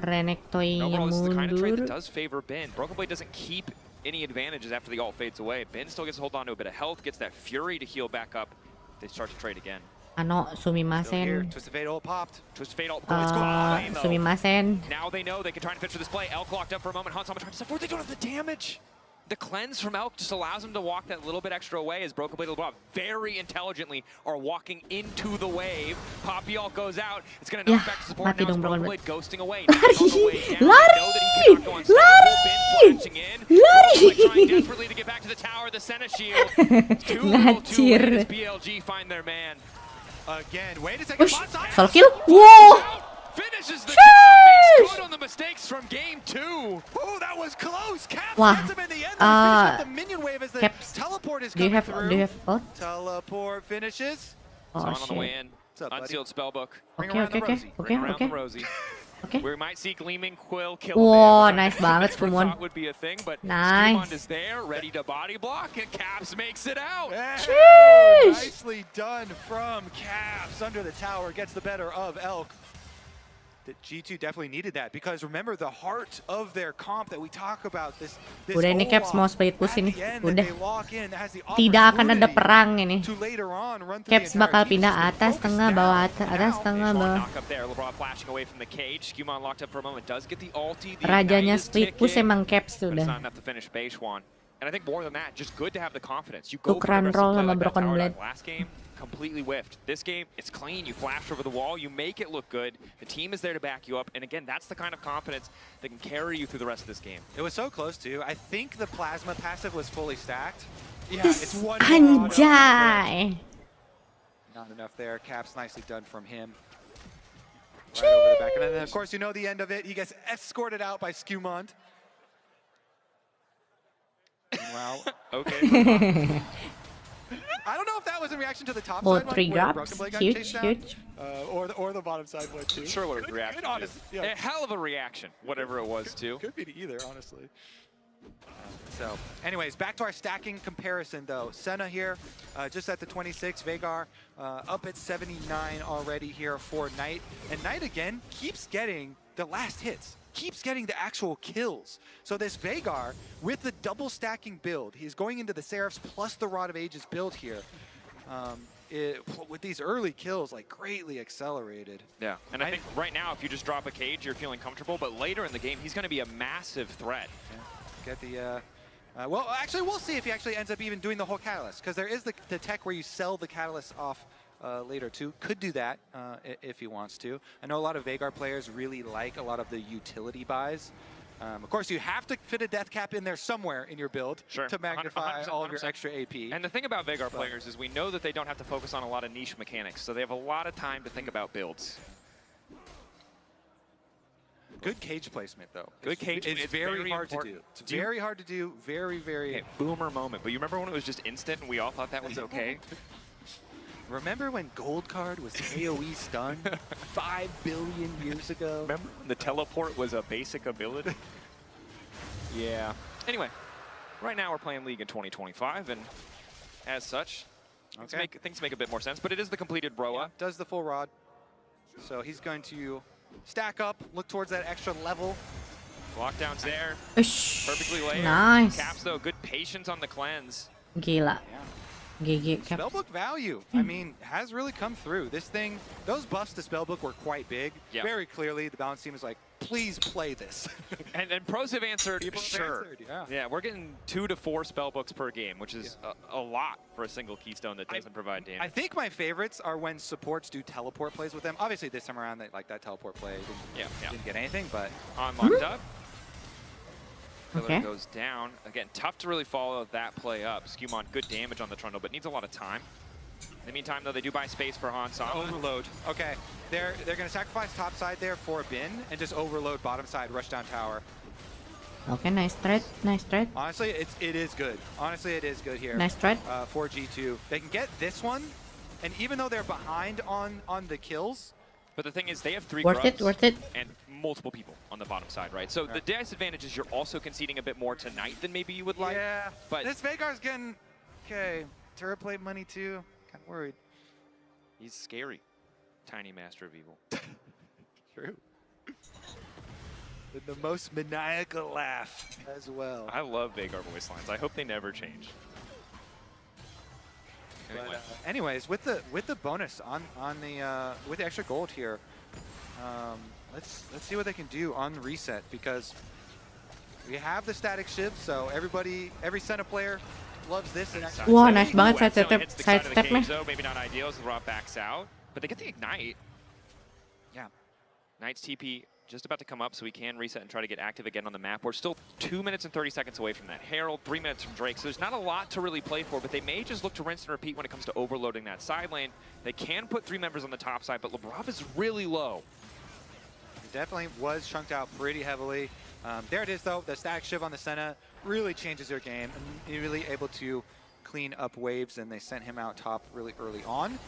Renektoy Overall, this is the kind of trade that mundur. does favor Ben. Broken Blade doesn't keep any advantages after the ult fades away. Ben still gets to hold on to a bit of health, gets that Fury to heal back up. They start to trade again. Ano, sumimasen. Twisted Fate ult popped. Twisted Fate ult. Sumimasen. Now they know they can try and finish for this play. Elk locked up for a moment. Hansama trying to step forward. They don't have the damage. The cleanse from Elk just allows him to walk that little bit extra away as Broken Blade and LeBron very intelligently are walking into the wave. Poppy Elk goes out. It's going to knock back to support now as Broken Blade ghosting away. Lari! Lari! Trying desperately to get back to the tower. The Senna shield. Too little too late as BLG find their man. Again, wait a second. Solo kill. Whoa! Finishes the job. Makes good on the mistakes from game 2. Oh, that was close. Caps Wah. gets him in the end. The minion wave as the Caps. teleport is Do you coming have through. ult? Teleport finishes. Oh, Someone on the way shit. in. Unsealed spellbook. Okay. Okay. We might see Gleaming Quill kill. Wow, nice banget Skumon. Thought would be a thing, but Nice. Skumon is there, ready to body block, and Caps makes it out. Nicely done from Caps under the tower. Gets the better of Elk. That G2 definitely needed that because remember the heart of their comp that we talk about this Udah ini Caps mau split push ini. Udah. Tidak Tidak akan ada perang ini. Caps bakal pindah atas, tengah, bawah, atas, tengah, bawah. Rajanya split push emang Caps tuh udah. And I think more than that, just good to have the confidence. You go Tukeran roll sama Broken Blade. Last game, completely whiffed. This game, it's clean. You flash over the wall. You make it look good. The team is there to back you up. And again, that's the kind of confidence that can carry you through the rest of this game. It was so close too. I think the Plasma passive was fully stacked. Yeah, it's one more Anjay. Not enough there. Caps nicely done from him. Right over the back. And then, of course, you know the end of it. He gets escorted out by Skumond. Wow. Okay. I don't know if that was in reaction to the top Oh, side. 3 drops. Huge. Or the bottom side one too. Sure what a reaction good, honest, to. A hell of a reaction, whatever it was, too. Could be to either, honestly. So, anyways, back to our stacking comparison, though. Senna here, just at the 26. Veigar up at 79 already here for Knight. And Knight, again, keeps getting the last hits. Keeps getting the actual kills. So this Veigar, with the double stacking build, he's going into the Seraphs plus the Rod of Ages build here. With these early kills, like greatly accelerated. Yeah, and I think right now, if you just drop a cage, you're feeling comfortable. But later in the game, he's going to be a massive threat. Yeah. Get the, well, actually, we'll see if he actually ends up even doing the whole catalyst, because there is the tech where you sell the catalyst off later too. Could do that if he wants to. I know a lot of Veigar players really like a lot of the utility buys. Of course, you have to fit a death cap in there somewhere in your build to magnify 100%, all of your extra AP. And the thing about Veigar players is we know that they don't have to focus on a lot of niche mechanics, so they have a lot of time to think about builds. Good cage placement, though. Good cage. It's very hard to do. It's very hard to do. Very, very... Okay, boomer moment. But you remember when it was just instant and we all thought that was okay? Remember when Gold Card was AoE stun 5 billion years ago? Remember when the teleport was a basic ability? Yeah. Anyway, right now we're playing League in 2025, and as such, things make a bit more sense. But it is the completed Roa. Yeah, does the full rod. So he's going to stack up, look towards that extra level. Lockdown's there. Perfectly layered. Nice. Caps though, good patience on the cleanse. Gila. GG Caps. Spellbook value, I mean, has really come through. This thing, those buffs to Spellbook were quite big. Yeah. Very clearly, the balance team is like, please play this. And pros have answered, sure. Yeah. Yeah, we're getting 2 to 4 spellbooks per game, which is a lot for a single keystone that doesn't provide damage. I think my favorites are when supports do teleport plays with them. Obviously, this time around, like that teleport play didn't get anything, but on locked up. Okay. Goes down. Again, tough to really follow that play up. Skewmon, good damage on the Trundle, but needs a lot of time. In the meantime, though, they do buy space for Hansama. Overload. Okay, they're going to sacrifice top side there for a bin and just overload bottom side, rush down tower. Okay, nice threat. Nice threat. Honestly, it is good. Honestly, it is good here. Nice threat. For G2. They can get this one, and even though they're behind on the kills, but the thing is, they have 3 worth grubs it, worth it. and multiple people on the bottom side, right? So the disadvantage is you're also conceding a bit more tonight than maybe you would like. Yeah, but this Veigar's getting, okay, turret plate money too. Kind of worried. He's scary. Tiny master of evil. True. With the most maniacal laugh as well. I love Veigar voice lines. I hope they never change. Anyway. But, anyways, with the bonus on the with the extra gold here, let's see what they can do on the reset, because we have the static shift, so every Senna player loves this. Wah, nice banget side step-nya. Maybe not ideal as the Rob backs out, but they get the ignite. Yeah. Knight's TP just about to come up, so we can reset and try to get active again on the map. We're still 2 minutes and 30 seconds away from that. Herald, 3 minutes from Drake, so there's not a lot to really play for, but they may just look to rinse and repeat when it comes to overloading that side lane. They can put 3 members on the top side, but Labrov is really low. It definitely was chunked out pretty heavily. There it is, though. The static shiv on the Senna really changes their game, and really able to clean up waves, and they sent him out top really early on.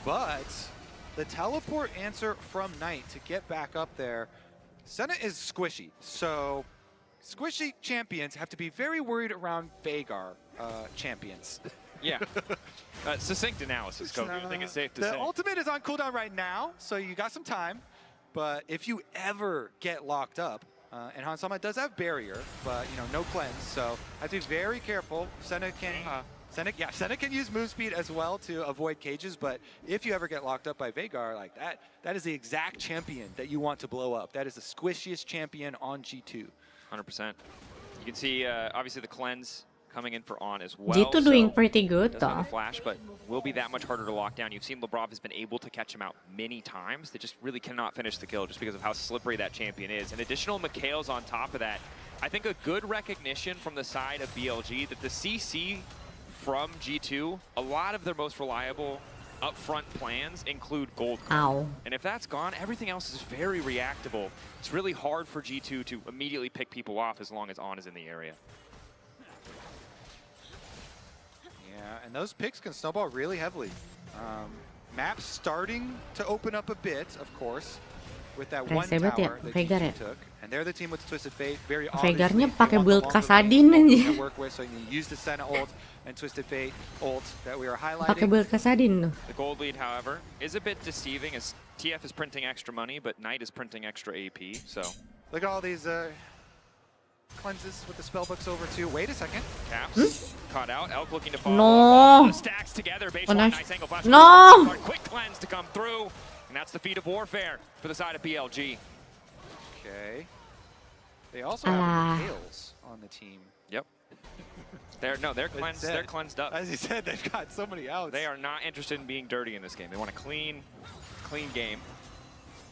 But the teleport answer from Knight to get back up there, Senna is squishy. So squishy champions have to be very worried around Veigar champions. Yeah. Succinct analysis, Kobe. I think it's safe to say. The ultimate is on cooldown right now, so you got some time. But if you ever get locked up, and Hansama does have barrier, but no cleanse, so have to be very careful. Senna can use move speed as well to avoid cages, but if you ever get locked up by Veigar like that is the exact champion that you want to blow up. That is the squishiest champion on G2. 100%. You can see, obviously, the cleanse coming in for On as well. G2 doing pretty good, doesn't have though. a flash, but will be that much harder to lock down. You've seen Labrov has been able to catch him out many times. They just really cannot finish the kill just because of how slippery that champion is. And additional Mikhail's on top of that. I think a good recognition from the side of BLG that the CC from G2, a lot of their most reliable upfront plans include gold. Ow. And if that's gone, everything else is very reactable. It's really hard for G2 to immediately pick people off as long as On is in the area. Yeah, and those picks can snowball really heavily. Map starting to open up a bit, of course, with that one tower that G2 took. And they're the team with Twisted Fate. Very Veigarnya pakai build Kasadin aja. Work with, so you use the Senna ult and Twisted Fate ult that we are highlighting. Pakai build Kasadin tuh. The gold lead, however, is a bit deceiving as TF is printing extra money, but Knight is printing extra AP, so. Look at all these cleanses with the spellbooks over too. Wait a second. Caps caught out. Elk looking to follow. No. The stacks together. Base Oh, one, nice. nice angle flash. No. Quick cleanse to come through, and that's the feat of warfare for the side of BLG. Okay. They also have Tails on the team. Yep. They're cleansed. They're cleansed up. As you said, they've got so many outs. They are not interested in being dirty in this game. They want a clean game.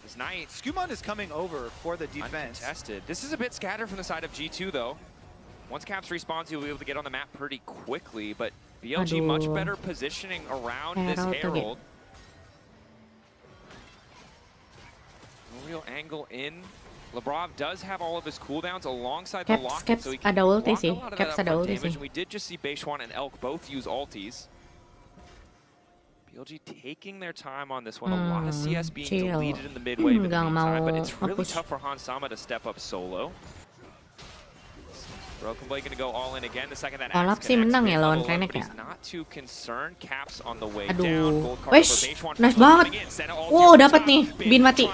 This Knight. Skewmon is coming over for the defense. Uncontested. This is a bit scattered from the side of G2 though. Once Caps respawns, you'll be able to get on the map pretty quickly, but BLG much better positioning around this Herald. No real angle in. Labrov does have all of his cooldowns alongside the lock, so he can block a lot of that upfront damage. We did just see Beishwan and Elk both use ultis. BLG taking their time on this one. A lot of CS being deleted in the midway in the meantime, but it's really tough for Hansama to step up solo. Broken Blade going to go all in again. The second that Olap sih menang ya lawan Krenek ya. Not not too concerned. Caps on the way Aduh. down. Gold card Wesh, for Beishwan. nice banget. Wow, dapat nih. Bin mati.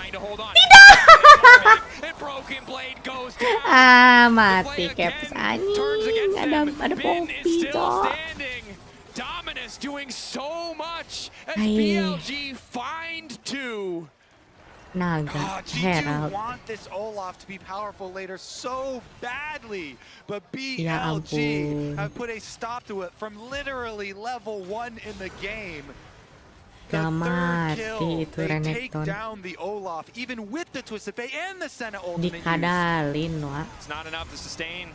Ah, mati Caps anjing. Ada Poppy, cok. Dominus doing so much as Hai. BLG find 2. Naga, G2 Harap. want this Olaf to be powerful later so badly, but Ya BLG ampun. have put a stop to it from literally level 1 in the game. Gak mati Kill, itu they take Renekton. down the Olaf, even with the Twisted Fate and the Senna ultimate use. Dikadalin, Wak. It's not enough to sustain.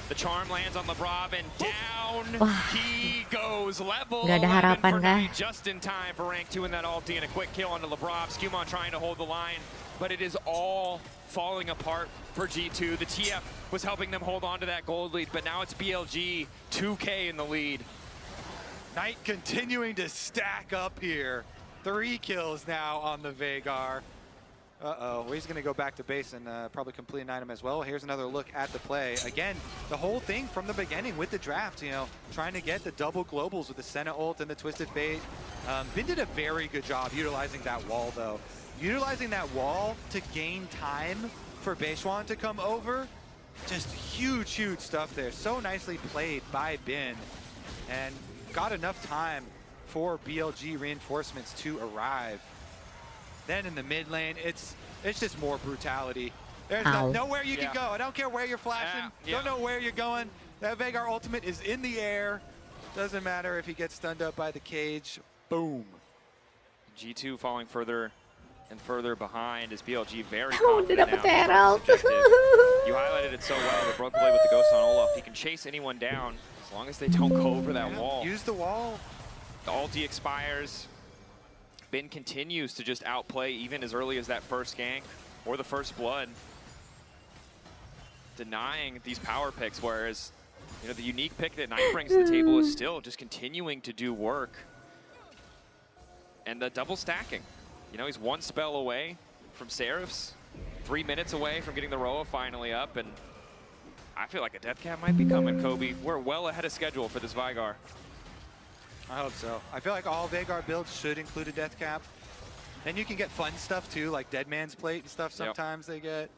The charm lands on Lebrov and down Wah. he goes. Level Gak ada 11 harapan for kah? Knight, just in time for rank 2 in that ulti and a quick kill onto Lebrov. Skewmon trying to hold the line, but it is all falling apart for G2. The TF was helping them hold on to that gold lead, but now it's BLG 2K in the lead. Knight continuing to stack up here. 3 kills now on the Veigar. Uh-oh, he's going to go back to base and probably complete an item as well. Here's another look at the play. Again, the whole thing from the beginning with the draft, you know, trying to get the double globals with the Senna ult and the Twisted Fate. Bin did a very good job utilizing that wall, though. Utilizing that wall to gain time for Beishwan to come over. Just huge, huge stuff there. So nicely played by Bin. And got enough time for BLG reinforcements to arrive. Then in the mid lane, it's just more brutality. There's nowhere you can go. I don't care where you're flashing. Don't know where you're going. That Veigar ultimate is in the air. Doesn't matter if he gets stunned up by the cage. Boom. G2 falling further and further behind as BLG very Oh, confident dapat now. Herald. You highlighted it so well. The broken blade with the ghost on Olaf. He can chase anyone down as long as they don't go over that wall. Use the wall. The ulti expires. Bin continues to just outplay even as early as that first gank or the first blood, denying these power picks, whereas you know the unique pick that Knight brings to the table is still just continuing to do work. And the double stacking. You know, he's 1 spell away from Seraphs, 3 minutes away from getting the Roa finally up, and I feel like a death cap might be coming, Kobe. We're well ahead of schedule for this Veigar. I hope so. I feel like all Veigar builds should include a death cap. And you can get fun stuff too, like Dead Man's Plate and stuff sometimes they get.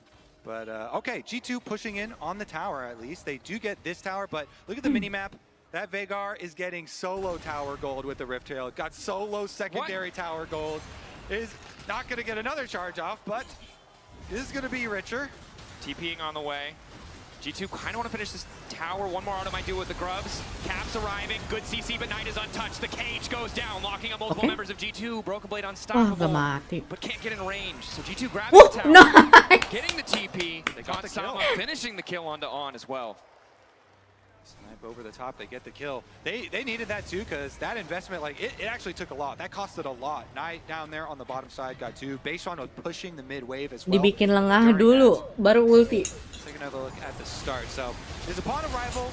But okay, G2 pushing in on the tower at least. They do get this tower, but look at the minimap. That Veigar is getting solo tower gold with the Rift Trail. Got solo secondary tower gold. Is not going to get another charge off, but is going to be richer. TPing on the way. G2 kind of want to finish this tower. One more auto might do with the grubs. Caps arriving. Good CC, but Knight is untouched. The cage goes down, locking up multiple members of G2. Broken Blade unstoppable, but can't get in range. So G2 grabbing the tower, nice. getting the TP. They got Sama finishing the kill onto On as well. Snipe over the top, they get the kill. They needed that too, because that investment, like it actually took a lot. That costed a lot. Knight down there on the bottom side got 2. Beishwan was pushing the mid wave as well. Dibikin lengah dulu, baru ulti. Let's take another look at the start. So, is upon arrival,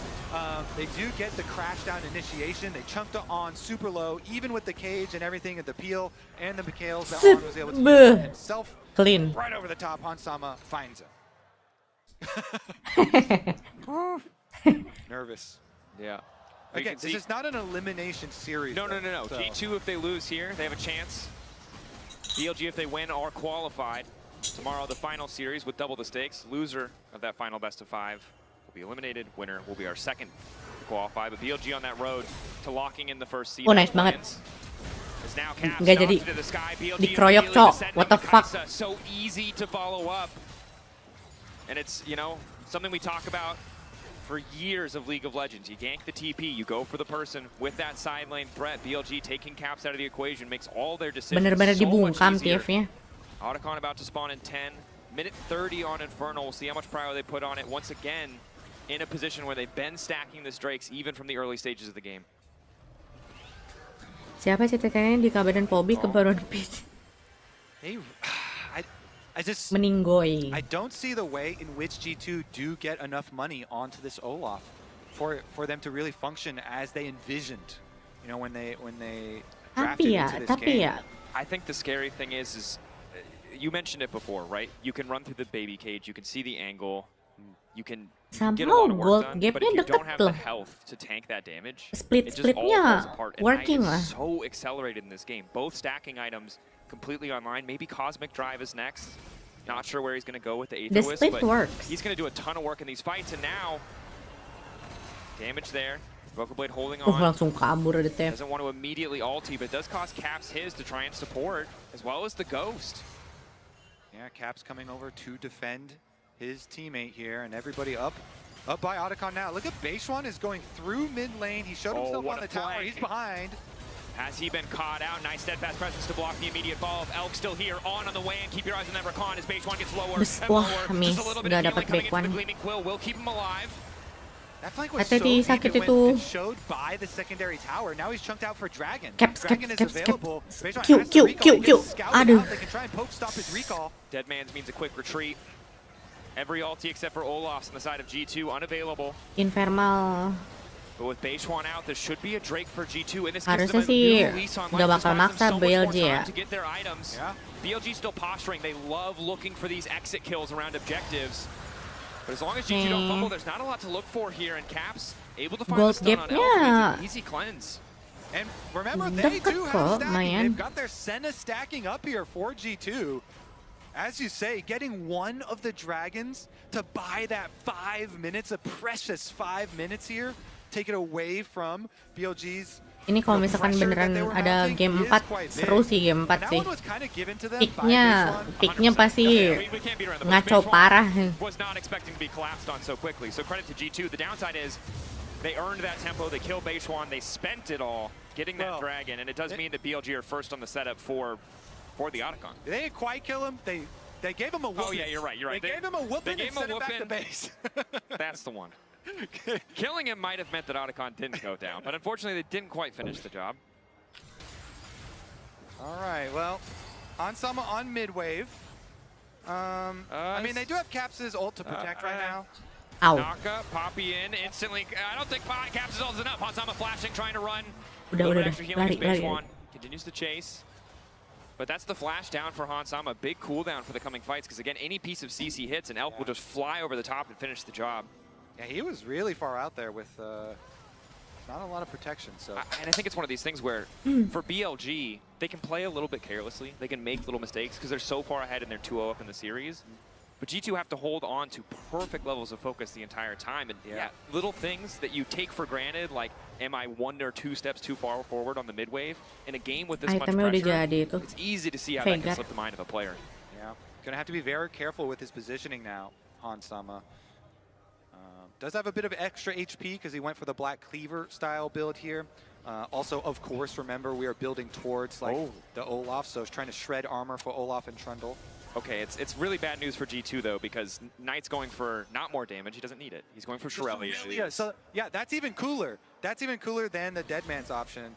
they do get the crash down initiation. They chunked it on super low, even with the cage and everything at the peel and the Mikhails that On was able to use himself. Clean. Right over the top, Hansama finds him. Nervous. Yeah. Again, this is not an elimination series. No. So. G2, if they lose here, they have a chance. BLG, if they win, are qualified. Tomorrow, the final series with double the stakes. Loser of that final best of 5 will be eliminated. Winner will be our second to qualify. But BLG on that road to locking in the first seed. Oh, nice banget. Is now Caps Nggak jadi to the sky. BLG dikeroyok, cok. What the fuck? So easy to follow up. And it's, you know, something we talk about for years of League of Legends. You gank the TP, you go for the person with that side lane threat. BLG taking Caps out of the equation makes all their decisions Bener-bener so much dibungkam easier. TF-nya. Otacon about to spawn in 10. Minute 30 on Infernal. We'll see how much prior they put on it. Once again, in a position where they've been stacking this Drakes even from the early stages of the game. Siapa CTK-nya di Kabe dan Pobi kebaruan pitch? I just meninggoy. I don't see the way in which G2 do get enough money onto this Olaf for them to really function as they envisioned. You know, when they drafted into this game. I think the scary thing is you mentioned it before, right? You can run through the baby cage, you can see the angle. You can get a Somehow lot of work gold done, but gapnya if you don't deket have the loh. health to tank that damage, it just all Split-splitnya falls apart. And working Knight lah. is so accelerated in this game. Both stacking items completely online. Maybe Cosmic Drive is next. Not sure where he's going to go with the The Aether Wisp, split but works. he's going to do a ton of work in these fights. And now, damage there. Blade holding Oh, on. langsung kabur ada Tef. Doesn't want to immediately ulti, but does cost Caps his to try and support, as well as the Ghost. Yeah, Caps coming over to defend his teammate here, and everybody up by Otacon now. Look at Beishuan is going through mid lane. He showed himself on the tower. He's behind. Has he been caught out? Nice steadfast presence to block the immediate fall. Elk still here, on the way, and keep your eyes on that Recon as Beishuan gets lower and Wah, lower. miss. Just a little bit Gak of dapat healing coming back one. into the Gleaming Quill will keep him alive. That flank was Hati-hati, so sakit deep, itu. it showed by the secondary tower. Now he's chunked out for Dragon. Caps, Dragon caps, is caps, available. caps. Beishuan Q, has to Q, recall. Q, He gets Q. scouted Aduh. out. They can try and poke stop his recall. Dead Man's means a quick retreat. Every ulti except for Olaf's on the side of G2 unavailable. Infernal. But with Beishuan out, there should be a Drake for G2, and this gives Harusnya them a sih new lease on nggak life. This bakal buys them maksa so much more BLG ya. time to get their items. BLG still posturing. They love looking for these exit kills around objectives. But as long as G2 don't fumble, there's not a lot to look for here. And Caps able to find Gold the stun on Elk gapnya means an easy cleanse. And remember, they deket do kok, have stacking. lumayan. They've got their Senna stacking up here for G2. As you say, getting one of the Dragons to buy that 5 minutes, a precious 5 minutes here, take it away from BLG's. Ini kalau misalkan beneran ada game 4, seru sih game 4 sih. Picknya pasti ngaco parah. Was not expecting to be collapsed on so quickly. So credit to G2. The downside is they earned that tempo. They killed Beishuan. They spent it all getting that Dragon, and it does mean that BLG are first on the setup for the Otacon. They didn't quite kill him. They gave him a whooping. Oh yeah, you're right. You're right. They gave him a whooping and sent him back to base. That's the one. Killing him might have meant that Otacon didn't go down, but unfortunately they didn't quite finish the job. All right, well, Onsama on mid-wave. I mean, they do have Caps' ult to protect right now. Ow. Naka, Poppy in, instantly. I don't think Caps' ult is enough. Onsama flashing, trying to run. Udah. Extra healing Lari. Beishuan continues to chase. But that's the flash down for Hansama. Big cooldown for the coming fights, because again, any piece of CC hits and Elk will just fly over the top and finish the job. Yeah, he was really far out there with not a lot of protection. So, and I think it's one of these things where, for BLG, they can play a little bit carelessly. They can make little mistakes because they're so far ahead and they're 2-0 up in the series. But G2 have to hold on to perfect levels of focus the entire time. And yeah, little things that you take for granted, like, am I 1 or 2 steps too far forward on the mid wave? In a game with this much pressure, it's easy to see how that can slip the mind of a player. Yeah, gonna have to be very careful with his positioning now, Hansama. Does have a bit of extra HP because he went for the Black Cleaver style build here. Also, of course, remember we are building towards like the Olaf, so it's trying to shred armor for Olaf and Trundle. Okay, it's really bad news for G2 though, because Knight's going for not more damage. He doesn't need it. He's going for Shirelli. Yeah, so yeah, that's even cooler. That's even cooler than the Dead Man's option.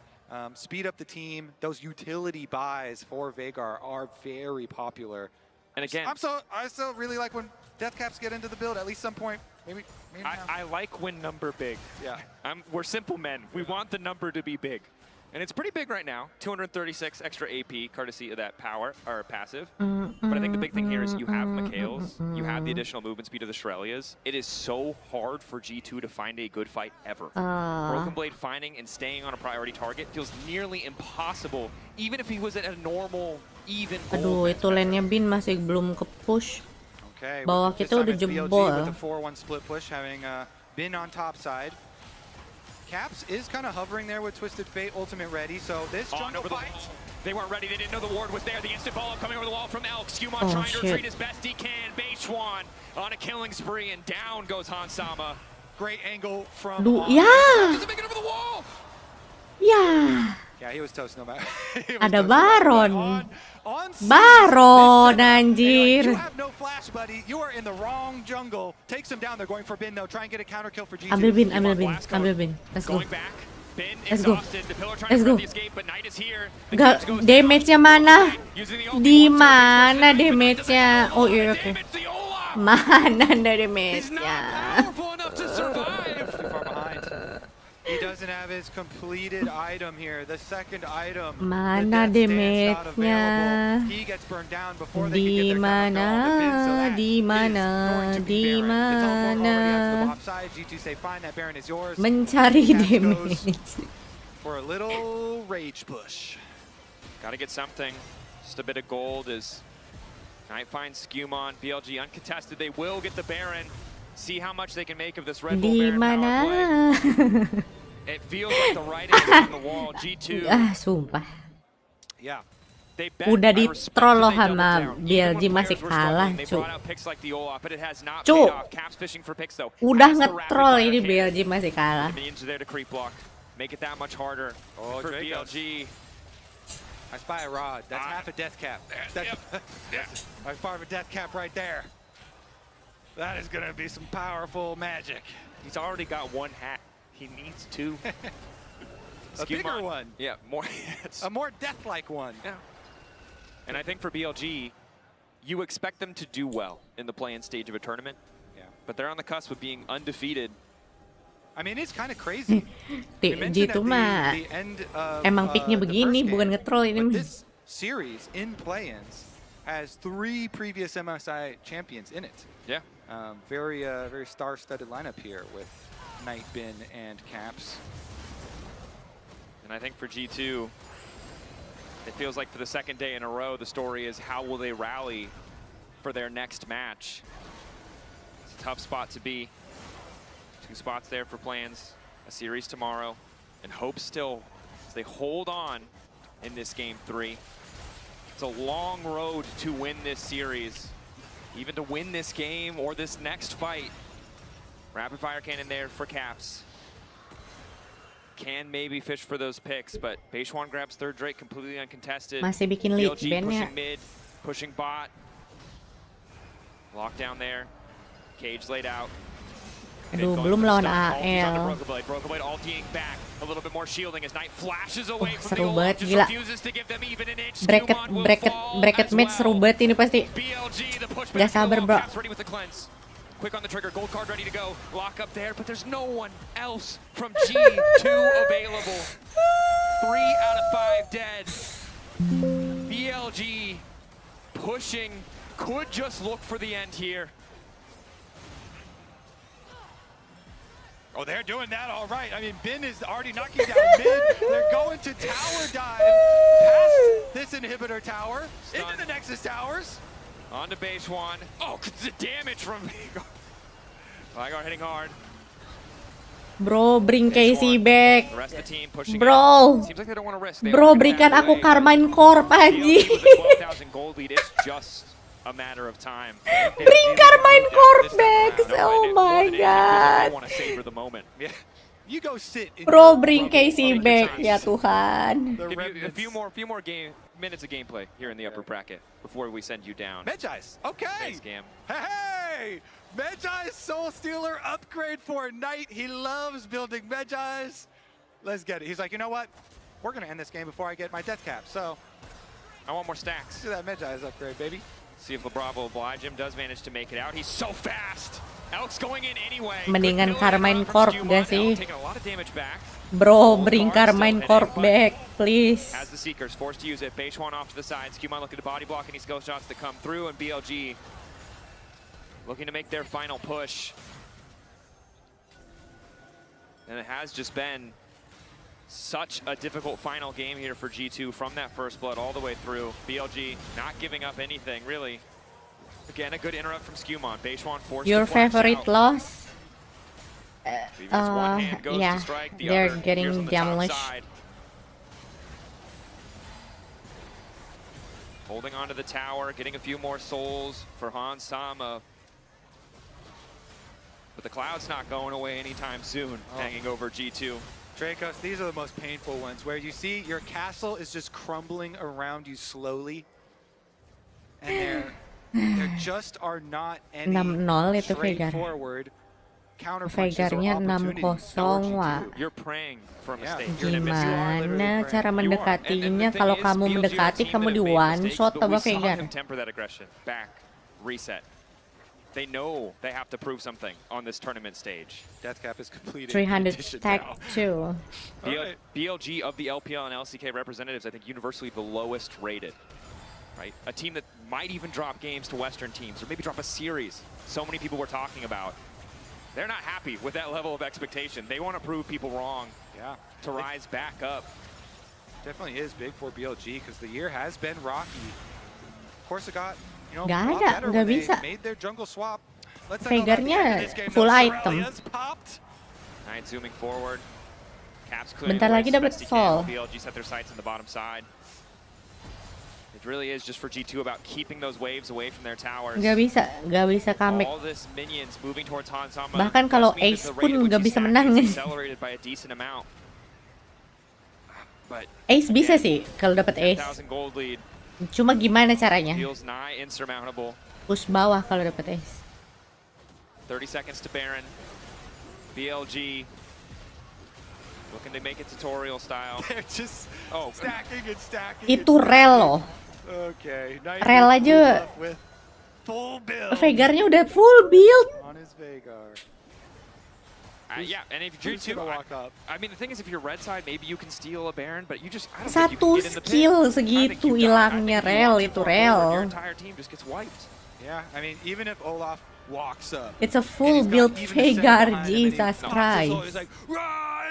Speed up the team. Those utility buys for Veigar are very popular. And again, I still really like when Deathcaps get into the build at least some point. Maybe I like when number big. Yeah. We're simple men. We want the number to be big. And it's pretty big right now. 236 extra AP, courtesy of that power, or passive. But I think the big thing here is you have Mikhail's, you have the additional movement speed of the Shirelias. It is so hard for G2 to find a good fight ever. Broken Blade finding and staying on a priority target feels nearly impossible, even if he was at a normal, even Aduh, itu lane-nya Bin masih belum ke-push. Okay, Bawah kita udah jebol. with the 4-1 split push, having Bin on top side. Caps is kind of hovering there with Twisted Fate Ultimate ready, so this jungle fight. They weren't ready, they didn't know the ward was there. The instant follow-up coming over the wall from Elk. Skumon trying to retreat as best he can. Beishuan on a killing spree, and down goes Hansama. Great angle from... Yeah, he was toast no matter. Ada Baron. Baron, anjir. You have no flash, buddy. You are in the wrong jungle. Takes him down. They're going for Bin, though. Try and get a counter kill for G2. Ambil Bin. Let's go. Let's go. Let's go. Gak, damage-nya mana? Di mana damage-nya? Oh iya, oke. Mana ada damage-nya? He doesn't doesn't have his completed item here. The second item. Mana damage-nya? He gets burned down before they can get their counter spell on the Bin, so that Di mana? Di mana? G2 say fine, that Baron is yours. Mencari damage. For a little rage push. Gotta get something. Just a bit of gold as Knight finds Skewmon. BLG uncontested. They will get the Baron. See how much they can make of this Red Bull Di Baron mana? power play. It feels like the writing is on the wall. G2. Sumpah. Yeah. Udah di-troll loh sama BLG masih kalah, cu. Udah nge-troll ini BLG masih kalah. Make it that much harder for BLG. I spy a rod. That's half a death cap. That's part of a death cap right there. That is gonna be some powerful magic. He's already got one hat. He needs two. A bigger one. Yeah, more. A more death-like one. Yeah. And I think for BLG, you expect them to do well in the play-in stage of a tournament. Yeah. But they're on the cusp of being undefeated. I mean, it's kind of crazy. Gitu mah emang picknya begini, bukan nge-troll ini. This series in play-ins has 3 previous MSI champions in it. Yeah. Very star-studded lineup here with Knight, Bin, and Caps. And I think for G2, it feels like for the second day in a row, the story is how will they rally for their next match. It's a tough spot to be. 2 spots there for plans, a series tomorrow, and hope still as they hold on in this game 3. It's a long road to win this series, even to win this game or this next fight. Rapid fire cannon there for Caps. Can maybe fish for those picks, but Beishwan grabs third Drake completely uncontested. Masih bikin lead BLG Ben ya. pushing mid, pushing bot. Lockdown there. Cage laid out. Aduh, belum lawan AL. Seru banget, gila. Bracket match seru banget ini pasti. Gak sabar, bro. Quick on the trigger, gold card ready to go. Lock up there, but there's no one else from G2 available. 3 out of 5 dead. BLG pushing, could just look for the end here. Oh, they're doing that all right. I mean, Bin is already knocking down mid. They're going to tower dive past this inhibitor tower into the Nexus towers. On to Beishwan. Oh, the damage from Vigor hitting hard. Bro, bring Casey back. The rest of the team pushing Bro. Seems like they don't want to risk. Bro, berikan aku Carmine Corp, Haji. 12,000 gold lead. It's just a matter of time. Bring Carmine Corp back. Oh my god. Want to savor the moment. Yeah. You go sit. Bro, bring Casey back, ya Tuhan. A few more minutes of gameplay here in the upper bracket before we send you down. Medjai's. Okay. Thanks, Gam. Hey! Medjai's Soul Stealer upgrade for Knight. He loves building Medjai's. Let's get it. He's like, you know what? We're going to end this game before I get my death cap. So I want more stacks. Do that Medjai's upgrade, baby. See if LeBravo oblige him. Does manage to make it out. He's so fast. Elk's going in anyway. Mendingan Carmine Corp gak sih? Taking a lot of damage back. Bro, bring Carmine Corp back, please. As the Seekers forced to use it, Beishwan off to the side. Skewmon looking to body block any skill shots to come through, and BLG looking to make their final push. And it has just been such a difficult final game here for G2 from that first blood all the way through. BLG not giving up anything, really. Again, a good interrupt from Skewmon. Beishwan forced Your to flash favorite out. loss? Yeah, they're getting demolished. Holding onto the tower, getting a few more souls for Sama. But the cloud's not going away anytime soon, hanging over G2. Dracos, these are the most painful ones, where you see your castle is just crumbling around you slowly. And there just are not any 6-0 itu Veigar. straightforward Veigarnya 6-0, Wak. Gimana cara mendekatinya? Kalau kamu mendekati, kamu di one shot, coba Veigar. They know they have to prove something on this tournament stage. Death Cap is completed. 300 stack too. BLG of the LPL and LCK representatives, I think universally the lowest rated. Right? A team that might even drop games to Western teams or maybe drop a series. So many people were talking about. They're not happy with that level of expectation. They want to prove people wrong to rise back up. Definitely is big for BLG because the year has been rocky. Of course, it got Gak ada, nggak bisa. made their jungle swap. Veigarnya full item. Alright, zooming forward. Caps Bentar lagi dapat soul. BLG set their sights on the bottom side. It really is just for G2 about keeping those waves away from their towers. Nggak bisa comeback. All this minions moving towards Hansama. Bahkan kalau Ace pun nggak bisa menang. Accelerated by a decent amount. But Ace bisa sih kalau dapat Ace. 10,000 gold lead. Cuma gimana caranya? Feels nigh insurmountable. Push bawah kalau dapat Ace. 30 seconds to Baron. BLG looking to make it tutorial style. They're just stacking and stacking. Itu rel loh. Okay. Rel aja. Full build. Veigarnya udah full build. On his Veigar. Yeah, and if you're G2, I mean, the thing is, if you're red side, maybe you can steal a Baron, but you just, I don't think you Satu can get in the pit. skill segitu hilangnya rel itu rel. Your entire team just gets wiped. Yeah, I mean, even if Olaf walks up. It's a full build Veigar, Jesus Christ. He's like,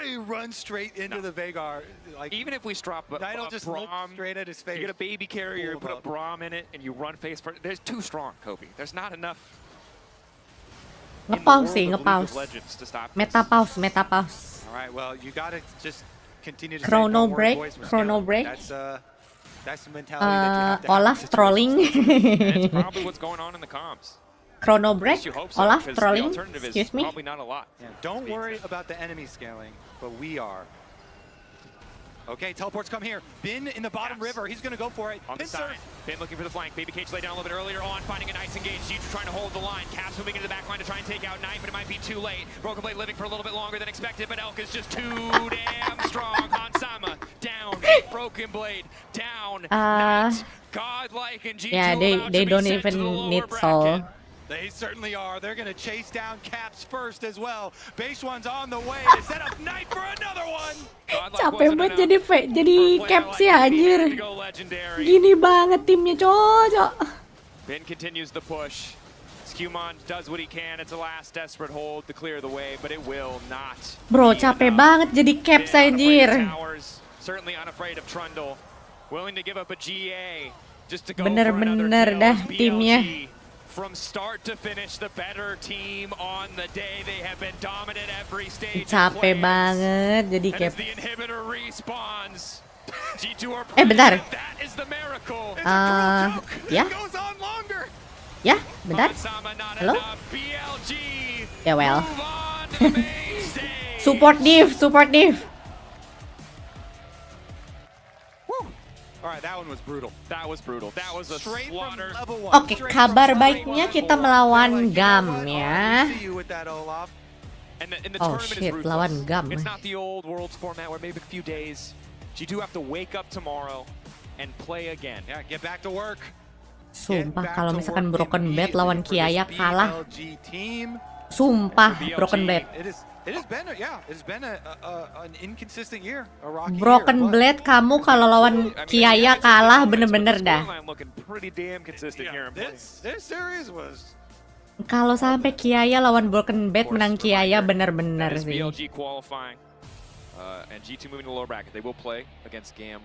he runs straight into the Veigar. Like, even if we drop a just Braum, look straight at his face. You get a baby carrier, you put a Braum in it, and you run face first. There's too strong, Kobe. There's not enough. Nge-pause sih, nge-pause. Meta pause. Alright, well, you gotta just continue to Chrono break. That's the mentality that you have to Olaf have. trolling. It's probably what's going on in the comms. Chrono break. Olaf trolling. Excuse me. Probably not a lot. Yeah, don't worry about the enemy scaling, but we are. Okay, teleports come here. Bin in the bottom river. He's going to go for it. On the side. Bin looking for the flank. Baby Cage laid down a little bit earlier on, finding a nice engage. G2 trying to hold the line. Caps moving into the back line to try and take out Knight, but it might be too late. Broken Blade living for a little bit longer than expected, but Elk is just too damn strong. Hansama down. Broken Blade down. Knight. Godlike and G2 Yeah, they don't even need soul. They certainly are. They're going to chase down Caps first as well. Base one's on the way to set up Knight for another one. Capek banget jadi Caps ya anjir. Gini banget timnya cocok. Ben continues the push. Skewmon does what he can. It's a last desperate hold to clear the way, but it will not. Bro, capek banget jadi Caps anjir. Certainly unafraid of Trundle. Willing to give up a GA just to go Bener-bener dah timnya. From start to finish, the better team on the day. They have been dominant every stage. Capek banget jadi Caps. The inhibitor respawns. G2 are bentar. That is the miracle. Ya. Ya, bentar. Halo? Ya well. Support div. Alright, that one was brutal. That was brutal. That was a slaughter. Oke, kabar baiknya kita melawan GAM ya. Oh shit, lawan GAM. It's not the old Worlds format where maybe a few days. You do have to wake up tomorrow and play again. Yeah, get back to work. Sumpah kalau misalkan Broken Blade lawan Kiaya kalah. Sumpah Broken Blade. It's been an inconsistent year. A rocky Broken Blade kamu kalau lawan Kiaya kalah bener-bener dah. This series was. Kalau sampai Kiaya lawan Broken Blade menang Kiaya bener-bener sih. BLG qualifying. And G2 moving to the lower bracket. They will play against GAM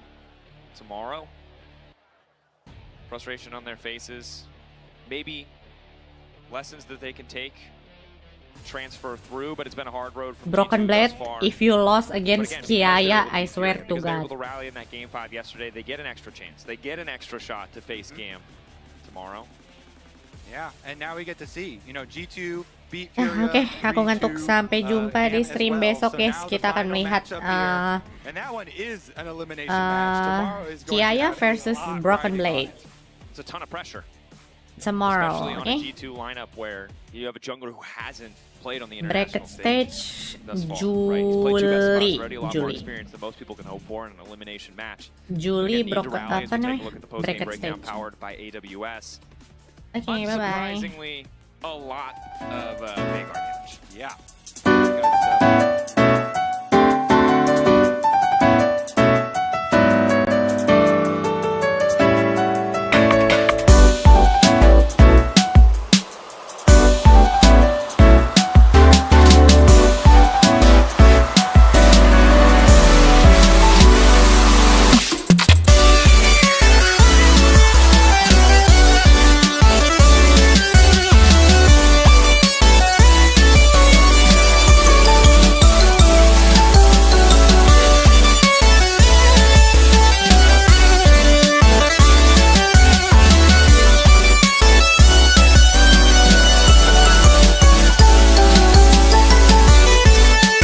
tomorrow. Frustration on their faces. Maybe lessons that they can take. Transfer through, but it's been a hard road for Broken Blade, if you lost against Kiaya, I swear to God. They were able to rally in that game 5 yesterday. They get an extra chance. They get an extra shot to face GAM tomorrow. Yeah, and now we get to see, G2 beat Oke, aku ngantuk. Sampai jumpa di stream besok guys. Kita akan melihat Kiaya versus Broken Blade. It's a ton of pressure. Tomorrow, especially on okay? a G2 lineup where you have a jungler who hasn't played on the Bracket international stage Juli. Juli bracket stage. Powered by AWS. Okay, bye bye. Unsurprisingly, a lot of Vanguard damage. Yeah.